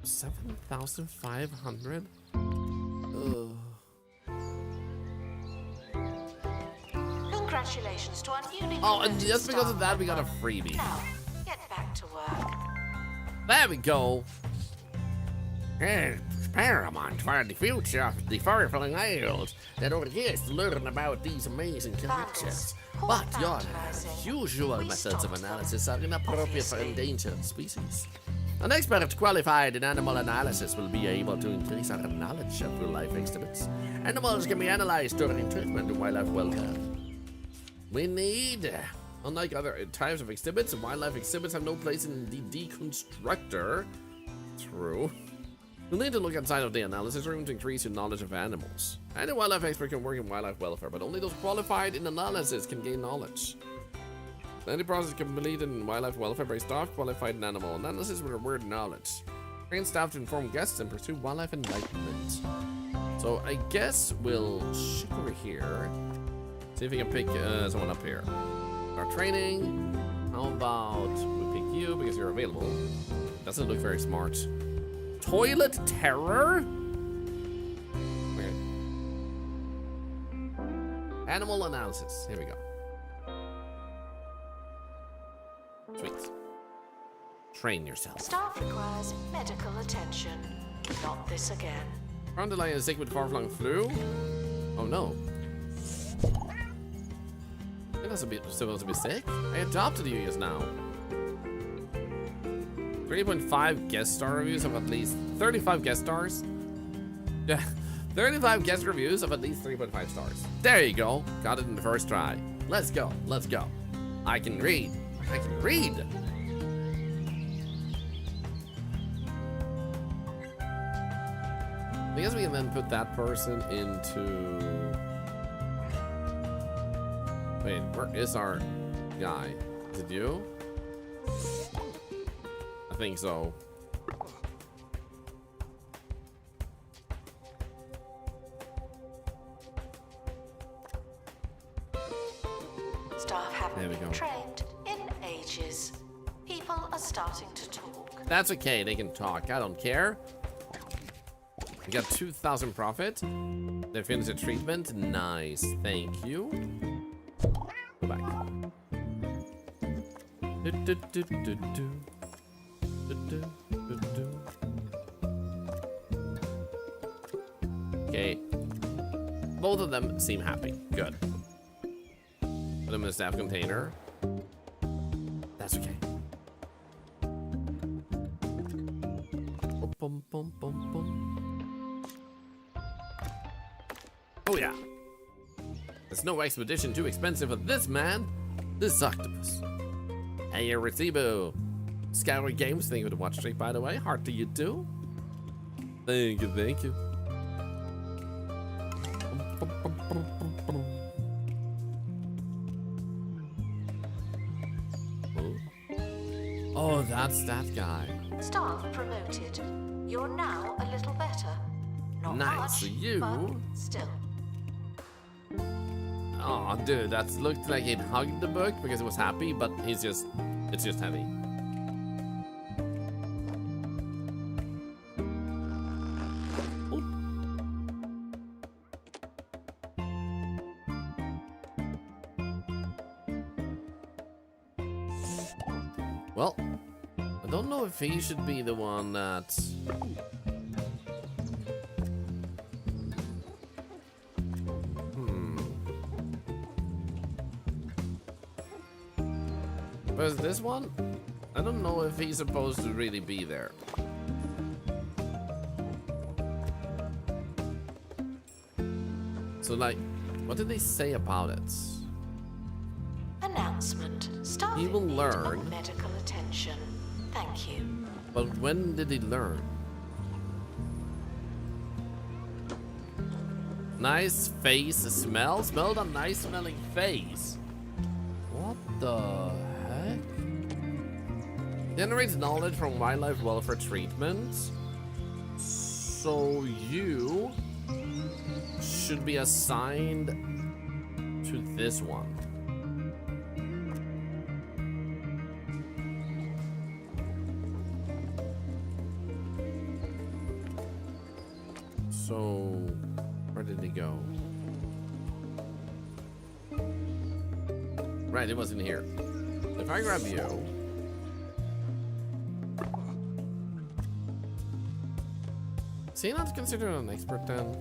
S1: 7,500?
S5: Congratulations to our newly
S1: Oh, and just because of that, we got a freebie.
S5: Now, get back to work.
S1: There we go. Experiment for the future of the Fireflying Isles. That over years to learn about these amazing creatures. But your usual methods of analysis are inappropriate for endangered species. An expert qualified in animal analysis will be able to increase our knowledge of real-life exhibits. Animals can be analyzed during treatment of wildlife welfare. We need, unlike other types of exhibits, wildlife exhibits have no place in the deconstructor. True. You'll need to look outside of the analysis room to increase your knowledge of animals. Any wildlife expert can work in wildlife welfare, but only those qualified in analysis can gain knowledge. Any process completed in wildlife welfare-based staff qualified in animal analysis with a word knowledge. Train staff to inform guests and pursue wildlife enlightenment. So I guess we'll shift over here. See if we can pick someone up here. Our training. How about we pick you because you're available? Doesn't look very smart. Toilet terror? Okay. Animal analysis. Here we go. Sweet. Train yourself.
S5: Staff requires medical attention. Not this again.
S1: Dandelion is sick with far-flung flu. Oh no. You're not supposed to be sick. I adopted you just now. 3.5 guest star reviews of at least 35 guest stars. Yeah, 35 guest reviews of at least 3.5 stars. There you go. Got it in the first try. Let's go. Let's go. I can read. I can read. I guess we can then put that person into... Wait, where is our guy? Is it you? I think so.
S5: Staff haven't
S1: There we
S5: been
S1: go.
S5: trained in ages. People are starting to talk.
S1: That's okay, they can talk, I don't care. We got 2,000 profit. They finished the treatment. Nice, thank you. Go back. Okay. Both of them seem happy. Good. Put them in a staff container. That's okay. Bum, bum, bum, bum. Oh yeah. There's no expedition too expensive for this man. This octopus. Hey, Recibo. Skyward Games, thank you for the watch streak, by the way. Heart to you too. Thank you, thank you. Oh, that's that guy.
S5: Staff promoted. You're now a little better. Not
S1: Nice,
S5: much,
S1: you.
S5: but still.
S1: Oh, dude, that looked like he'd hugged the book because it was happy, but it's just heavy. Well, I don't know if he should be the one that... Where's this one? I don't know if he's supposed to really be there. So, like, what did they say about it?
S5: Announcement. Staff
S1: He will
S5: in need
S1: learn.
S5: of medical attention. Thank you.
S1: But when did he learn? Nice face smell? Smelled a nice smelling face. What the heck? Generates knowledge from wildlife welfare treatment. So you should be assigned to this one. So, where did he go? Right, it wasn't here. If I grab you... Is he not considered an expert then?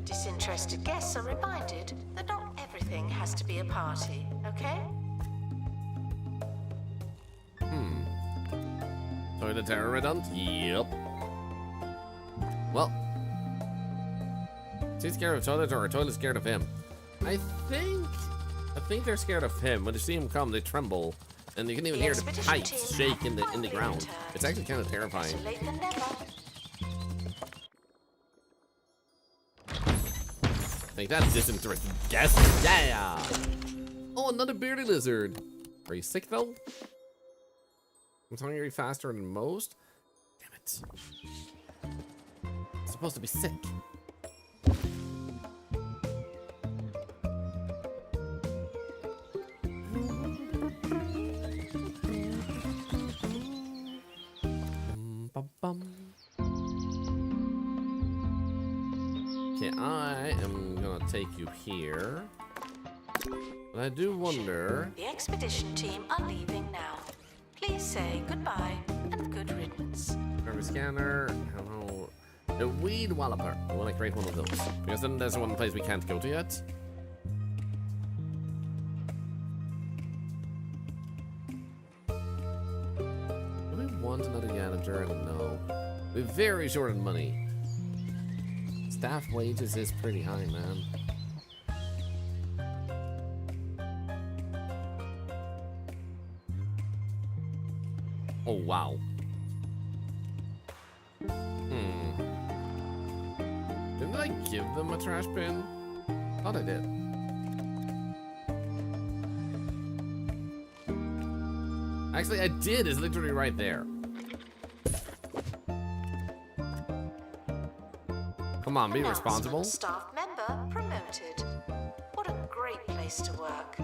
S5: Disinterested guests are reminded that not everything has to be a party, okay?
S1: Toilet terror redundant? Yep. Well. Is he scared of toilet or toilet scared of him? I think they're scared of him. When they see him come, they tremble. And you can even hear the pipes shake in the ground. It's actually kind of terrifying.
S5: Better late than never.
S1: Like that disinterested guess. Yeah! Oh, another bearded lizard. Are you sick though? I'm hungry faster than most. Damn it. I'm supposed to be sick. Okay, I am gonna take you here. But I do wonder.
S5: The expedition team are leaving now. Please say goodbye and good riddance.
S1: Garbage scanner. Hello. A weed walloper. I want to create one of those. Because then there's one place we can't go to yet. Do we want another janitor? No. We're very short on money. Staff wages is pretty high, man. Oh, wow. Didn't I give them a trash bin? Thought I did. Actually, I did. It's literally right there. Come on, be responsible.
S5: Staff member promoted. What a great place to work.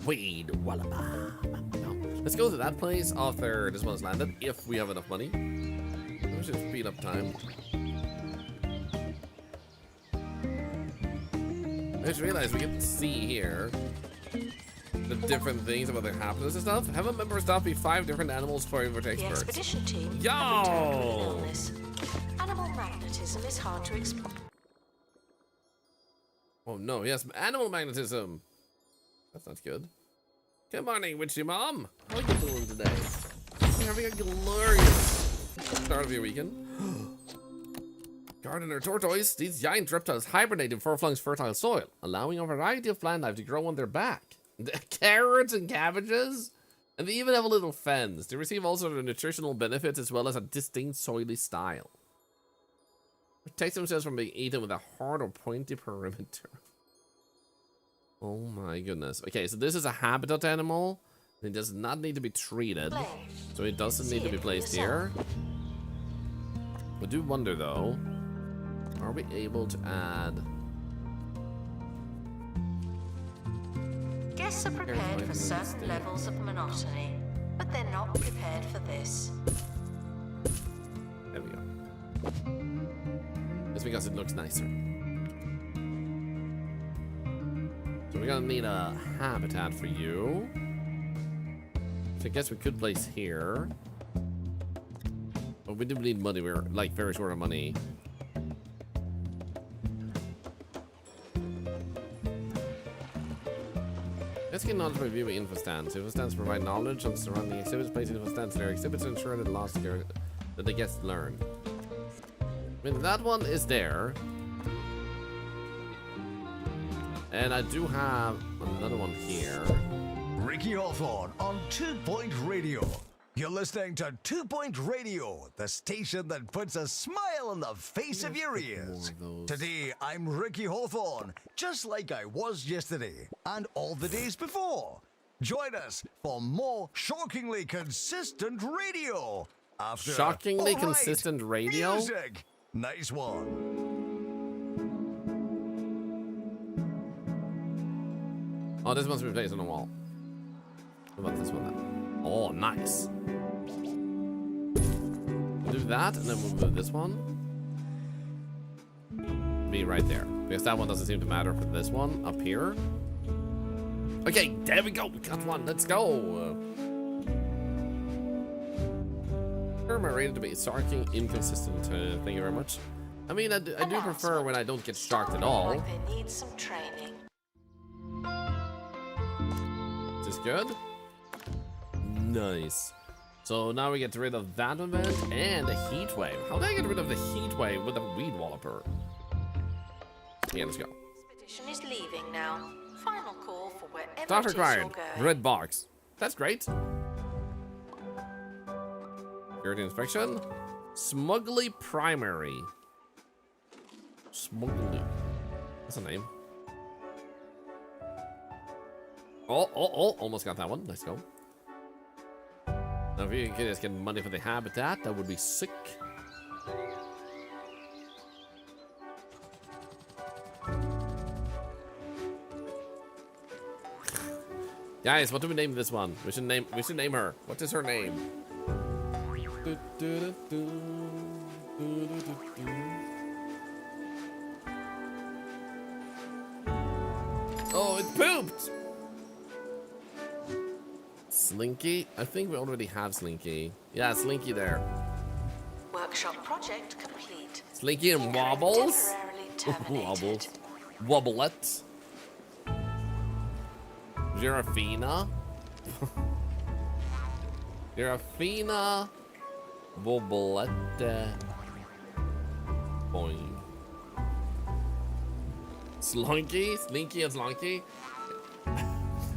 S1: Weed Wallaba. Let's go to that place after this one's landed, if we have enough money. We should speed up time. I just realized we can see here the different things about their happiness and stuff. Have a member staff be 5 different animals for average
S5: The
S1: experts.
S5: expedition team
S1: Yo!
S5: have returned with an illness. Animal magnetism is hard to explain.
S1: Oh no, yes, animal magnetism. That's not good. Good morning, Witchy Mom. How are you doing today? You're having a glorious start of your weekend. Gardener tortoise. These giant reptiles hibernate in far-flung's fertile soil, allowing a variety of plant life to grow on their back. Carrots and cabbages? And they even have a little fence. They receive all sorts of nutritional benefits as well as a distinct soily style. Protect themselves from being eaten with a hard or pointy perimeter. Oh my goodness. Okay, so this is a habitat animal. It does not need to be treated. So it doesn't need to be placed here. I do wonder though, are we able to add...
S5: Guests are prepared for certain levels of monotony, but they're not prepared for this.
S1: There we go. It's because it looks nicer. So we're gonna need a habitat for you. So I guess we could place here. But we do need money. We're like very short of money. Let's get knowledge by viewing info stands. Info stands provide knowledge on surrounding exhibits. Placing info stands in their exhibits to ensure that the guests learn. I mean, that one is there. And I do have another one here.
S6: Ricky Hawthorne on 2 Point Radio. You're listening to 2 Point Radio, the station that puts a smile on the face of your ears. Today, I'm Ricky Hawthorne, just like I was yesterday and all the days before. Join us for more shockingly consistent radio. After
S1: Shockingly
S6: all right,
S1: consistent radio?
S6: Music. Nice one.
S1: Oh, this must be placed on the wall. What about this one then? Oh, nice. We'll do that, and then we'll move this one. Be right there. Because that one doesn't seem to matter for this one up here. Okay, there we go. We got one. Let's go. Am I rated to be shocking, inconsistent? Thank you very much. I mean, I do prefer when I don't get shocked at all.
S5: Like they need some training.
S1: Is this good? Nice. So now we get rid of that event and the heat wave. How do I get rid of the heat wave with a weed walloper? Yeah, let's go.
S5: Expedition is leaving now. Final call for wherever
S1: Start
S5: it is
S1: required.
S5: you're going.
S1: Red box. That's great. Security inspection. Smugly primary. Smugly. That's a name. Oh, almost got that one. Let's go. Now, if you can just get money for the habitat, that would be sick. Guys, what do we name this one? We should name her. What is her name? Oh, it pooped! Slinky? I think we already have Slinky. Yeah, Slinky there.
S5: Workshop project complete.
S1: Slinky and
S5: Anchoring
S1: Wobbles?
S5: temporarily terminated.
S1: Wobblette. Girafina. Girafina. Wobblette. Boing. Slunky? Slinky and Slunky?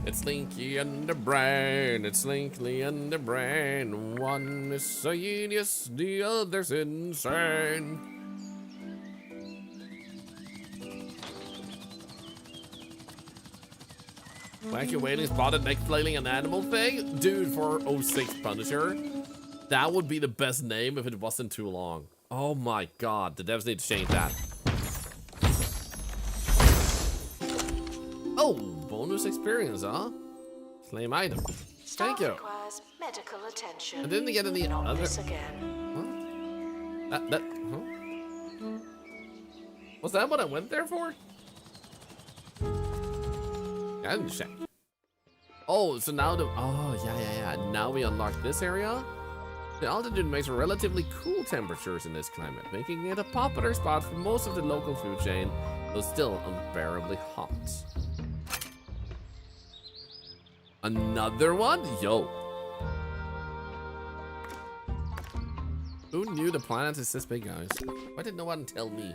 S1: It's Slinky and the brain. It's Slinky and the brain. One is a genius, the other's insane. Wacky waiting spotted neck flailing an animal thing? Dude, for 06 Punisher, that would be the best name if it wasn't too long. Oh my god, the devs need to change that. Oh, bonus experience, huh? Claim item.
S5: Staff
S1: Thank you.
S5: requires medical attention.
S1: I didn't get any
S5: Not
S1: other.
S5: this again.
S1: Huh? Was that what I went there for? I didn't check. Oh, so now the. Oh, yeah. Now we unlock this area. The altitude makes relatively cool temperatures in this climate, making it a popular spot for most of the local food chain, though still unbearably hot. Another one? Yo. Who knew the planet is this big, guys? Why did no one tell me?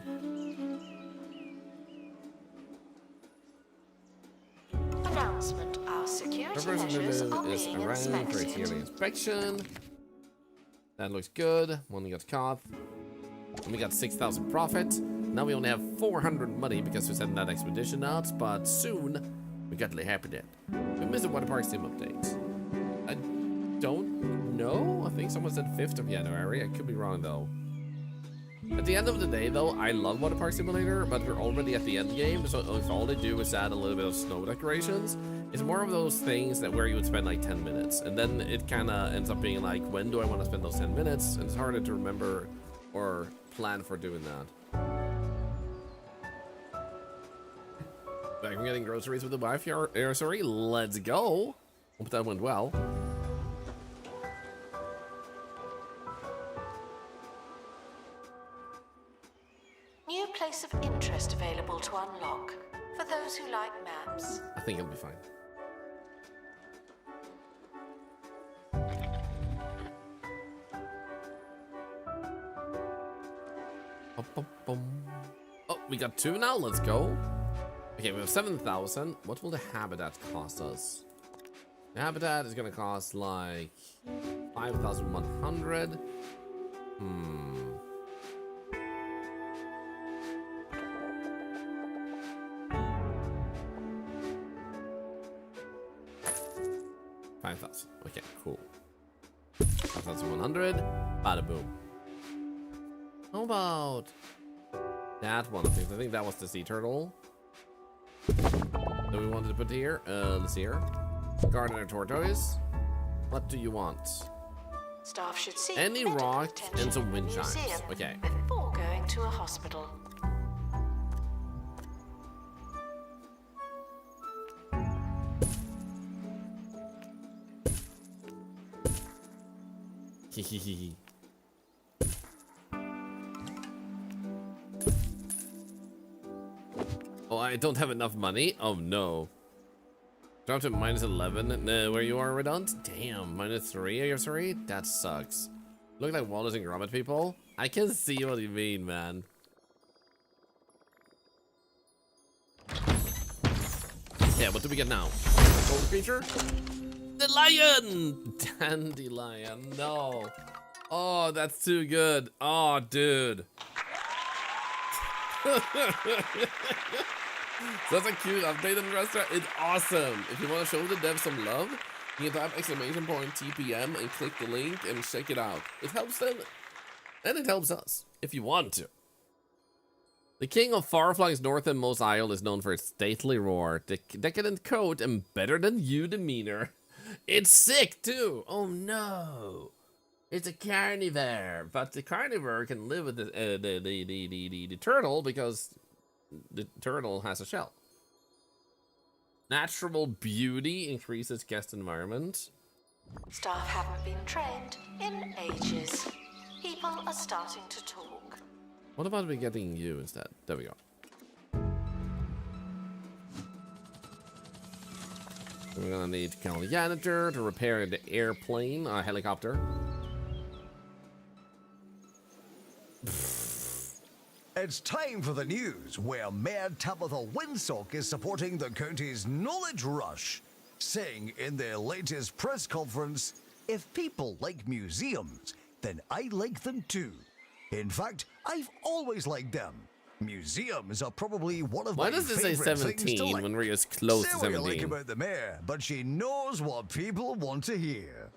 S5: Announcement. Our security measures are being inspected.
S1: Inspection. That looks good. One got caught. And we got 6,000 profit. Now we only have 400 money because we're sending that expedition out, but soon we got to happy that. We missed a water park sim update. I don't know. I think someone said 5th of January. I could be wrong though. At the end of the day though, I love Water Park Simulator, but we're already at the end game, so if all they do is add a little bit of snow decorations, it's more of those things that where you would spend like 10 minutes. And then it kind of ends up being like, when do I want to spend those 10 minutes? And it's harder to remember or plan for doing that. Back from getting groceries with the wife here. Sorry, let's go. Hope that went well.
S5: New place of interest available to unlock for those who like maps.
S1: I think it'll be fine. Oh, we got 2 now. Let's go. Okay, we have 7,000. What will the habitat cost us? The habitat is gonna cost like 5,100. Hmm. 5,000. Okay, cool. 5,100. Bada boom. How about that one? I think that was the sea turtle that we wanted to put here. Let's see here. Gardener tortoise. What do you want?
S5: Staff should see
S1: Any
S5: medical
S1: rock
S5: attention
S1: and some wind chimes.
S5: museum
S1: Okay.
S5: before going to a hospital.
S1: Oh, I don't have enough money. Oh no. Drop to minus 11 where you are, Redont. Damn, minus 3 are you sorry? That sucks. Look like Wallace and Gromit people. I can see what you mean, man. Yeah, what do we get now? Gold creature? The lion! Dandelion, no. Oh, that's too good. Oh, dude. That's a cute update in the restaurant. It's awesome. If you want to show the devs some love, you can type !TPM and click the link and check it out. It helps them, and it helps us, if you want to. The king of far-flung's northernmost isle is known for its stately roar, decadent coat, and better-than-you demeanor. It's sick, too. Oh, no. It's a carnivore, but the carnivore can live with the turtle because the turtle has a shell. Natural beauty increases guest environment.
S5: Staff haven't been trained in ages. People are starting to talk.
S1: What about we getting you instead? There we go. We're gonna need Cal Janitor to repair the airplane, helicopter.
S6: It's time for the news, where Mayor Tabitha Winsock is supporting the county's knowledge rush, saying in their latest press conference, if people like museums, then I like them too. In fact, I've always liked them. Museums are probably one of
S1: Why
S6: my
S1: does this say
S6: favorite things to
S1: 17
S6: like.
S1: when we're as close
S6: Say
S1: to
S6: what you
S1: 17?
S6: like about the mayor, but she knows what people want to hear.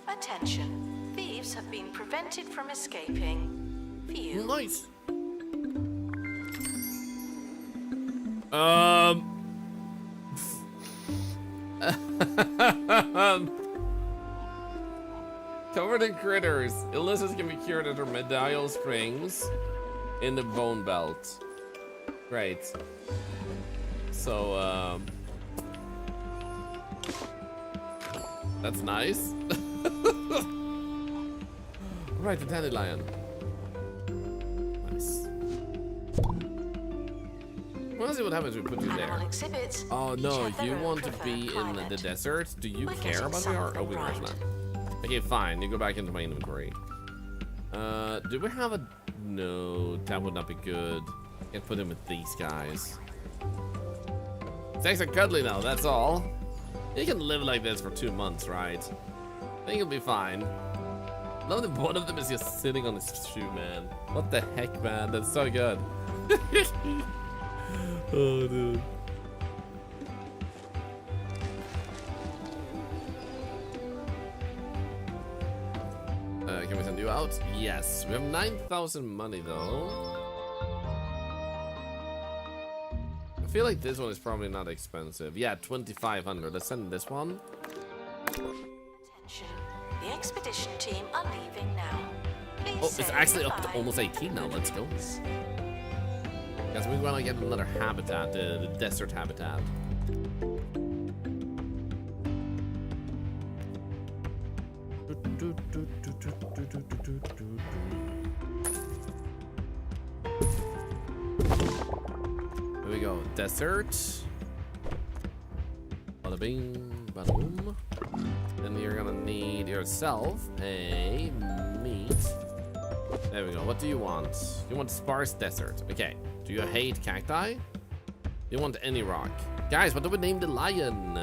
S5: Attention. Thieves have been prevented from escaping. Phew.
S1: Nice. Covered in critters. Illnesses can be cured at her medial springs in the bone belt. Great. So, that's nice. Right, the dandelion. Nice. Let's see what happens if we put you there. Oh no, you want to be in the desert? Do you care about VR? Oh, we are not. Okay, fine. You go back into my inventory. Do we have a... No, that would not be good. Can't put him with these guys. It's extra cuddly now, that's all. You can live like this for 2 months, right? I think you'll be fine. Love that one of them is just sitting on his shoe, man. What the heck, man? That's so good. Oh, dude. Can we send you out? Yes. We have 9,000 money, though. I feel like this one is probably not expensive. Yeah, 2,500. Let's send this one.
S5: Attention. The expedition team are leaving now. Please
S1: oh, it's actually up to almost 18 now. Let's go. Guys, we want to get another habitat, the desert habitat. Here we go, desert. Bada bing, bada boom. Then you're gonna need yourself a meat. There we go. What do you want? You want sparse desert. Okay. Do you hate cacti? You want any rock? Guys, what do we name the lion?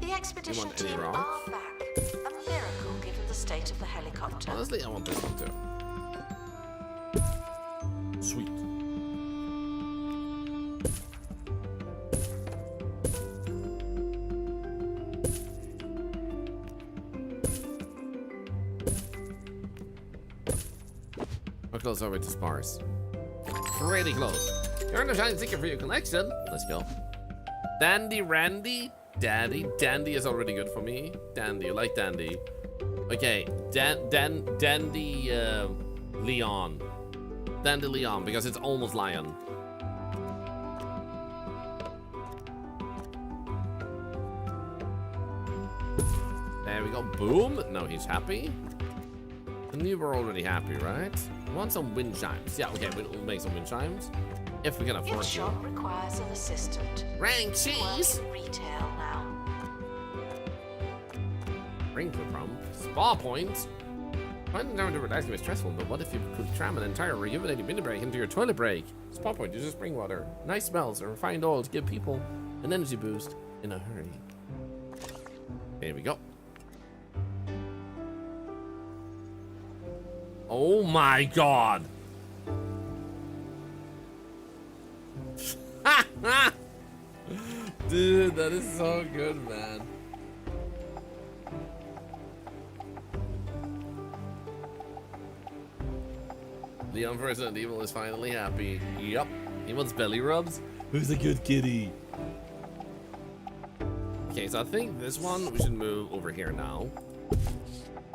S5: The expedition team are back. A miracle given the state of the helicopter.
S1: Honestly, I want this one too. Sweet. How close are we to sparse? Pretty close. You're a shiny ticket for your collection. Let's go. Dandy Randy? Dandy? Dandy is already good for me. Dandy, I like Dandy. Okay, Dandy Leon. Dandy Leon, because it's almost lion. There we go. Boom. No, he's happy. And you were already happy, right? We want some wind chimes. Yeah, okay, we'll make some wind chimes. If we can afford
S5: Your shop requires an assistant.
S1: Rank cheese.
S5: You work in retail now.
S1: Ring for prompt. Spa point. Finding down to relax can be stressful, but what if you could cram an entire rejuvenating mini break into your toilet break? Spa point uses spring water, nice smells, and refined oil to give people an energy boost in a hurry. There we go. Oh my god! Dude, that is so good, man. Leon for Resident Evil is finally happy. Yup. He wants belly rubs? Who's a good kitty? Okay, so I think this one we should move over here now.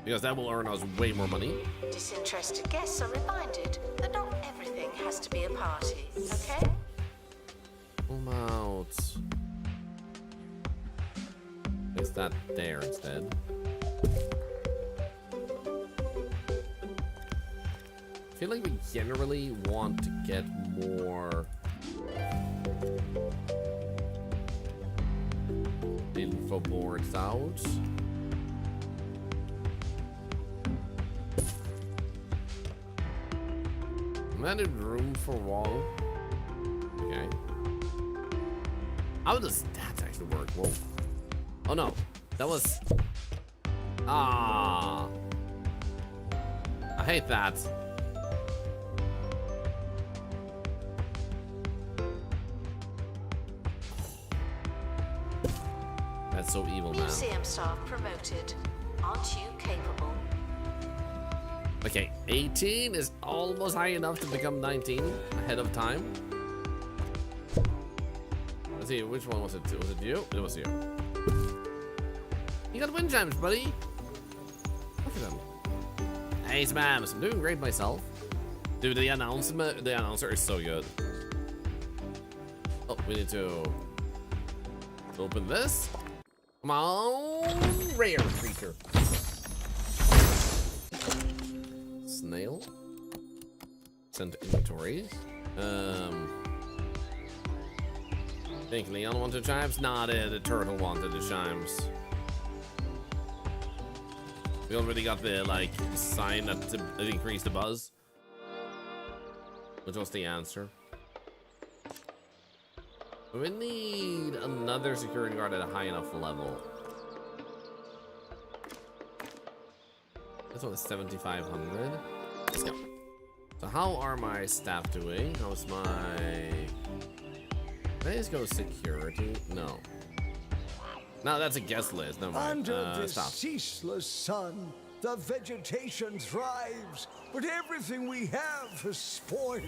S1: Because that will earn us way more money.
S5: Disinterested guests are reminded that not everything has to be a party, okay?
S1: I'm out. Place that there instead. I feel like we generally want to get more info boards out. Added room for wall. Okay. How does that actually work? Whoa. Oh no. That was... Ah. I hate that. That's so evil, man.
S5: Museum staff promoted. Aren't you capable?
S1: Okay, 18 is almost high enough to become 19 ahead of time. Let's see, which one was it? Was it you? It was you. You got wind chimes, buddy. Look at them. Hey, Smams, I'm doing great myself. Dude, the announcer is so good. Oh, we need to open this. Come on, rare creature. Snail. Send to inventories. I think Leon wanted chimes. Nah, the turtle wanted the chimes. We already got the like sign that it increased the buzz, which was the answer. We need another security guard at a high enough level. This one is 7,500. Let's go. So how are my staff doing? How's my... Can I just go security? No. No, that's a guest list. Never mind.
S6: Under the
S1: Stop.
S6: ceaseless sun, the vegetation thrives, but everything we have is spoiled.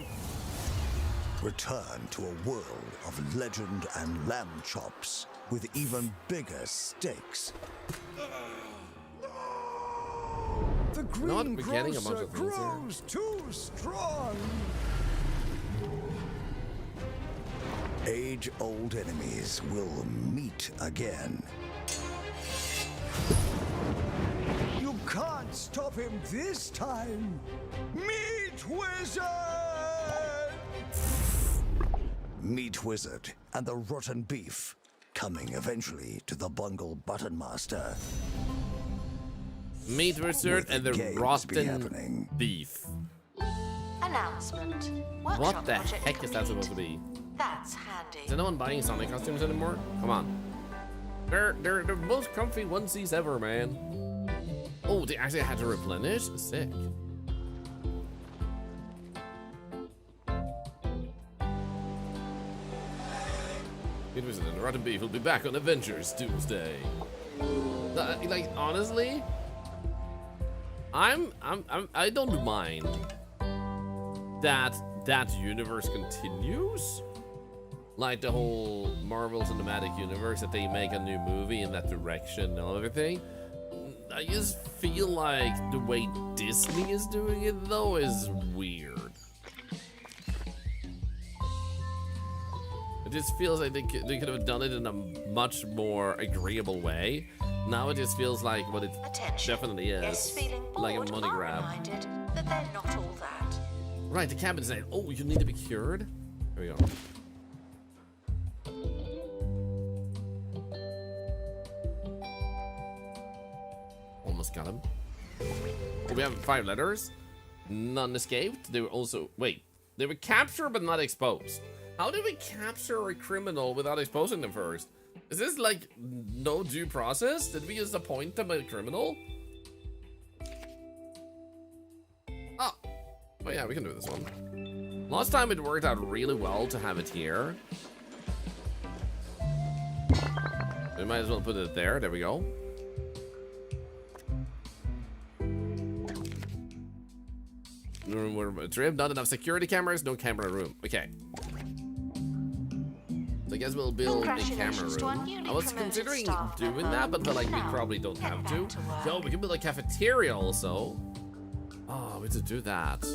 S6: Return to a world of legend and lamb chops with even bigger steaks. The green grocer grows too strong. Age-old enemies will meet again. You can't stop him this time. Meat Wizard! Meat Wizard and the rotten beef, coming eventually to the Bungle Button Master.
S1: Meat Wizard and the rotten beef.
S5: Announcement.
S1: What
S5: Workshop
S1: the
S5: project
S1: heck is that supposed to be?
S5: That's handy.
S1: Is anyone buying Sonic costumes anymore? Come on. They're the most comfy onesies ever, man. Oh, they actually had to replenish? Sick. Meat Wizard and the rotten beef will be back on Avengers Doomsday. Like, honestly, I don't mind that universe continues. Like the whole Marvel Cinematic Universe, that they make a new movie in that direction and everything. I just feel like the way Disney is doing it though is weird. It just feels like they could have done it in a much more agreeable way. Now it just feels like what it definitely is, like a money grab.
S5: That they're not all that.
S1: Right, the cabin saying, oh, you need to be cured. There we go. Almost got him. Oh, we have 5 letters. None escaped. They were also, wait, they were captured but not exposed. How do we capture a criminal without exposing them first? Is this like no due process? Did we just appoint them a criminal? Oh, well, yeah, we can do this one. Last time it worked out really well to have it here. We might as well put it there. There we go. Room trim, not enough security cameras, no camera room. Okay. So I guess we'll build a camera room. I was considering doing that, but like we probably don't have to. Yo, we can build a cafeteria also. Oh, we have to do that.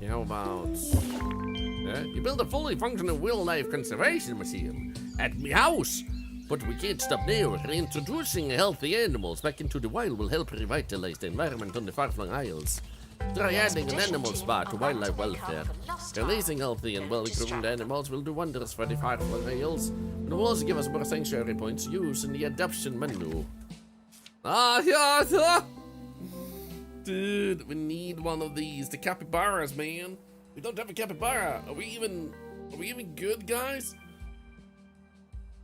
S1: Yeah, how about... Yeah, you build a fully functional wildlife conservation museum at my house. But we can't stop there. Reintroducing healthy animals back into the wild will help revitalize the environment on the far-flung isles. Try adding an animal spa to wildlife welfare. Releasing healthy and well-groomed animals will do wonders for the far-flung isles, and will also give us more sanctuary points to use in the adoption menu. Ah, yeah, dude, we need one of these. The capybaras, man. We don't have a capybara. Are we even good, guys?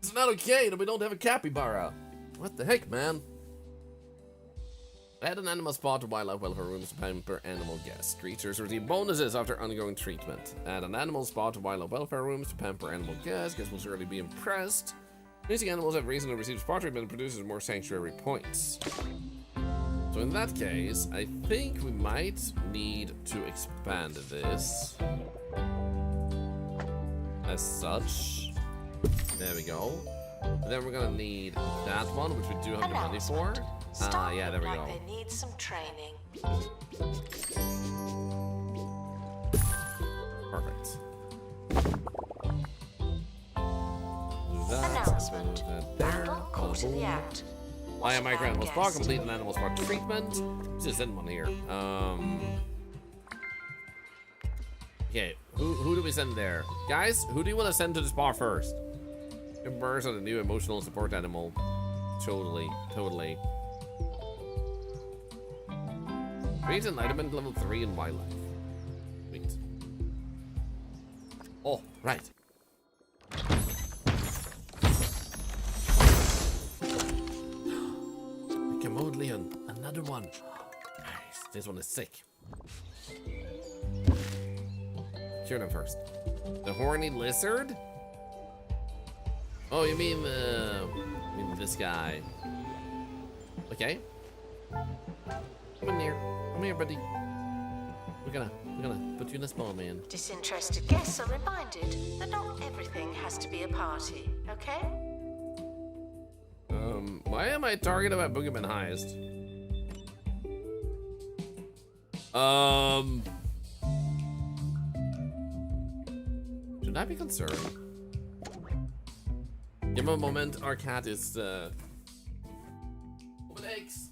S1: It's not okay that we don't have a capybara. What the heck, man? Add an animal spa to wildlife welfare rooms to pamper animal guests. Creatures receive bonuses after undergoing treatment. Add an animal spa to wildlife welfare rooms to pamper animal guests. Guests will surely be impressed. Racing animals have reason to receive spa treatment and produces more sanctuary points. So in that case, I think we might need to expand this. As such. There we go. And then we're gonna need that one, which we do have the money for. Yeah, there we go.
S5: They need some training.
S1: Perfect.
S5: Announcement. Vandal caught in the act.
S1: I am micro animal spa, complete an animal spa treatment. Let's just send one here. Okay, who do we send there? Guys, who do you want to send to the spa first? Birds are the new emotional support animal. Totally. Create enlightenment level 3 in wildlife. Sweet. Oh, right. Camodleon, another one. Nice. This one is sick. Cure them first. The horny lizard? Oh, you mean this guy? Okay. Come in here. Come here, buddy. We're gonna put you in a spa, man.
S5: Disinterested guests are reminded that not everything has to be a party, okay?
S1: Why am I target about Boogeyman Heist? Should I be concerned? Give him a moment, our cat is, open eggs.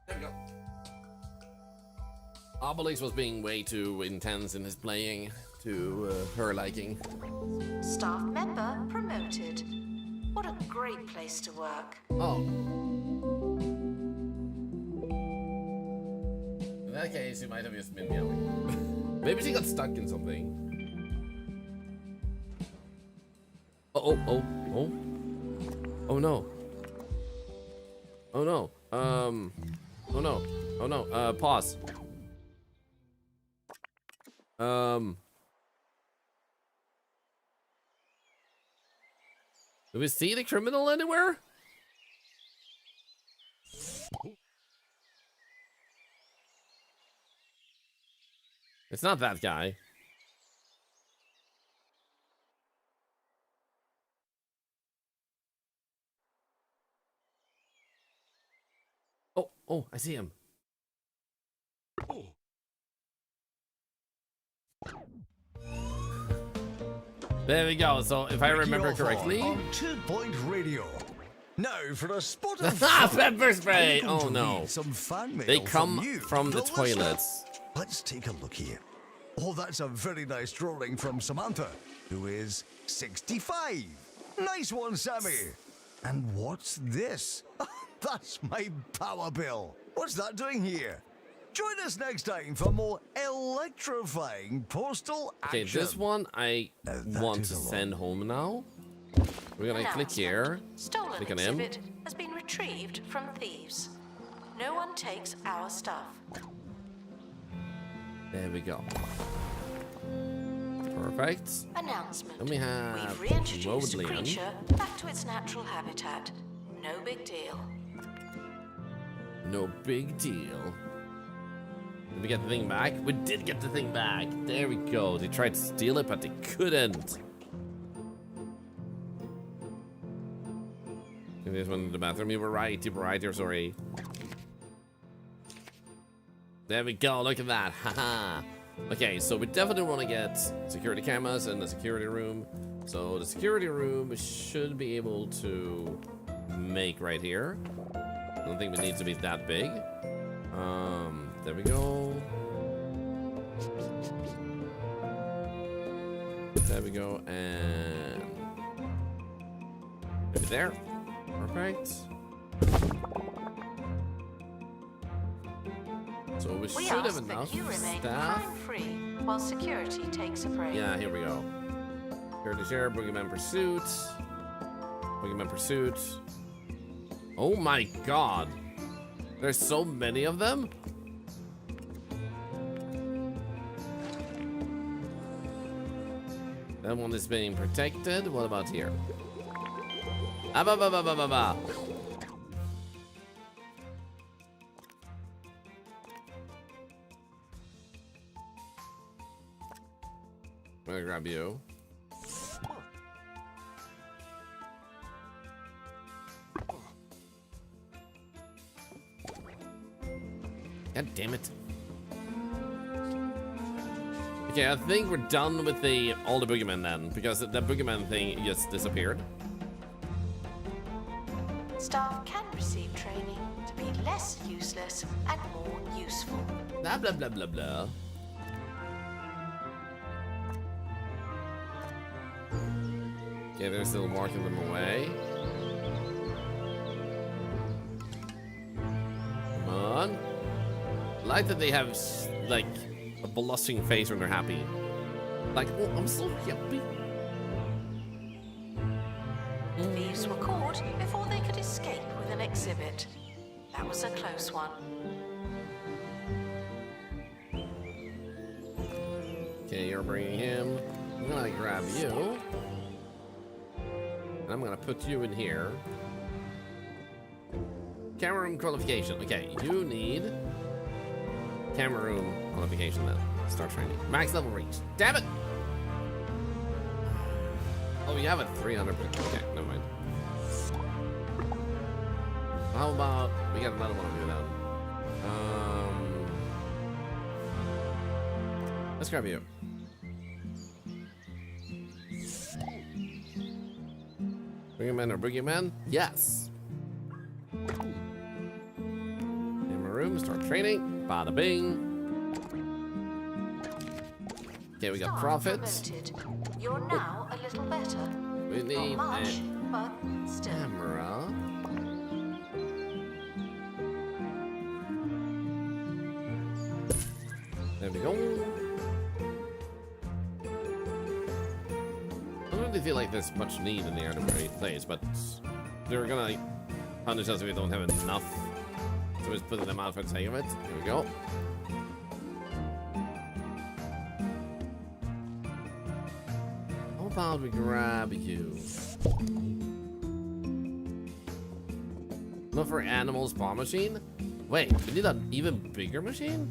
S1: There we go. Obelix was being way too intense in his playing to her liking.
S5: Staff member promoted. What a great place to work.
S1: Oh. In that case, you might have just been meowing. Maybe she got stuck in something. Oh no. Oh no. Oh no. Pause. Do we see the criminal anywhere? It's not that guy. Oh, I see him. There we go. So if I remember correctly,
S6: on 2 Point Radio. Now for a spot of
S1: pepper spray. Oh no!
S6: Some fan mail
S1: They come
S6: from
S1: the
S6: listener.
S1: toilets.
S6: Let's take a look here. Oh, that's a very nice drawing from Samantha, who is 65. Nice one, Sammy. And what's this? That's my power bill. What's that doing here? Join us next time for more electrifying postal action.
S1: Okay, this one I want to send home now. We're gonna click here.
S5: Stolen
S1: Click on him.
S5: exhibit has been retrieved from thieves. No one takes our stuff.
S1: There we go. Perfect.
S5: Announcement.
S1: Then we have
S5: We've reintroduced a
S1: Rodleon.
S5: creature back to its natural habitat. No big deal.
S1: No big deal. Did we get the thing back? We did get the thing back. There we go. They tried to steal it, but they couldn't. There's one in the bathroom. You were right. You're sorry. There we go. Look at that. Haha. Okay, so we definitely want to get security cameras in the security room. So the security room should be able to make right here. I don't think it needs to be that big. There we go. There we go, and Maybe there. Perfect. So we should have enough
S5: you remain
S1: staff.
S5: crime-free while security takes a break.
S1: Yeah, here we go. Security share, boogeyman pursuit. Boogeyman pursuit. Oh my god. There's so many of them. That one is being protected. What about here? Ah, ba, ba, ba, ba, ba, ba. I'm gonna grab you. God damn it. Okay, I think we're done with all the boogeymen then, because the boogeyman thing just disappeared.
S5: Staff can receive training to be less useless and more useful.
S1: Blah, blah, blah, blah, blah. Okay, they're still marking them away. Come on. I like that they have, like, a blushing face when they're happy. Like, oh, I'm so happy.
S5: Thieves were caught before they could escape with an exhibit. That was a close one.
S1: Okay, you're bringing him. I'm gonna grab you. And I'm gonna put you in here. Camera room qualification. Okay, you need camera room qualification then. Start training. Max level reach. Damn it! Oh, you have a 300. Okay, never mind. How about we got another one to do then? Let's grab you. Boogeyman or boogeyman? Yes. In my room, start training. Bada bing. Okay, we got
S5: Staff
S1: profits.
S5: promoted. You're now a little better.
S1: We need
S5: Not much,
S1: a
S5: but still.
S1: camera. There we go. I don't really feel like there's much need in the other place, but they're gonna punish us if we don't have enough. So we're just putting them out for the sake of it. Here we go. How about we grab you? Look for animal spawn machine? Wait, we need an even bigger machine?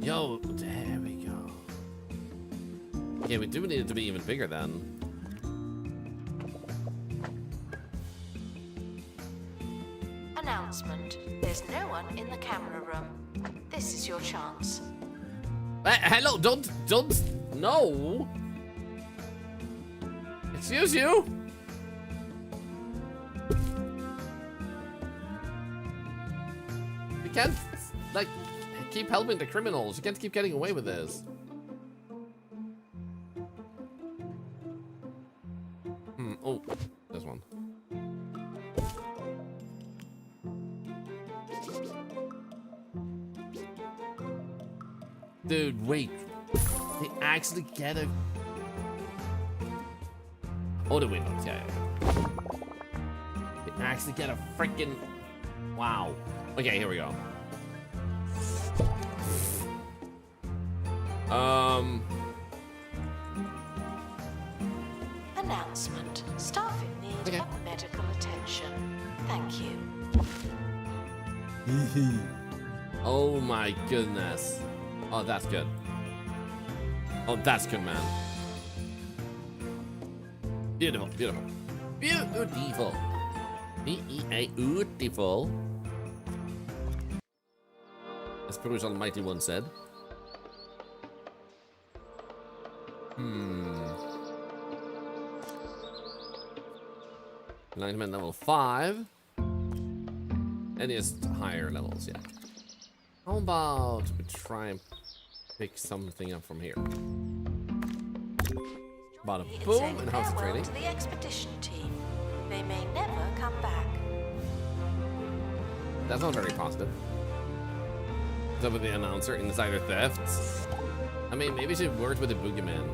S1: Yo, there we go. Okay, we do need it to be even bigger then.
S5: Announcement. There's no one in the camera room. This is your chance.
S1: Hello, don't, no. Excuse you. You can't, like, keep helping the criminals. You can't keep getting away with this. Oh, this one. Dude, wait. They actually get a... Oh, the windows, yeah. They actually get a freaking... Wow. Okay, here we go.
S5: Announcement. Staff in need of medical attention. Thank you.
S1: Oh my goodness. Oh, that's good. Oh, that's good, man. Beautiful, beautiful. Beautiful. Beautiful. As Peru's Almighty one said. Enlightenment level 5. Any higher levels, yeah. How about we try and pick something up from here? Bada
S5: It's
S1: boom,
S5: saying
S1: and how's the
S5: farewell
S1: training?
S5: to the expedition team. They may never come back.
S1: That's not very positive. What's up with the announcer? Insider thefts? I mean, maybe she worked with the boogeyman.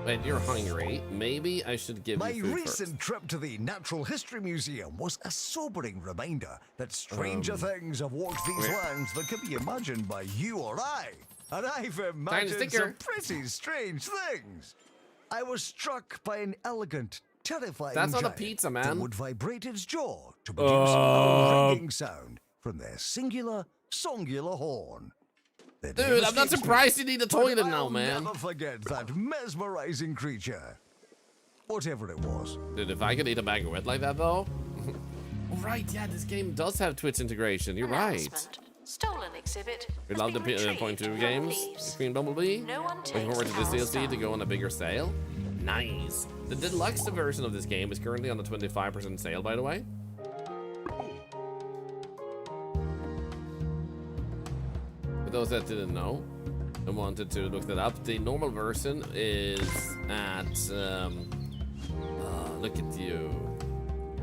S1: Wait, you're hungry. Maybe I should give
S6: My
S1: you food
S6: recent
S1: first.
S6: trip to the Natural History Museum was a sobering reminder that stranger things have walked these lands than can be imagined by you or I. And I've imagined
S1: sticker.
S6: some pretty strange things. I was struck by an elegant, terrifying
S1: That's not a
S6: giant
S1: pizza,
S6: that
S1: man.
S6: would vibrate its jaw to produce a ringing sound from their singular, songular horn. The name
S1: Dude, I'm not
S6: escapes me,
S1: surprised you need a
S6: but
S1: toilet now,
S6: I'll
S1: man.
S6: never forget that mesmerizing creature. Whatever it was.
S1: Dude, if I could eat a bag of wet like that, though. Oh, right, yeah, this game does have Twitch integration. You're right.
S5: Announcement. Stolen exhibit.
S1: We
S5: has
S1: love the
S5: been retrieved
S1: point 2
S5: from
S1: games.
S5: thieves.
S1: Queen Bumblebee.
S5: No one
S1: Looking
S5: takes
S1: forward to this
S5: our
S1: DLC
S5: stuff.
S1: to go on a bigger sale. Nice. The deluxe version of this game is currently on the 25% sale, by the way. For those that didn't know and wanted to look that up, the normal version is at look at you,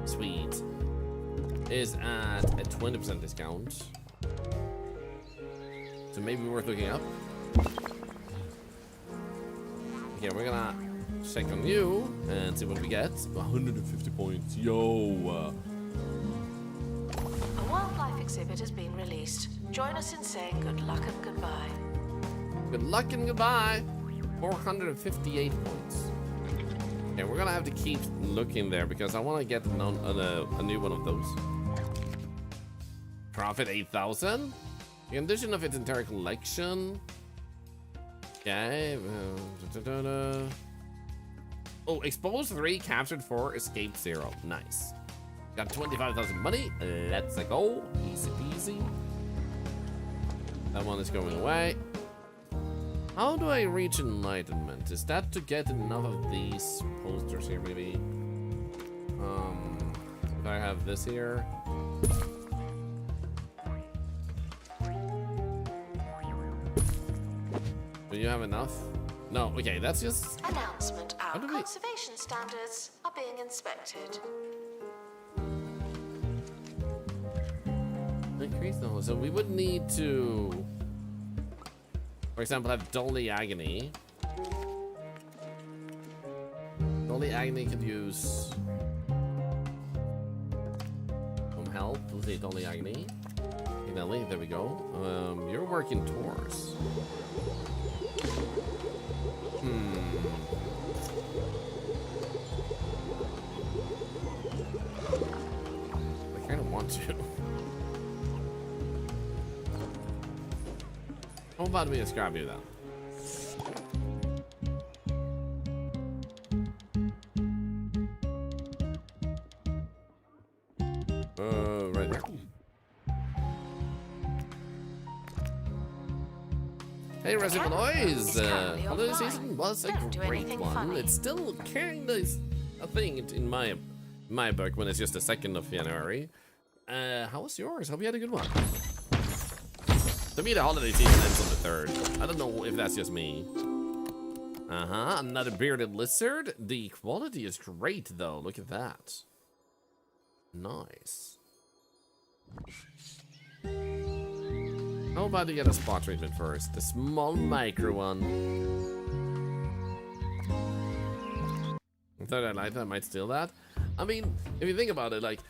S1: sweet, is at a 20% discount. So maybe worth looking up. Okay, we're gonna check on you and see what we get. 150 points, yo.
S5: A wildlife exhibit has been released. Join us in saying good luck and goodbye.
S1: Good luck and goodbye. 458 points. Okay, we're gonna have to keep looking there because I want to get a new one of those. Profit 8,000. Condition of its entire collection. Okay. Oh, exposed 3, captured 4, escaped 0. Nice. Got 25,000 money. Let's go. Easy peasy. That one is going away. How do I reach enlightenment? Is that to get enough of these posters here, maybe? If I have this here. Do you have enough? No, okay, that's just...
S5: Announcement. Our
S1: do we-
S5: conservation standards are being inspected.
S1: Increase the whole... So we would need to... For example, have Dolly Agony. Dolly Agony could use... some help. Let's see, Dolly Agony. Okay, Nelly, there we go. You're working towards... I kind of want to. How about we just grab you then? Right there. Hey, Resident Noise! Holiday season was a
S5: Don't do
S1: great
S5: anything
S1: one.
S5: funny.
S1: It's still kind of a thing in my book when it's just the 2nd of January. How was yours? Hope you had a good one. To me, the holiday season ends on the 3rd. I don't know if that's just me. Another bearded lizard. The quality is great, though. Look at that. Nice. How about you get a spot treatment first? The small micro one. I thought I liked that. I might steal that. I mean, if you think about it, like,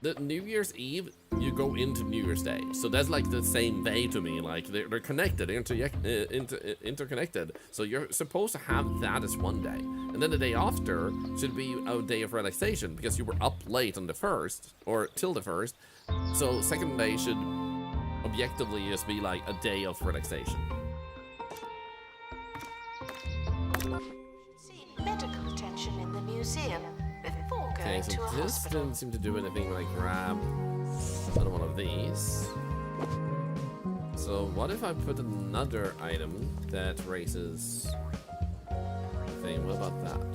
S1: the New Year's Eve, you go into New Year's Day. So that's like the same day to me. Like, they're connected, interconnected. So you're supposed to have that as one day. And then the day after should be a day of relaxation because you were up late on the 1st, or till the 1st. So second day should objectively just be like a day of relaxation.
S5: Seek medical attention in the museum before
S1: Okay,
S5: going
S1: so
S5: to a
S1: this
S5: hospital.
S1: didn't seem to do anything when I grab another one of these. So what if I put another item that raises the thing? What about that?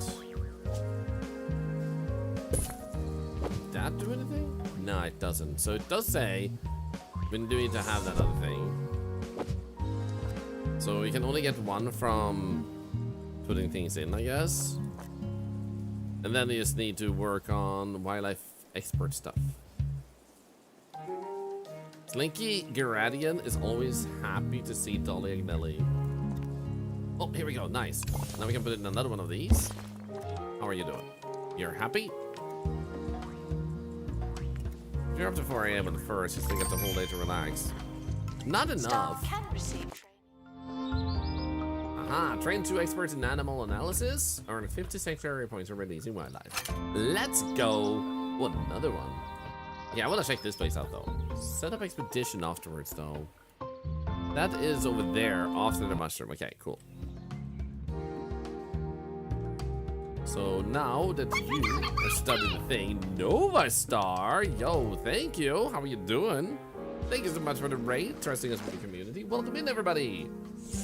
S1: Did that do anything? No, it doesn't. So it does say we need to have that other thing. So we can only get one from putting things in, I guess. And then you just need to work on wildlife expert stuff. Slinky Garadian is always happy to see Dolly Agnelli. Oh, here we go. Nice. Now we can put in another one of these. How are you doing? You're happy? If you're up to 4 AM on the first, you still get the whole day to relax. Not enough.
S5: Staff can receive training.
S1: Aha, train 2 experts in animal analysis. Earn 50 sanctuary points for releasing wildlife. Let's go. Oh, another one. Yeah, I want to check this place out though. Set up expedition afterwards though. That is over there after the mushroom. Okay, cool. So now that you have studied the thing, Nova Star, yo, thank you. How are you doing? Thank you so much for the raid, trusting us with the community. Welcome in, everybody.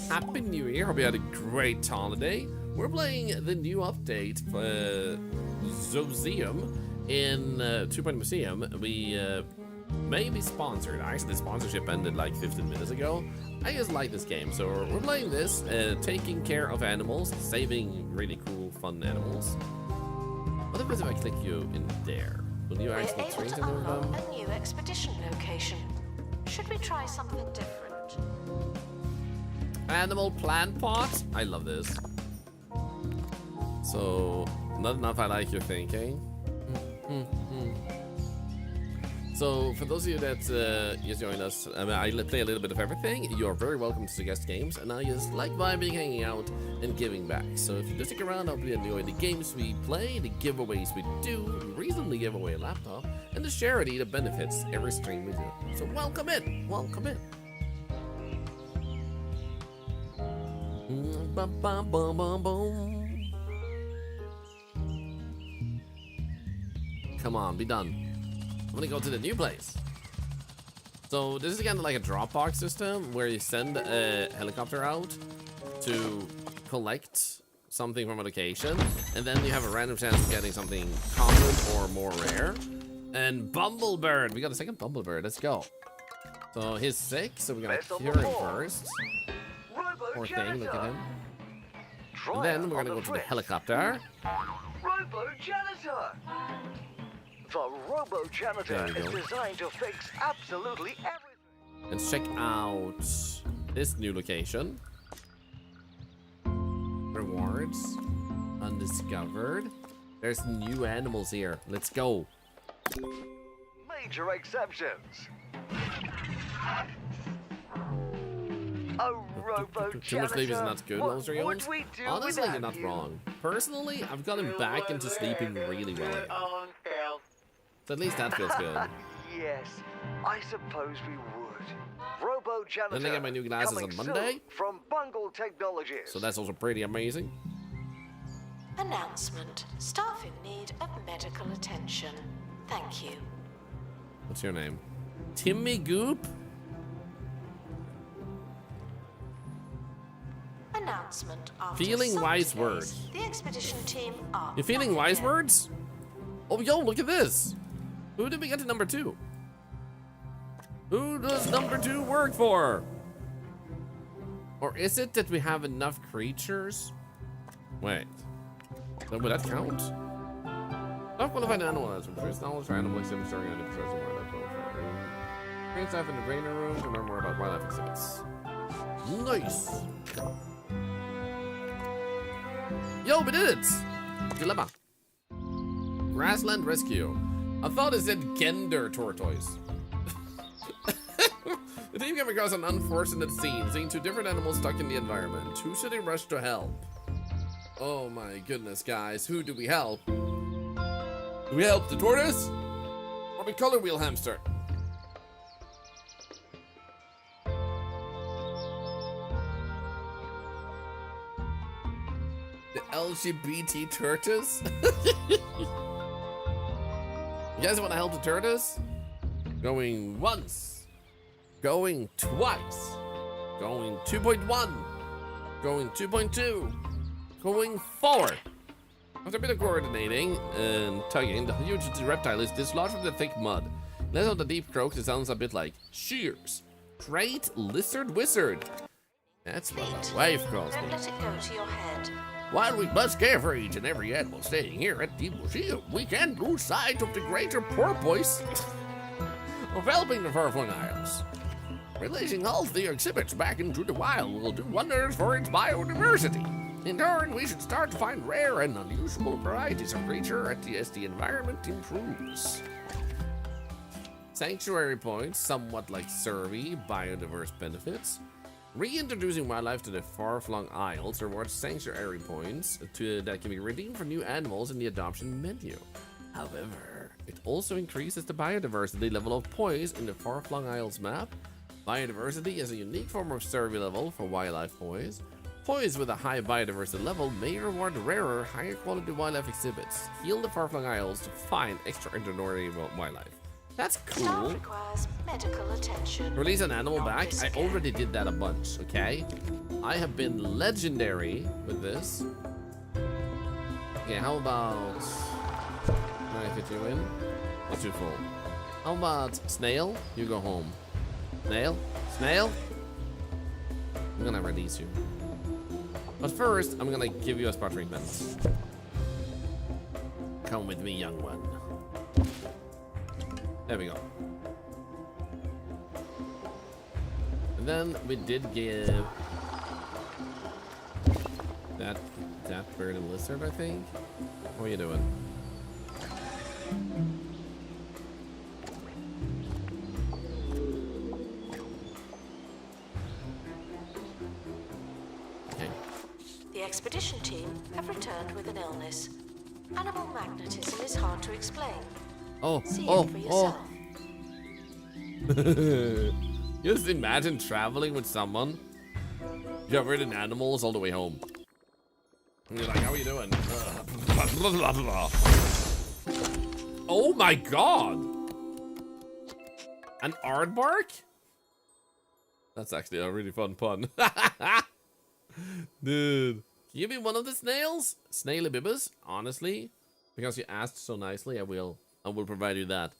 S1: Happy New Year. Hope you had a great holiday. We're playing the new update for Zoseum in 2.0 Museum. We may be sponsored. Actually, the sponsorship ended like 15 minutes ago. I just like this game, so we're playing this, taking care of animals, saving really cool, fun animals. What happens if I click you in there? Will you actually
S5: We're able
S1: train
S5: to
S1: any of them?
S5: unlock a new expedition location. Should we try something different?
S1: Animal plant pot? I love this. So, not enough, I like your thinking. So, for those of you that just joined us, I play a little bit of everything. You're very welcome to suggest games, and I just like vibing, hanging out, and giving back. So, if you do stick around, I'll enjoy the games we play, the giveaways we do, we recently gave away a laptop, and the charity that benefits every stream we do. So, welcome in, welcome in. Come on, be done. I'm gonna go to the new place. So this is kind of like a Dropbox system where you send a helicopter out to collect something from a location, and then you have a random chance of getting something common or more rare. And Bumblebird, we got a second Bumblebird. Let's go. So he's sick, so we're gonna cure him first. Poor thing, look at him. And then we're gonna go to the helicopter.
S8: Robo Janitor! The Robo Janitor is designed to fix absolutely everything.
S1: Let's check out this new location. Rewards. Undiscovered. There's new animals here. Let's go.
S8: Major exceptions. A Robo
S1: Too much sleep is not good, Monster
S8: What would
S1: Jones.
S8: we do
S1: Honestly, you're
S8: without
S1: not
S8: you?
S1: wrong. Personally, I've gotten back into sleeping really well. So at least that feels good.
S8: Yes, I suppose we would. Robo Janitor.
S1: Then I get my new glasses
S8: coming
S1: on Monday.
S8: soon from Bungle Technologies.
S1: So that's also pretty amazing.
S5: Announcement. Staff in need of medical attention. Thank you.
S1: What's your name? Timmy Goop?
S5: Announcement after
S1: Feeling
S5: some
S1: wise
S5: delays,
S1: words.
S5: The expedition team are
S1: You feeling
S5: back
S1: wise
S5: again.
S1: words? Oh, yo, look at this. Who did we get to number 2? Who does number 2 work for? Or is it that we have enough creatures? Wait. Then would that count? Not qualified animal as increased knowledge for animal exhibits during any process of wildlife welfare. Train staff in the trainer room to learn more about wildlife exhibits. Nice. Yo, we did it! Dilemma. Grassland rescue. I thought it said Gender tortoise. The team came across an unfortunate scene, seeing 2 different animals stuck in the environment. Who should they rush to help? Oh my goodness, guys. Who do we help? Do we help the tortoise? Or the color wheel hamster? The LGBT tortoise? You guys want to help the tortoise? Going once. Going twice. Going 2.1. Going 2.2. Going forward. After a bit of coordinating and tugging, the huge reptile is dislodged from the thick mud. Less of the deep croak, it sounds a bit like shears. Great lizard wizard. That's what my wife calls
S5: Don't
S1: me.
S5: let it go to your head.
S1: While we must care for each and every animal staying here at the museum, we can't lose sight of the greater purpose of helping the far-flung isles. Releasing healthier exhibits back into the wild will do wonders for its biodiversity. In turn, we should start to find rare and unusual varieties of creature as the environment improves. Sanctuary points, somewhat like survey, biodiverse benefits. Reintroducing wildlife to the far-flung isles rewards sanctuary points that can be redeemed for new animals in the adoption menu. However, it also increases the biodiversity level of poise in the far-flung isles map. Biodiversity is a unique form of survey level for wildlife poise. Poise with a high biodiversity level may reward rarer, higher quality wildlife exhibits. Heal the far-flung isles to find extraordinary wildlife. That's cool.
S5: Staff requires medical attention.
S1: Release an animal back. I already did that a bunch, okay? I have been legendary with this. Okay, how about... Can I fit you in? Not too full. How about Snail? You go home. Snail? Snail? I'm gonna release you. But first, I'm gonna give you a spot treatment. Come with me, young one. There we go. And then we did give that bird and lizard, I think. How are you doing? Okay.
S5: The expedition team have returned with an illness. Animal magnetism is hard to explain. See it for yourself.
S1: Just imagine traveling with someone. You have ridden animals all the way home. And you're like, how are you doing? Oh my god! An aardvark? That's actually a really fun pun. Dude. Can you be one of the snails? Snaily bibbas? Honestly? Because you asked so nicely, I will provide you that.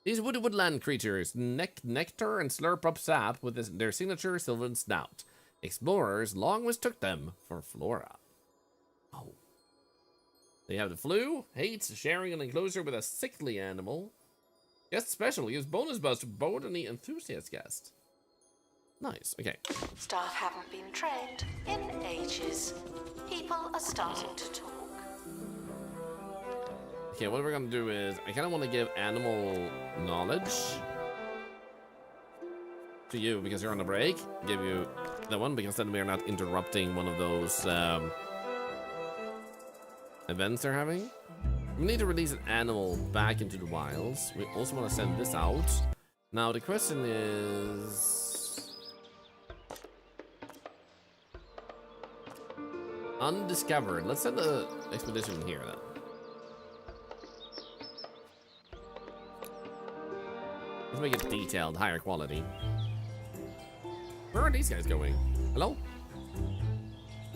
S1: These woodland creatures nectar and slurp up sap with their signature sylvan snout. Explorers long mistook them for flora. Oh. They have the flu, hates sharing an enclosure with a sickly animal. Guest special, use bonus buzz to botany enthusiast guest. Nice, okay.
S5: Staff haven't been trained in ages. People are starting to talk.
S1: Okay, what we're gonna do is, I kind of want to give animal knowledge to you because you're on a break. Give you that one because then we are not interrupting one of those events they're having. We need to release an animal back into the wilds. We also want to send this out. Now the question is... undiscovered. Let's send the expedition here then. Let's make it detailed, higher quality. Where are these guys going? Hello?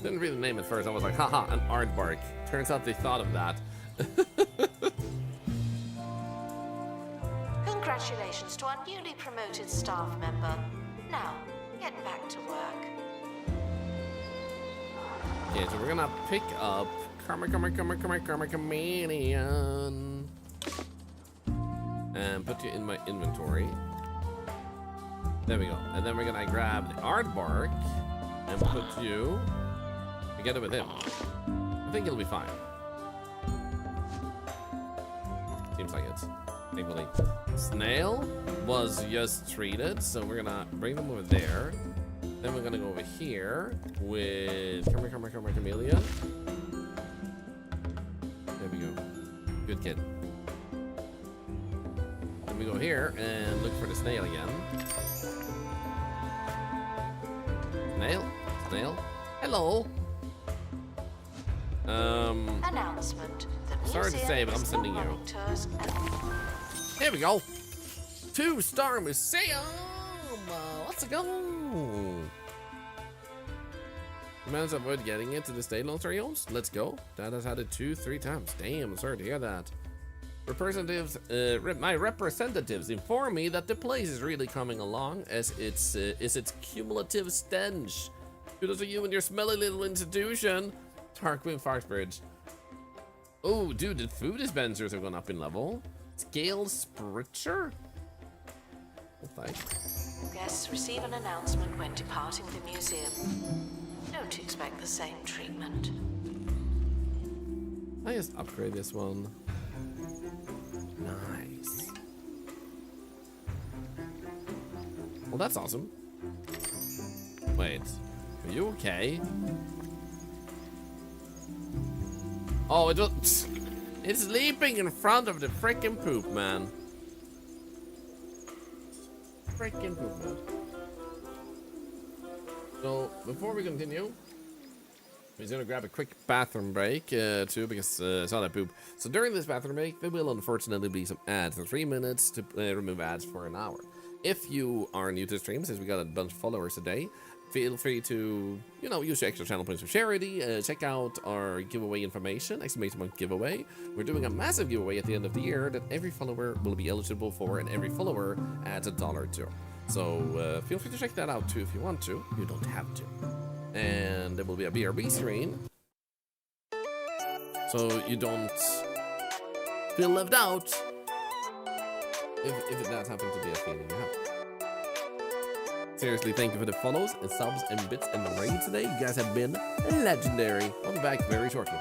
S1: Didn't read the name at first. I was like, haha, an aardvark. Turns out they thought of that.
S5: Congratulations to our newly promoted staff member. Now, get back to work.
S1: Okay, so we're gonna pick up Chameleon. And put you in my inventory. There we go. And then we're gonna grab the aardvark and put you together with him. I think it'll be fine. Seems like it. Thankfully. Snail was just treated, so we're gonna bring them over there. Then we're gonna go over here with Chameleon. There we go. Good kid. Then we go here and look for the snail again. Snail? Snail? Hello!
S5: Announcement.
S1: Sorry to say, but I'm sending you. Here we go. 2-star museum! Let's go! Managed to avoid getting it to the state notarials? Let's go. Dad has had it 2-3 times. Damn, sorry to hear that. Representatives, my representatives inform me that the place is really coming along as its cumulative stench. Kudos to you and your smelly little institution. Park Boom Fox Bridge. Oh, dude, the food dispensers have gone up in level. Scale Spritzer? What the heck?
S5: Guests receive an announcement when departing the museum. Don't expect the same treatment.
S1: I just upgrade this one. Nice. Well, that's awesome. Wait, are you okay? Oh, it's leaping in front of the freaking poop, man. Freaking poop, man. So, before we continue, we're gonna grab a quick bathroom break, too, because I saw that poop. So during this bathroom break, there will unfortunately be some ads for 3 minutes to remove ads for an hour. If you are new to the stream, since we got a bunch of followers today, feel free to, you know, use your extra channel points for charity. Check out our giveaway information, !month giveaway. We're doing a massive giveaway at the end of the year that every follower will be eligible for, and every follower adds $1 to. So feel free to check that out too if you want to. You don't have to. And there will be a BRB screen, so you don't feel left out if that happens to be a feeling you have. Seriously, thank you for the follows and subs and bits and the raid today. You guys have been legendary. I'll be back very shortly.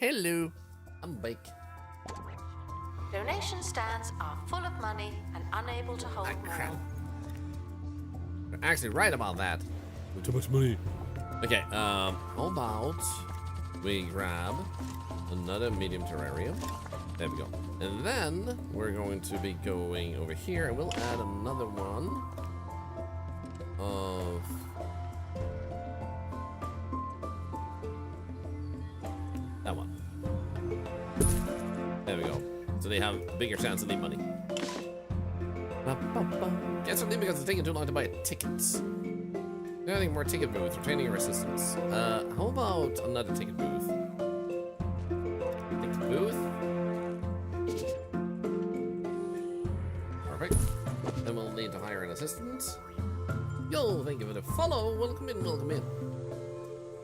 S1: Hello, I'm back.
S5: Donation stands are full of money and unable to hold
S1: Crap.
S5: more.
S1: You're actually right about that. Too much money. Okay, how about we grab another medium terrarium. There we go. And then we're going to be going over here and we'll add another one of that one. There we go. So they have a bigger chance of the money. Guess what? Because it's taking too long to buy tickets. Anything more ticket booths for training your assistants. How about another ticket booth? Ticket booth. Perfect. Then we'll need to hire an assistant. Yo, thank you for the follow. Welcome in, welcome in.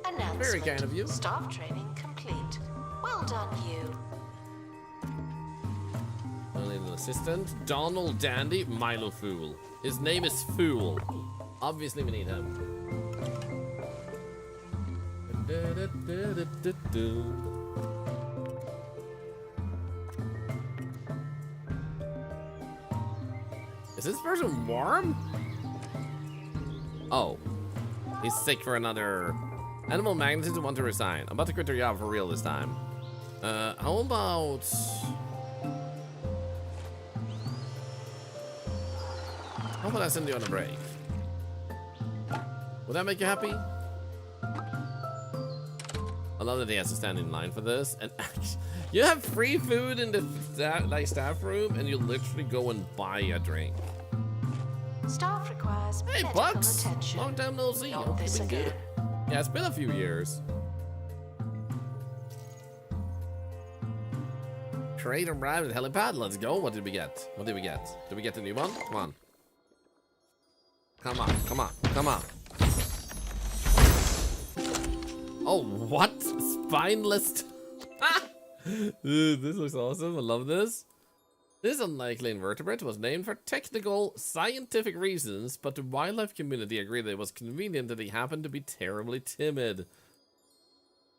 S5: Announcement.
S1: Very kind of you.
S5: Staff training complete. Well done, you.
S1: assistant. Donald Dandy, Milo Fool. His name is Fool. Obviously, we need him. Is this person warm? Oh. He's sick for another... Animal magnetism want to resign. I'm about to quit your job for real this time. How about... How about I send you on a break? Would that make you happy? I love that he has to stand in line for this. And you have free food in the staff room, and you literally go and buy a drink.
S5: Staff requires
S1: Hey,
S5: medical
S1: Bucks!
S5: attention.
S1: Long time no see.
S5: Not this
S1: Hope you've been
S5: again.
S1: good. Yeah, it's been a few years. Trade and ride with helipad. Let's go. What did we get? What did we get? Did we get the new one? Come on. Come on. Come on. Come on. Oh, what? Spineless. Dude, this looks awesome. I love this. This unlikely invertebrate was named for technical, scientific reasons, but the wildlife community agreed that it was convenient that he happened to be terribly timid.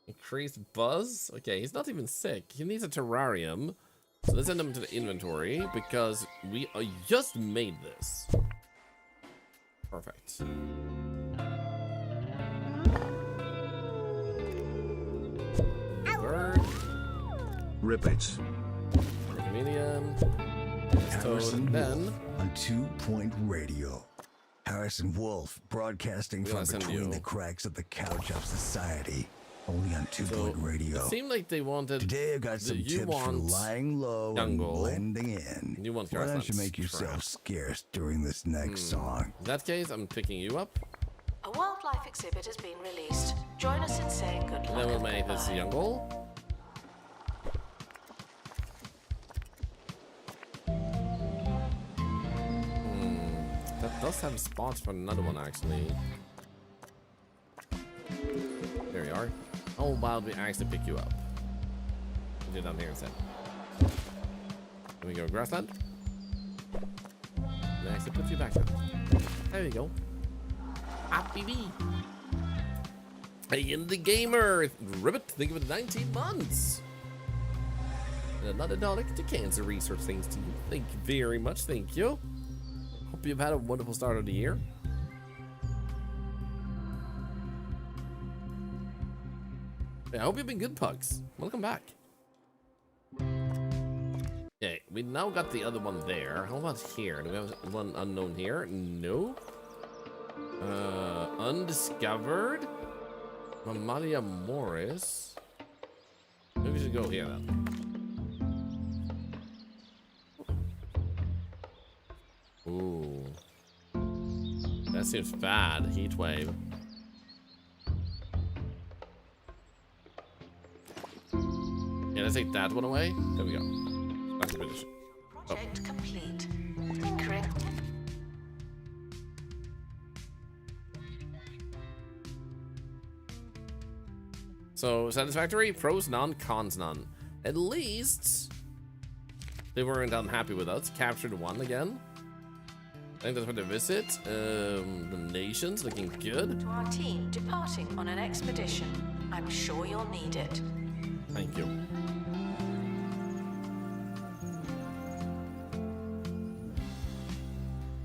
S1: Increased buzz? Okay, he's not even sick. He needs a terrarium. So let's send him to the inventory because we just made this. Perfect. Bird.
S3: Ribbit.
S1: Chameleon.
S6: Harrison
S1: Ben.
S6: Wolf on 2 Point Radio. Harrison Wolf broadcasting
S1: We
S6: from
S1: gotta send
S6: between
S1: you.
S6: the cracks of the couch of society. Only on 2
S1: So,
S6: Point Radio.
S1: it seemed like they wanted...
S6: Today I got some
S1: you
S6: tips for
S1: want
S6: lying low
S1: jungle.
S6: and blending in.
S1: You want
S6: Why don't you
S1: grasslands.
S6: make yourself
S1: Crap.
S6: scarce during this next song?
S1: In that case, I'm picking you up.
S5: A wildlife exhibit has been released. Join us in saying good luck.
S1: And then we'll
S5: and
S1: make this
S5: goodbye.
S1: jungle. That does have spots for another one, actually. There you are. How about we actually pick you up? We'll do it down here instead. Can we go grassland? And actually put you back down. There you go. Happy bee. Hey, in the gamer. Ribbit, think of it 19 months. And another dollar to cancer research. Thanks to you. Thank you very much. Thank you. Hope you've had a wonderful start of the year. Yeah, I hope you've been good, Pugs. Welcome back. Okay, we now got the other one there. How about here? Do we have one unknown here? No. Undiscovered. Mamalia Morris. Maybe we should go here then. Ooh. That seems bad. Heat wave. Yeah, let's take that one away. There we go. Expedition.
S5: Project complete. Tinkering.
S1: So, satisfactory? Pros none, cons none. At least they weren't unhappy with us. Captured one again. I think that's for the visit. The nations looking good.
S5: To our team departing on an expedition. I'm sure you'll need it.
S1: Thank you.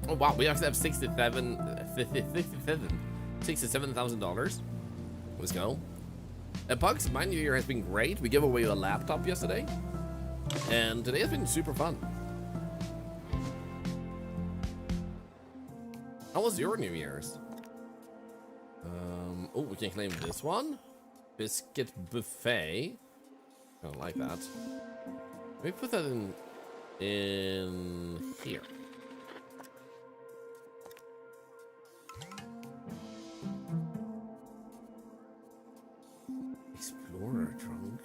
S1: Oh wow, we actually have $67,000. Let's go. Pugs, my new year has been great. We gave away a laptop yesterday, and today has been super fun. How was your New Year's? Oh, we can claim this one. Biscuit buffet. I don't like that. Let me put that in here. Explorer trunk.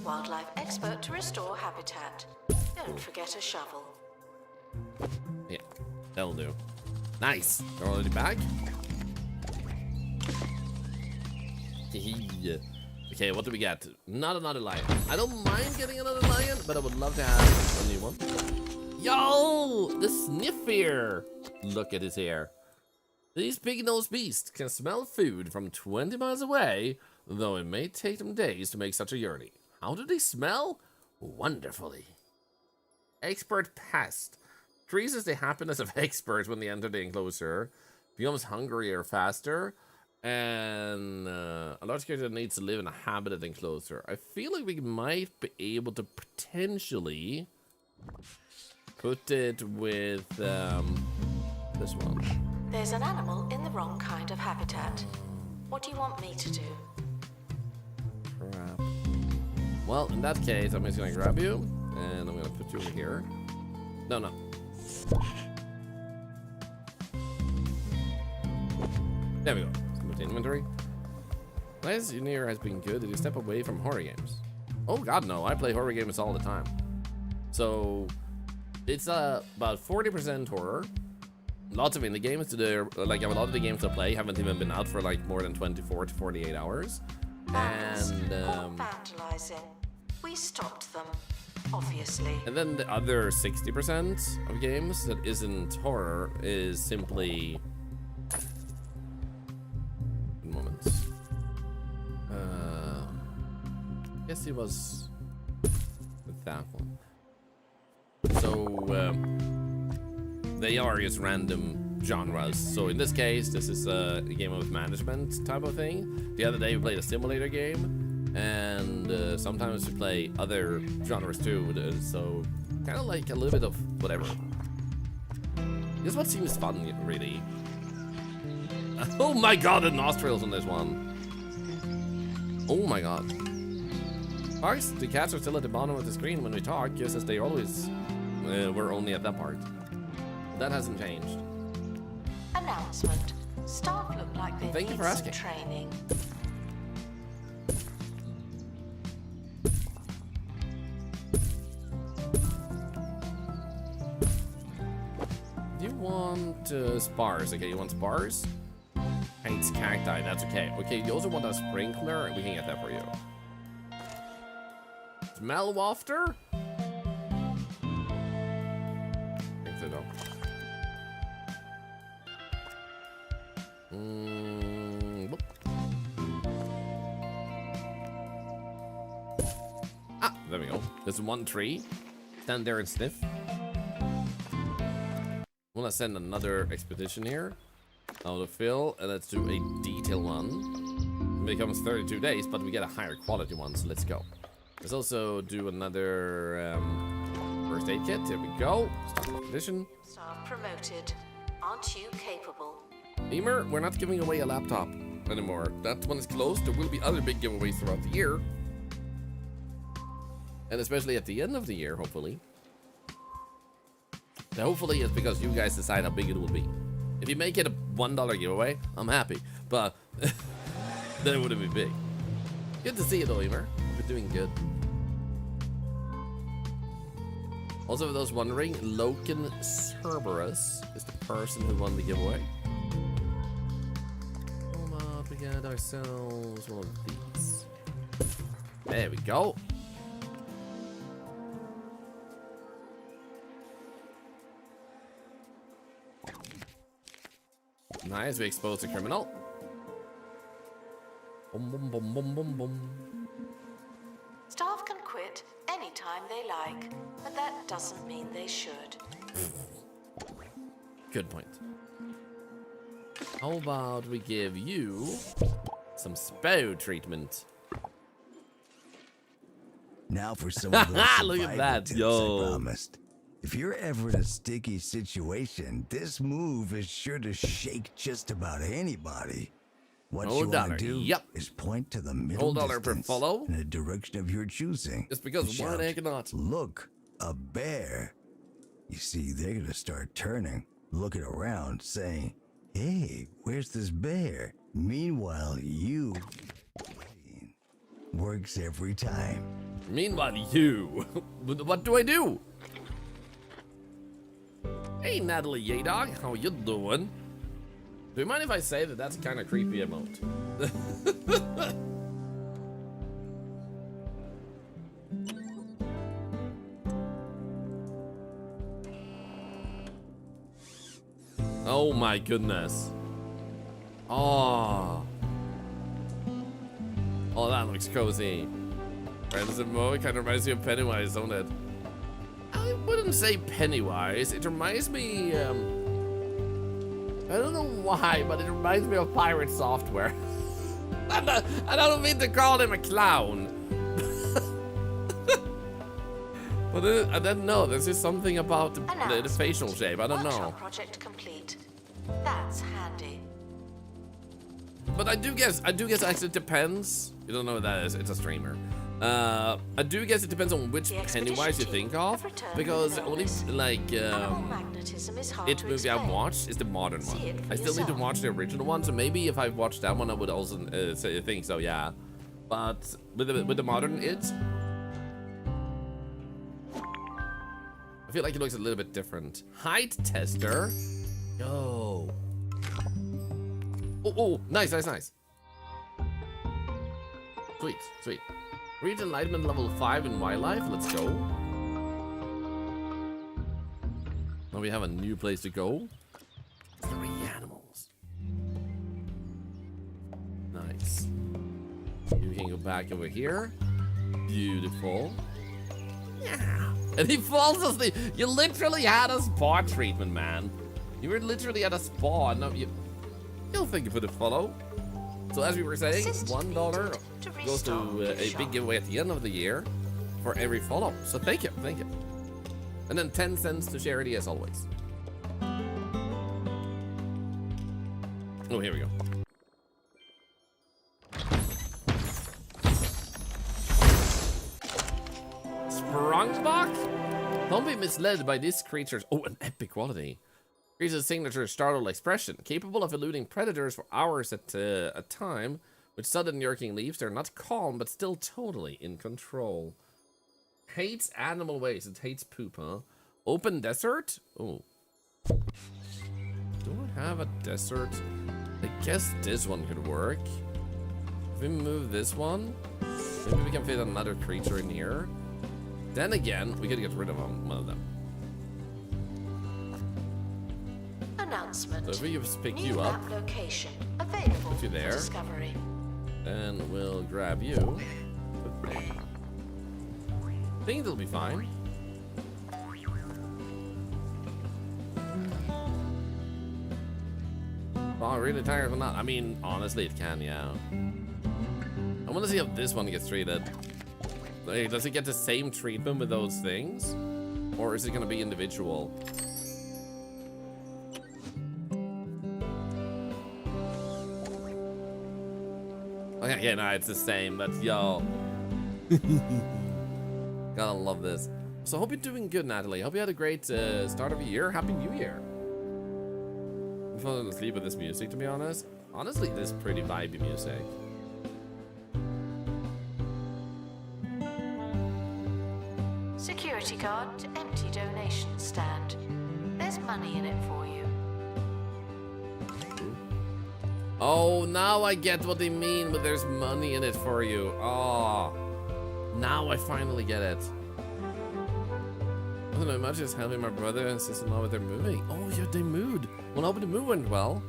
S5: Wildlife expert to restore habitat. Don't forget a shovel.
S1: Yeah, that'll do. Nice. They're already back. Okay, what do we get? Not another lion. I don't mind getting another lion, but I would love to have a new one. Yo, the sniffier. Look at his hair. These pig-nosed beasts can smell food from 20 miles away, though it may take them days to make such a journey. How do they smell? Wonderfully. Expert pest. Increases the happiness of experts when they enter the enclosure. Becomes hungrier faster. And a large character needs to live in a habitat enclosure. I feel like we might be able to potentially put it with this one.
S5: There's an animal in the wrong kind of habitat. What do you want me to do?
S1: Crap. Well, in that case, I'm just gonna grab you, and I'm gonna put you over here. No. There we go. Let's go to inventory. Last year has been good. Did you step away from horror games? Oh god, no. I play horror games all the time. So, it's about 40% horror. Lots of indie games to do. Like, a lot of the games I play haven't even been out for like more than 24 to 48 hours. And
S5: vandalizing. We stopped them, obviously.
S1: And then the other 60% of games that isn't horror is simply. Good moment. I guess it was with that one. So they are just random genres. So in this case, this is a game of management type of thing. The other day we played a simulator game, and sometimes we play other genres too. So kind of like a little bit of whatever. Just what seems fun, really. Oh my god, the nostrils on this one. Oh my god. Parks, the cats are still at the bottom of the screen when we talk, just as they always were only at that part. That hasn't changed.
S5: Announcement. Staff look like they
S1: Thank you
S5: need
S1: for asking.
S5: some training.
S1: You want spars? Okay, you want spars? Hates cacti, that's okay. Okay, you also want a sprinkler? We can get that for you. Smell wafter? I think so, no. Whoop. Ah, there we go. There's one tree. Stand there and sniff. I want to send another expedition here. Autofill, and let's do a detail one. It becomes 32 days, but we get a higher quality one, so let's go. Let's also do another first aid kit. Here we go. Start expedition.
S5: Staff promoted. Aren't you capable?
S1: Emer, we're not giving away a laptop anymore. That one is closed. There will be other big giveaways throughout the year. And especially at the end of the year, hopefully. And hopefully it's because you guys decide how big it will be. If you make it a $1 giveaway, I'm happy. But then it wouldn't be big. Good to see you though, Emer. You're doing good. Also, for those wondering, Loken Cerberus is the person who won the giveaway. Come on, we get ourselves one of these. There we go. Nice, we exposed the criminal. Boom, boom, boom, boom, boom, boom.
S5: Staff can quit anytime they like, but that doesn't mean they should.
S1: Good point. How about we give you some SPO treatment?
S6: Now for some of those
S1: Look at
S6: survival
S1: that,
S6: tips
S1: yo.
S6: I promised. If you're ever in a sticky situation, this move is sure to shake just about anybody. What you want to do is point to the middle distance in a direction of your choosing.
S1: Just because
S6: Shout,
S1: one egg not.
S6: Look, a bear. You see, they're going to start turning, looking around, saying, hey, where's this bear? Meanwhile, you... works every time.
S1: Meanwhile, you... What do I do? Hey, Natalie Yadog, how you doing? Do you mind if I say that that's kind of creepy emote? Oh my goodness. Oh. Oh, that looks cozy. Right, does it more? It kind of reminds me of Pennywise, don't it? I wouldn't say Pennywise. It reminds me, I don't know why, but it reminds me of Pirate Software. I don't mean to call him a clown. But I don't know. There's just something about the facial shape. I don't know.
S5: Project complete. That's handy.
S1: But I do guess actually it depends. You don't know what that is. It's a streamer. I do guess it depends on which Pennywise you think of, because only like it movie I've watched is the modern one. I still need to watch the original one, so maybe if I watched that one, I would also think so. Yeah, but with the modern it, I feel like it looks a little bit different. Height tester. Yo. Oh, nice. Sweet. Reach enlightenment level 5 in wildlife. Let's go. Now we have a new place to go. 3 animals. Nice. You can go back over here. Beautiful. Yeah. And he falls asleep. You literally had a spa treatment, man. You were literally at a spa. No, you'll thank you for the follow. So as we were saying, $1 goes to a big giveaway at the end of the year for every follow. So thank you. And then 10 cents to charity as always. Oh, here we go. Sprungbuck? Don't be misled by this creature's... Oh, an epic quality. Here's a signature startled expression, capable of eluding predators for hours at a time. With sudden yerking leaves, they're not calm, but still totally in control. Hates animal waste. It hates poop, huh? Open desert? Oh. Do I have a desert? I guess this one could work. If we move this one, maybe we can fit another creature in here. Then again, we could get rid of one of them.
S5: Announcement.
S1: So if we just pick
S5: New
S1: you up,
S5: map location available
S1: put you there,
S5: for discovery.
S1: and we'll grab you. Put there. I think it'll be fine. Oh, really tired or not? I mean, honestly, it can, yeah. I want to see how this one gets treated. Like, does it get the same treatment with those things? Or is it going to be individual? Okay, yeah, no, it's the same, but yo. Gotta love this. So I hope you're doing good, Natalie. Hope you had a great start of the year. Happy New Year. I'm falling asleep with this music, to be honest. Honestly, this is pretty vibey music.
S5: Security guard to empty donation stand. There's money in it for you.
S1: Oh, now I get what they mean, but there's money in it for you. Oh, now I finally get it. I don't know much is helping my brother and sister-in-law with their moving. Oh, yeah, they moved. Well, I hope the move went well.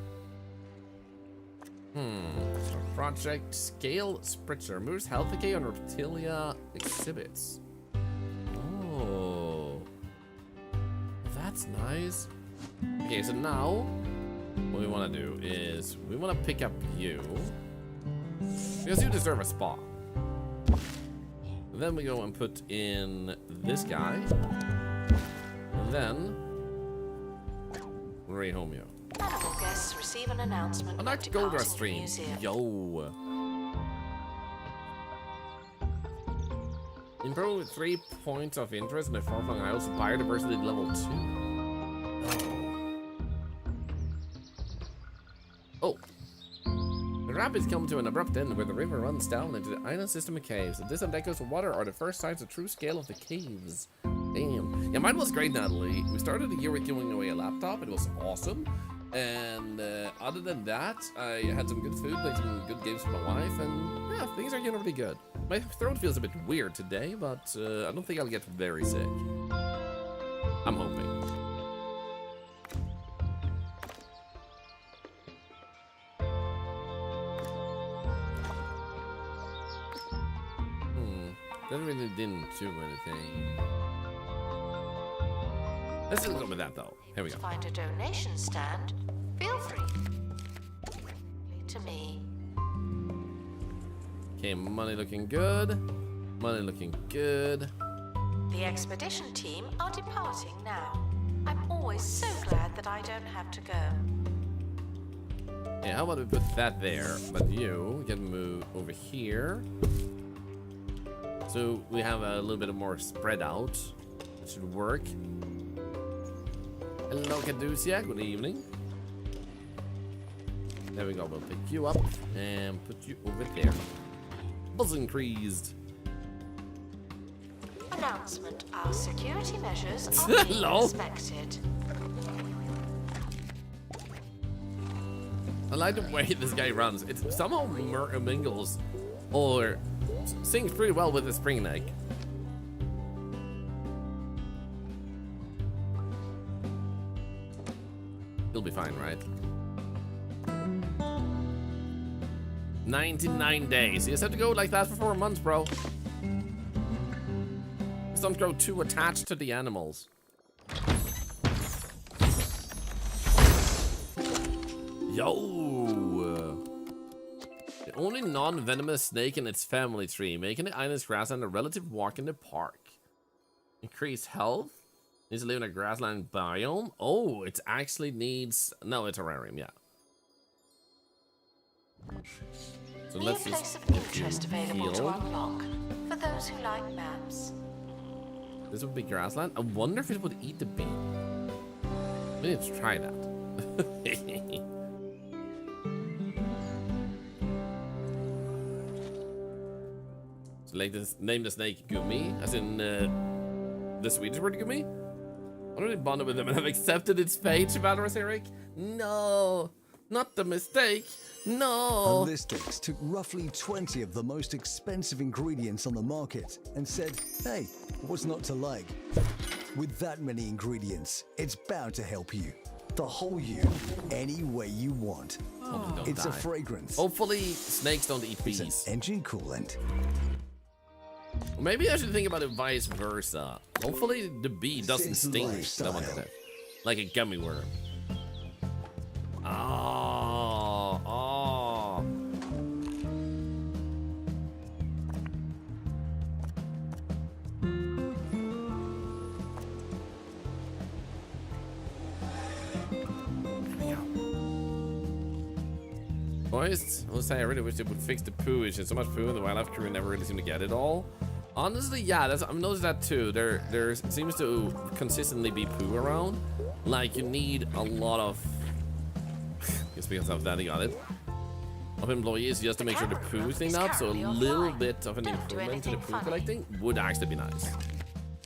S1: Project Scale Spritzer moves health decay on Reptilia exhibits. Oh, that's nice. Okay, so now what we want to do is we want to pick up you because you deserve a spa. Then we go and put in this guy, and then rehome you.
S5: Animal guests receive an announcement.
S1: I'd like to go to our stream. Yo. Improve 3 points of interest in the far-flung isles. Biodiversity level 2. Oh. The rapids come to an abrupt end where the river runs down into the island system of caves. The distant echoes of water are the first signs of true scale of the caves. Damn. Yeah, mine was great, Natalie. We started the year with giving away a laptop. It was awesome. And other than that, I had some good food, played some good games with my wife, and yeah, things are getting really good. My throat feels a bit weird today, but I don't think I'll get very sick. I'm hoping. really didn't do anything. Let's just go with that though. Here we go.
S5: Find a donation stand. Feel free. To me.
S1: Okay, money looking good. Money looking good.
S5: The expedition team are departing now. I'm always so glad that I don't have to go.
S1: Yeah, how about we put that there? But you can move over here. So we have a little bit more spread out. That should work. Hello, Caducia. Good evening. There we go. We'll pick you up and put you over there. Buzz increased.
S5: Announcement. Our security measures are being respected.
S1: I like the way this guy runs. It somehow mingles or sings pretty well with the spring neck. He'll be fine, right? 99 days. You just have to go like that for 4 months, bro. Just don't grow too attached to the animals. Yo! The only non-venomous snake in its family tree, making the island's grassland a relative walk in the park. Increased health. Needs to live in a grassland biome. Oh, it actually needs... No, it's a terrarium, yeah. So
S5: New
S1: let's
S5: place
S1: just
S5: of interest available to unlock for those who like maps.
S1: This would be grassland. I wonder if it would eat the bee. We need to try that. So like this, name the snake Gumi, as in the Swedish word Gumi. I'm already bonded with them and have accepted its fate, Valorous Eric. No, not the mistake. No.
S6: Ballistics took roughly 20 of the most expensive ingredients on the market and said, hey, what's not to like? With that many ingredients, it's bound to help you. The whole you, any way you want. It's a fragrance.
S1: Hopefully, snakes don't eat bees.
S6: It's an engine coolant.
S1: Maybe I should think about it vice versa. Hopefully, the bee doesn't sting someone to death. Like a gummy worm. Oh. Boys, I will say I really wish they would fix the poo issue. So much poo in the wildlife crew never really seem to get it all. Honestly, yeah, I've noticed that too. There seems to consistently be poo around. Like you need a lot of, just because of that, I got it, of employees just to make sure the poo is cleaned up. So a little bit of an improvement to the poo collecting would actually be nice.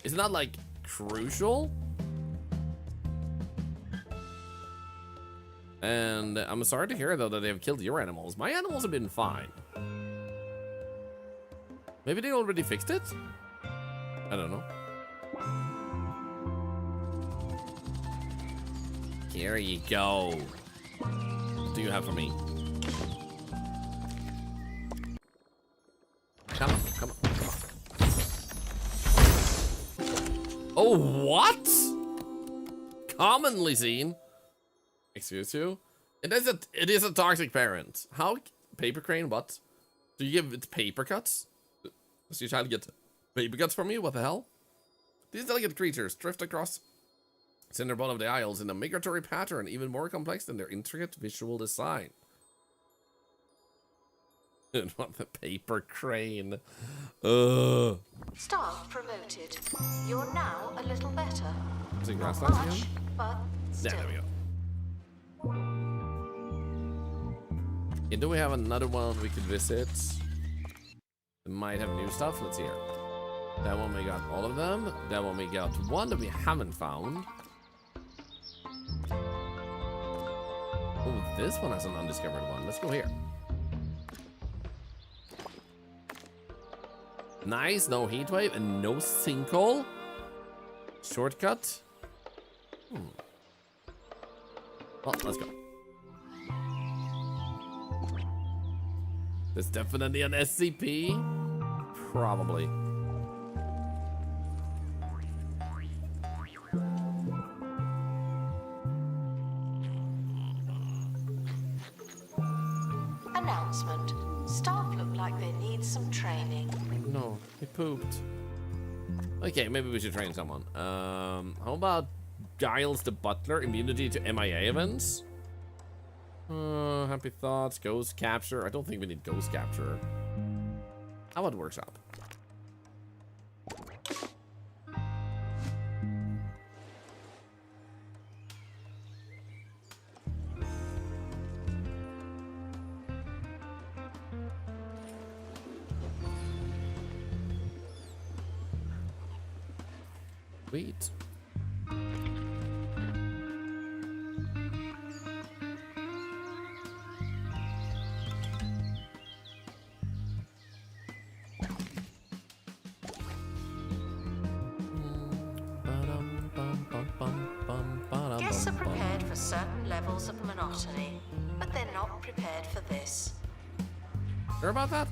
S1: It's not like crucial. And I'm sorry to hear though that they have killed your animals. My animals have been fine. Maybe they already fixed it? I don't know. Here you go. What do you have for me? Come on, come on, come on. Oh, what? Commonly seen. Excuse you? It is a toxic parent. How? Paper crane, what? Do you give it paper cuts? Does your child get paper cuts from you? What the hell? These delicate creatures drift across center bottom of the aisles in a migratory pattern, even more complex than their intricate visual design. What the paper crane?
S5: Staff promoted. You're now a little better.
S1: Is it
S5: Not
S1: grasslands
S5: much,
S1: again?
S5: but still.
S1: There we go. And do we have another one we could visit? We might have new stuff. Let's hear. That one we got all of them. That one we got one that we haven't found. Oh, this one has an undiscovered one. Let's go here. Nice, no heat wave and no sinkhole. Shortcut. Well, let's go. There's definitely an SCP. Probably.
S5: announcement. Staff look like they need some training.
S1: No, he pooped. Okay, maybe we should train someone. How about Giles the Butler, immunity to MIA events? Happy Thoughts, Ghost Capture. I don't think we need Ghost Capture. How about Workshop? Sweet.
S5: Guests are prepared for certain levels of monotony, but they're not prepared for this.
S1: Sure about that?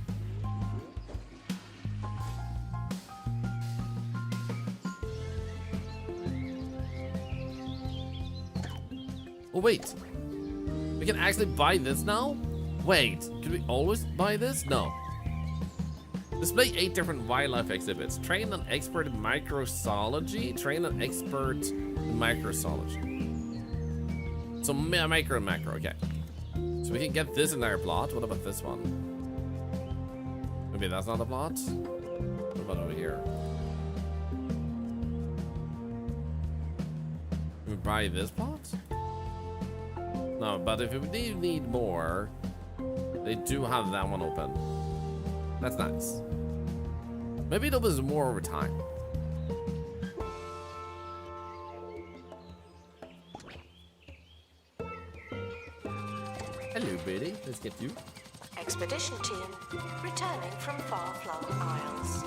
S1: Oh, wait. We can actually buy this now? Wait, could we always buy this? No. Display 8 different wildlife exhibits. Train an expert in microzoology. Train an expert in microzoology. So micro and macro, okay. So we can get this in our plot. What about this one? Maybe that's not a plot? What about over here? Can we buy this plot? No, but if we need more, they do have that one open. That's nice. Maybe it opens more over time. Hello, Betty. Let's get you.
S5: Expedition team returning from far-flung isles.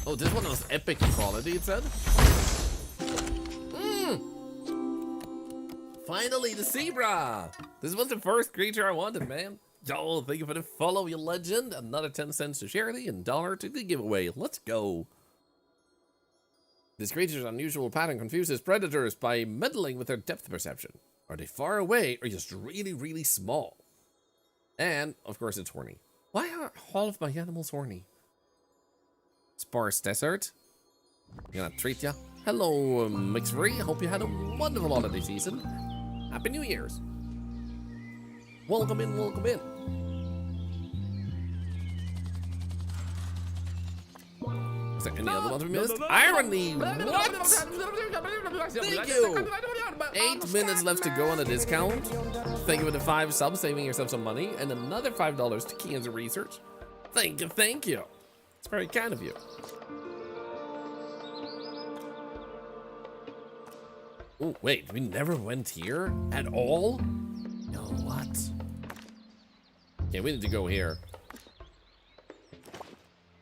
S1: Oh, this one was epic quality, it said. Finally, the zebra! This was the first creature I wanted, man. Yo, thank you for the follow, you legend. Another 10 cents to charity and $1 to the giveaway. Let's go. This creature's unusual pattern confuses predators by meddling with their depth perception. Are they far away or just really, really small? And, of course, it's horny. Why are all of my animals horny? Sparse Desert. I'm gonna treat ya. Hello, McFree. Hope you had a wonderful holiday season. Happy New Year's. Welcome in, welcome in. Is there any other ones we missed? Irony! What? Thank you! 8 minutes left to go on a discount. Thank you for the 5 subs, saving yourself some money. And another $5 to key into research. Thank you, thank you. It's very kind of you. Oh, wait, we never went here at all? No, what? Okay, we need to go here.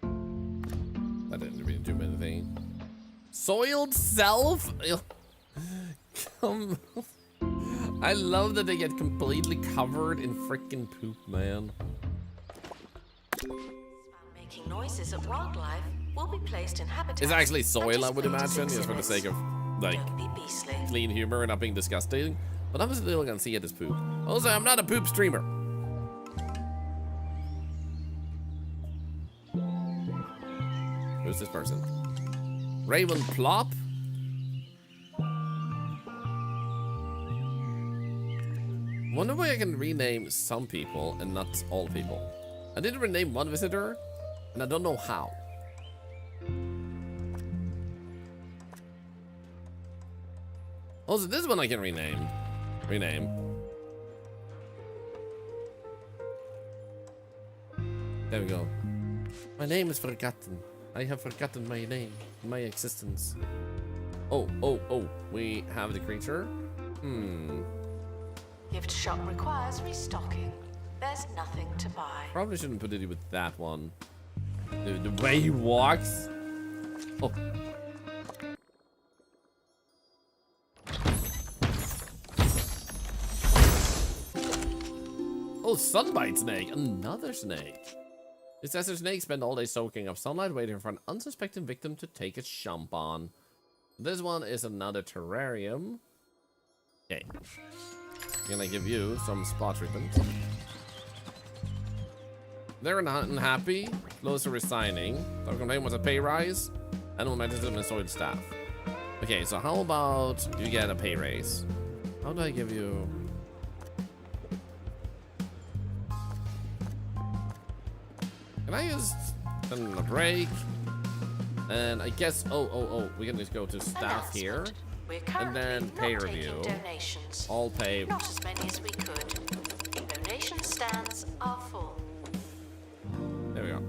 S1: That didn't really do anything. Soiled self? Come. I love that they get completely covered in freaking poop, man.
S5: Making noises at wildlife will be placed in habitats.
S1: It's actually soil, I would imagine, just for the sake of, like, clean humor and not being disgusting. But I'm still gonna see it as poop. Also, I'm not a poop streamer. Who's this person? Raven Plop? Wonder why I can rename some people and not all people. I did rename one visitor, and I don't know how. Also, this one I can rename. There we go. My name is forgotten. I have forgotten my name, my existence. Oh, we have the creature.
S5: Gift shop requires restocking. There's nothing to buy.
S1: Probably shouldn't put it with that one. The way he walks. Oh. Oh, sunbite snake. Another snake. It says the snakes spend all day soaking up sunlight waiting for an unsuspecting victim to take a shump on. This one is another terrarium. Okay. I'm gonna give you some spot treatment. They're not unhappy. Close to resigning. Don't complain with a pay rise. And we'll manage them in soiled staff. Okay, so how about you get a pay raise? How do I give you? Can I use a break? And I guess we can just go to staff here. And then pay review. All pay.
S5: Not as many as we could. Donation stands are full.
S1: There we go.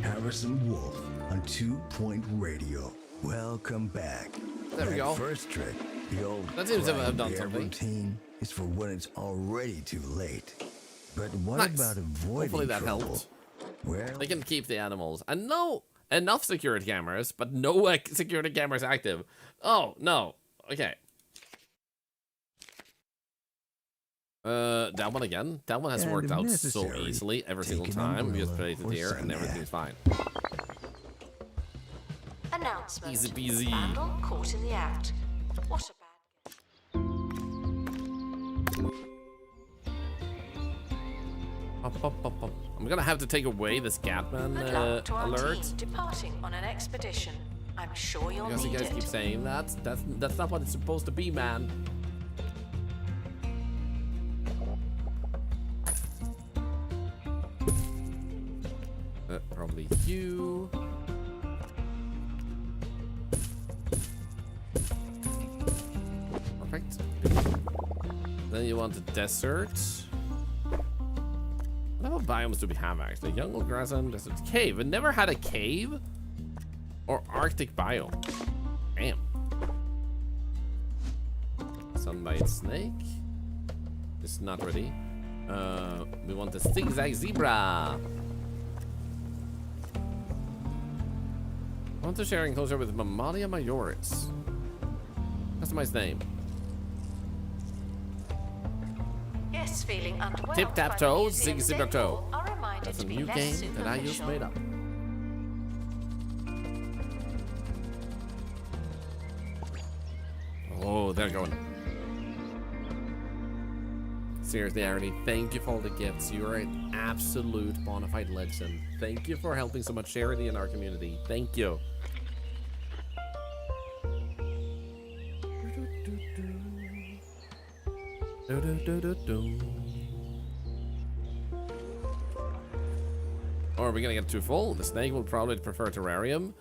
S6: Harrison Wolf on 2 Point Radio. Welcome back.
S1: There we go.
S6: First trick, the old
S1: that seems to have done
S6: crime
S1: something.
S6: routine is for when it's already too late. But what
S1: Nice.
S6: about avoiding
S1: Hopefully that
S6: trouble?
S1: helped.
S6: Well,
S1: They can keep the animals. And no, enough security cameras, but no security cameras active. Oh, no. Okay. That one again. That one has
S6: And
S1: worked
S6: if
S1: out so
S6: necessary,
S1: easily every single
S6: take an
S1: time. We just
S6: umbrella
S1: played it
S6: or
S1: here and
S6: sun
S1: everything's fine.
S5: Announcement.
S1: Easy peasy.
S5: Vandal caught in the act. What a bad.
S1: I'm gonna have to take away the Scatman
S5: Good luck to our
S1: alert.
S5: team departing on an expedition. I'm sure you'll
S1: Because you
S5: need
S1: guys
S5: it.
S1: keep saying that. That's not what it's supposed to be, man. Probably you. Perfect. Then you want the desert. What other biomes do we have actually? Jungle, grassland, desert, cave. I never had a cave or Arctic biome. Damn. Sunbite snake. It's not ready. We want the zigzag zebra. I want to share enclosure with Mammalia majoris. Customize name.
S5: Yes, feeling underwhelmed.
S1: Tip tap toe,
S5: by the
S1: zig
S5: museum
S1: zibber toe.
S5: decor are reminded
S1: That's a
S5: to be
S1: new
S5: less
S1: game that I just
S5: superficial.
S1: made up. Oh, they're going. Seriously, Arnie, thank you for all the gifts. You are an absolute bona fide legend. Thank you for helping so much charity in our community. Thank you. Or are we gonna get too full? The snake will probably prefer terrarium.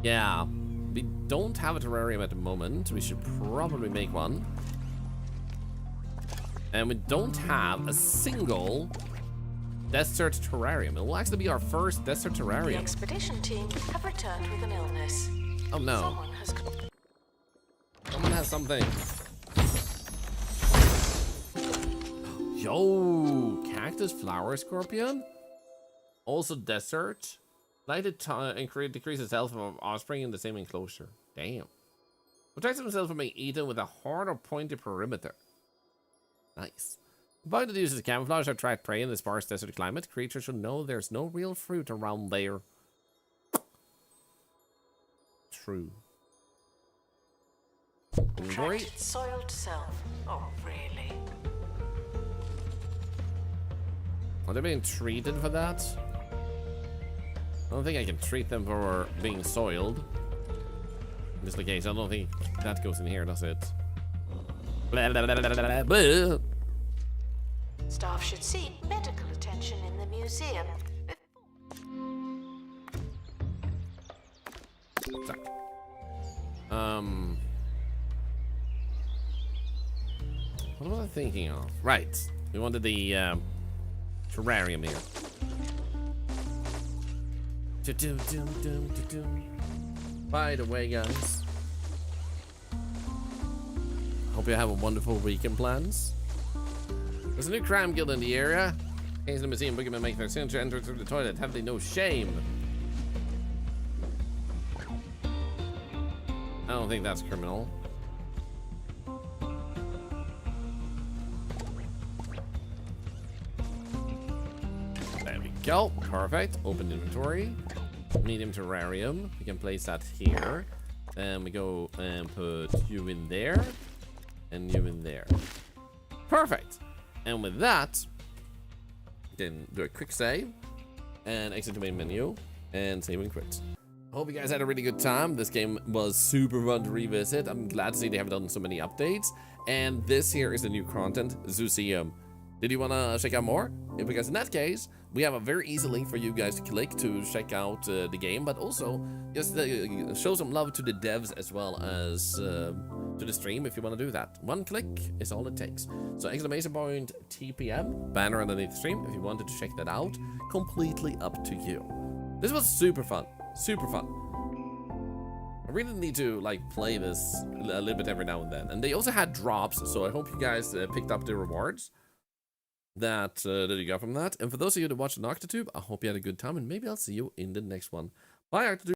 S1: Yeah, we don't have a terrarium at the moment. We should probably make one. And we don't have a single desert terrarium. It will actually be our first desert
S5: The
S1: terrarium.
S5: expedition team have returned with an illness.
S1: Oh no.
S5: Someone has
S1: Someone has something. Yo, cactus flower scorpion. Also desert. Lighted decreases health of offspring in the same enclosure. Damn. Protects himself from being eaten with a hard or pointy perimeter. Nice. Combined to use camouflage or attract prey in this sparse desert climate, creatures should know there's no real fruit around there. True. Inventory.
S5: attracted soiled self. Oh, really?
S1: Are they being treated for that? I don't think I can treat them for being soiled. In this case, I don't think that goes in here, does it? Blah, blah, blah, blah, blah, blah.
S5: Staff should seek medical attention in the museum.
S1: Sorry. What was I thinking of? Right. We wanted the terrarium here. By the way, guys, hope you have a wonderful weekend plans. There's a new crime guild in the area. Case the museum boogeymen make their signature enter through the toilet. Have they no shame? I don't think that's criminal. There we go. Perfect. Open inventory. Medium terrarium. We can place that here. And we go and put you in there. And you in there. Perfect. And with that, you can do a quick save. And exit the main menu. And save and quit. Hope you guys had a really good time. This game was super fun to revisit. I'm glad to see they have done so many updates. And this here is the new content, Zooseum. Did you want to check out more? Because in that case, we have a very easy link for you guys to click to check out the game, but also just show some love to the devs as well as to the stream if you want to do that. One click is all it takes. So exclamation point TPM, banner underneath the stream if you wanted to check that out. Completely up to you. This was super fun. Super fun. I really need to like play this a little bit every now and then. And they also had drops, so I hope you guys picked up the rewards that you got from that. And for those of you that watched Octotube, I hope you had a good time, and maybe I'll see you in the next one. Bye, Octotube.